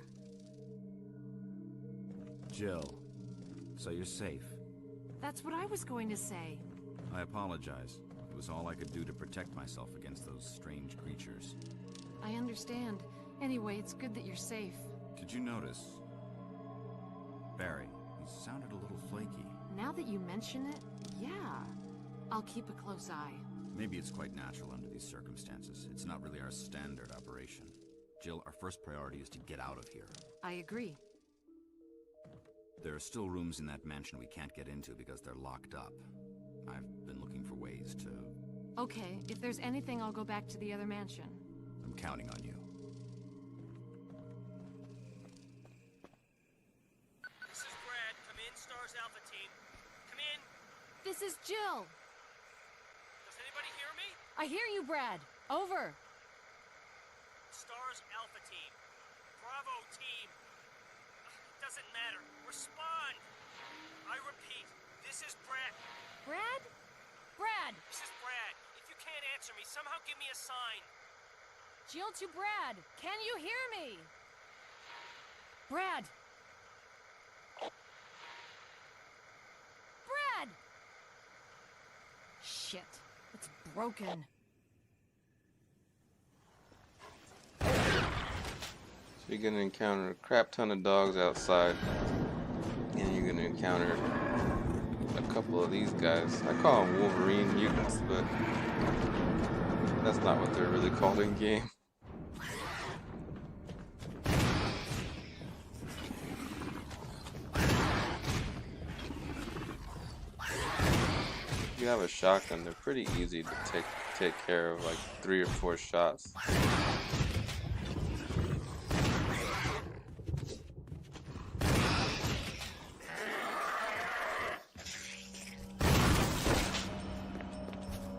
Jill, so you're safe. That's what I was going to say. I apologize. It was all I could do to protect myself against those strange creatures. I understand. Anyway, it's good that you're safe. Did you notice? Barry, he sounded a little flaky. Now that you mention it, yeah. I'll keep a close eye. Maybe it's quite natural under these circumstances. It's not really our standard operation. Jill, our first priority is to get out of here. I agree. There are still rooms in that mansion we can't get into because they're locked up. I've been looking for ways to... Okay, if there's anything, I'll go back to the other mansion. I'm counting on you. This is Brad. Come in, Stars Alpha Team. Come in. This is Jill. Does anybody hear me? I hear you, Brad. Over. Stars Alpha Team. Bravo Team. It doesn't matter. Respond. I repeat, this is Brad. Brad? Brad! This is Brad. If you can't answer me, somehow give me a sign. Jill to Brad. Can you hear me? Brad! Brad! Shit. It's broken. So you're gonna encounter a crap ton of dogs outside, and you're gonna encounter a couple of these guys. I call them Wolverine mutants, but that's not what they're really called in game. If you have a shotgun, they're pretty easy to take care of, like 3 or 4 shots.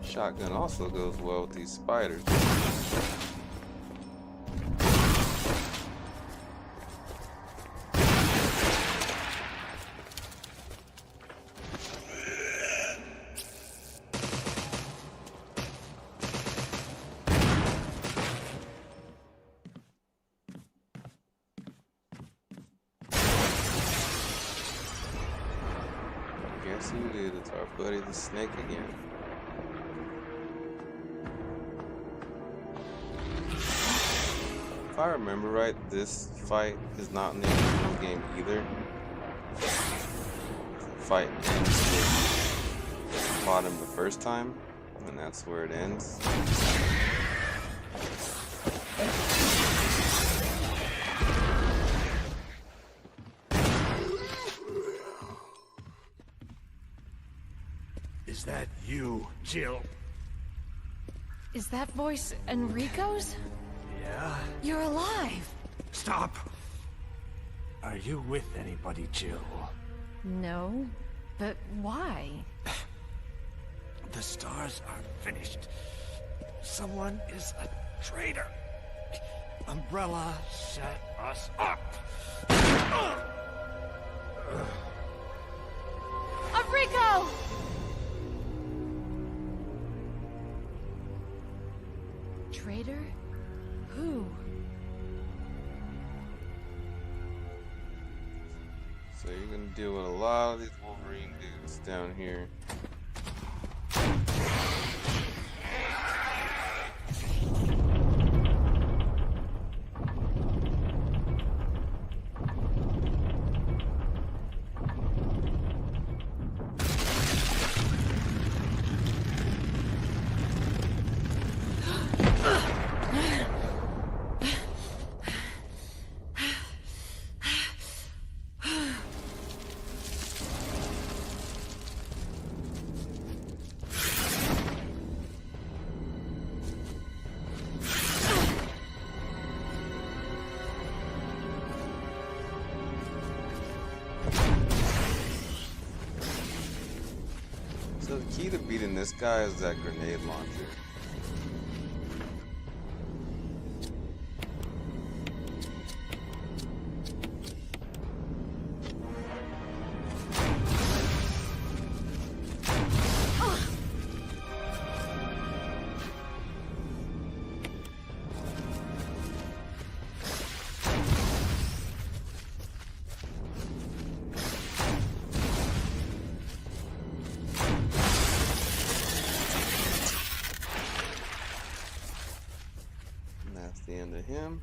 Shotgun also goes well with these spiders. Guess who it is? It's our buddy the snake again. If I remember right, this fight is not in the original game either. Fight ends with you fought him the first time, and that's where it ends. Is that you, Jill? Is that voice Enrico's? Yeah? You're alive! Stop! Are you with anybody, Jill? No, but why? The stars are finished. Someone is a traitor. Umbrella set us up. Enrico! Traitor? Who? So you're gonna deal with a lot of these Wolverine dudes down here. So the key to beating this guy is that grenade launcher. The end of him.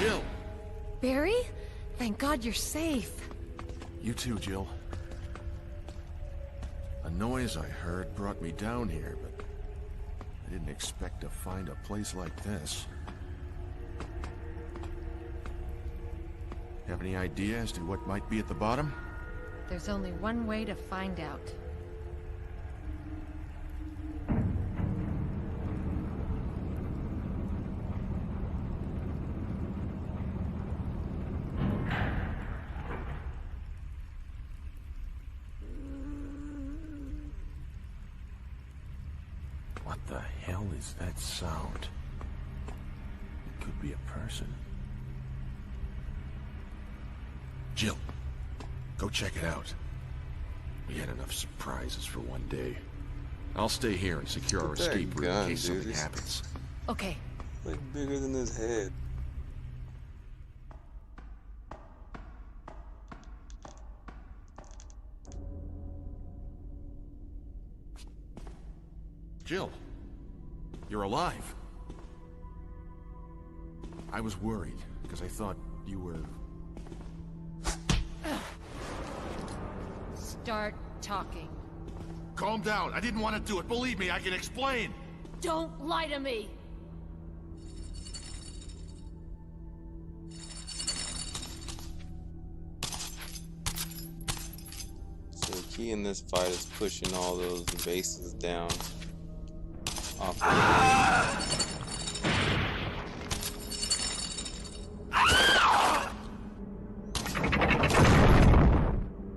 Jill! Barry? Thank God you're safe. You too, Jill. A noise I heard brought me down here, but I didn't expect to find a place like this. Have any idea as to what might be at the bottom? There's only one way to find out. What the hell is that sound? It could be a person. Jill, go check it out. We had enough surprises for one day. I'll stay here and secure our escape route in case something happens. Okay. Like bigger than his head. Jill, you're alive. I was worried, because I thought you were... Start talking. Calm down. I didn't want to do it. Believe me, I can explain. Don't lie to me! So the key in this fight is pushing all those bases down off the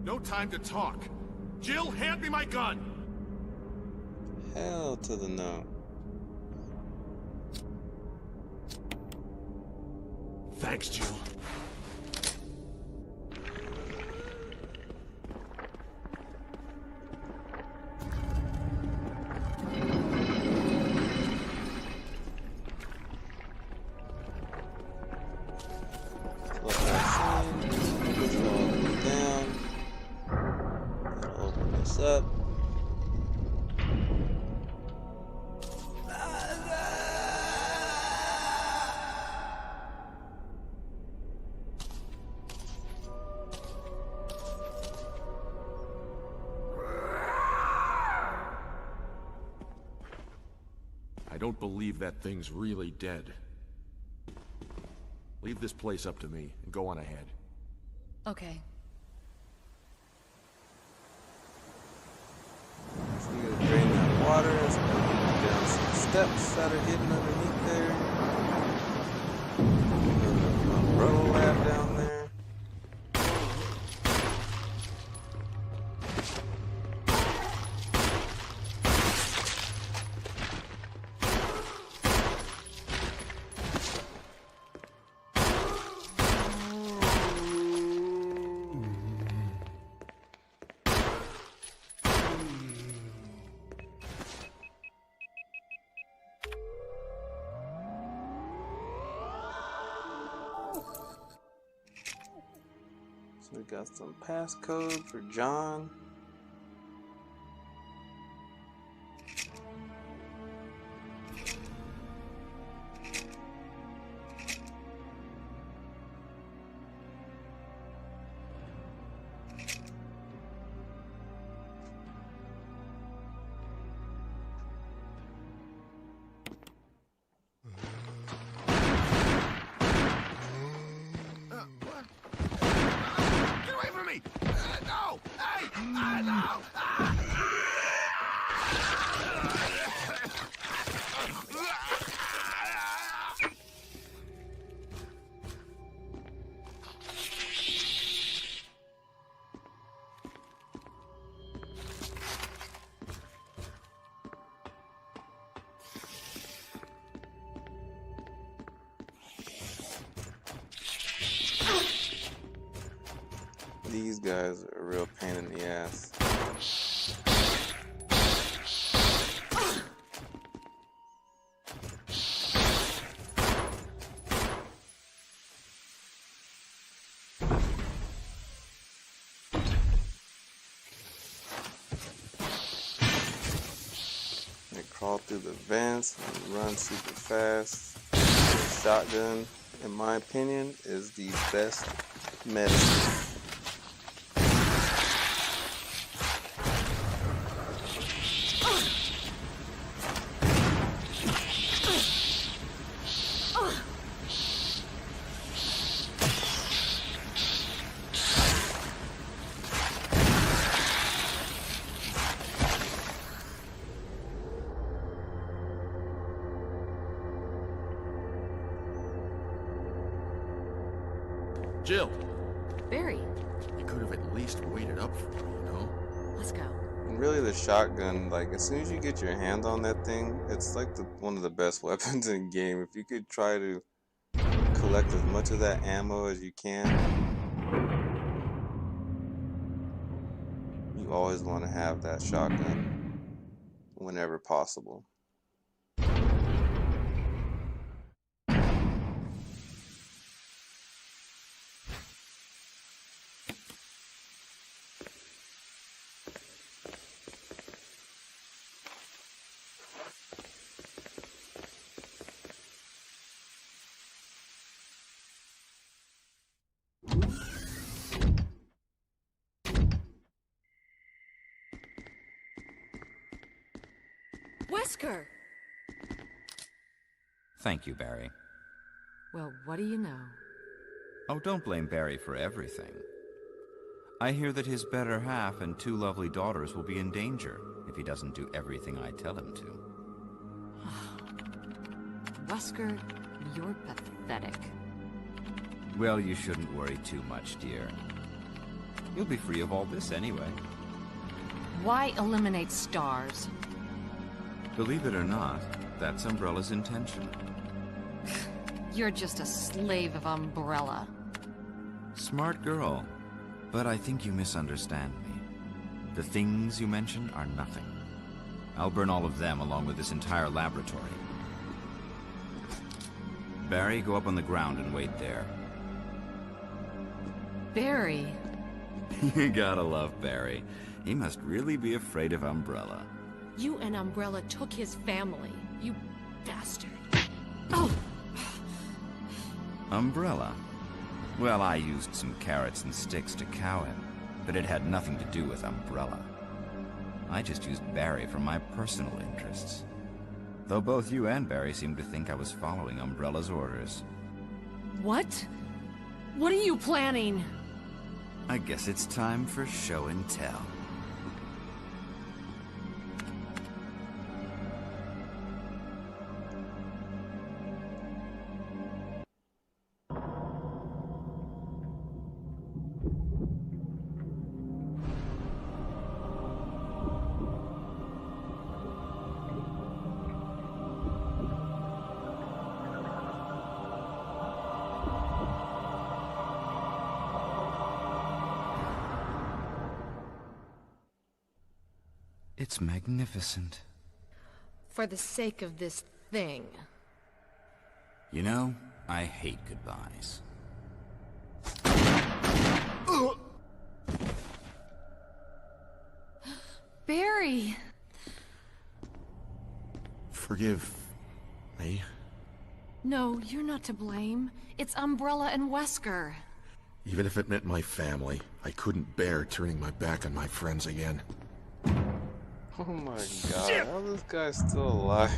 No time to talk. Jill, hand me my gun! Hell to the no. Thanks, Jill. Open this up. I don't believe that thing's really dead. Leave this place up to me and go on ahead. Okay. So you gotta drain that water. It's gonna lead you down some steps that are hidden underneath there. Umbrella lab down there. So we got some passcode for John. No! Hey! No! These guys are a real pain in the ass. They crawl through the vents and run super fast. The shotgun, in my opinion, is the best medicine. Jill! Barry, You could have at least waited up for me, you know? let's go. And really, the shotgun, like, as soon as you get your hand on that thing, it's like one of the best weapons in the game. If you could try to collect as much of that ammo as you can, you always want to have that shotgun whenever possible. Wesker! Thank you, Barry. Well, what do you know? Oh, don't blame Barry for everything. I hear that his better half and 2 lovely daughters will be in danger if he doesn't do everything I tell him to. Wesker, you're pathetic. Well, you shouldn't worry too much, dear. You'll be free of all this anyway. Why eliminate stars? Believe it or not, that's Umbrella's intention. You're just a slave of Umbrella. Smart girl. But I think you misunderstand me. The things you mention are nothing. I'll burn all of them along with this entire laboratory. Barry, go up on the ground and wait there. Barry? You gotta love Barry. He must really be afraid of Umbrella. You and Umbrella took his family, you bastard. Oh! Umbrella? Well, I used some carrots and sticks to cow him, but it had nothing to do with Umbrella. I just used Barry for my personal interests. Though both you and Barry seem to think I was following Umbrella's orders. What? What are you planning? I guess it's time for show and tell. It's magnificent. For the sake of this thing. You know, I hate goodbyes. Barry! Forgive me. No, you're not to blame. It's Umbrella and Wesker. Even if it meant my family, I couldn't bear turning my back on my friends again. Oh my god, how is this guy still alive?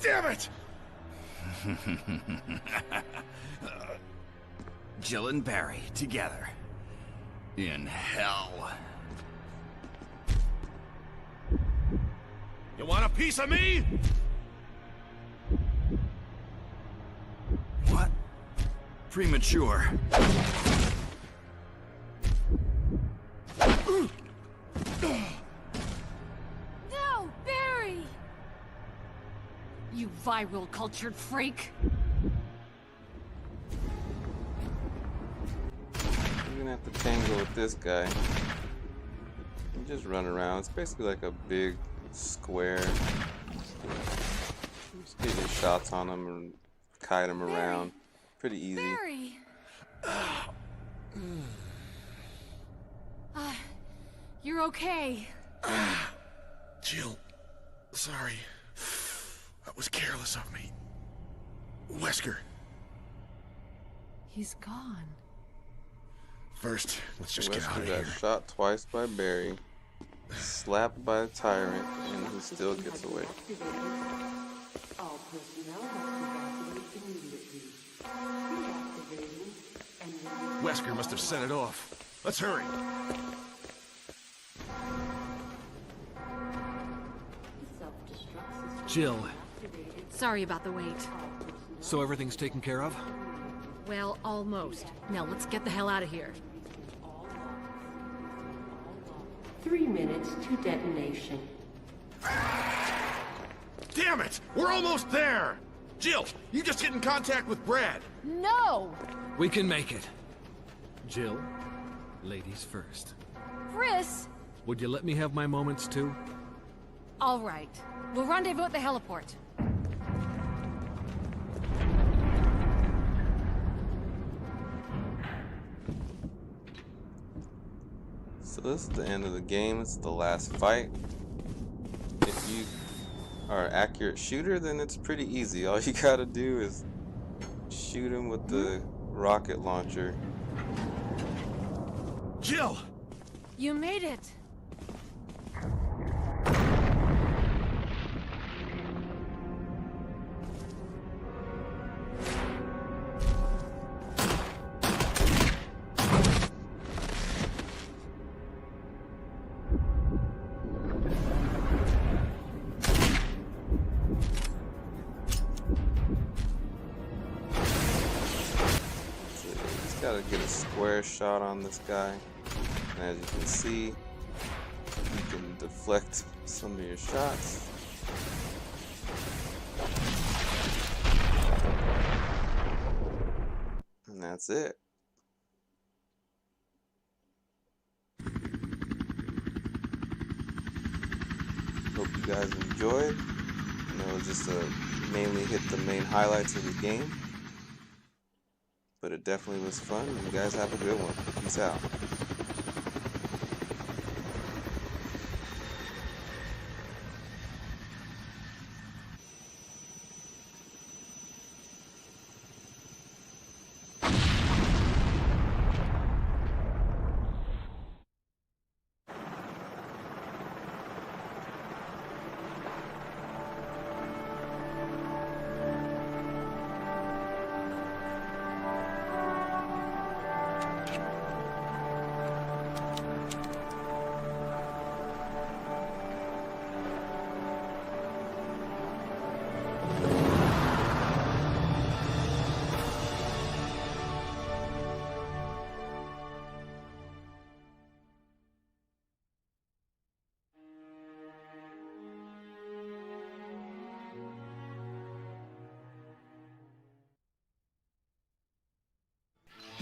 Damn it! Jill and Barry together. In hell. You want a piece of me? What? Premature. No, Barry! You viral cultured freak! You're gonna have to tangle with this guy. You just run around. It's basically like a big square. Just get your shots on him and kite him around. Pretty easy. Barry! You're okay. Jill, sorry. That was careless of me. Wesker. He's gone. First, let's just get Wesker out of got here. shot twice by Barry, slapped by a tyrant, and he still gets away. All personnel must evacuate immediately. Deactivating and Wesker must have sent it off. Let's hurry. Jill, Sorry about the wait. so everything's taken care of? Well, almost. Now let's get the hell out of here. 3 minutes to detonation. Damn it! We're almost there! Jill, you just get in contact with Brad. No! We can make it. Jill, ladies first. Chris! Would you let me have my moments too? All right. We'll rendezvous at the heliport. So this is the end of the game. It's the last fight. If you are an accurate shooter, then it's pretty easy. All you gotta do is shoot him with the rocket launcher. Jill! You made it! Just gotta get a square shot on this guy. And as you can see, you can deflect some of your shots. And that's it. Hope you guys enjoyed. You know, just mainly hit the main highlights of the game. But it definitely was fun. You guys have a good one. Peace out.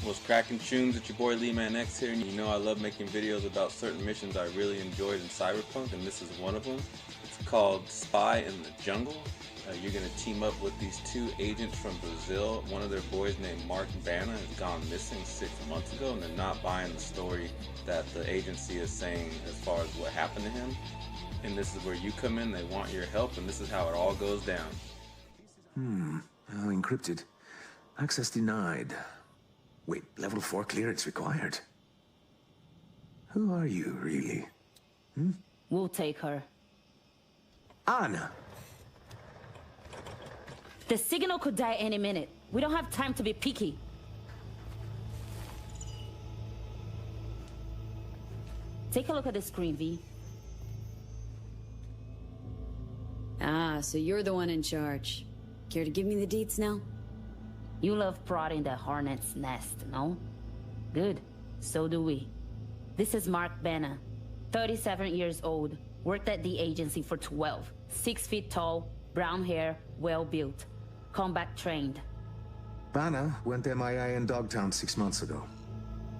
What's cracking tunes? It's your boy LEEMAN-X here, and you know I love making videos about certain missions I really enjoyed in Cyberpunk, and this is one of them. It's called Spy in the Jungle. You're going to team up with these two agents from Brazil. One of their boys named Mark Banna has gone missing 6 months ago, and they're not buying the story that the agency is saying as far as what happened to him. And this is where you come in. They want your help, and this is how it all goes down. Encrypted. Access denied. Wait, level 4 clearance required. Who are you, really? We'll take her. Anna! The signal could die any minute. We don't have time to be picky. Take a look at the screen, V. Ah, so you're the one in charge. Care to give me the deets now? You love prodding the hornet's nest, no? Good. So do we. This is Mark Banna, 37 years old, worked at the agency for 12, 6 feet tall, brown hair, well-built, combat trained. Banna went MIA in Dogtown 6 months ago.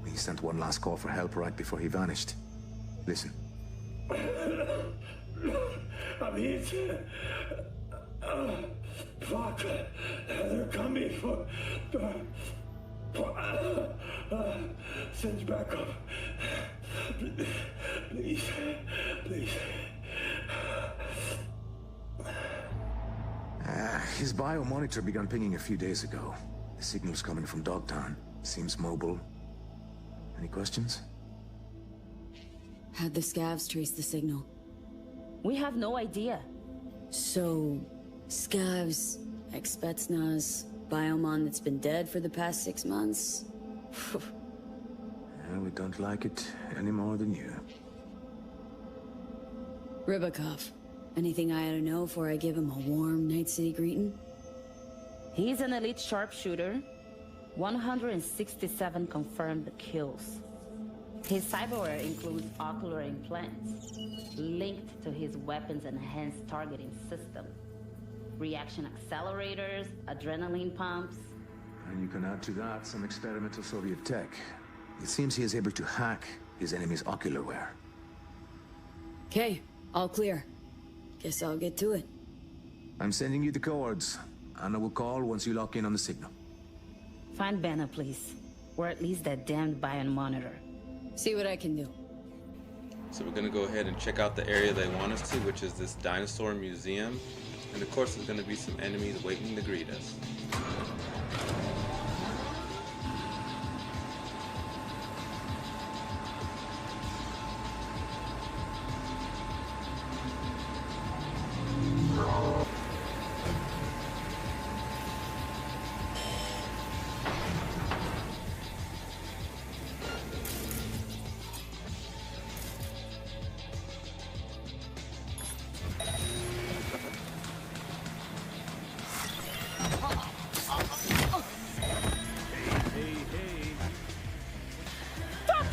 He sent one last call for help right before he vanished. Listen. Fuck. They're coming for... Send back up. Please. Please. His biomonitor began pinging a few days ago. The signal's coming from Dogtown. Seems mobile. Any questions? How'd the scavs trace the signal? We have no idea. So, scavs, ex-Spetsnaz, Biomon that's been dead for the past 6 months? We don't like it any more than you. Rybakov, anything I ought to know before I give him a warm Night City greeting? He's an elite sharpshooter. 167 confirmed kills. His cyberware includes ocular implants, linked to his weapon's enhanced targeting system. Reaction accelerators, adrenaline pumps. And you can add to that some experimental Soviet tech. It seems he is able to hack his enemy's ocularware. Okay, all clear. Guess I'll get to it. I'm sending you the coords. Anna will call once you lock in on the signal. Find Banna, please. Or at least that damned Bion monitor. See what I can do. So we're gonna go ahead and check out the area they want us to, which is this dinosaur museum. And of course there's gonna be some enemies waiting to greet us.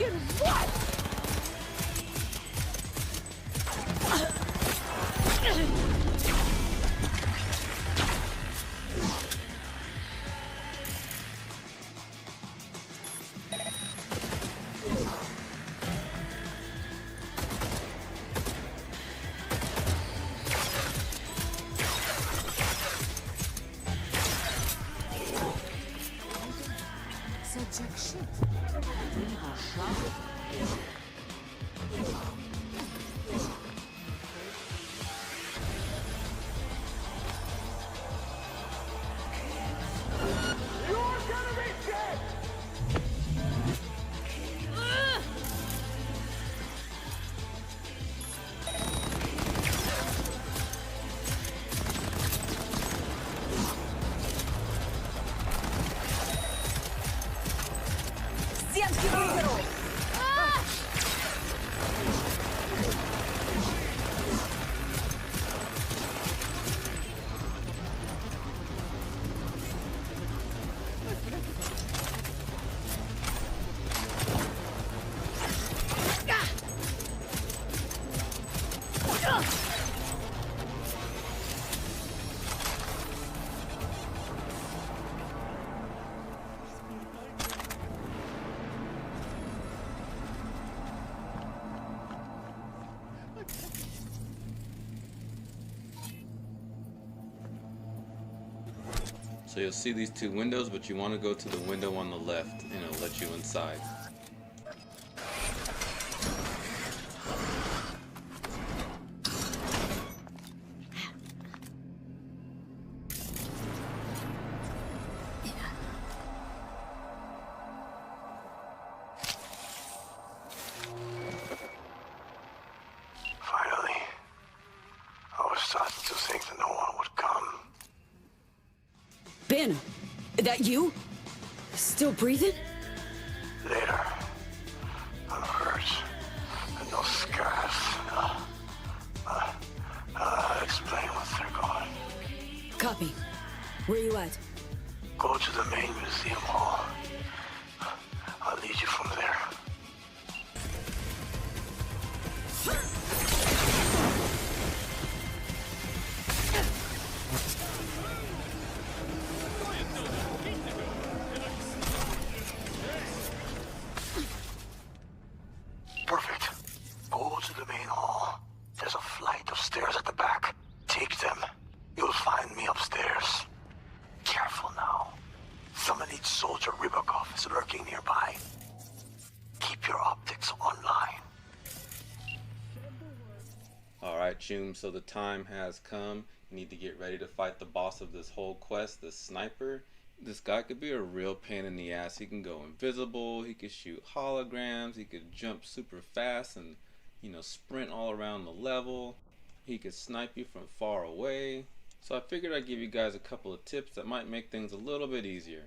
Fucking what? Jack shit. So you'll see these two windows, but you want to go to the window on the left and it'll let you inside. Finally. I was starting to think that no one would come. Ben, that you? Still breathing? Later. I'm hurt. And no scars. I'll explain once they're gone. Copy. Where you at? Go to the main museum hall. I'll lead you from there. Perfect. Go to the main hall. There's a flight of stairs at the back. Take them. You'll find me upstairs. Careful now. Some elite soldier Rybakov is lurking nearby. Keep your optics online. Alright, Choom, so the time has come. You need to get ready to fight the boss of this whole quest, the sniper. This guy could be a real pain in the ass. He can go invisible, he could shoot holograms, he could jump super fast and, you know, sprint all around the level. He could snipe you from far away. So I figured I'd give you guys a couple of tips that might make things a little bit easier.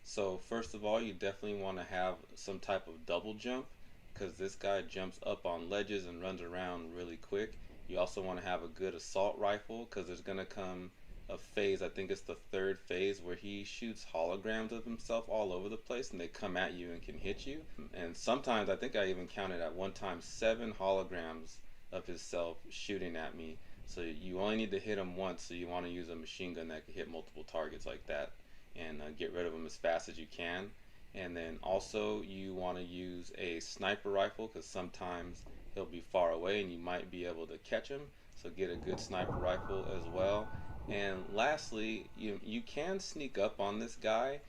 So first of all, you definitely want to have some type of double jump, because this guy jumps up on ledges and runs around really quick. You also want to have a good assault rifle, because there's going to come a phase, I think it's the third phase, where he shoots holograms of himself all over the place and they come at you and can hit you. And sometimes, I think I even counted at one time 7 holograms of himself shooting at me. So you only need to hit him once, so you want to use a machine gun that can hit multiple targets like that and get rid of them as fast as you can. And then also you want to use a sniper rifle, because sometimes he'll be far away and you might be able to catch him, so get a good sniper rifle as well. And lastly, you can sneak up on this guy.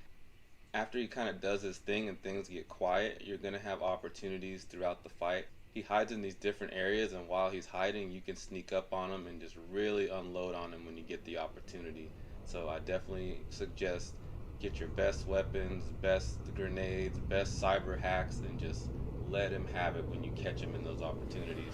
After he kind of does his thing and things get quiet, you're going to have opportunities throughout the fight. He hides in these different areas, and while he's hiding, you can sneak up on him and just really unload on him when you get the opportunity. So I definitely suggest get your best weapons, best grenades, best cyber hacks, and just let him have it when you catch him in those opportunities.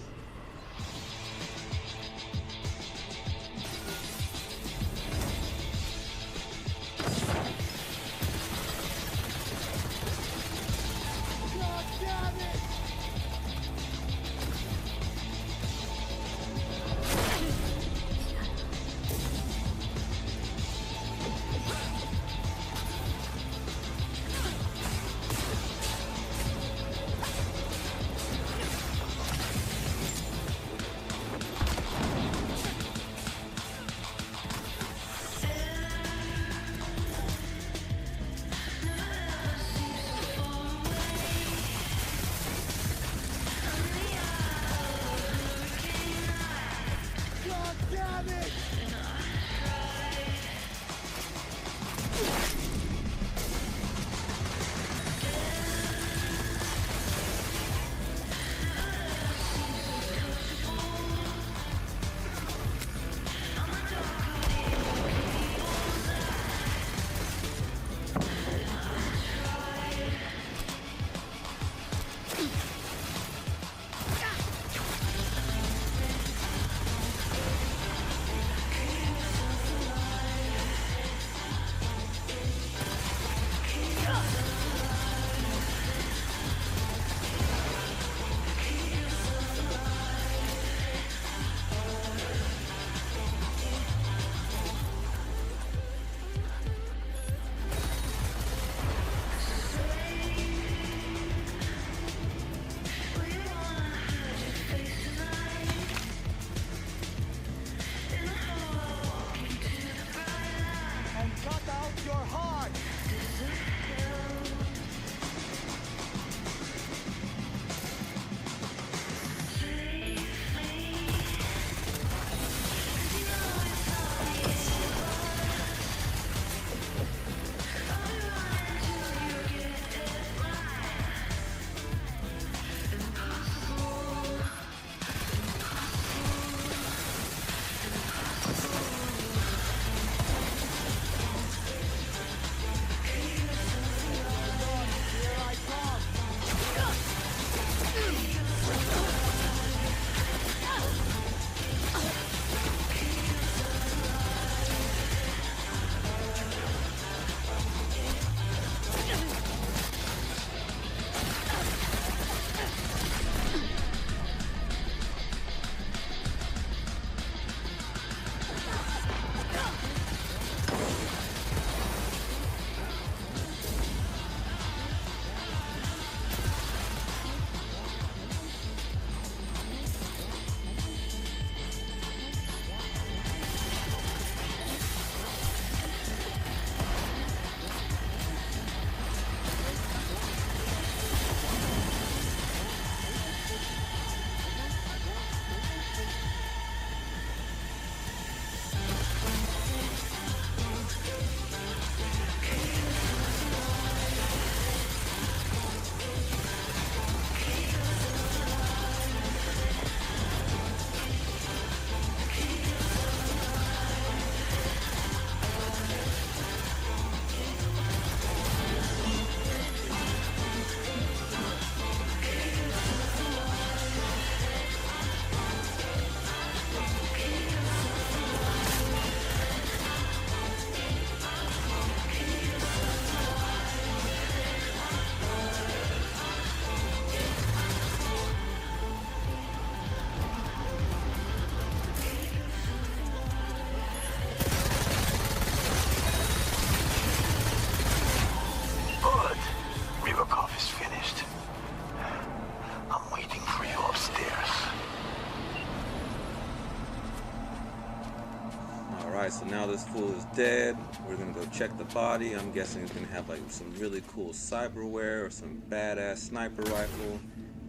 Alright, so now this fool is dead. We're gonna go check the body. I'm guessing it's gonna have like some really cool cyberware or some badass sniper rifle.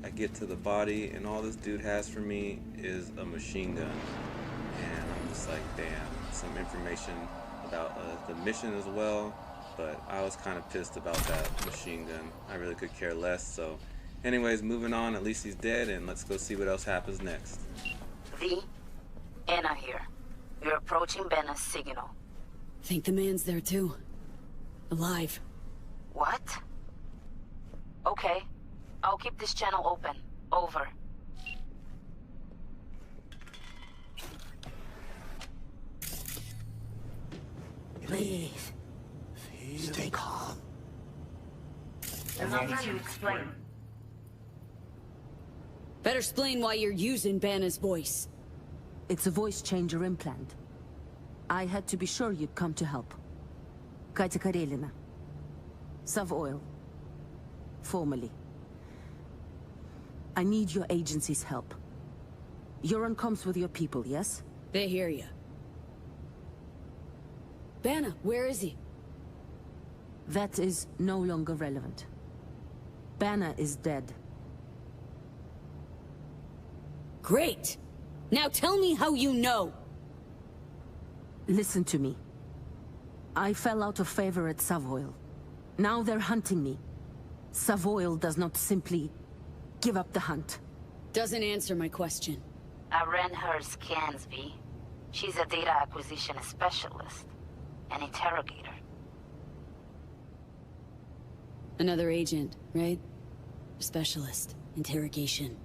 I get to the body and all this dude has for me is a machine gun. And I'm just like, damn. Some information about the mission as well. But I was kind of pissed about that machine gun. I really could care less. So anyways, moving on. At least he's dead, and let's go see what else happens next. V, Anna here. We're approaching Bena's signal. Think the man's there too. Alive. What? Okay. I'll keep this channel open. Over. Please. Stay calm. Allow me to explain. Better explain why you're using Banna's voice. It's a voice changer implant. I had to be sure you'd come to help. Kaita Karelina. Sav Oil. Formally. I need your agency's help. Euron comes with your people, yes? They hear you. Banna, where is he? That is no longer relevant. Banna is dead. Great! Now tell me how you know! Listen to me. I fell out of favor at Savoil. Now they're hunting me. Savoil does not simply give up the hunt. Doesn't answer my question. I ran her scans, V. She's a data acquisition specialist. An interrogator. Another agent, right? Specialist. Interrogation.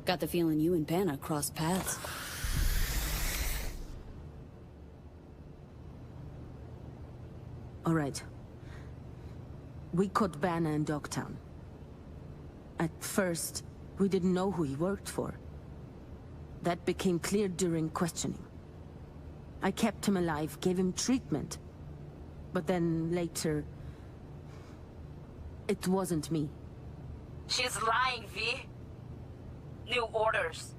Got the feeling you and Banna crossed paths. All right. We caught Banna in Dogtown. At first, we didn't know who he worked for. That became clear during questioning. I kept him alive, gave him treatment. But then later... it wasn't me. She's lying, V. New orders.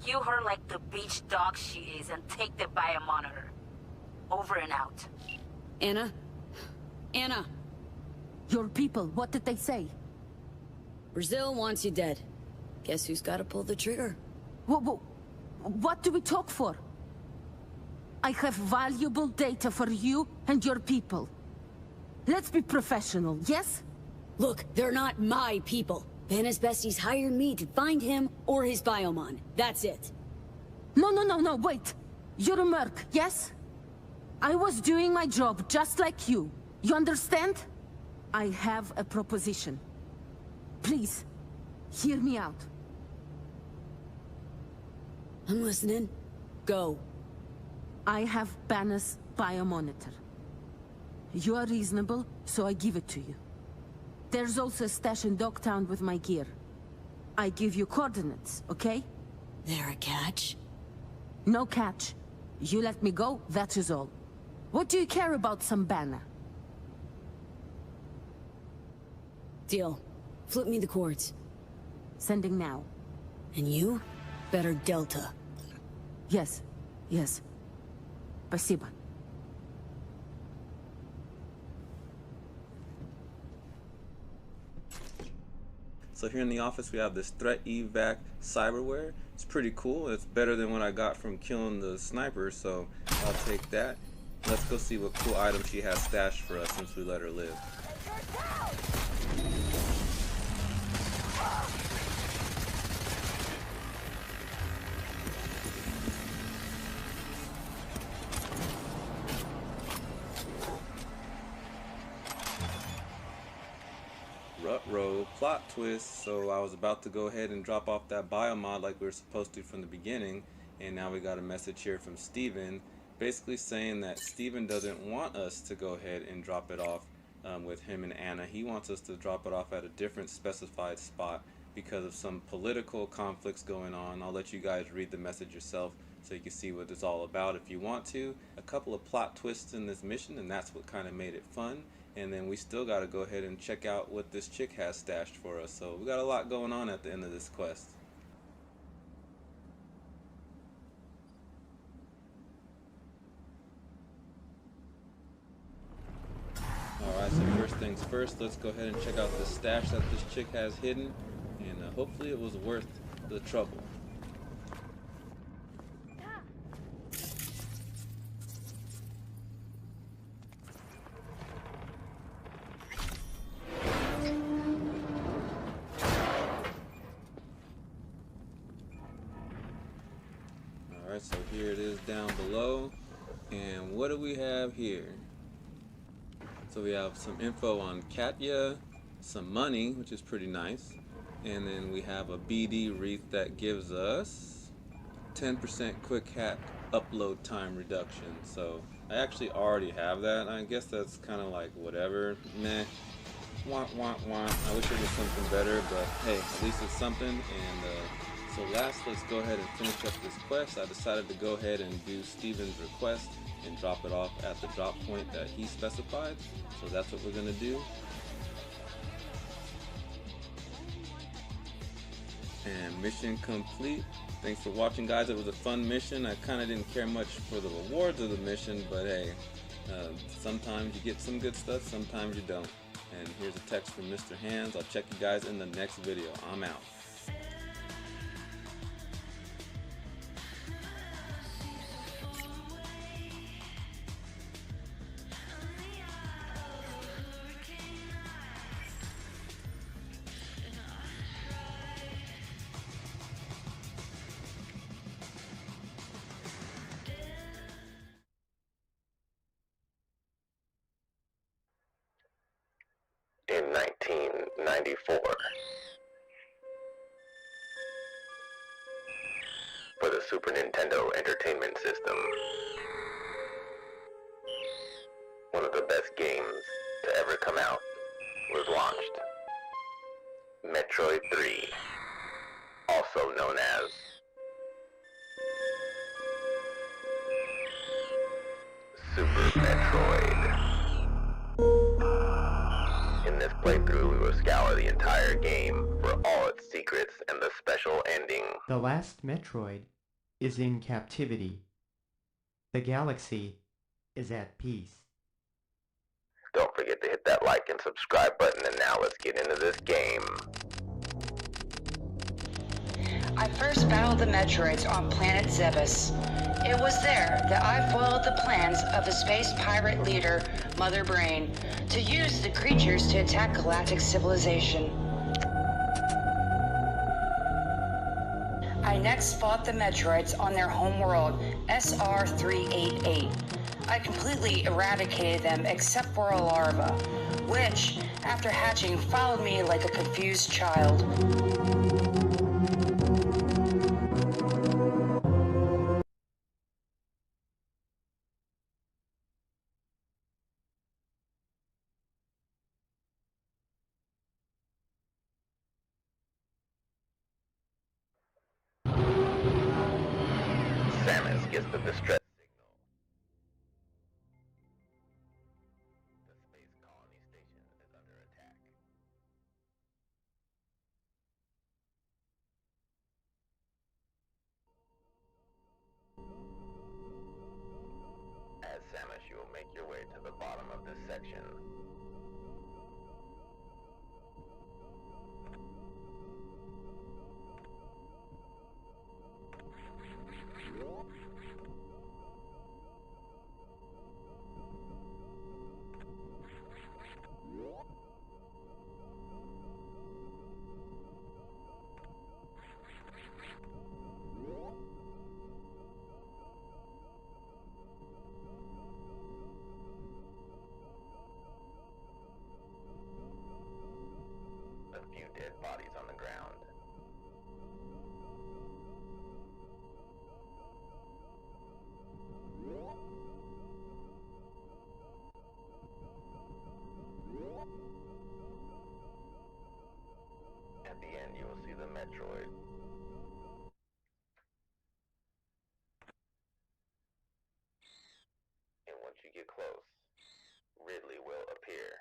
Cue her like the beach dog she is and take the biomonitor. Over and out. Anna? Anna! Your people, what did they say? Brazil wants you dead. Guess who's gotta pull the trigger? What do we talk for? I have valuable data for you and your people. Let's be professional, yes? Look, they're not my people. Banna's besties hired me to find him or his biomon. That's it. No, wait. You're a merc, yes? I was doing my job just like you. You understand? I have a proposition. Please, hear me out. I'm listening. Go. I have Banna's biomonitor. You are reasonable, so I give it to you. There's also a stash in Dogtown with my gear. I give you coordinates, okay? There a catch? No catch. You let me go, that is all. What do you care about some Banna? Deal. Flip me the cords. Sending now. And you? Better Delta. Yes. Спасибо. So here in the office we have this threat evac cyberware. It's pretty cool. It's better than what I got from killing the sniper, so I'll take that. Let's go see what cool items she has stashed for us since we let her live. Ruh-roh, plot twist. So I was about to go ahead and drop off that biomod like we were supposed to from the beginning, and now we got a message here from Steven basically saying that Steven doesn't want us to go ahead and drop it off with him and Anna. He wants us to drop it off at a different specified spot because of some political conflicts going on. I'll let you guys read the message yourself so you can see what it's all about if you want to. A couple of plot twists in this mission, and that's what kind of made it fun. And then we still got to go ahead and check out what this chick has stashed for us. So we got a lot going on at the end of this quest. first, let's go ahead and check out the stash that this chick has hidden, and hopefully it was worth the trouble. Alright, so here it is down below, and what do we have here? So we have some info on Katya, some money, which is pretty nice, and then we have a BD wreath that gives us 10% quick hack upload time reduction. So I actually already have that. I guess that's kind of like whatever, meh, wah wah wah. I wish it was something better, but hey, at least it's something. And so last, let's go ahead and finish up this quest. I decided to go ahead and do Steven's request and drop it off at the drop point that he specified. So that's what we're gonna do. And mission complete. Thanks for watching, guys. It was a fun mission. I kind of didn't care much for the rewards of the mission, but hey, sometimes you get some good stuff, sometimes you don't. And here's a text from Mr. Hands. I'll check you guys in the next video. I'm out. In 1994, for the Super Nintendo Entertainment System, one of the best games to ever come out was launched. Metroid 3, also known as Super Metroid. In this playthrough, we will scour the entire game for all its secrets and the special ending. The last Metroid is in captivity. The galaxy is at peace. Don't forget to hit that like and subscribe button, and now let's get into this game. I first battled the Metroids on planet Zebes. It was there that I foiled the plans of the space pirate leader, Mother Brain, to use the creatures to attack galactic civilization. I next fought the Metroids on their homeworld, SR-388. I completely eradicated them except for a larva, which, after hatching, followed me like a confused child. Samus gets the distress signal. The space colony station is under attack. As Samus, you will make your way to the bottom of this section. A few dead bodies on the ground. At the end, you will see the Metroid. And once you get close, Ridley will appear.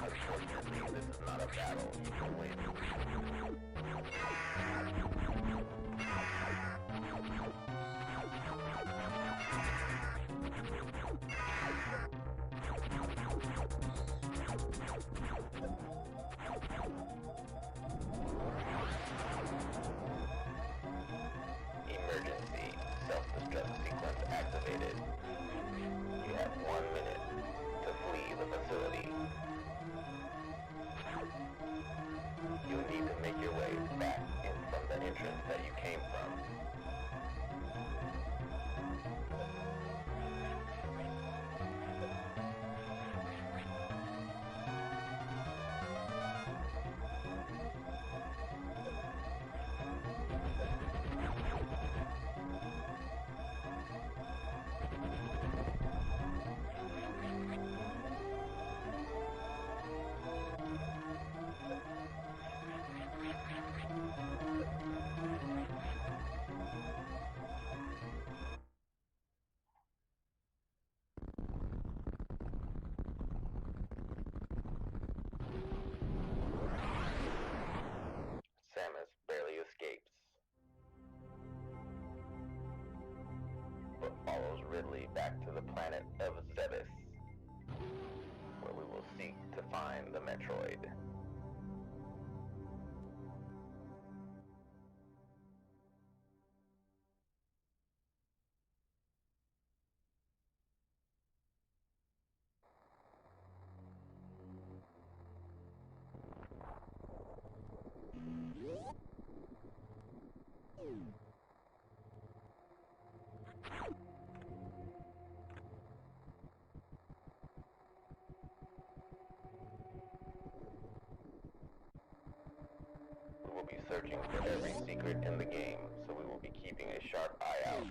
Unfortunately, this is not a battle you can win. Emergency self-destruct sequence activated. You have 1 minute to flee the facility. You'll need to make your way back in from the entrance that you came from. Samus barely escapes, but follows Ridley back to the planet of Zebes, where we will seek to find the Metroid. We will be searching for every secret in the game, so we will be keeping a sharp eye out.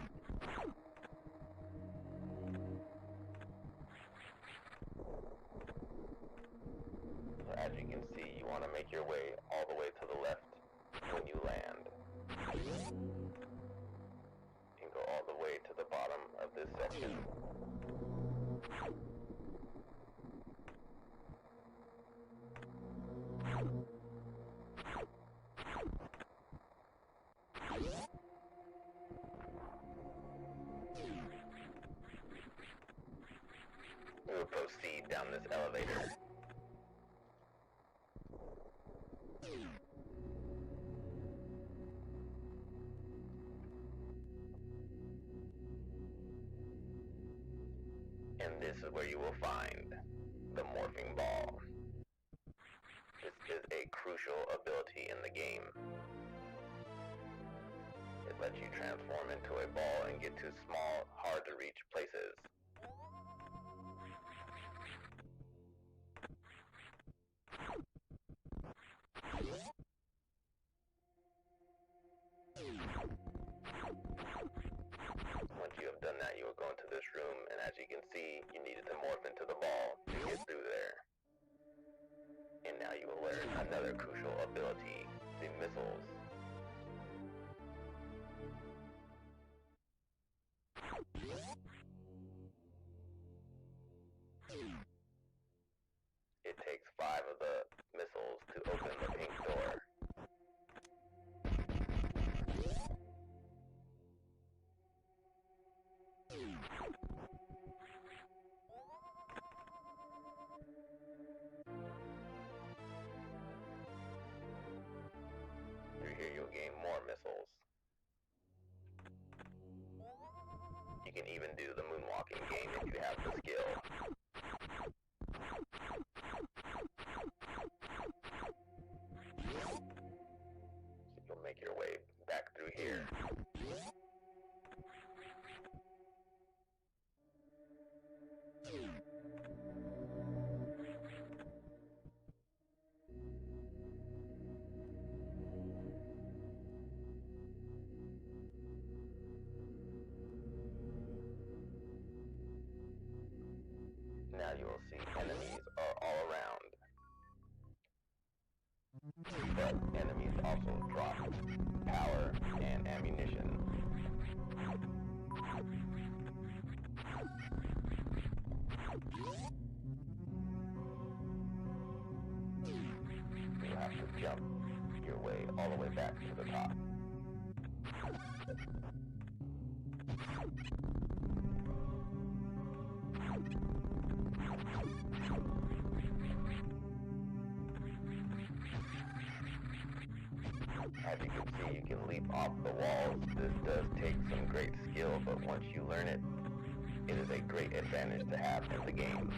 So as you can see, you want to make your way all the way to the left when you land. And go all the way to the bottom of this section. We will proceed down this elevator. And this is where you will find the morphing ball. This is a crucial ability in the game. It lets you transform into a ball and get to small, hard to reach places. Once you have done that, you will go into this room, and as you can see, you needed to morph into the ball to get through there. And now you will learn another crucial ability, the missiles. It takes 5 of the missiles to open the pink door. Through here you'll gain more missiles. You can even do the moonwalking game if you have the skill. So you'll make your way back through here. Now you will see enemies are all around. But enemies also drop power and ammunition. have to jump your way all the way back to the top. As you can see, you can leap off the walls. This does take some great skill, but once you learn it, it is a great advantage to have in the game.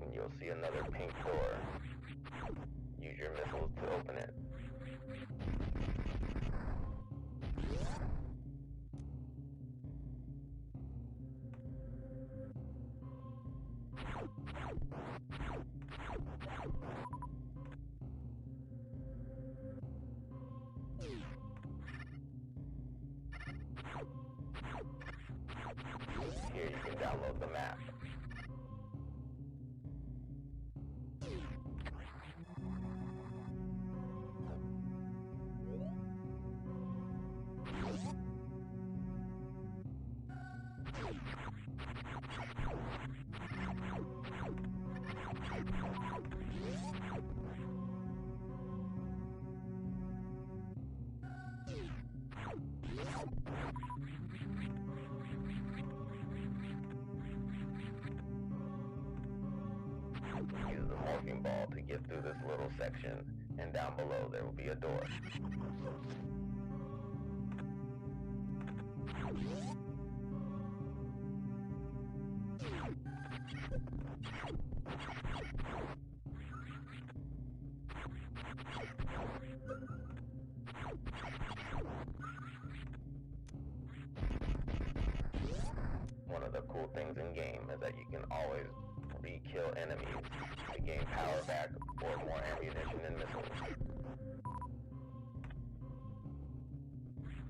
And you'll see another pink door. Use your missiles to open it. Here you can download the map. Use the morphing ball to get through this little section, and down below there will be a door. One of the cool things in game is that you can always re-kill enemies to gain power back or more ammunition and missiles.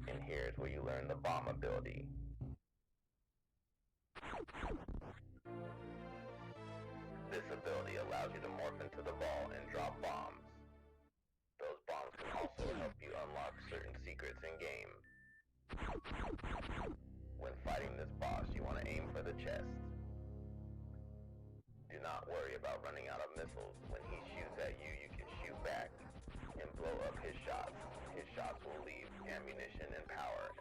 And here's where you learn the bomb ability. This ability allows you to morph into the ball and drop bombs. Those bombs can also help you unlock certain secrets in game. When fighting this boss, you want to aim for the chest. Do not worry about running out of missiles. When he shoots at you, you can shoot back and blow up his shots. His shots will leave ammunition and power.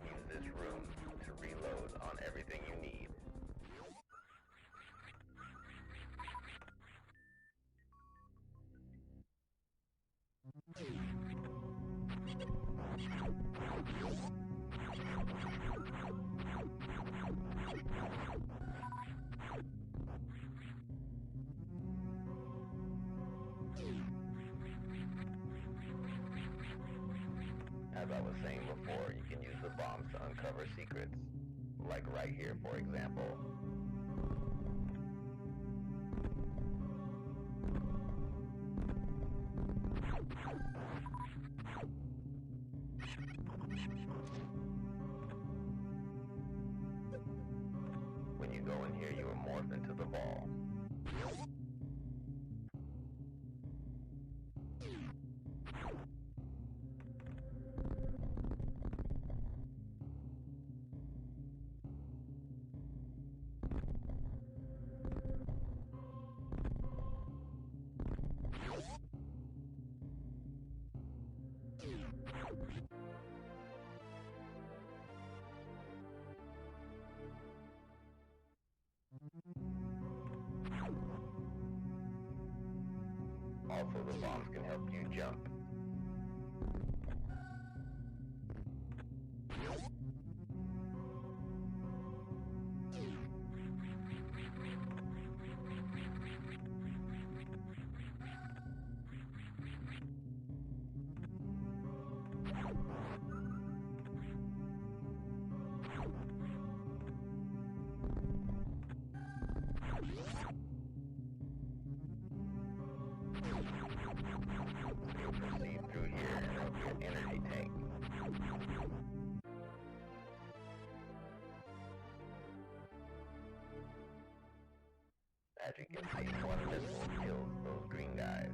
Use this room to reload on everything you need. As I was saying before, you can use the bombs to uncover secrets, like right here, for example. When you go in here, you will morph into the ball. Also, the bombs can help you jump. as you can see, one missile kills those green guys.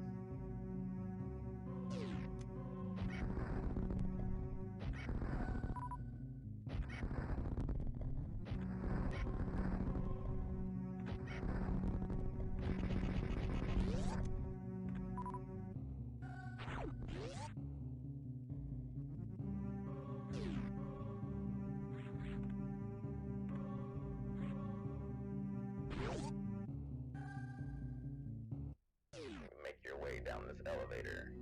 Make your way down this elevator.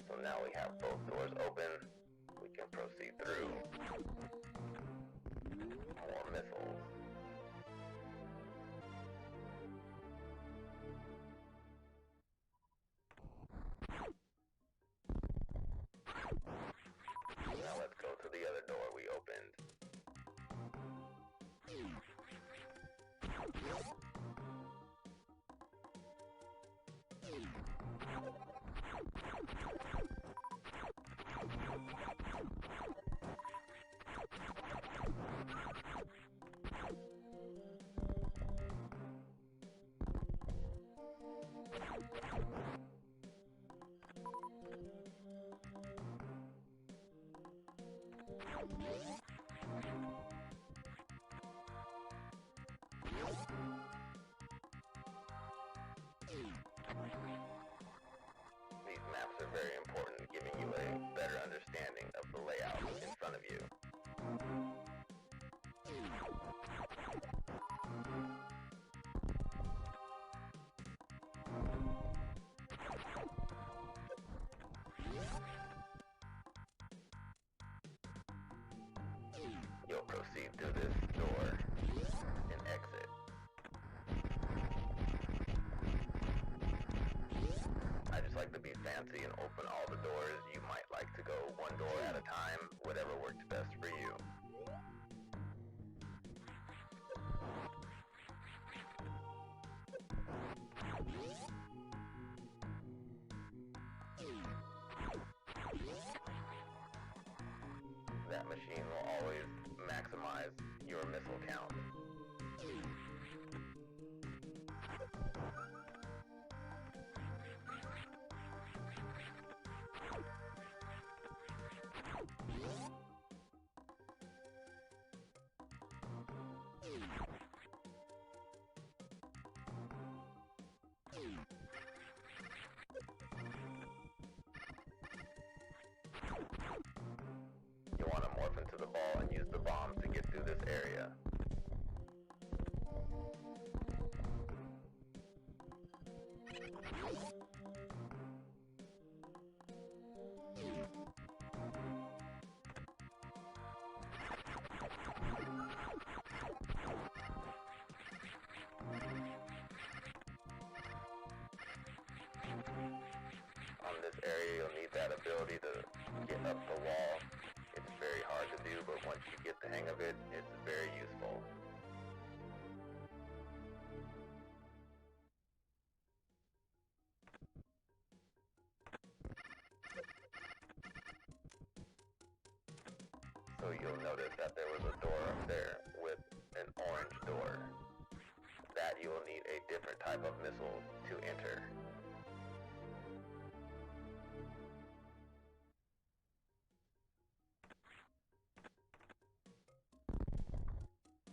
So now we have both doors open. We can proceed through. More missiles. Now let's go to the other door we opened. These maps are very important, giving you a better understanding of the layout in front of you. You'll proceed through this door and exit. I just like to be fancy and open all the doors. You might like to go one door at a time, whatever works best for you. That machine will always maximize your missile count. You want to morph into the ball and use the bombs to get through this area. On this area, you'll need that ability to get up the wall. It's very hard to do, but once you get the hang of it, it's very useful. So you'll notice that there was a door up there with an orange door. That you will need a different type of missile to enter.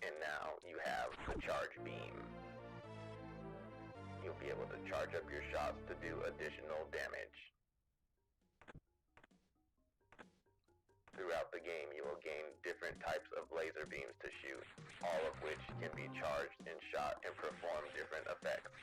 And now you have the charge beam. You'll be able to charge up your shots to do additional damage. Throughout the game, you will gain different types of laser beams to shoot, all of which can be charged and shot and perform different effects.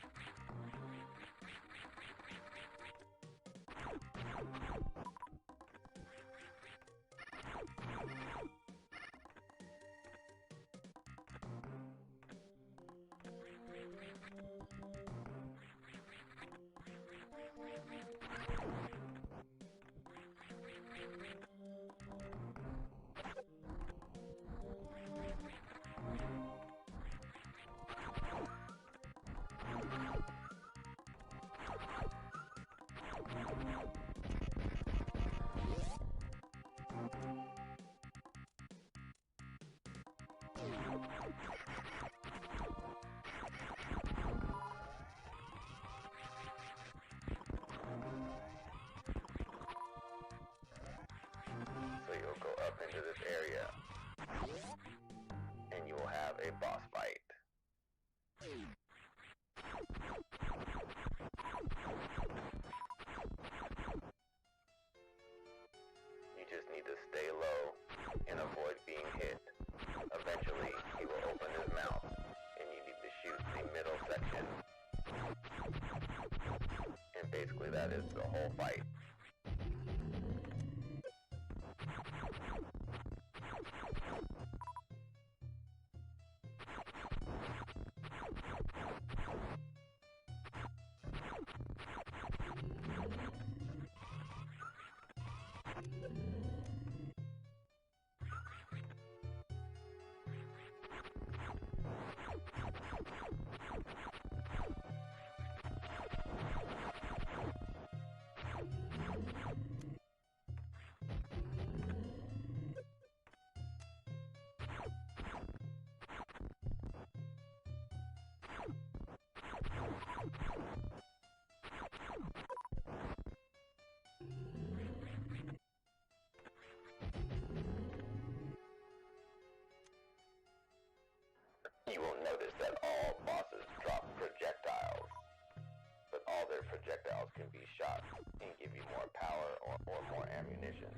is the whole fight. You will notice that all bosses drop projectiles, but all their projectiles can be shot and give you more power or more ammunition.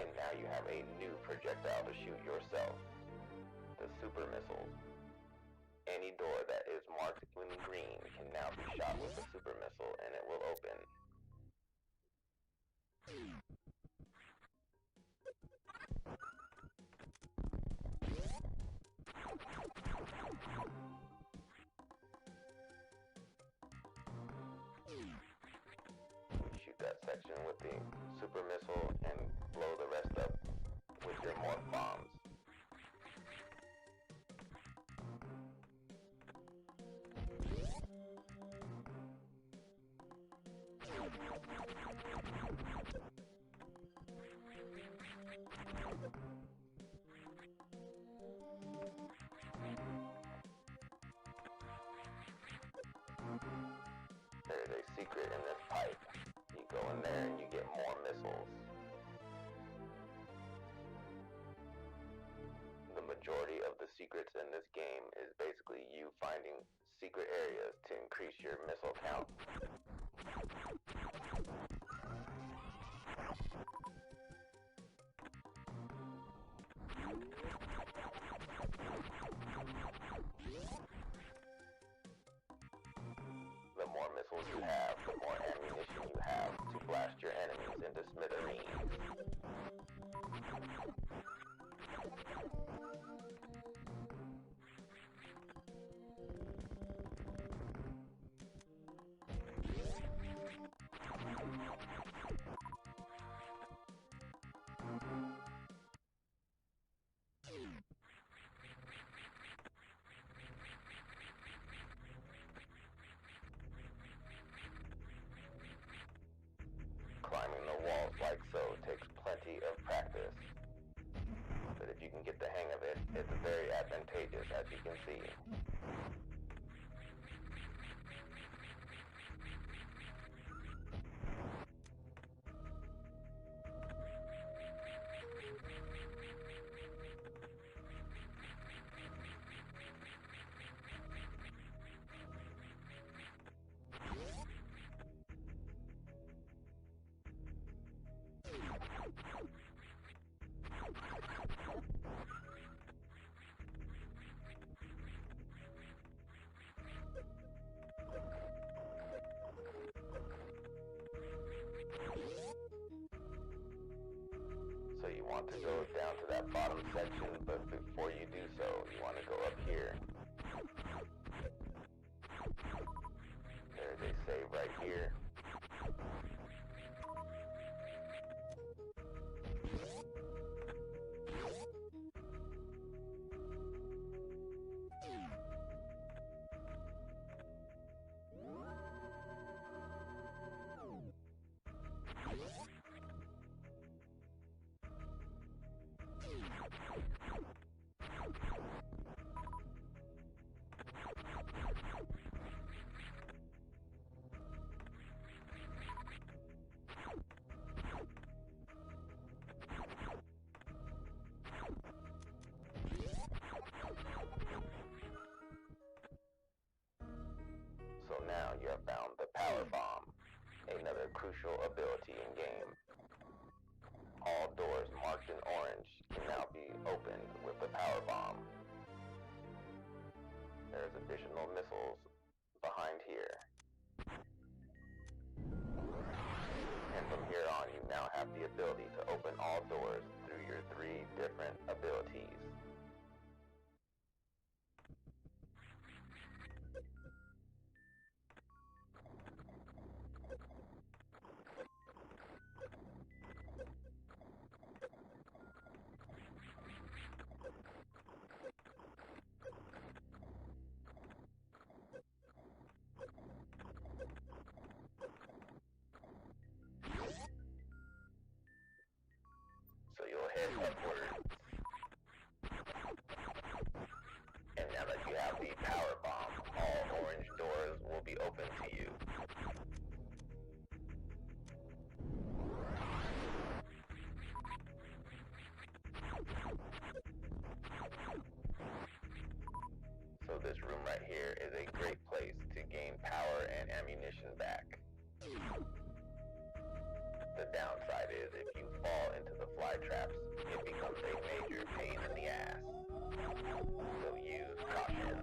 And now you have a new projectile to shoot yourself. The super missiles. Any door that is marked in green can now be shot with a super missile and it will open. Shoot that section with the super missile and blow the rest up with your morph bombs. There's a secret in this pipe. You go in there and you get more missiles. The majority of the secrets in this game is basically you finding secret areas to increase your missile count. The more missiles you have, the more ammunition you have to blast your enemies into smithereens. Climbing the walls like so takes plenty of practice. But if you can get the hang of it, it's very advantageous, as you can see. So you want to go down to that bottom section, but before you do so, you want to go up here. There's a save right here. ability in game. All doors marked in orange can now be opened with the power bomb. There's additional missiles behind here. And from here on, you now have the ability to open all doors through your 3 different abilities. So you'll head upwards. And now that you have the power bomb, all orange doors will be open to you. So this room right here is a great place to gain power and ammunition back. The downside is if you fall into the fly traps, it becomes a major pain in the ass. So use caution.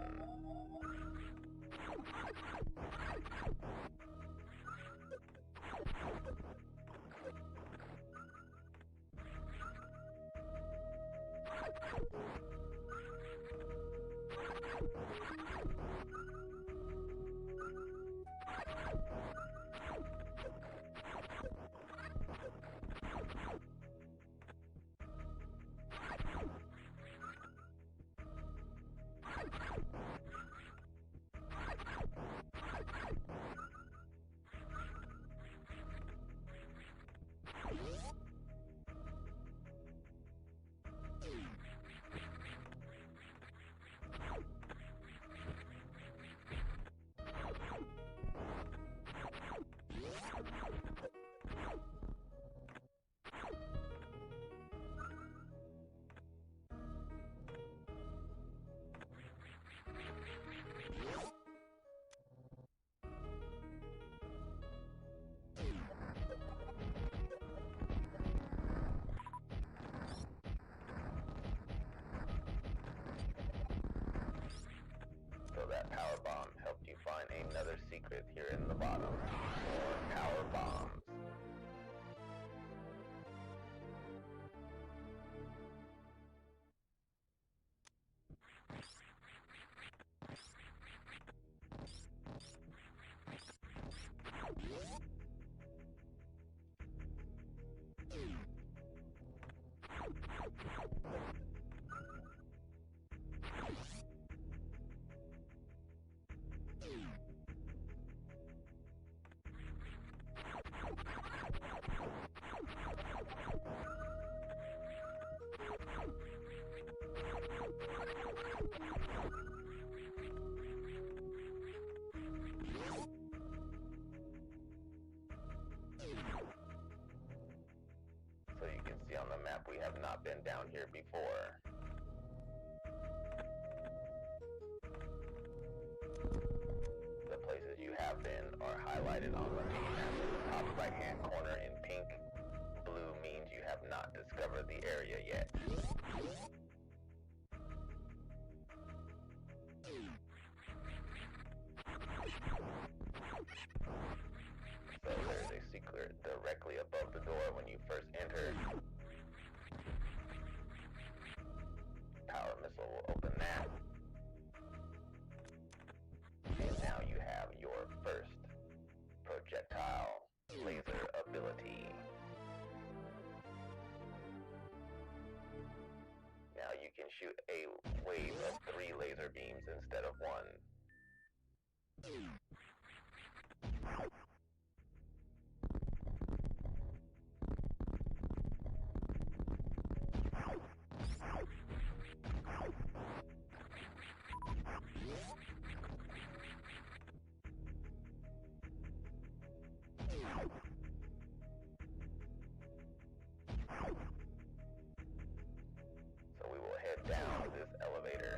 So that power bomb helped you find another secret here in the bottom. More power bombs. So you can see on the map we have not been down here before. The places you have been are highlighted on the mini-map in the top right-hand corner in pink. Blue means you have not discovered the area yet. So there's a secret directly above the door when you first enter. Power missile will open that. And now you have your first projectile laser ability. Now you can shoot a wave of 3 laser beams instead of 1. So we will head down this elevator.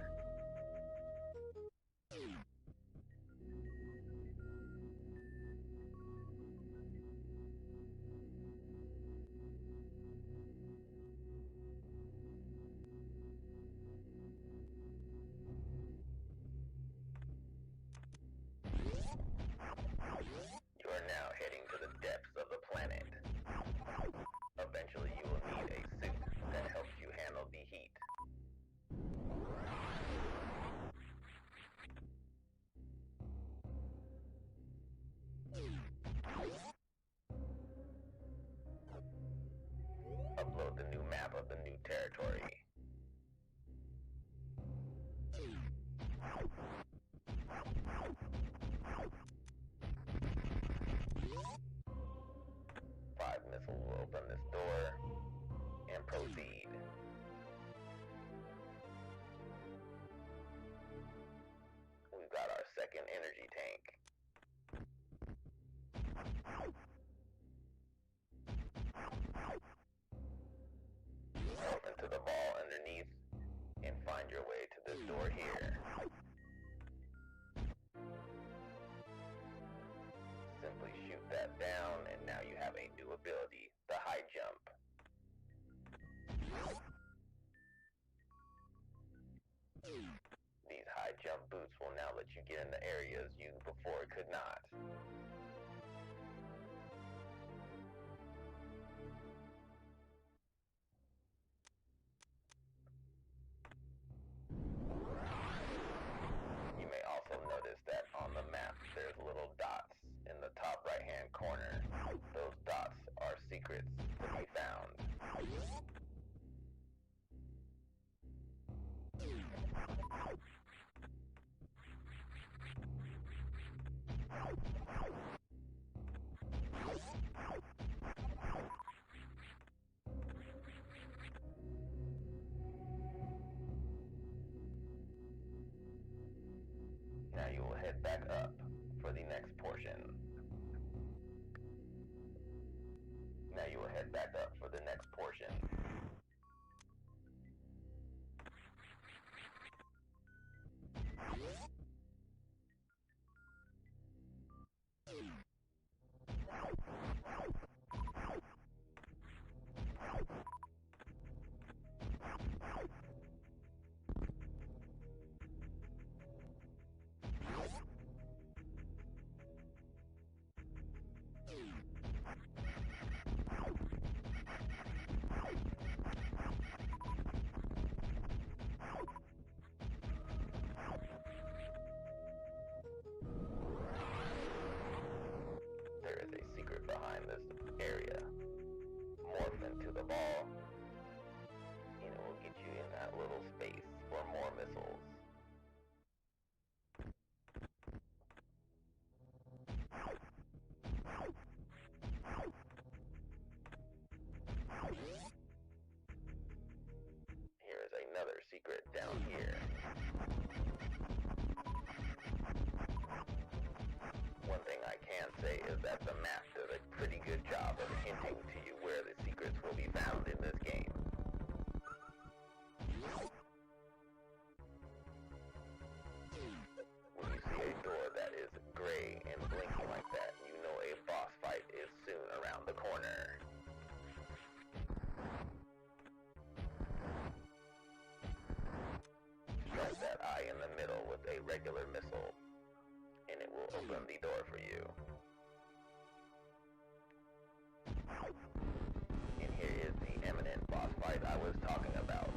energy tank. Morph into the ball underneath and find your way to this door here. Simply shoot that down, and now you have a new ability, the high jump. These high jump boots will now let you get in the areas you before could not. You may also notice that on the map there's little dots in the top right hand corner. Those dots are secrets to be found. Now you will head back up for the next portion. Now you will head back up for the next portion. There is a secret behind this area. Morph into the ball, and it will get you in that little space for more missiles. Here is another secret down here. One thing I can say is that the map does a pretty good job of hinting to you where the secrets will be found in this game. When you see a door that is gray and blinking like that, you know a boss fight is soon around the corner. Strike that eye in the middle with a regular missile, and it will open the door for you. And here is the imminent boss fight I was talking about.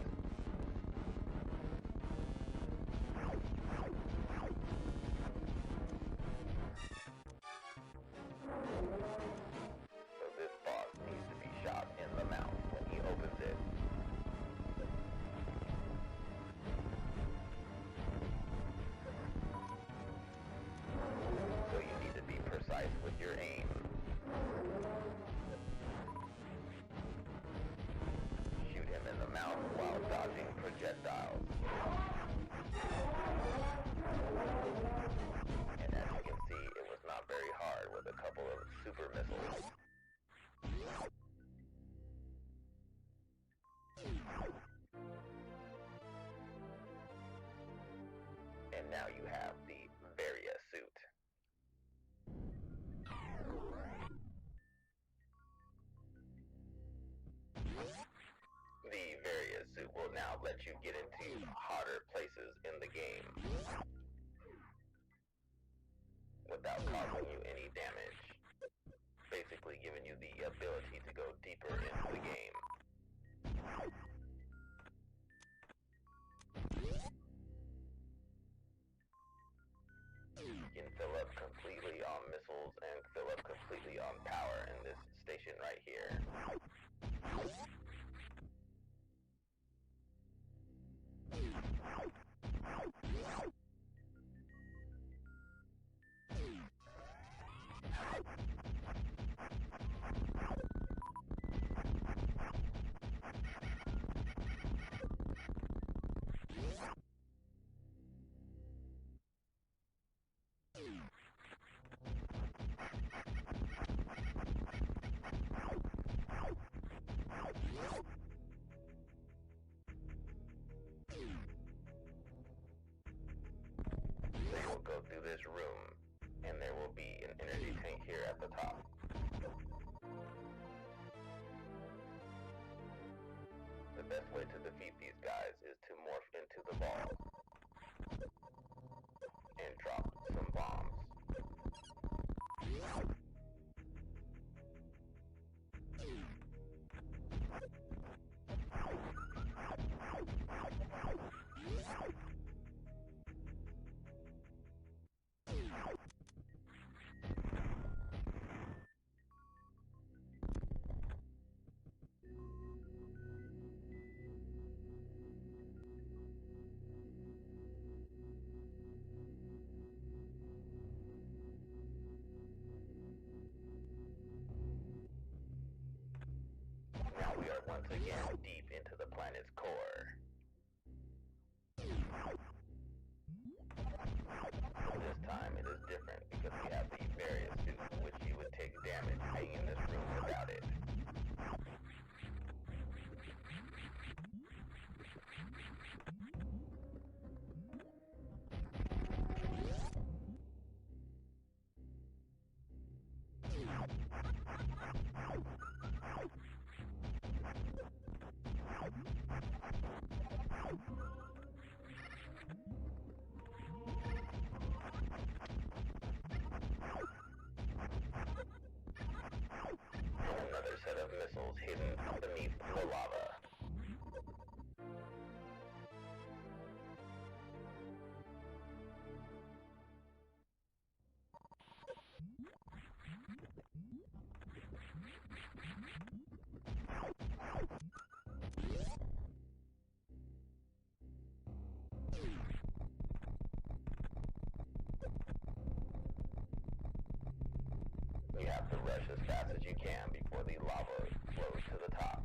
So this boss needs to be shot in the mouth when he opens it. So you need to be precise with your aim. Shoot him in the mouth while dodging projectiles. And as you can see, it was not very hard with a couple of super missiles. And now you have the Varia suit. The Varia suit will now let you get into hotter places in the game without causing you any damage, basically giving you the ability to go deeper into the game. You can fill up completely on missiles and fill up completely on power in this station right here. the top. The best way to defeat these guys is to morph into the ball and drop some bombs. Now we are once again deep into the planet's core. But this time it is different because we have the various suit, which you would take damage being in this room without it. And another set of missiles hidden beneath the lava. You have to rush as fast as you can before the lava flows to the top.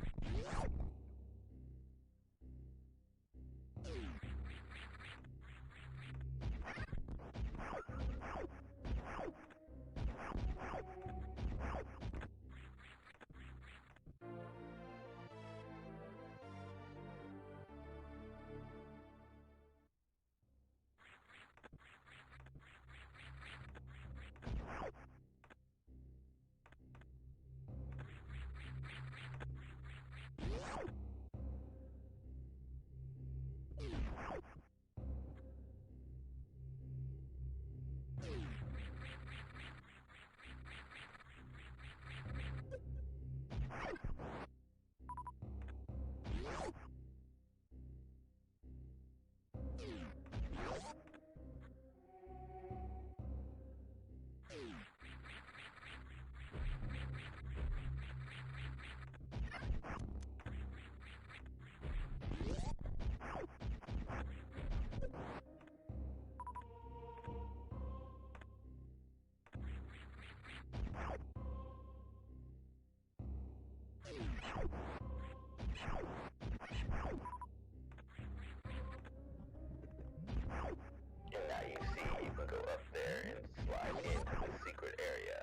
And now you see you can go up there and slide into the secret area.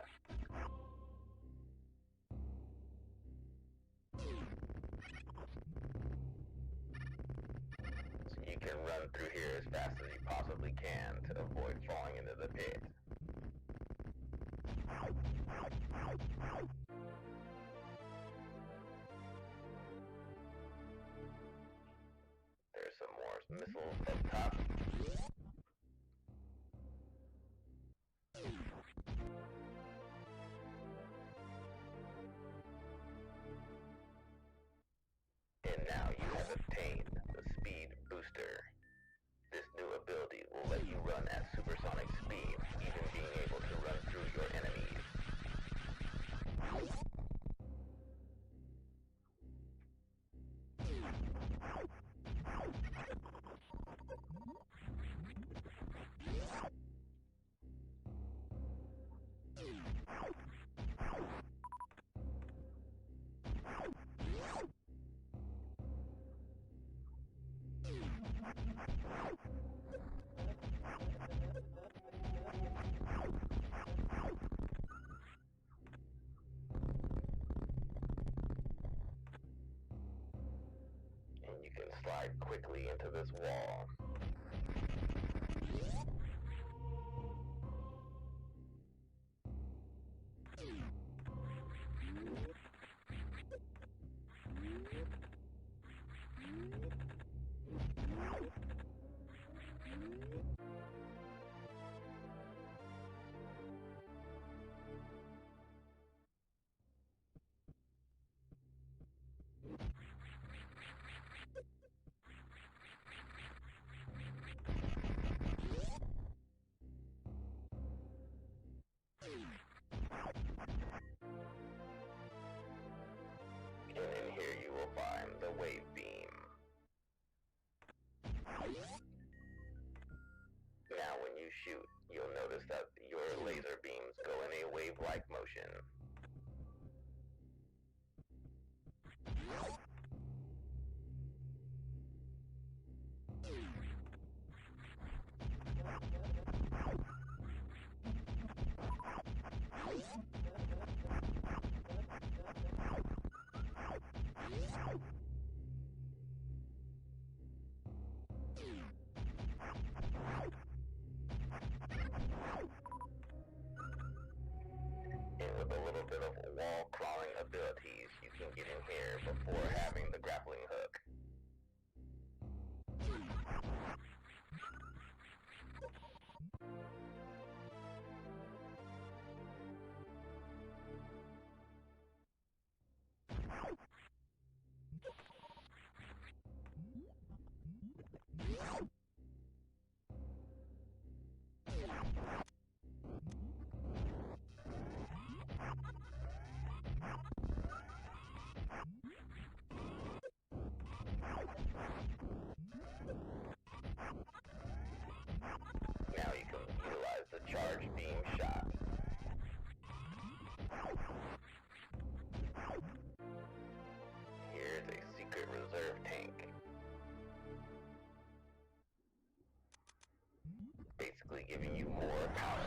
So you can run through here as fast as you possibly can to avoid falling into the pit. There's some more missiles up top. And now you have obtained the Speed Booster. This new ability will let you run at supersonic speed, even being able to run through your enemies. And you can slide quickly into this wall. climb the wave beam. Now when you shoot, you'll notice that your laser beams go in a wave-like motion. And with a little bit of wall crawling abilities, you can get in here before having the grappling hook. Now you can utilize the charge beam shot. Here's a secret reserve tank. Basically giving you more power.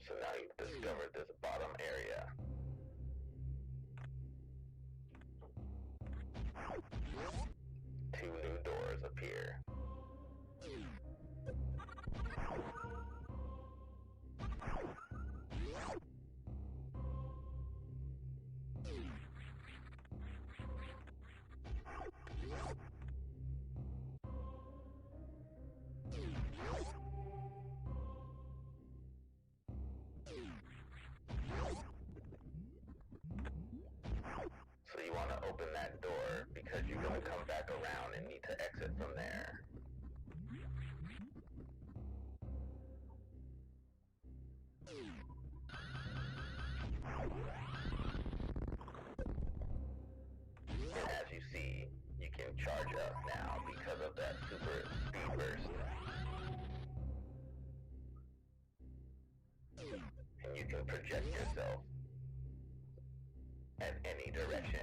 So now you've discovered this bottom area. Two new doors appear. So you want to open that door because you're going to come back around and need to exit from there. And as you see, you can charge up now because of that super speed burst. And you can project yourself at any direction.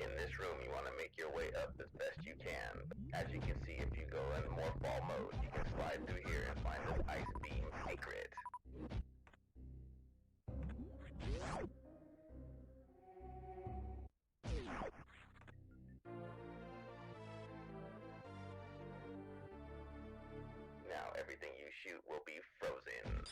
In this room, you want to make your way up as best you can. As you can see, if you go in Morphball mode, you can slide through here and find this ice beam secret. Now everything you shoot will be frozen.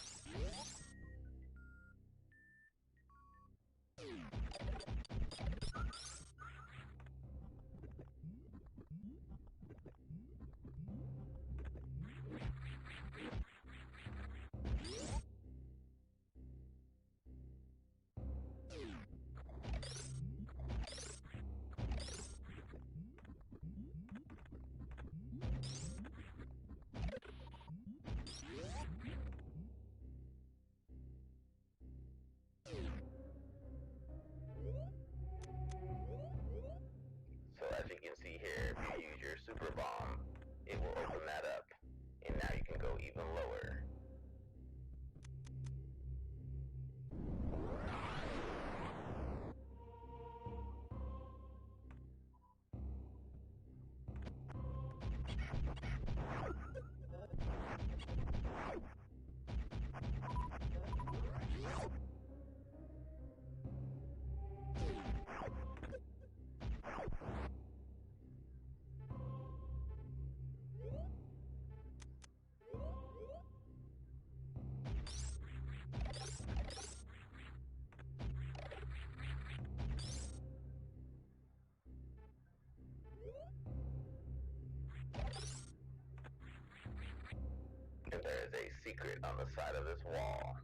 secret on the side of this wall.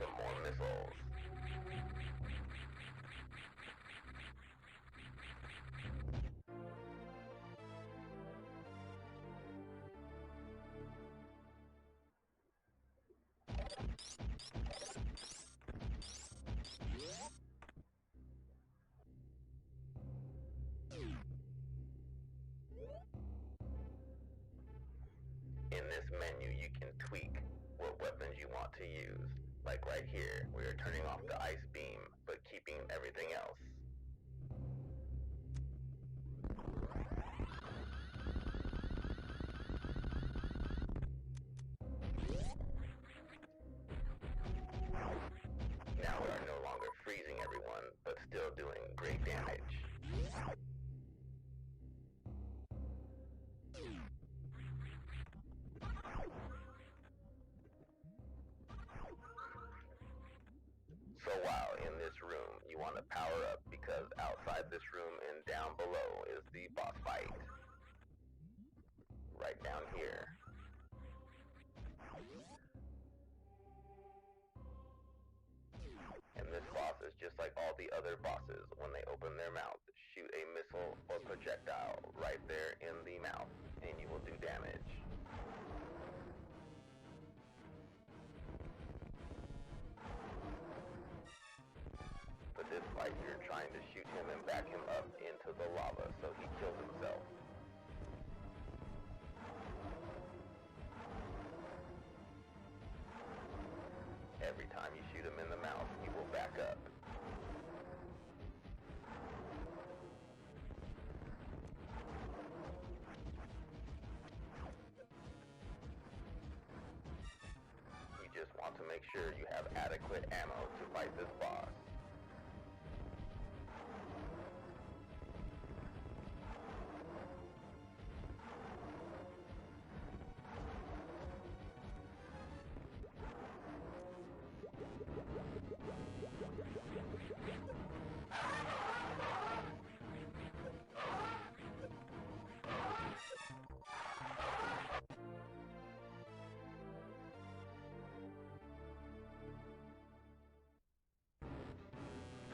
Some more missiles. In this menu, you can tweak what weapons you want to use. Like right here, we are turning off the ice beam, but keeping everything else. Now we are no longer freezing everyone, but still doing great damage. So while in this room, you want to power up because outside this room and down below is the boss fight. Right down here. And this boss is just like all the other bosses. When they open their mouth, shoot a missile or projectile right there in the mouth, and you will do damage. For this fight, you're trying to shoot him and back him up into the lava so he kills himself. Every time you shoot him in the mouth, he will back up. You just want to make sure you have adequate ammo to fight this boss.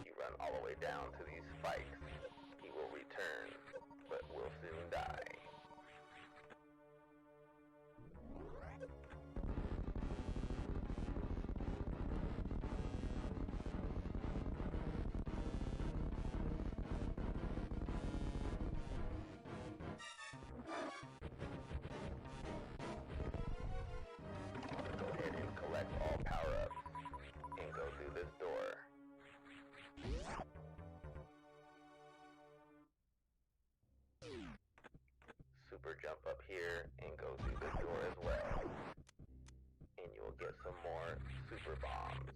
You run all the way down to these spikes. He will return, but will soon die. Go ahead and collect all power-ups and go through this door. Super jump up here and go through this door as well. And you will get some more super bombs.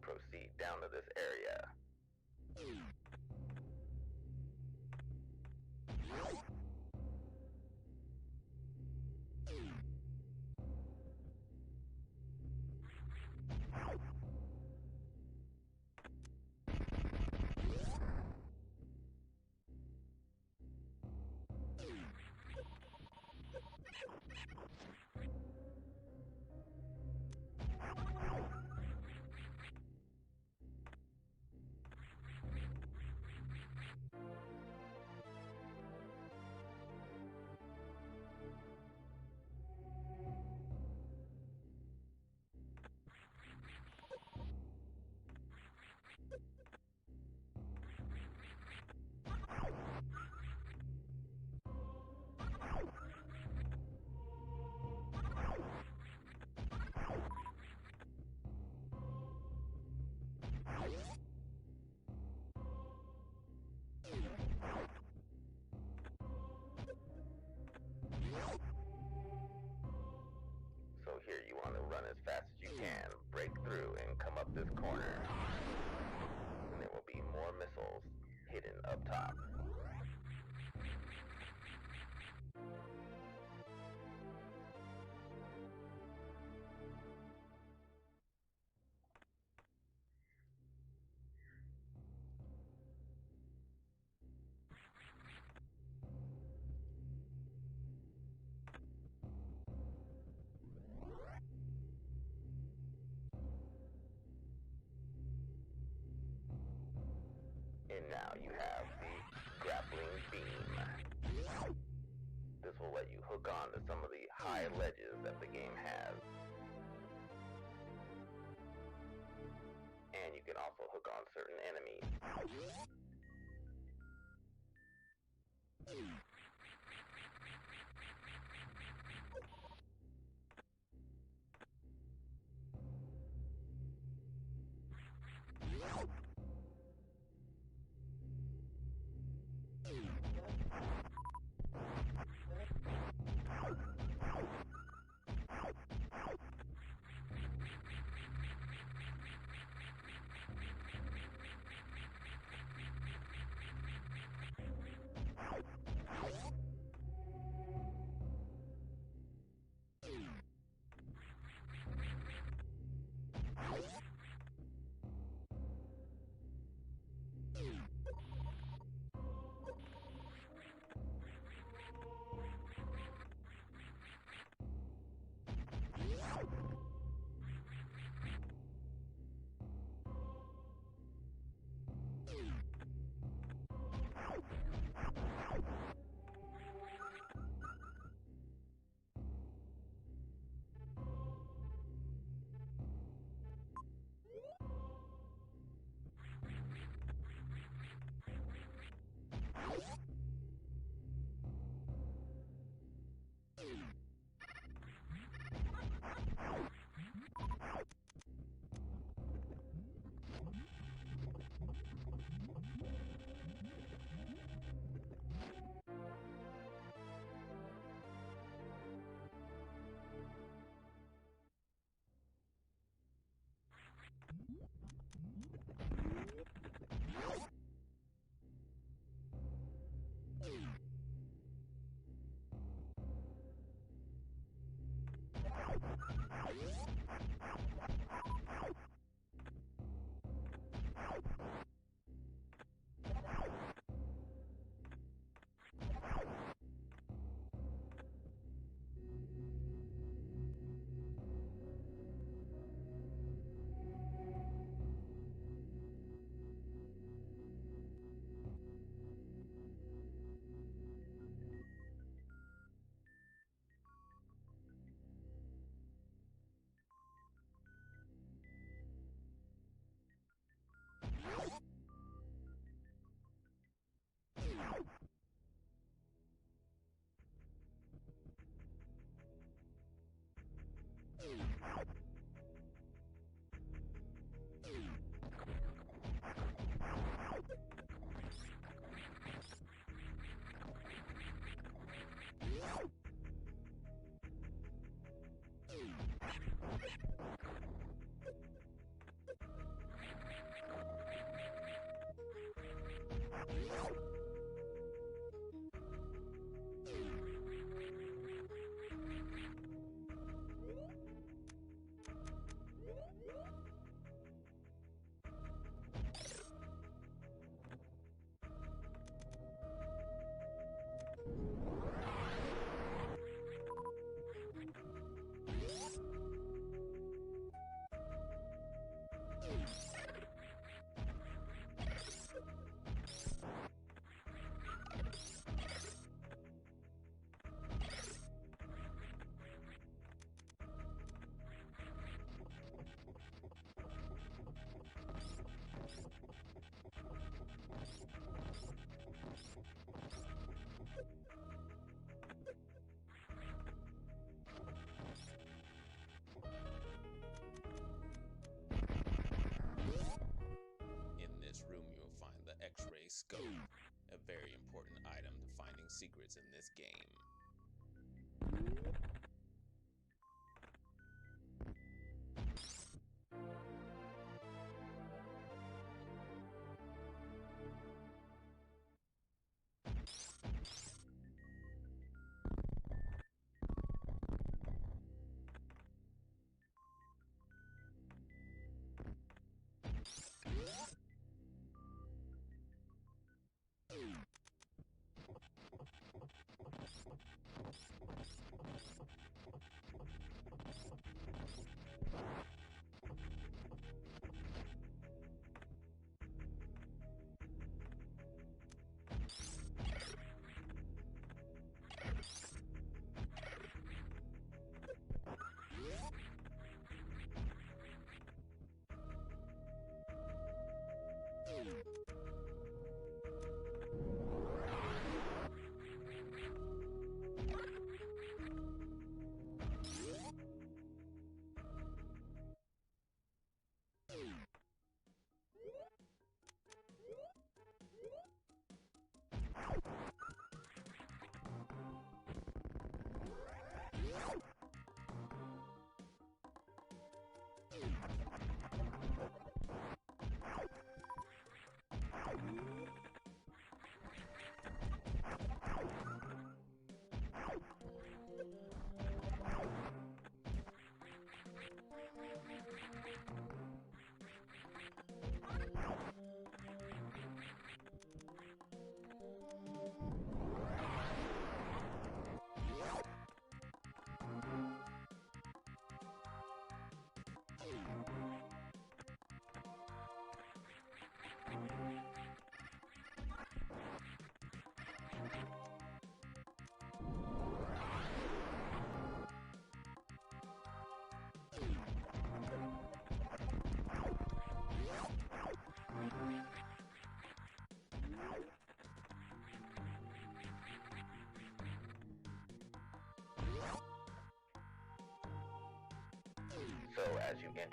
Proceed down to this area. So here you want to run as fast as you can, break through and come up this corner. And there will be more missiles hidden up top. And now you have the grappling beam. This will let you hook on to some of the high ledges that the game has. And you can also hook on certain enemies. X-ray scope, a very important item to finding secrets in this game.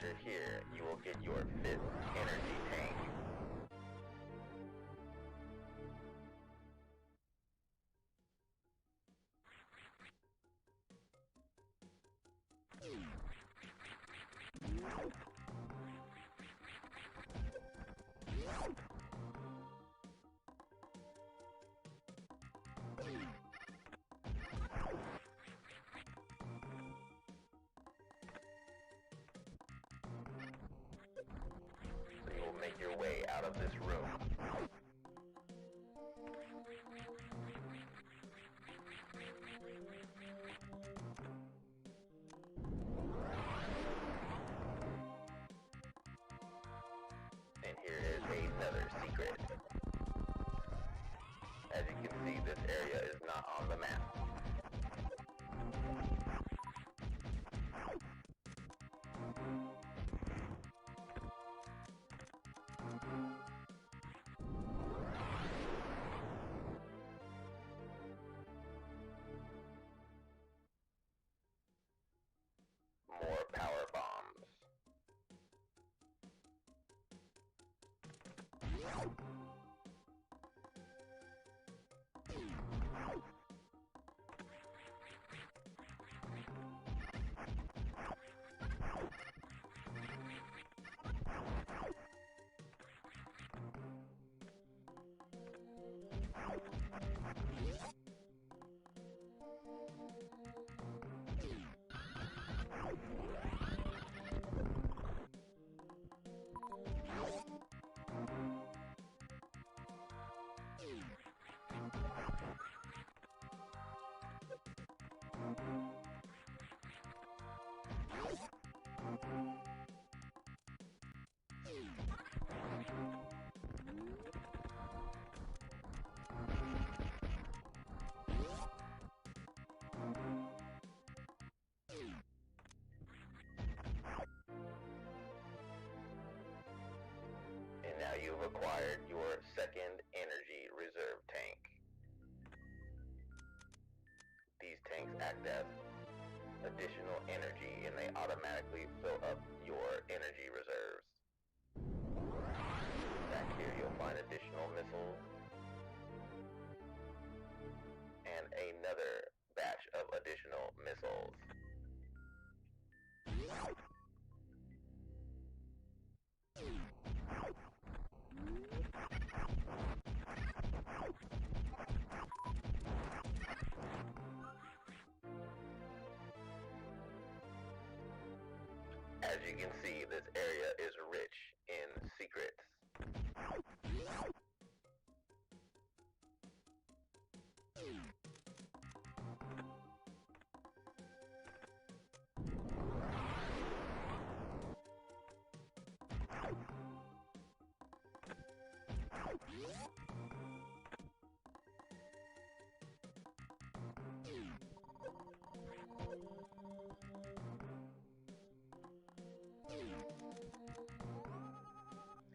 enter here, you will get your 5th energy tank. So you will make your way out of this room. And here is another secret. As you can see, this area is not on the map. More power bombs. And now you've acquired your 2nd energy reserve tank. These tanks act as additional energy and they automatically fill up your energy reserves. Back here you'll find additional missiles and another batch of additional missiles. As you can see, this area is rich in secrets.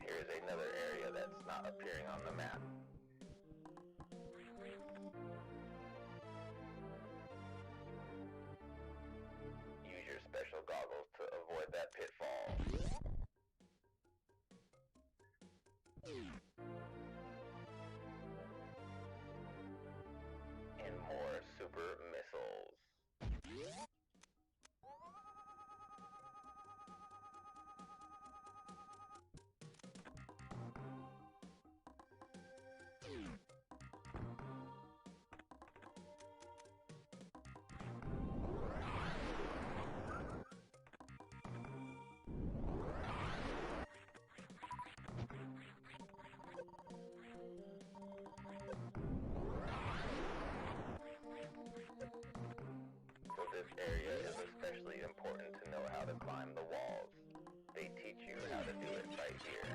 Here's another area that's not appearing on the map. Use your special goggles to avoid that pitfall. And more super missiles. So this area is especially important to know how to climb the walls. They teach you how to do it right here.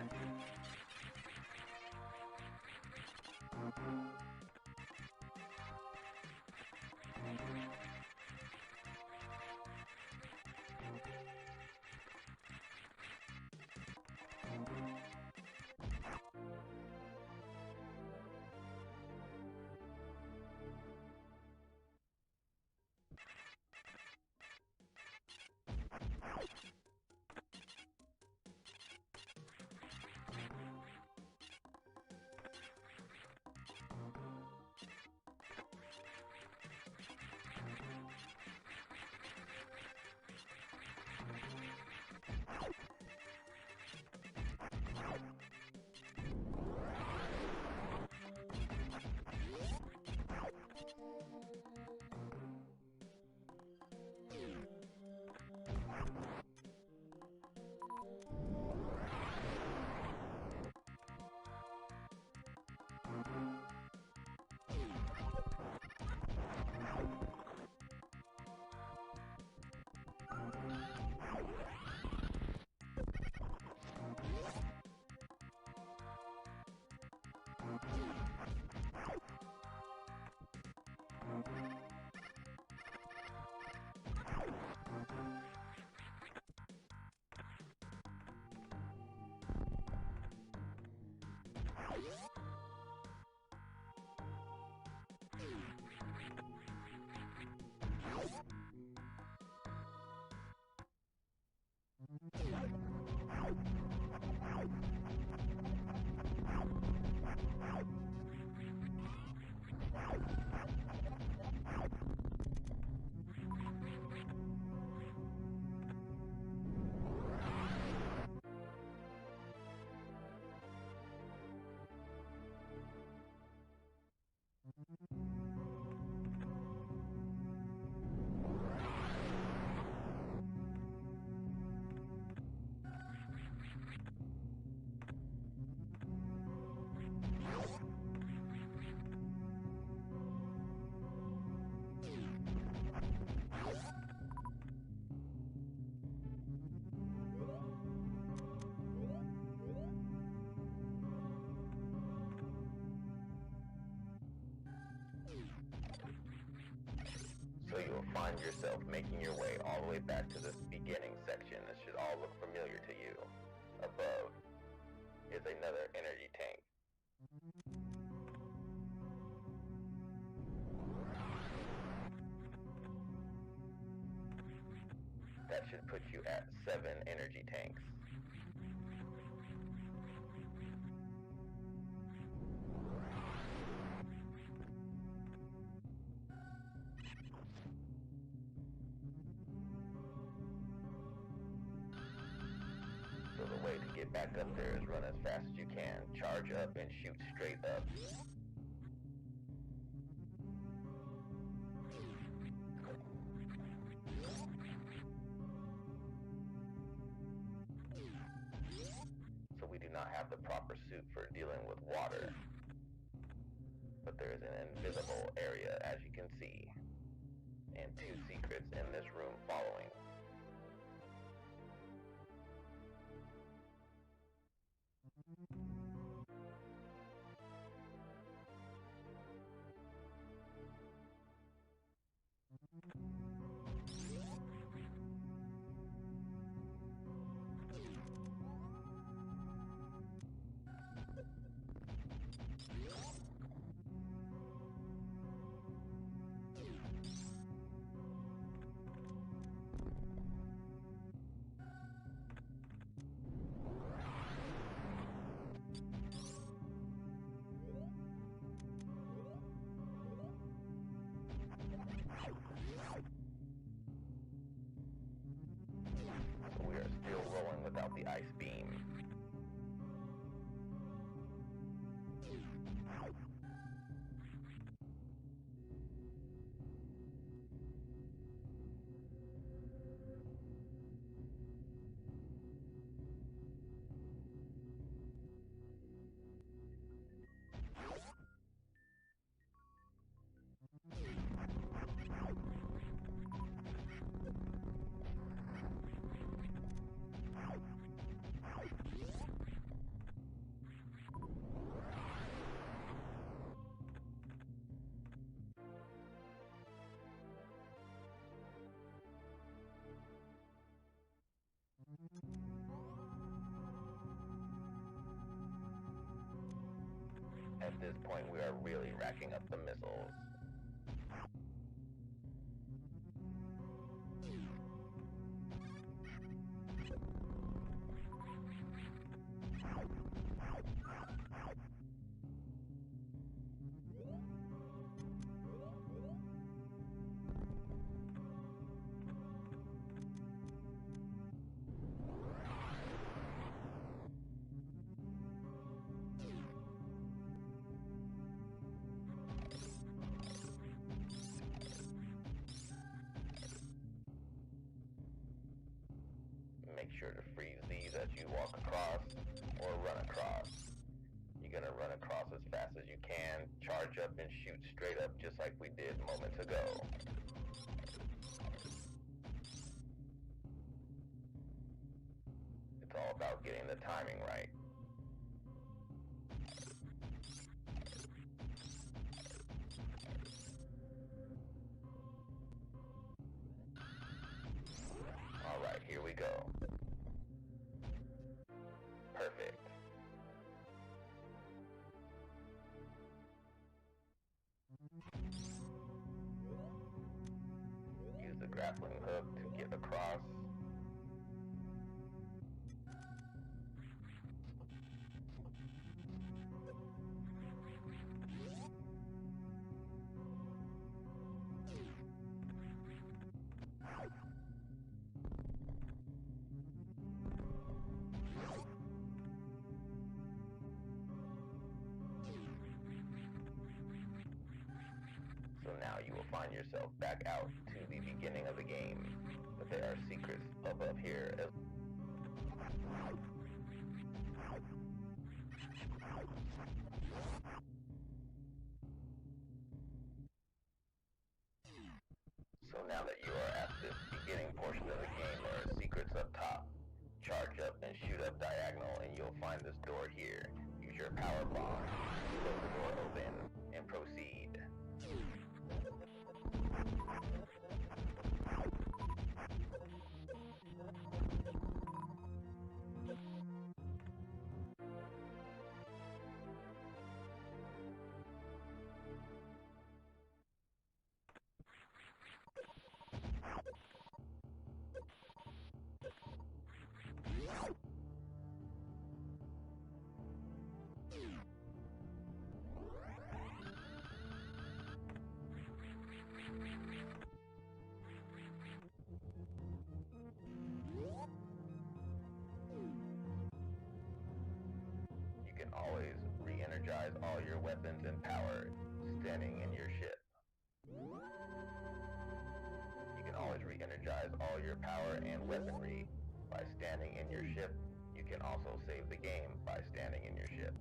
find yourself making your way all the way back to this beginning section. This should all look familiar to you. Above is another energy tank. That should put you at 7 energy tanks. So the way to get back up there is run as fast as you can, charge up and shoot straight up. So we do not have the proper suit for dealing with water. But there is an invisible area, as you can see, and 2 secrets in this room following. So we are still rolling without the ice beam. At this point, we are really racking up the missiles. Make sure to freeze these as you walk across or run across. You're gonna run across as fast as you can, charge up and shoot straight up just like we did moments ago. It's all about getting the timing right. Alright, here we go. Perfect. Use the grappling hook to get across. So now you will find yourself back out to the beginning of the game, but there are secrets above here as So now that you are at this beginning portion of the game, there are secrets up top. Charge up and shoot up diagonal and you'll find this door here. Use your power bomb, blow the door open, and proceed. re-energize all your weapons and power standing in your ship. You can always re-energize all your power and weaponry by standing in your ship. You can also save the game by standing in your ship.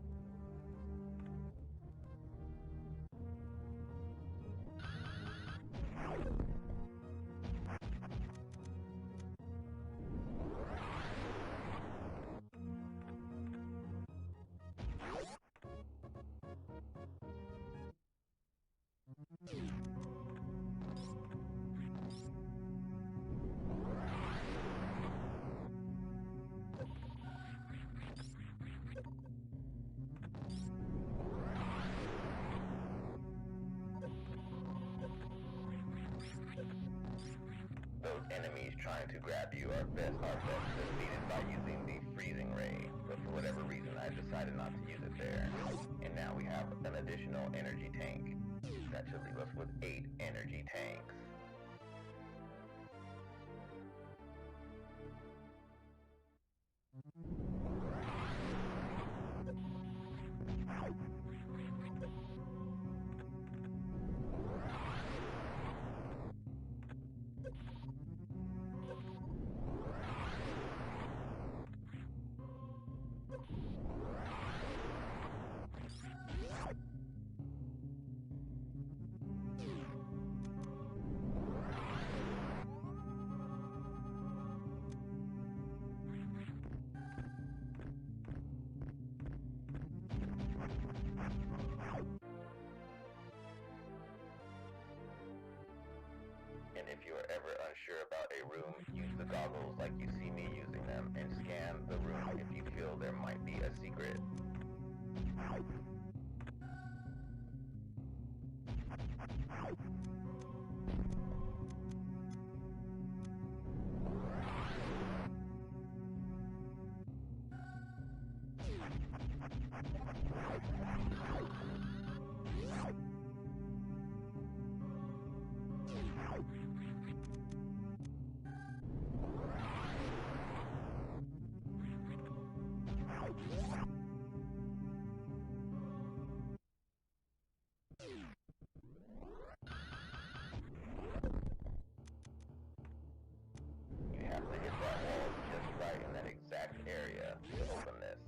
Those enemies trying to grab you are best defeated by using the freezing ray, but for whatever reason I decided not to use it there. And now we have an additional energy tank. That should leave us with 8 energy tanks. And if you are ever unsure about a room, use the goggles like you see me using them and scan the room if you feel there might be a secret. You have to hit that wall just right in that exact area to open this.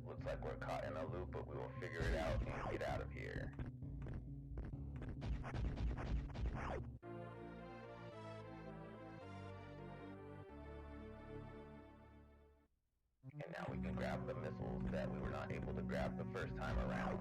Looks like we're caught in a loop, but we will figure it out and get out of here. And now we can grab the missiles that we were not able to grab the first time around.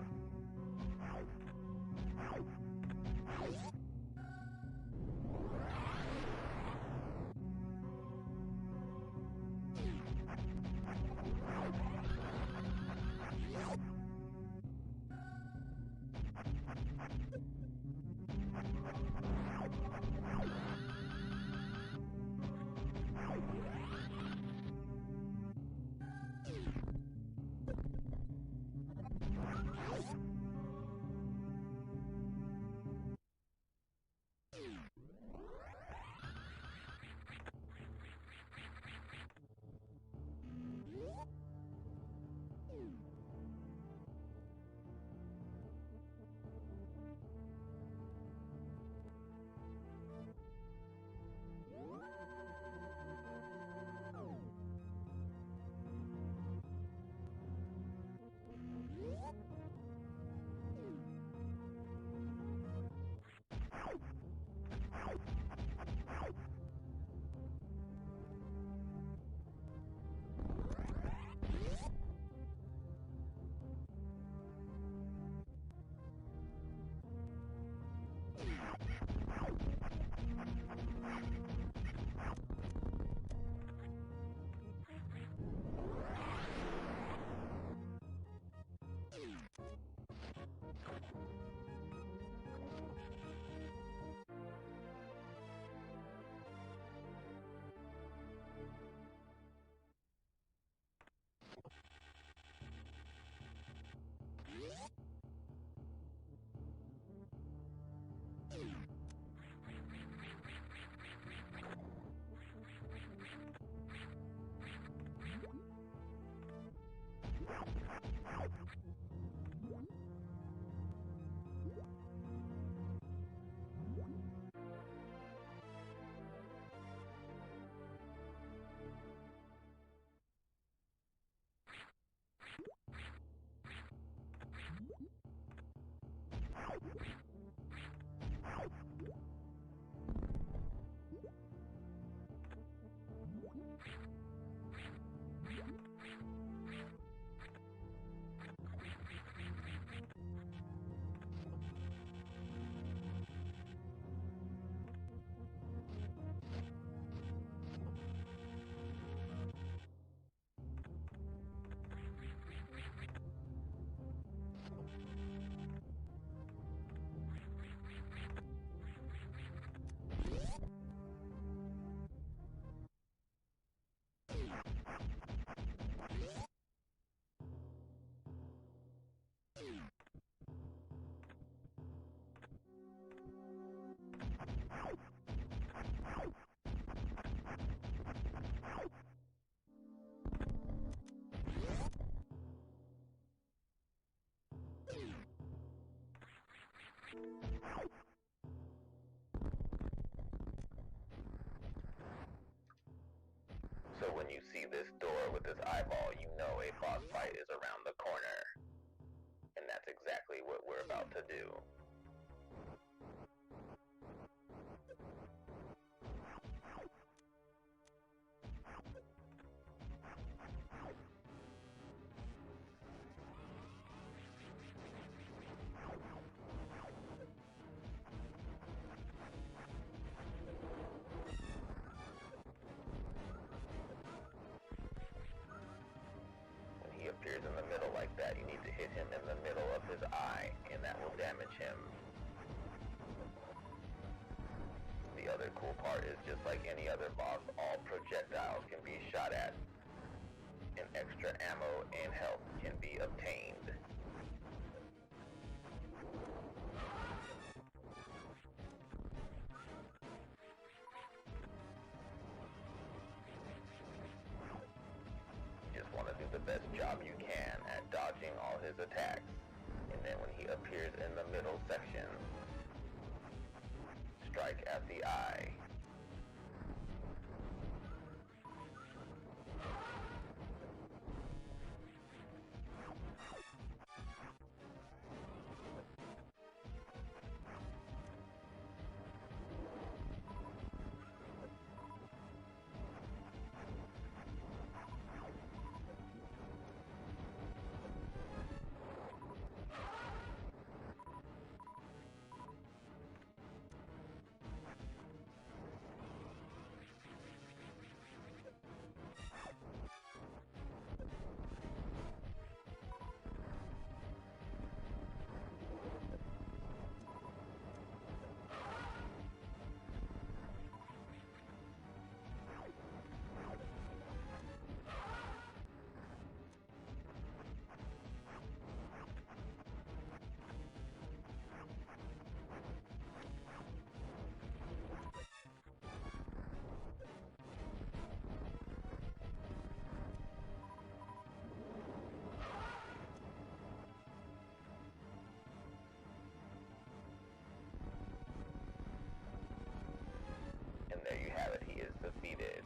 with this eyeball, you know a boss fight is around the corner. And that's exactly what we're about to do. When he appears in the middle like that, you need to hit him in the middle of his eye, and that will damage him. The other cool part is, just like any other boss, all projectiles can be shot at, and extra ammo and health can be obtained. You just want to do the best job you can at dodging all his attacks, and then when he appears in the middle section, strike at the eye. And there you have it, he is defeated.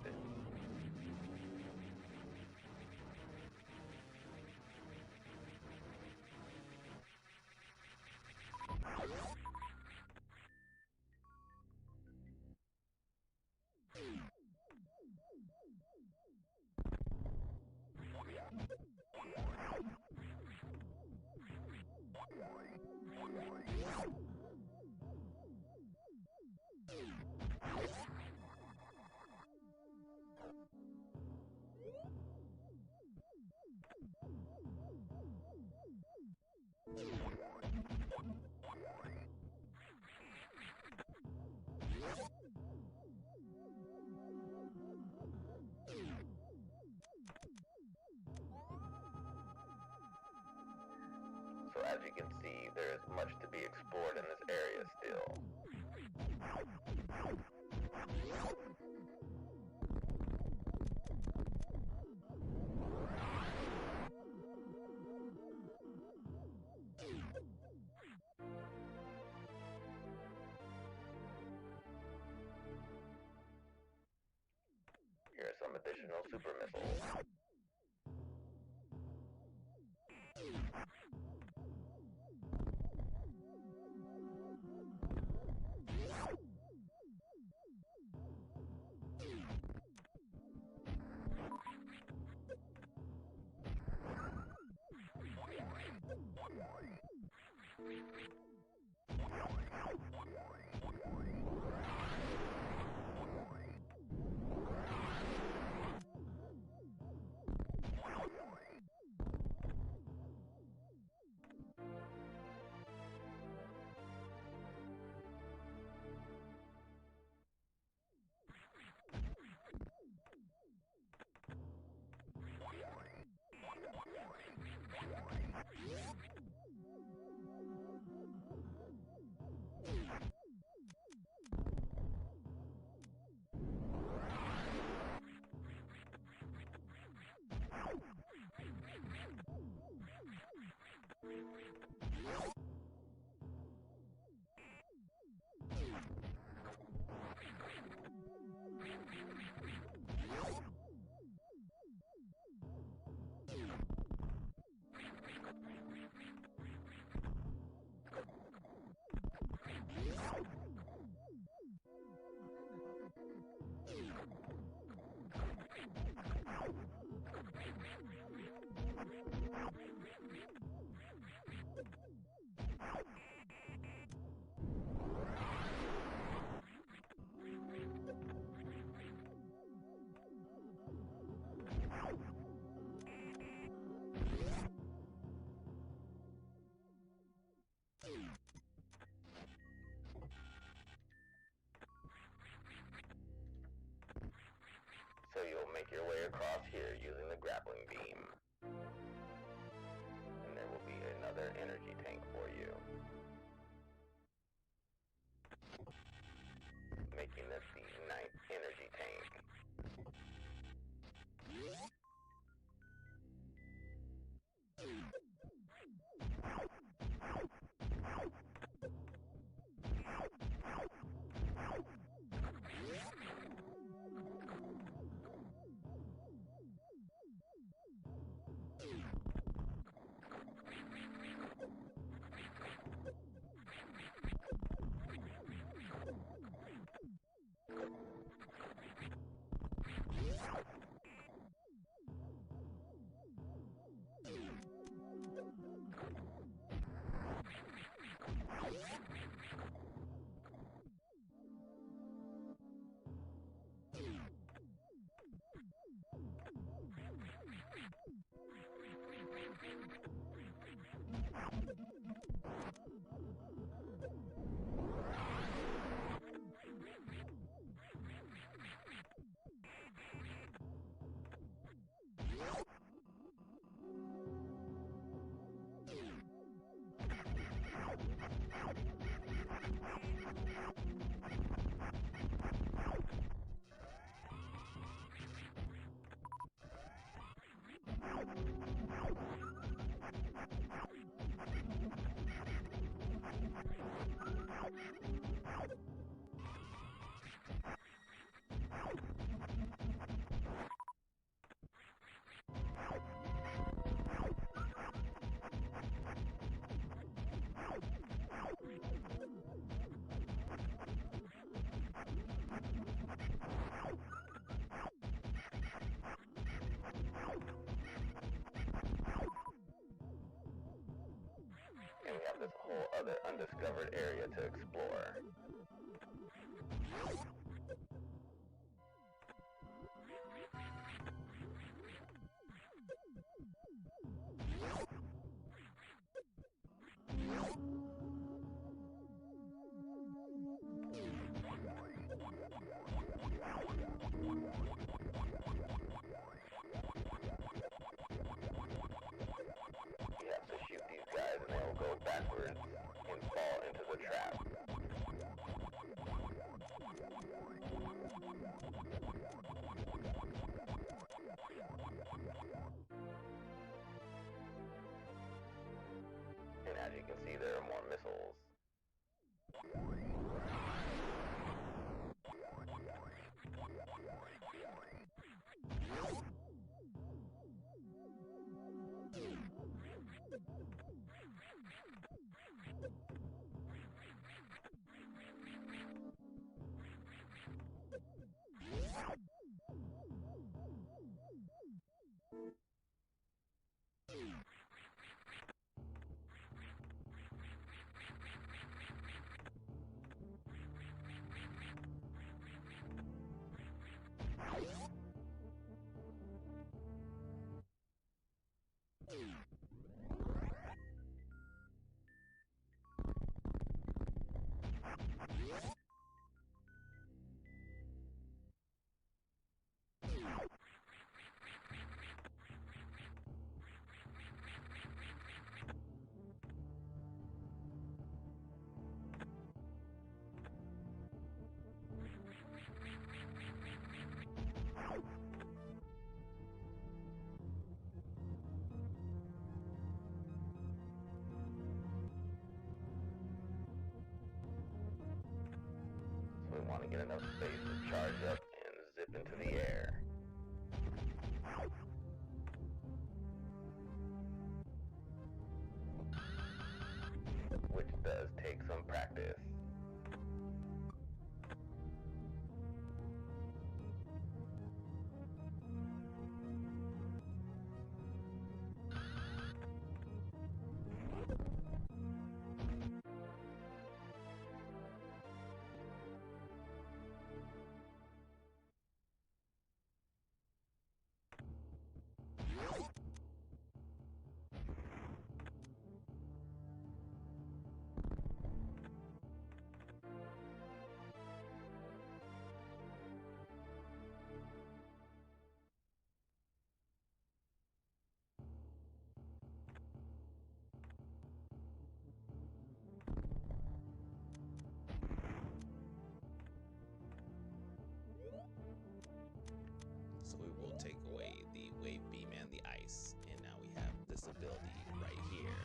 So as you can see, there is much to be explored in this area still. Here are some additional super missiles. Make your way across here using the grappling beam. And there will be another energy tank for you. Making this the 9th energy tank. And we have this whole other undiscovered area to explore. You have to shoot these guys and they'll go backwards and fall into the trap. And as you can see, there are more missiles. So we want to get enough space to charge up and zip into the air. Which does take some practice. ability right here.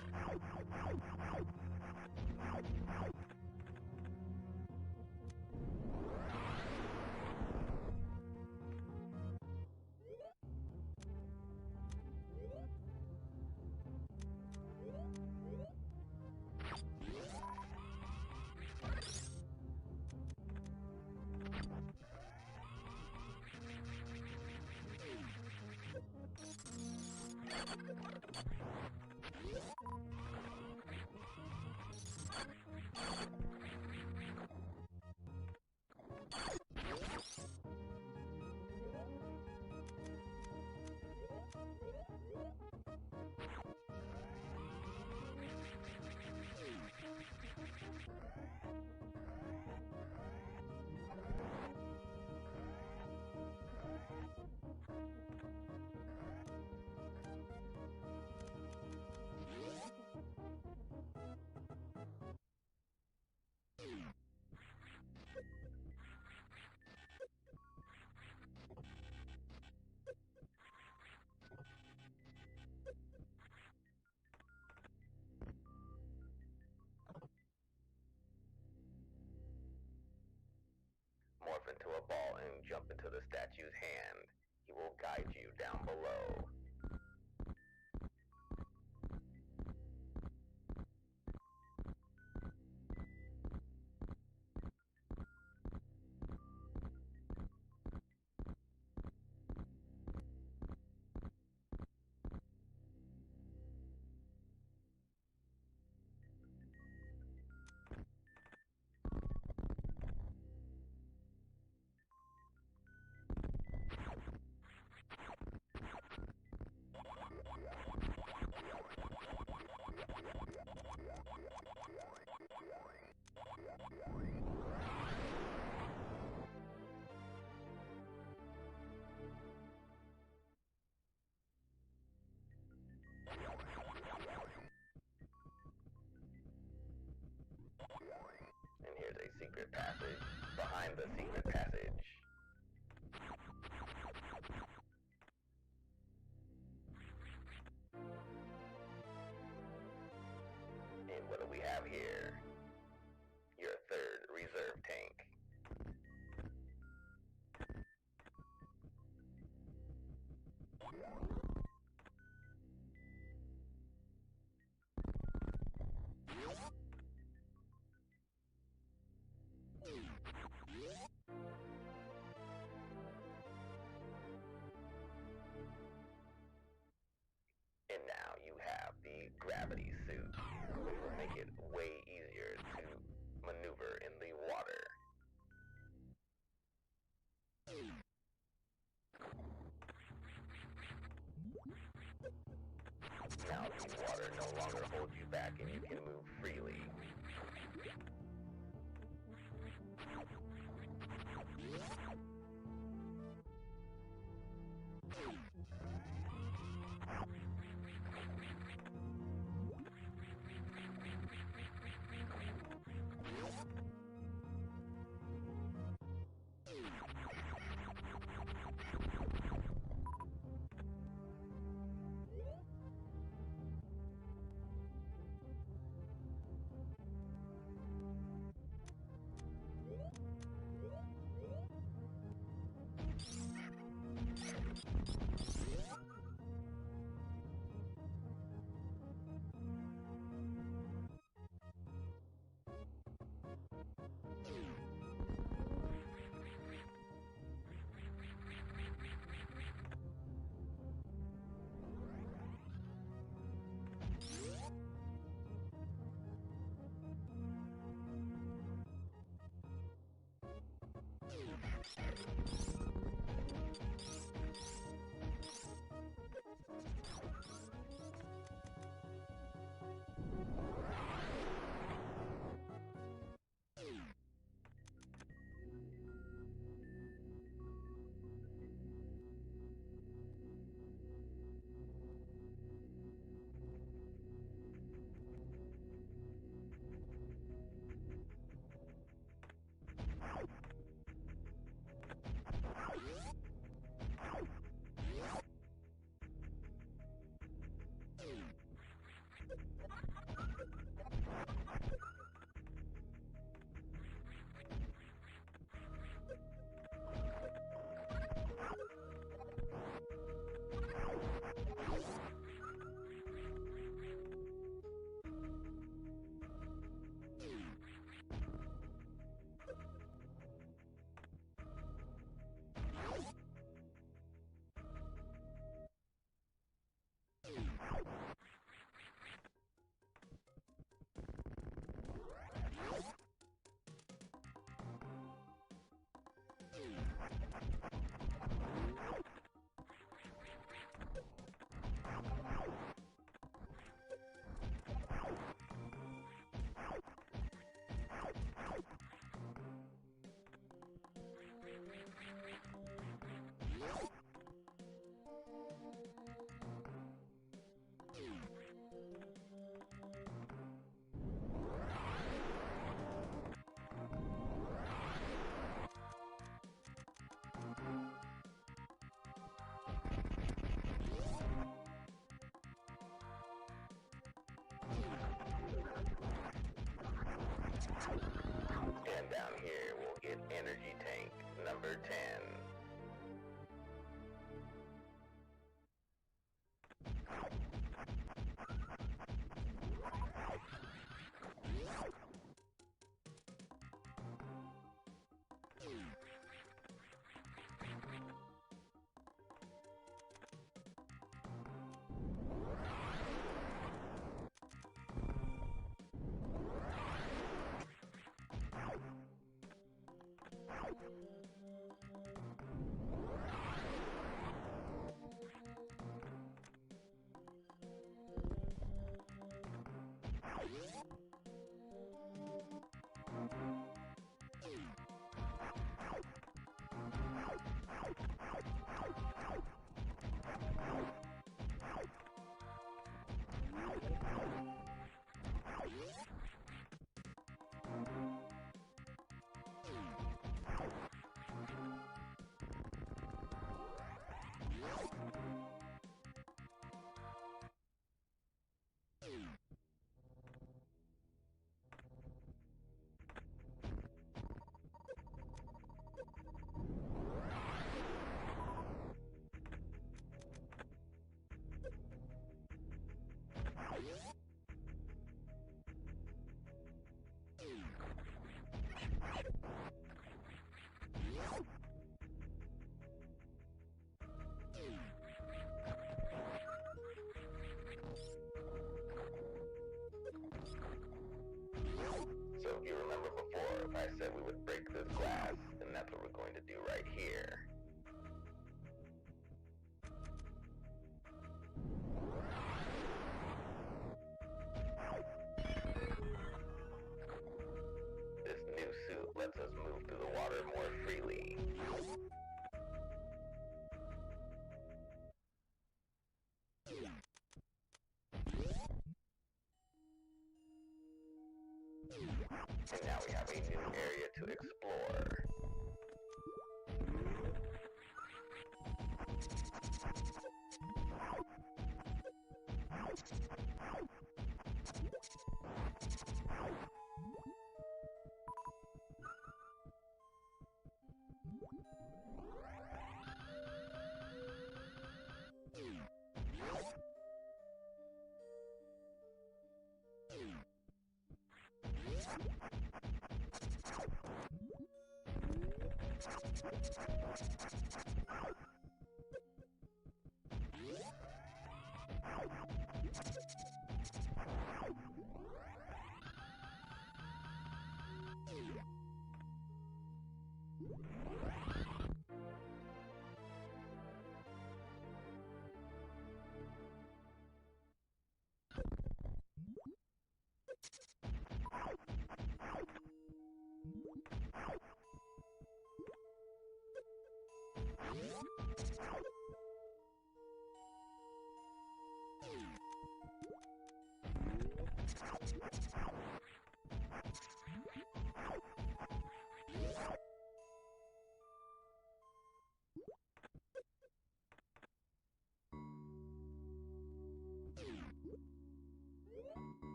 Morph into a ball and jump into the statue's hand. He will guide you down below. And here's a secret passage behind the secret passage. And what do we have here? Your third reserve tank. And now you have the gravity suit, which will make it way easier to maneuver in the water. Now the water no longer holds you back and you can move freely. And down here, we'll get energy tank number 10. So if you remember before, I said we would break this glass, and that's what we're going to do right here. This new suit lets us move through the water more freely. And now we have a new area to explore.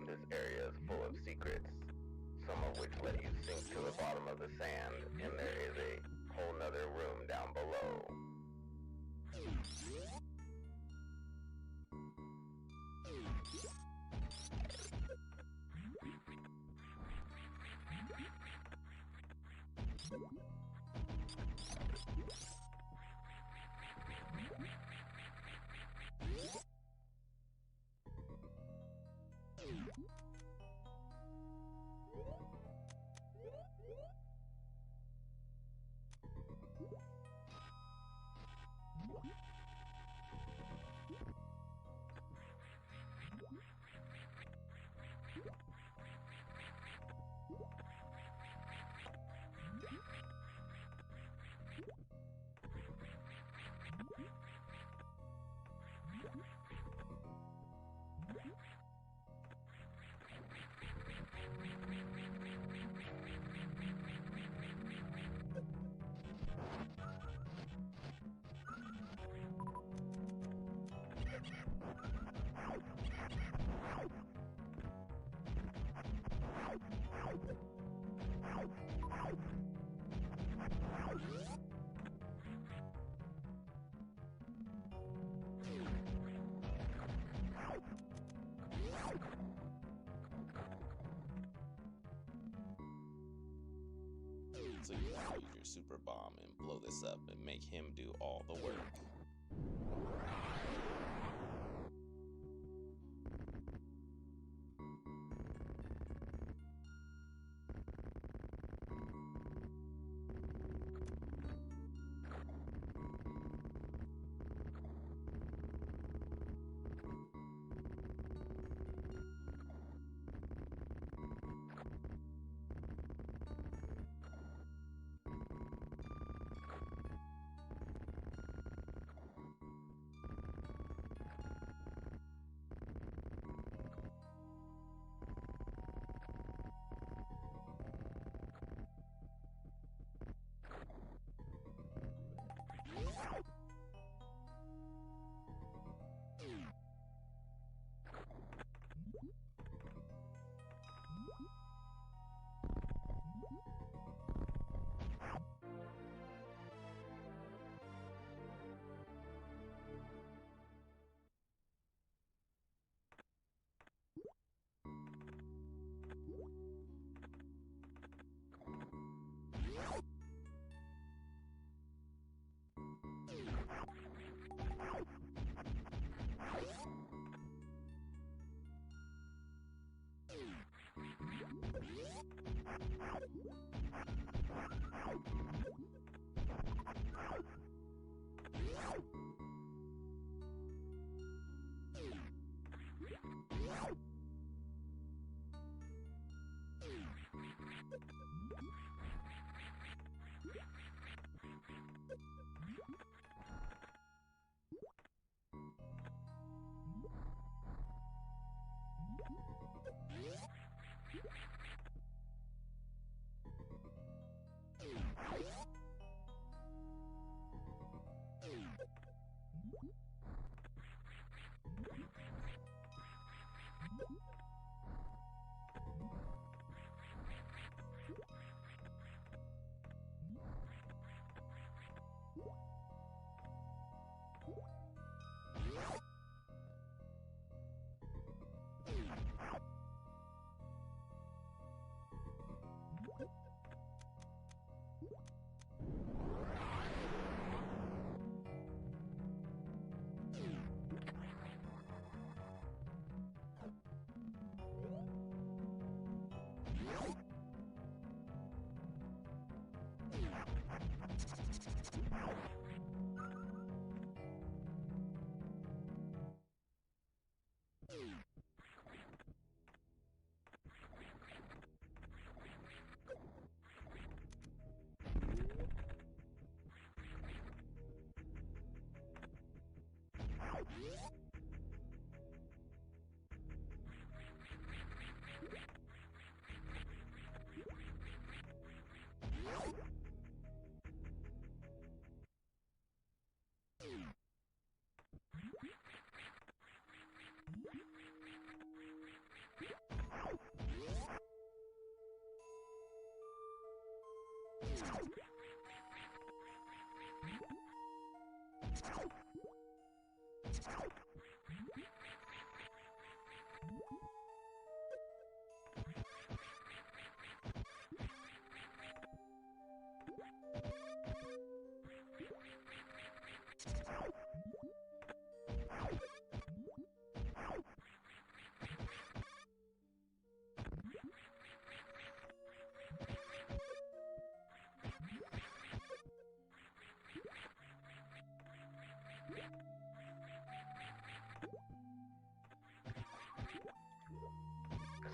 This area is full of secrets, some of which let you sink to the bottom of the sand, and there is a whole nother room down below. So you gotta use your super bomb and blow this up and make him do all the work.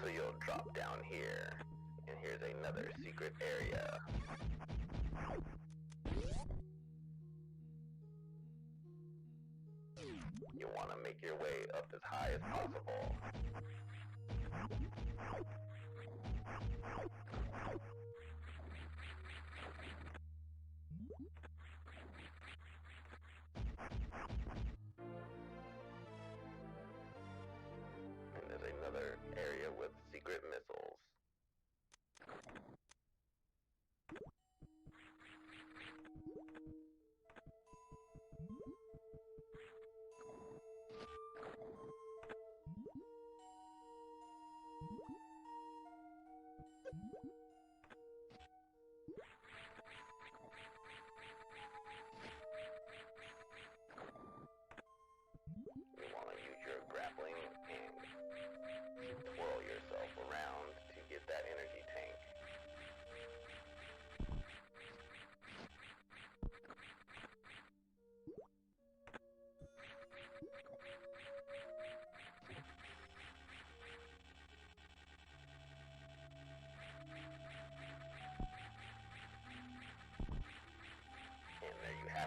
So you'll drop down here, and here's another secret area. You want to make your way up as high as possible. And there's another area with secret missiles.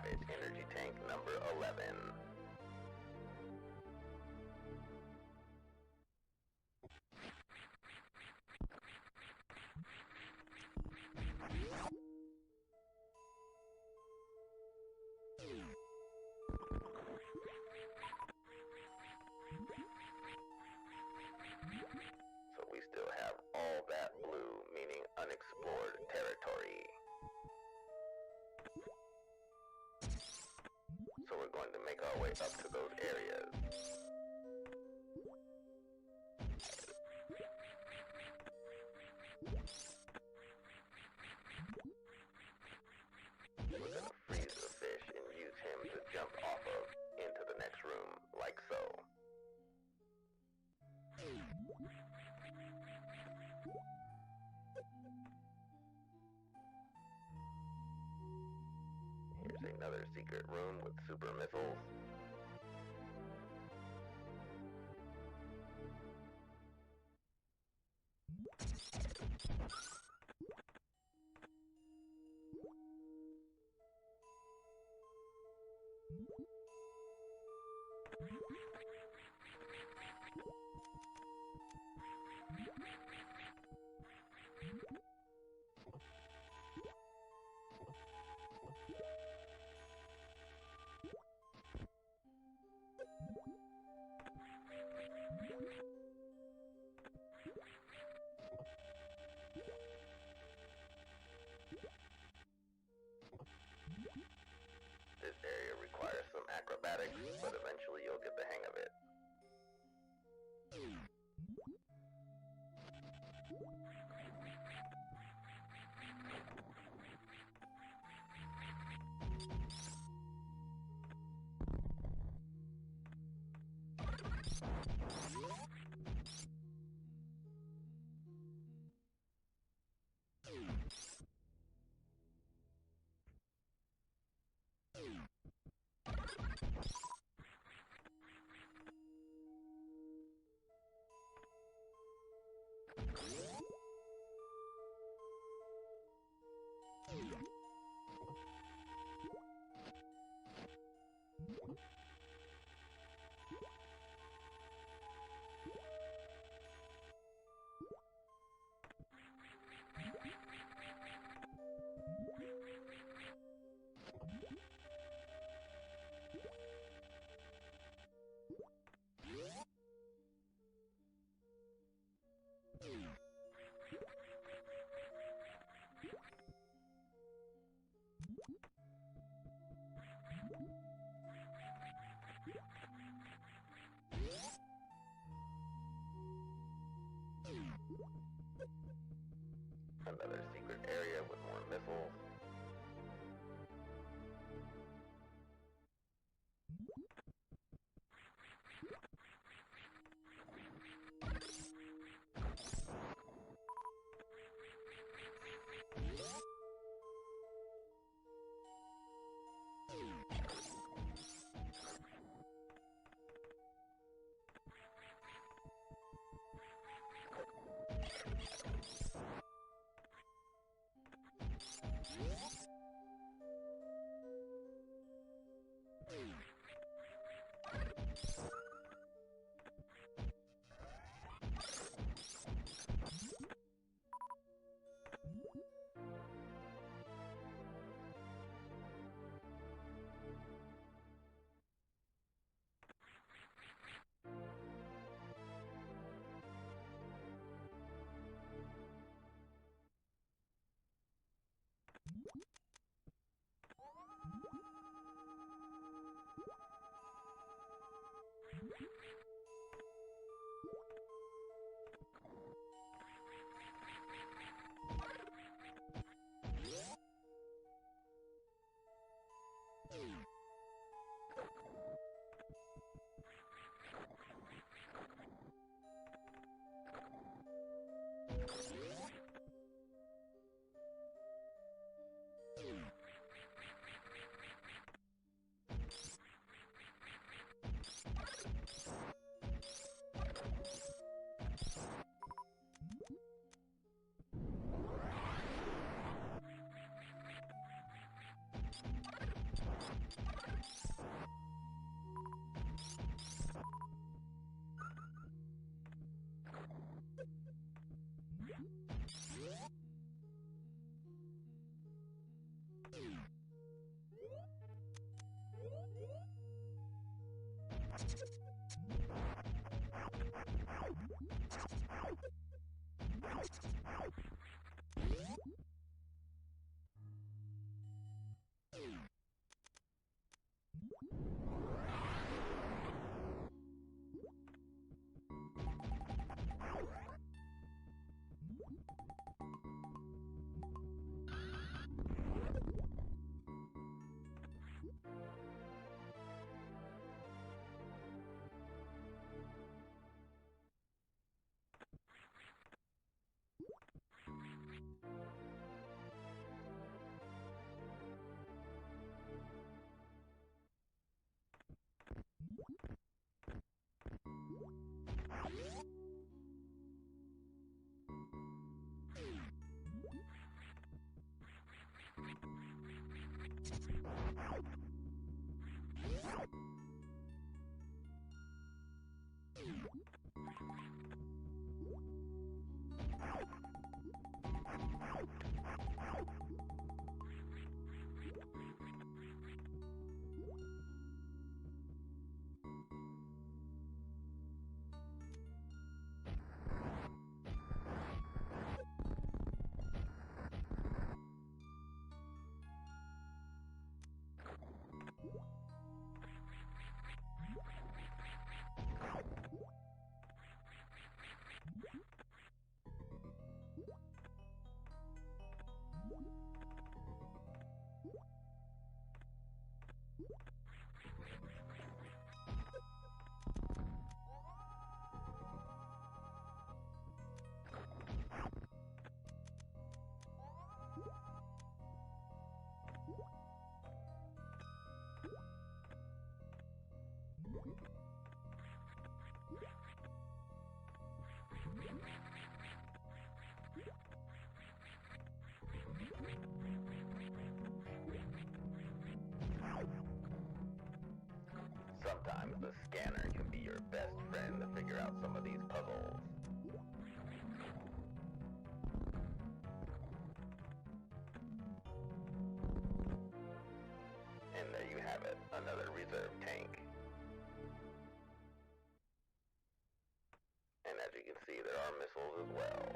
Salvage energy tank number 11. So we still have all that blue, meaning unexplored territory. So we're going to make our way up to those areas. We're gonna freeze the fish and use him to jump off of into the next room, like so. Here's another secret room with super missiles. This area requires some acrobatics, but eventually you'll get the hang of it. Another secret area with more missiles. Sometimes the scanner can be your best friend to figure out some of these puzzles. And there you have it, another reserve tank. And as you can see, there are missiles as well.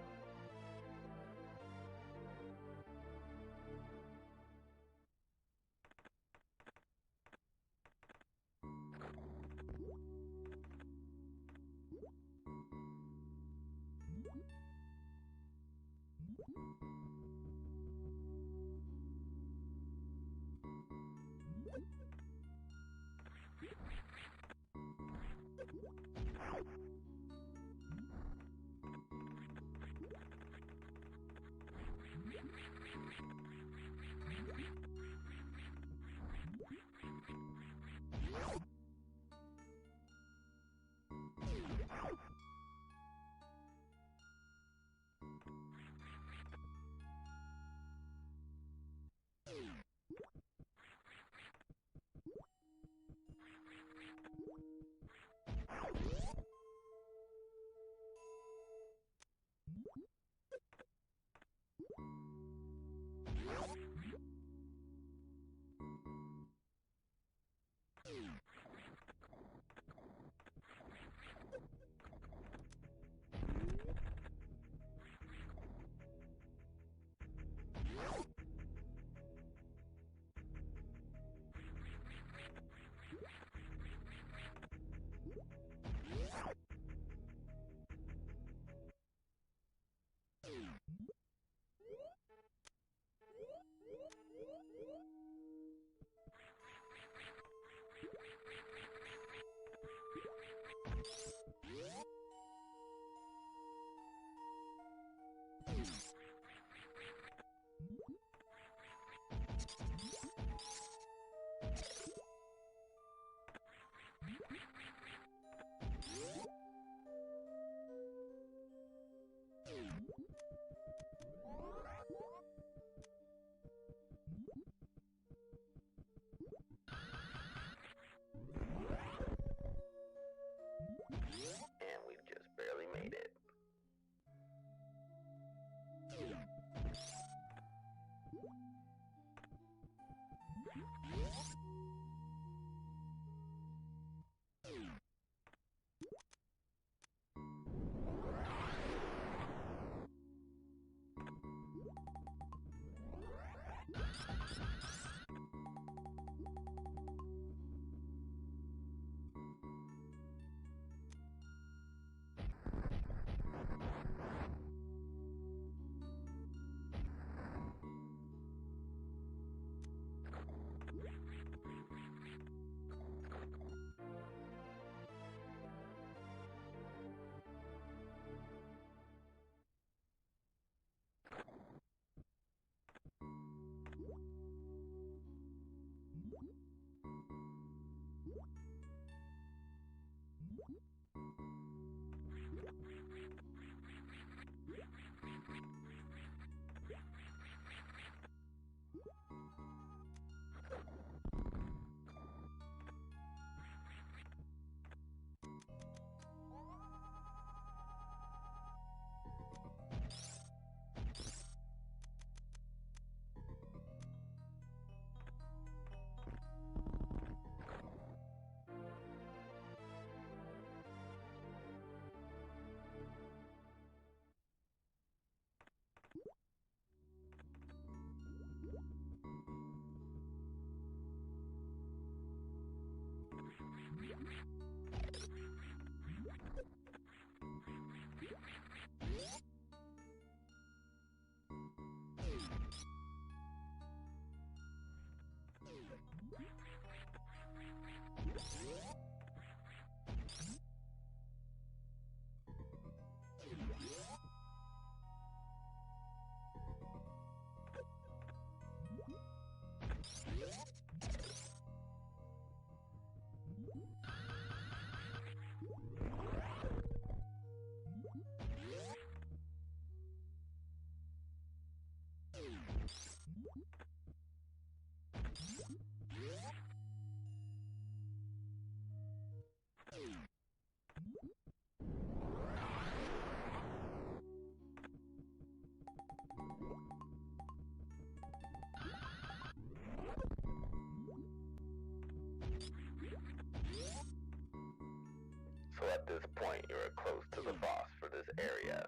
So at this point, you're close to the boss for this area.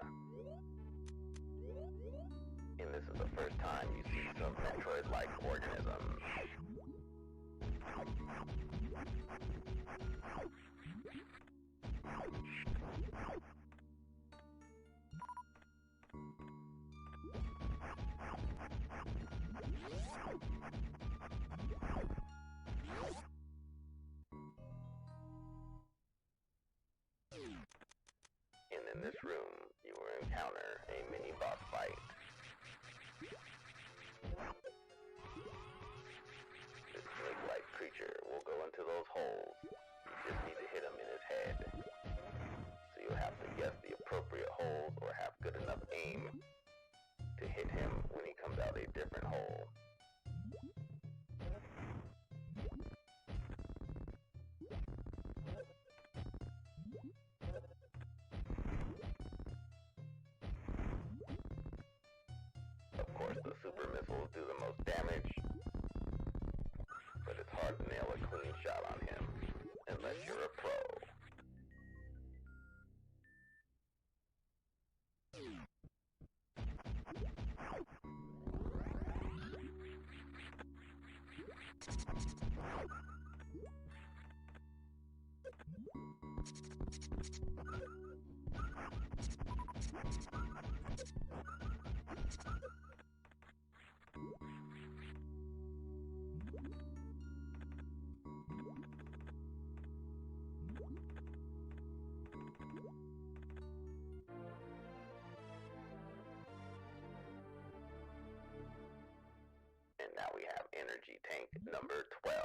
And this is the first time you see some Metroid-like organisms. And in this room, you will encounter a mini-boss fight. This snake-like creature will go into those holes. You just need to hit him in his head. So you'll have to guess the appropriate holes or have good enough aim to hit him when he comes out a different hole. Of course, the super missiles do the most damage, but it's hard to nail a clean shot on him, unless you're a pro. And now we have energy tank number 12.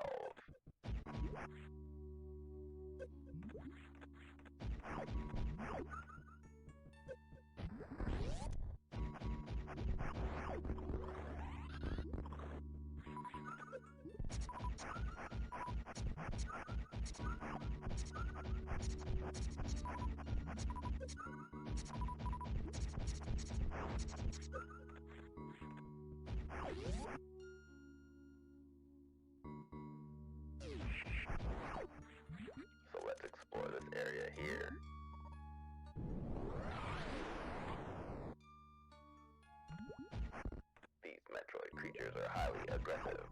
So let's explore this area here. These Metroid creatures are highly aggressive.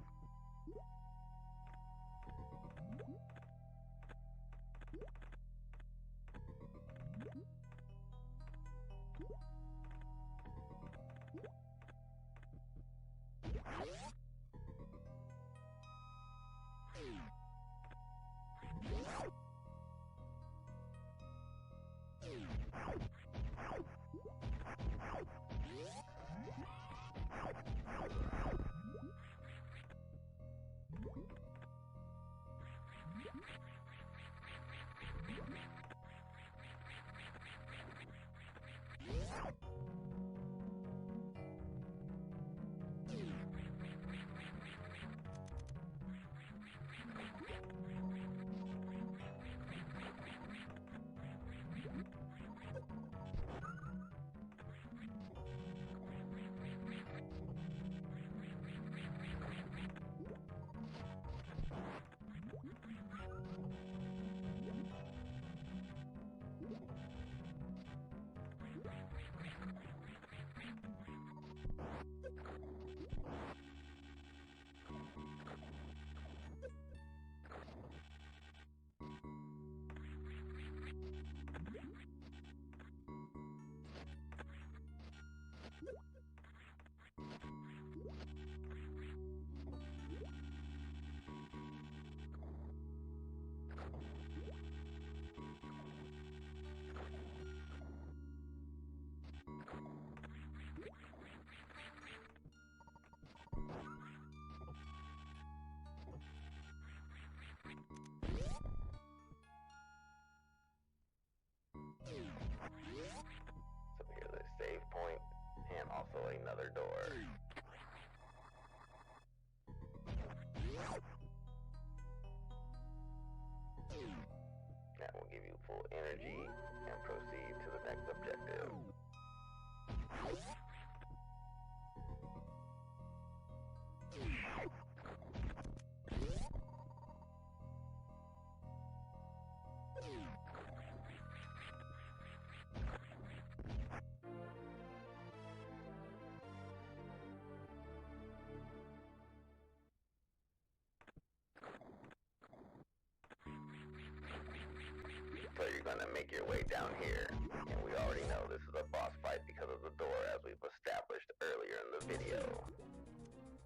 gonna make your way down here, and we already know this is a boss fight because of the door, as we've established earlier in the video.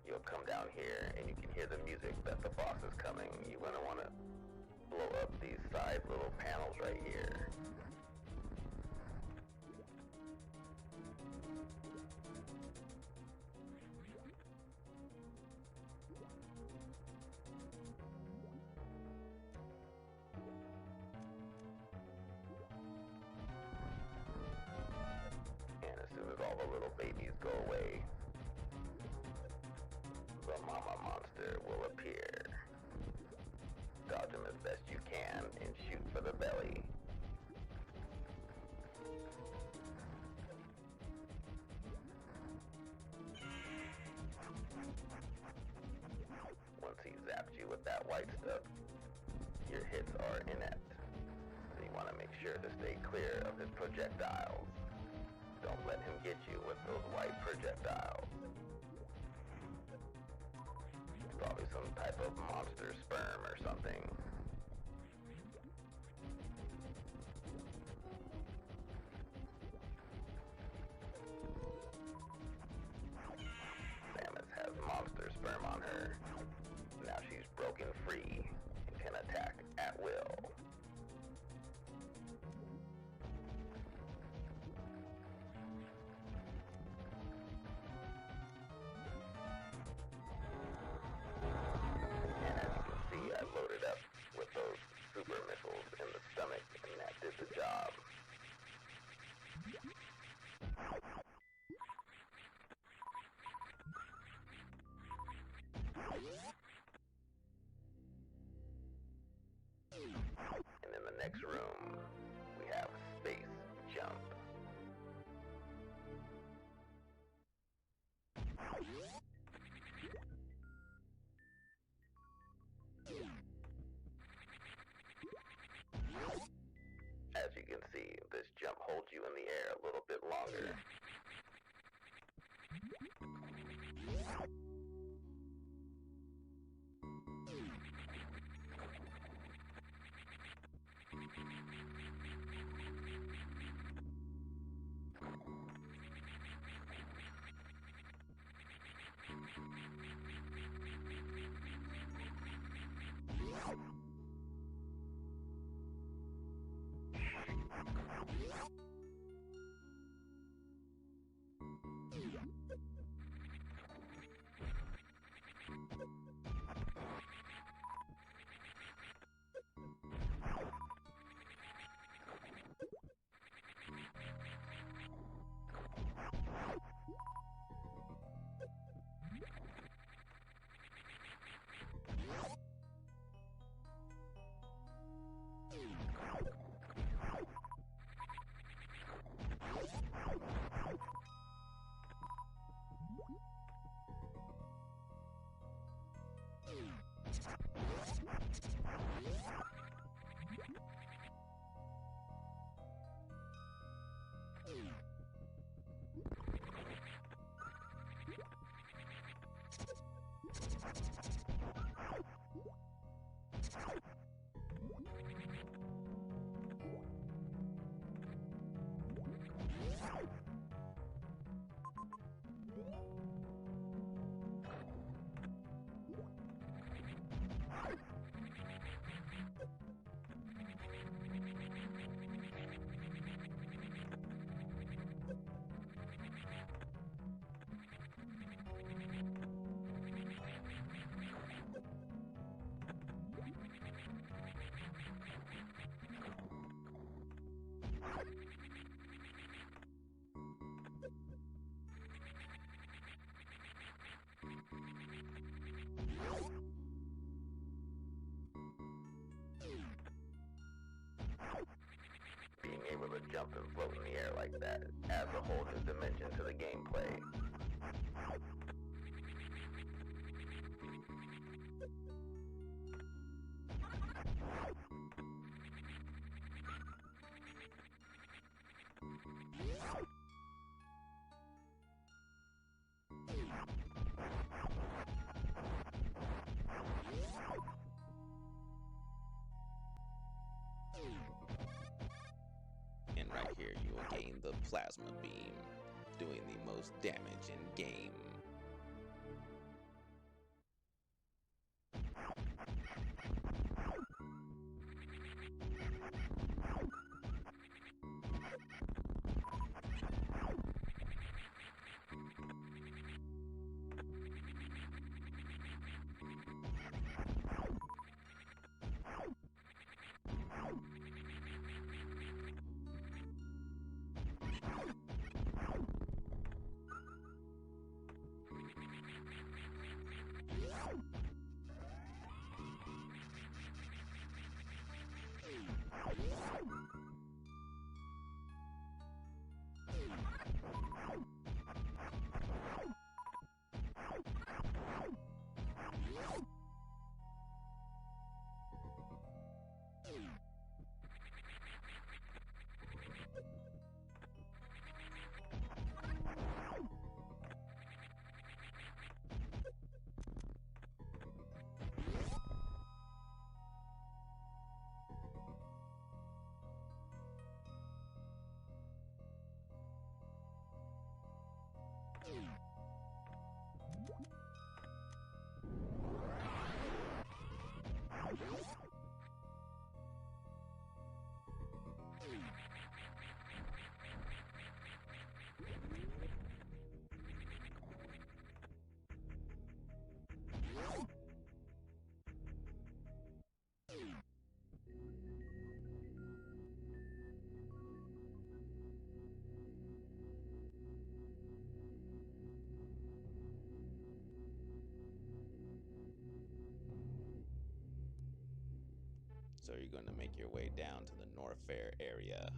You'll come down here, and you can hear the music that the boss is coming. You're gonna want to blow up these side little panels right here. And as soon as all the little babies go away, the mama monster will appear. Dodge him as best you can and shoot for the belly. Once he zaps you with that white stuff, your hits are inept. So you want to make sure to stay clear of his projectiles. Don't let him get you with those white projectiles. Probably some type of monster sperm or something. Samus has monster sperm on her. Now she's broken free and can attack at will. I loaded up with those super missiles in the stomach, and that did the job. And in the next room, we have Space Jump. As you can see, this jump holds you in the air a little bit longer. Being able to jump and float in the air like that adds a whole new dimension to the gameplay. plasma beam, doing the most damage in game. So you're going to make your way down to the North Fair area.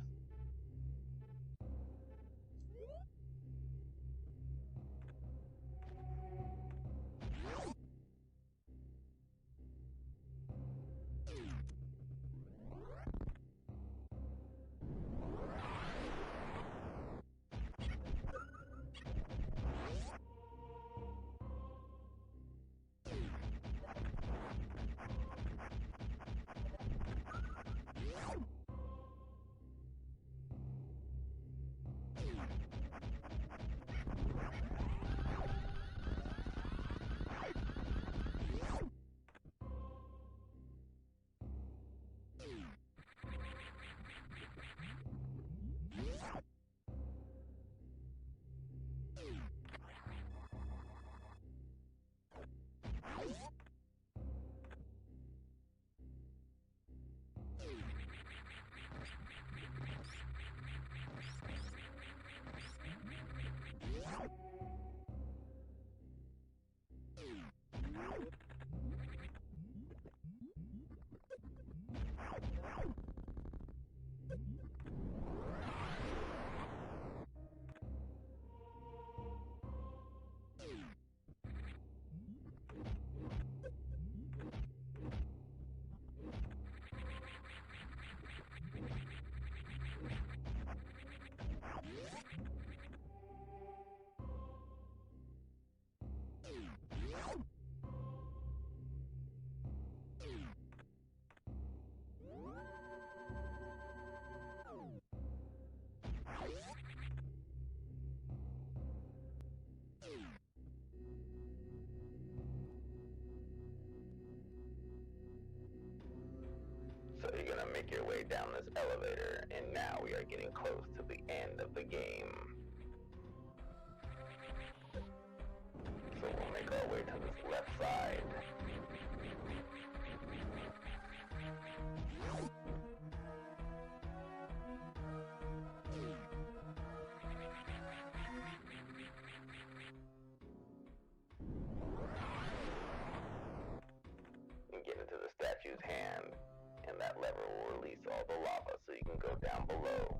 So you're gonna make your way down this elevator, and now we are getting close to the end of the game. So we'll make our way to this left side. And get into the statue's hand, and that lever will release all the lava so you can go down below.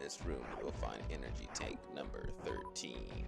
this room, you will find energy tank number 13.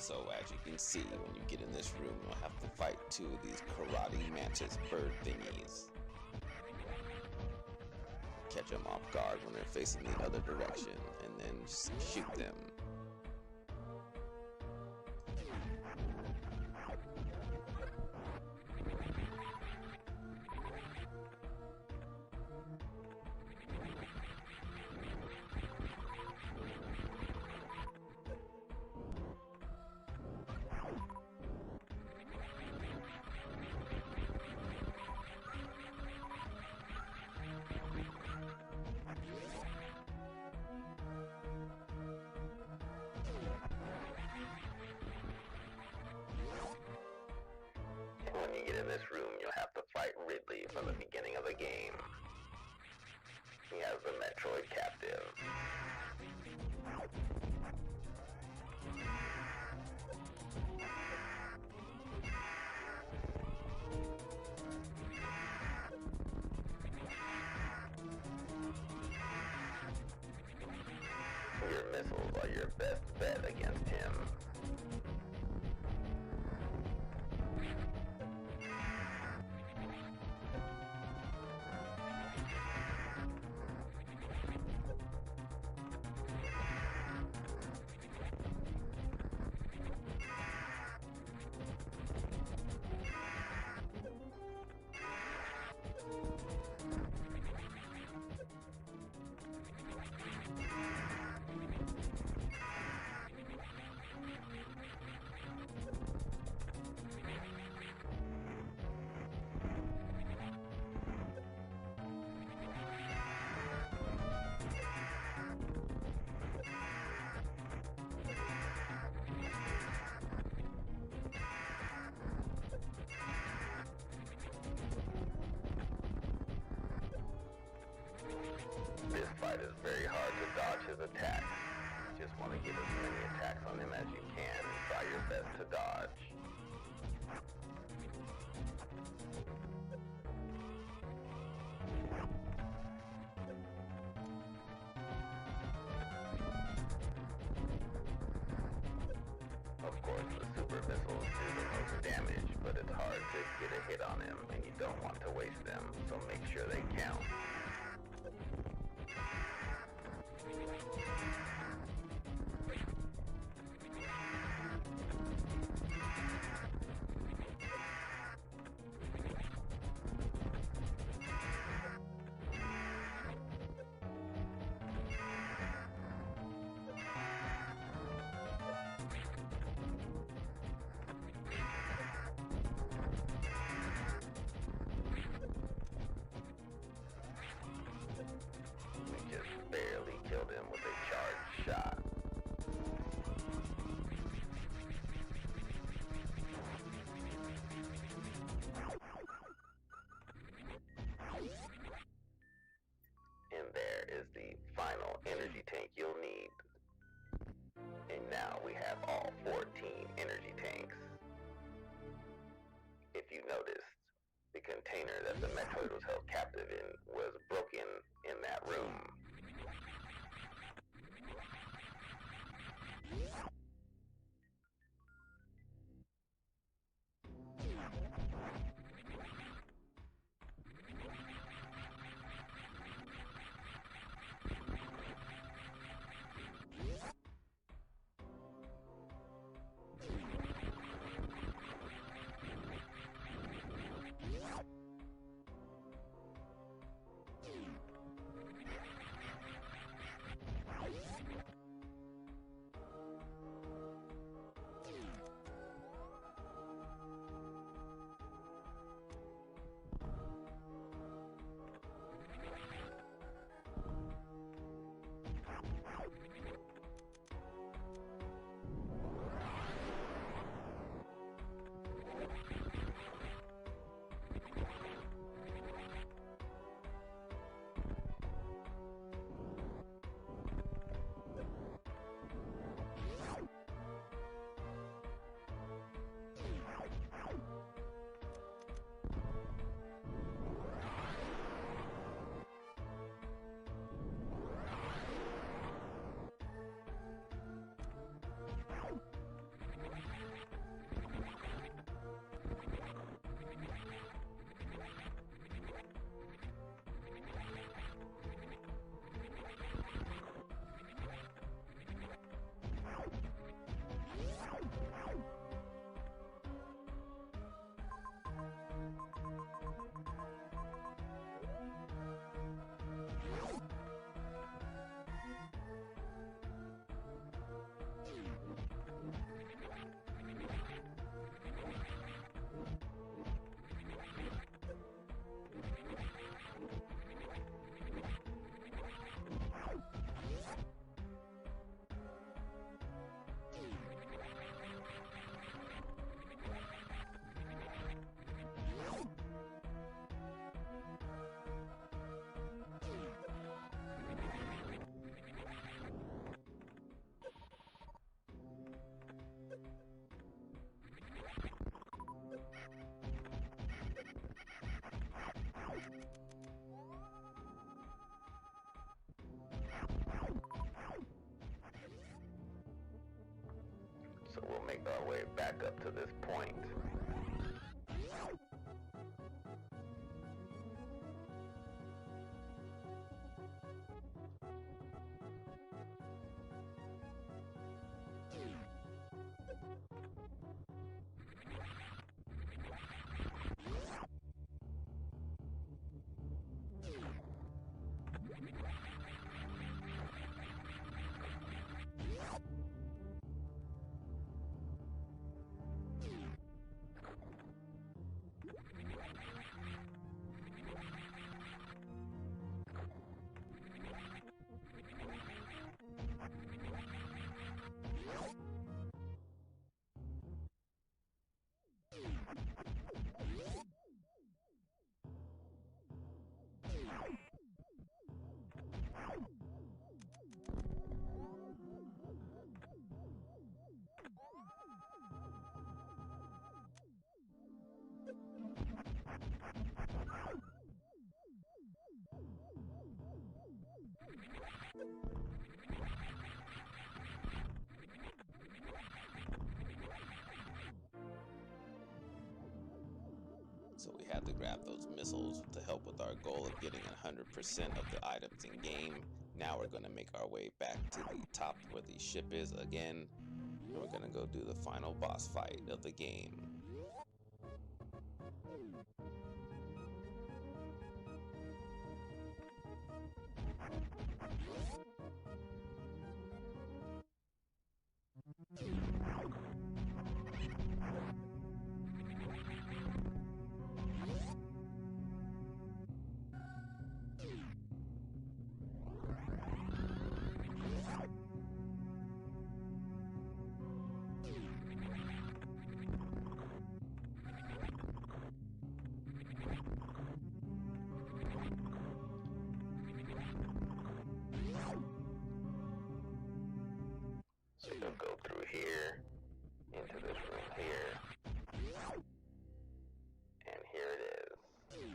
So as you can see, when you get in this room, you'll have to fight two of these karate mantis bird thingies. Catch them off guard when they're facing the other direction, and then just shoot them. in this room, you'll have to fight Ridley from the beginning of the game. He has the Metroid captive. Your missiles are your best bet against him. This fight is very hard to dodge his attacks. You just want to get as many attacks on him as you can and try your best to dodge. Of course, the super missiles do the most damage, but it's hard to get a hit on him, and you don't want to waste them, so make sure they count. We just barely killed him with a charged shot. And there is the final energy tank you'll need. And now we have all 14 energy tanks. If you noticed, the container that the Metroid was held captive in was broken in that room. way back up to this point. So we had to grab those missiles to help with our goal of getting 100% of the items in game. Now we're going to make our way back to the top where the ship is again, and we're going to go do the final boss fight of the game. So you'll go through here, into this room here, and here it is.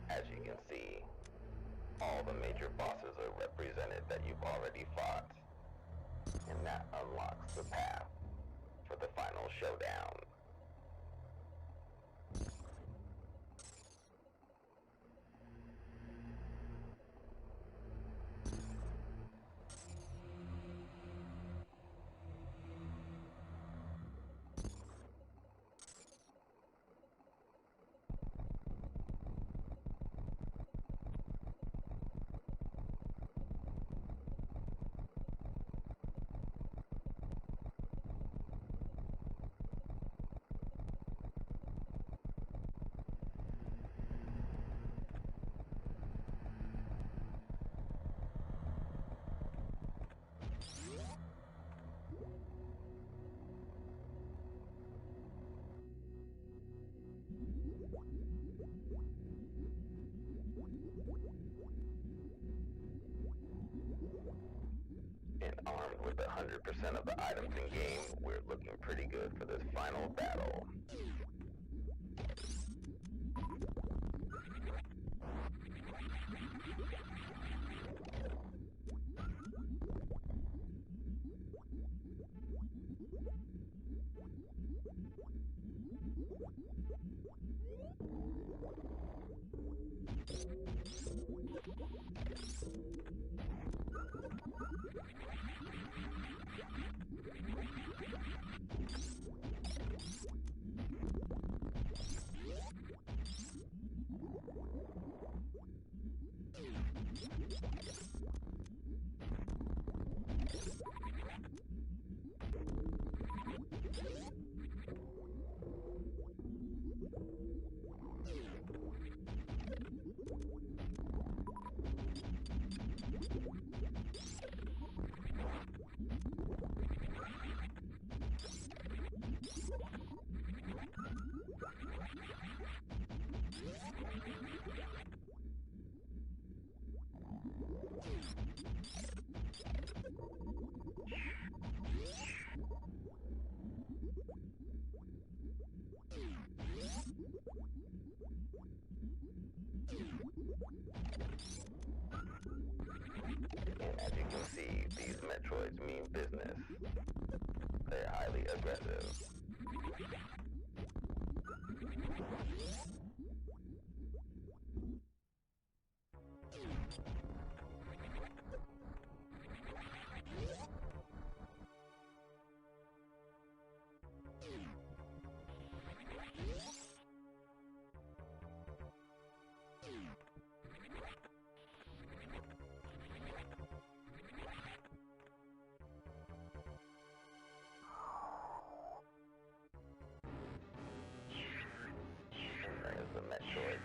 As you can see, all the major bosses are represented that you've already fought, and that unlocks the path for the final showdown. And armed with 100% of the items in game, we're looking pretty good for this final battle. And as you can see, these Metroids mean business. They they're highly aggressive. The Metroid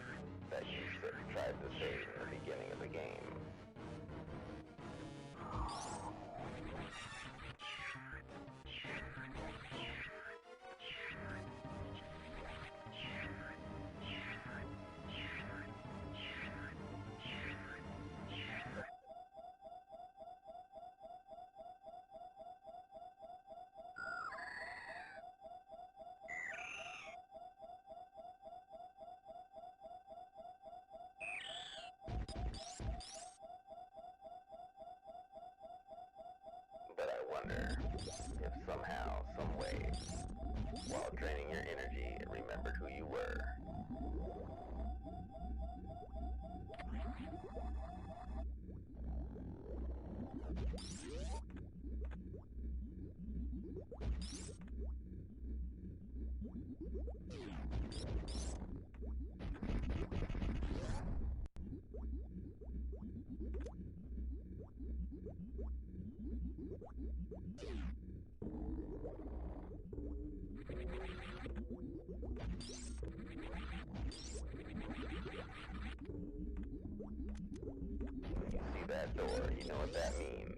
that you tried to save in the beginning of the game. But I wonder if somehow, some way, while draining your energy, it remembered who you were. You see that door, you know what that means.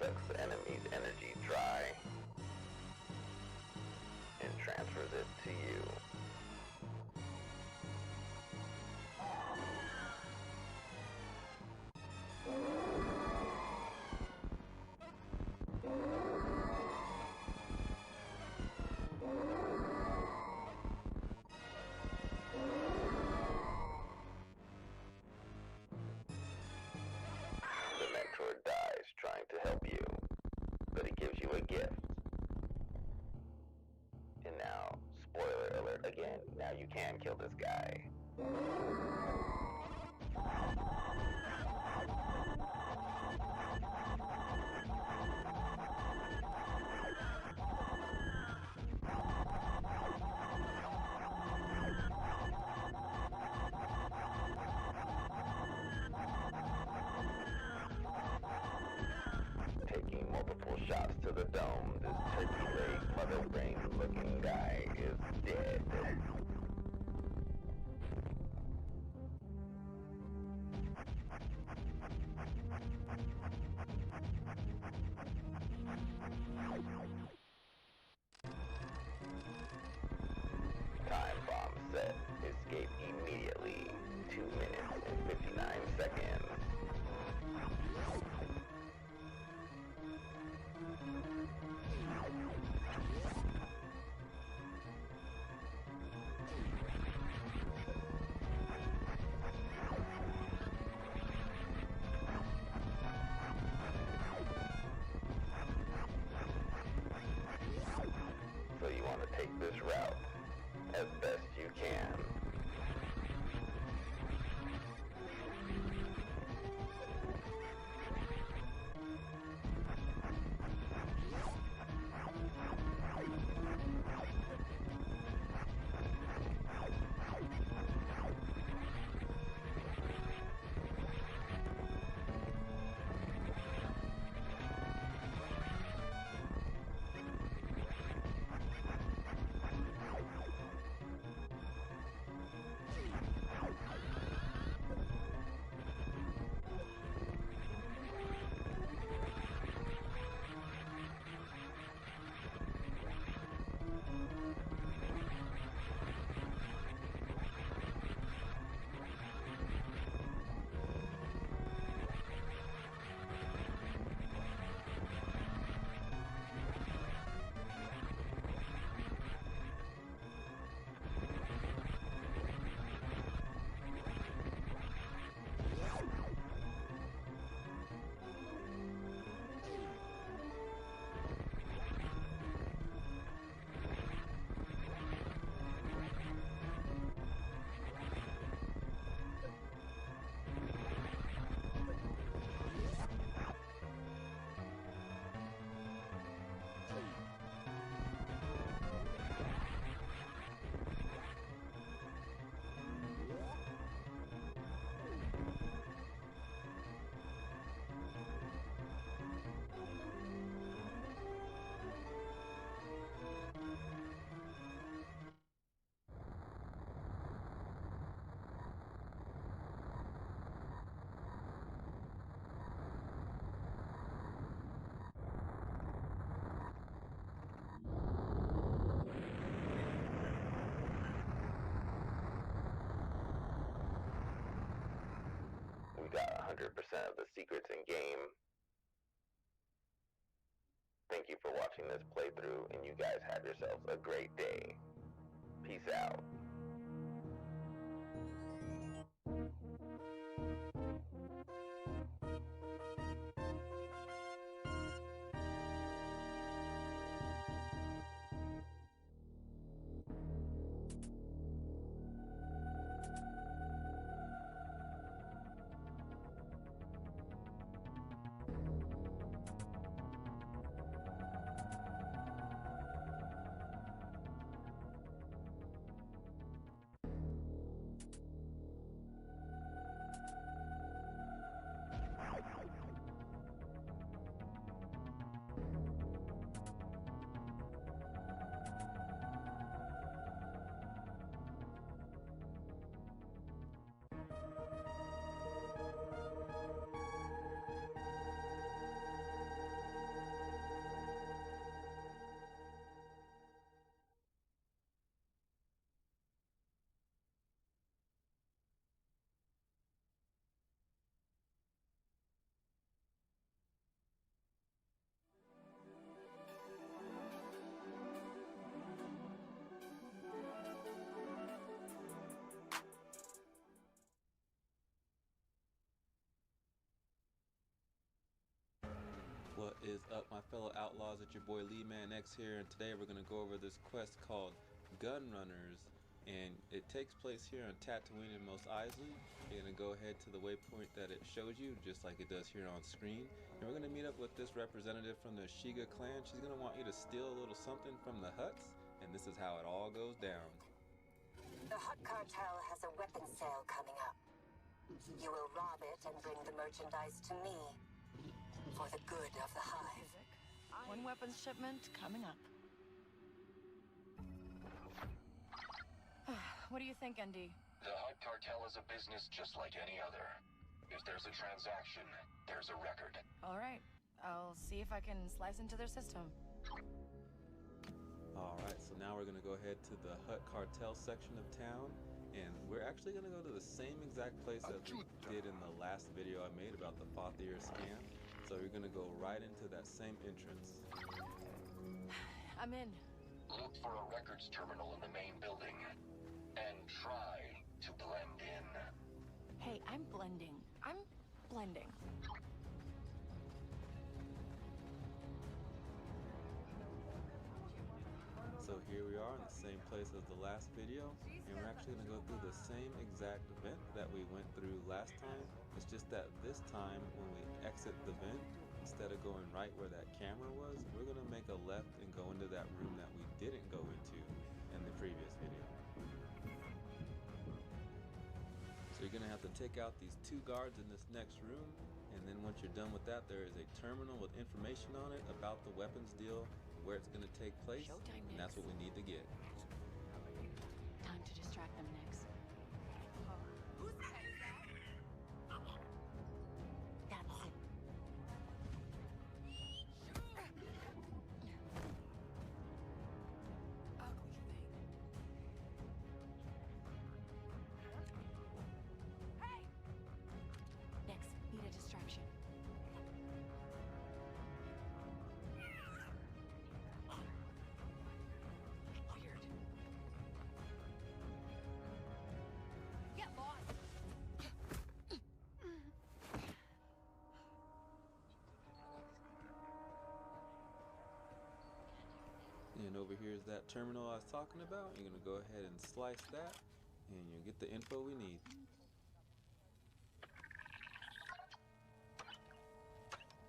sucks the enemy's energy dry and transfers it to you. The mentor dies trying to help you, but he gives you a gift. And now, spoiler alert again, now you can kill this guy. Taking multiple shots to the dome, this turkey leg, mother brain looking guy is dead. Time bomb set. Escape immediately. 2 minutes and 59 seconds. So you want to take this route as best you can. We got 100% of the secrets in game. Thank you for watching this playthrough, and you guys have yourselves a great day. Peace out. What is up, my fellow outlaws? It's your boy LEEMAN-X here, and today we're going to go over this quest called Gun Runners, and it takes place here on Tatooine and Mos Eisley. You're going to go ahead to the waypoint that it shows you, just like it does here on screen, and we're going to meet up with this representative from the Shiga clan. She's going to want you to steal a little something from the huts, and this is how it all goes down. The Hut Cartel has a weapons sale coming up. You will rob it and bring the merchandise to me. For the good of the Hive. One weapons shipment coming up. What do you think, ND? The Hut Cartel is a business just like any other. If there's a transaction, there's a record. All right. I'll see if I can slice into their system. Alright, so now we're going to go ahead to the Hut Cartel section of town, and we're actually going to go to the same exact place as we did in the last video I made about the Fathier scam. So you're going to go right into that same entrance. I'm in. Look for a records terminal in the main building, and try to blend in. Hey, I'm blending. I'm blending. So here we are in the same place as the last video, and we're actually going to go through the same exact vent that we went through last time. It's just that this time when we exit the vent, instead of going right where that camera was, we're going to make a left and go into that room that we didn't go into in the previous video. So you're going to have to take out these 2 guards in this next room, and then once you're done with that, there is a terminal with information on it about the weapons deal, where it's going to take place, and that's what we need to get. Time to distract them next. Who's that? That's it. Ugly thing. Hey! Next, need a distraction. Weird. Get lost! And over here is that terminal I was talking about. You're going to go ahead and slice that, and you'll get the info we need.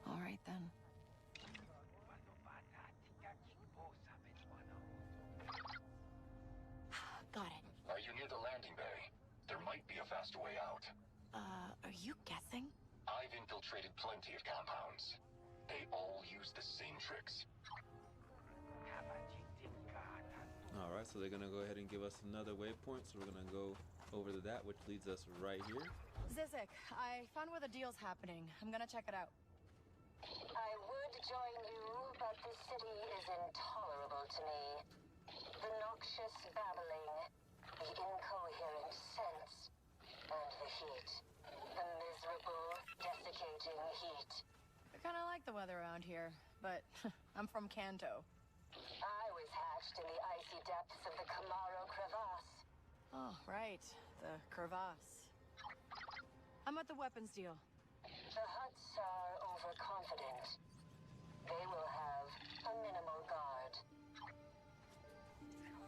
All right then. Got it. Are you near the landing bay? There might be a faster way out. Are you guessing? I've infiltrated plenty of compounds. They all use the same tricks. Alright, so they're going to go ahead and give us another waypoint, so we're going to go over to that, which leads us right here. Zizek, I found where the deal's happening. I'm gonna check it out. I would join you, but the city is intolerable to me. The noxious babbling, the incoherent scents, and the heat. The miserable, desiccating heat. I kinda like the weather around here, but I'm from Kanto. I was hatched in the icy depths of the Camaro crevasse. Oh, right. The crevasse. I'm at the weapons deal. The Huts are overconfident. They will have a minimal guard.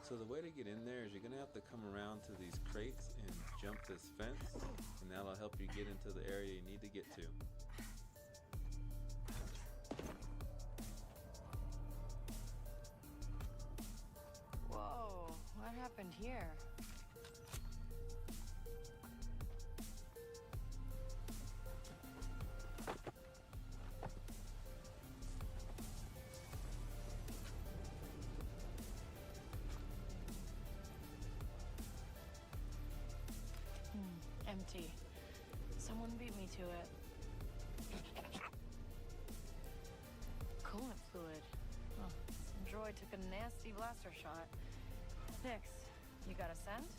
So the way to get in there is you're going to have to come around to these crates and jump this fence, and that'll help you get into the area you need to get to. Whoa, what happened here? Empty. Someone beat me to it. Coolant fluid. Oh, some droid took a nasty blaster shot. Nix, you got a scent?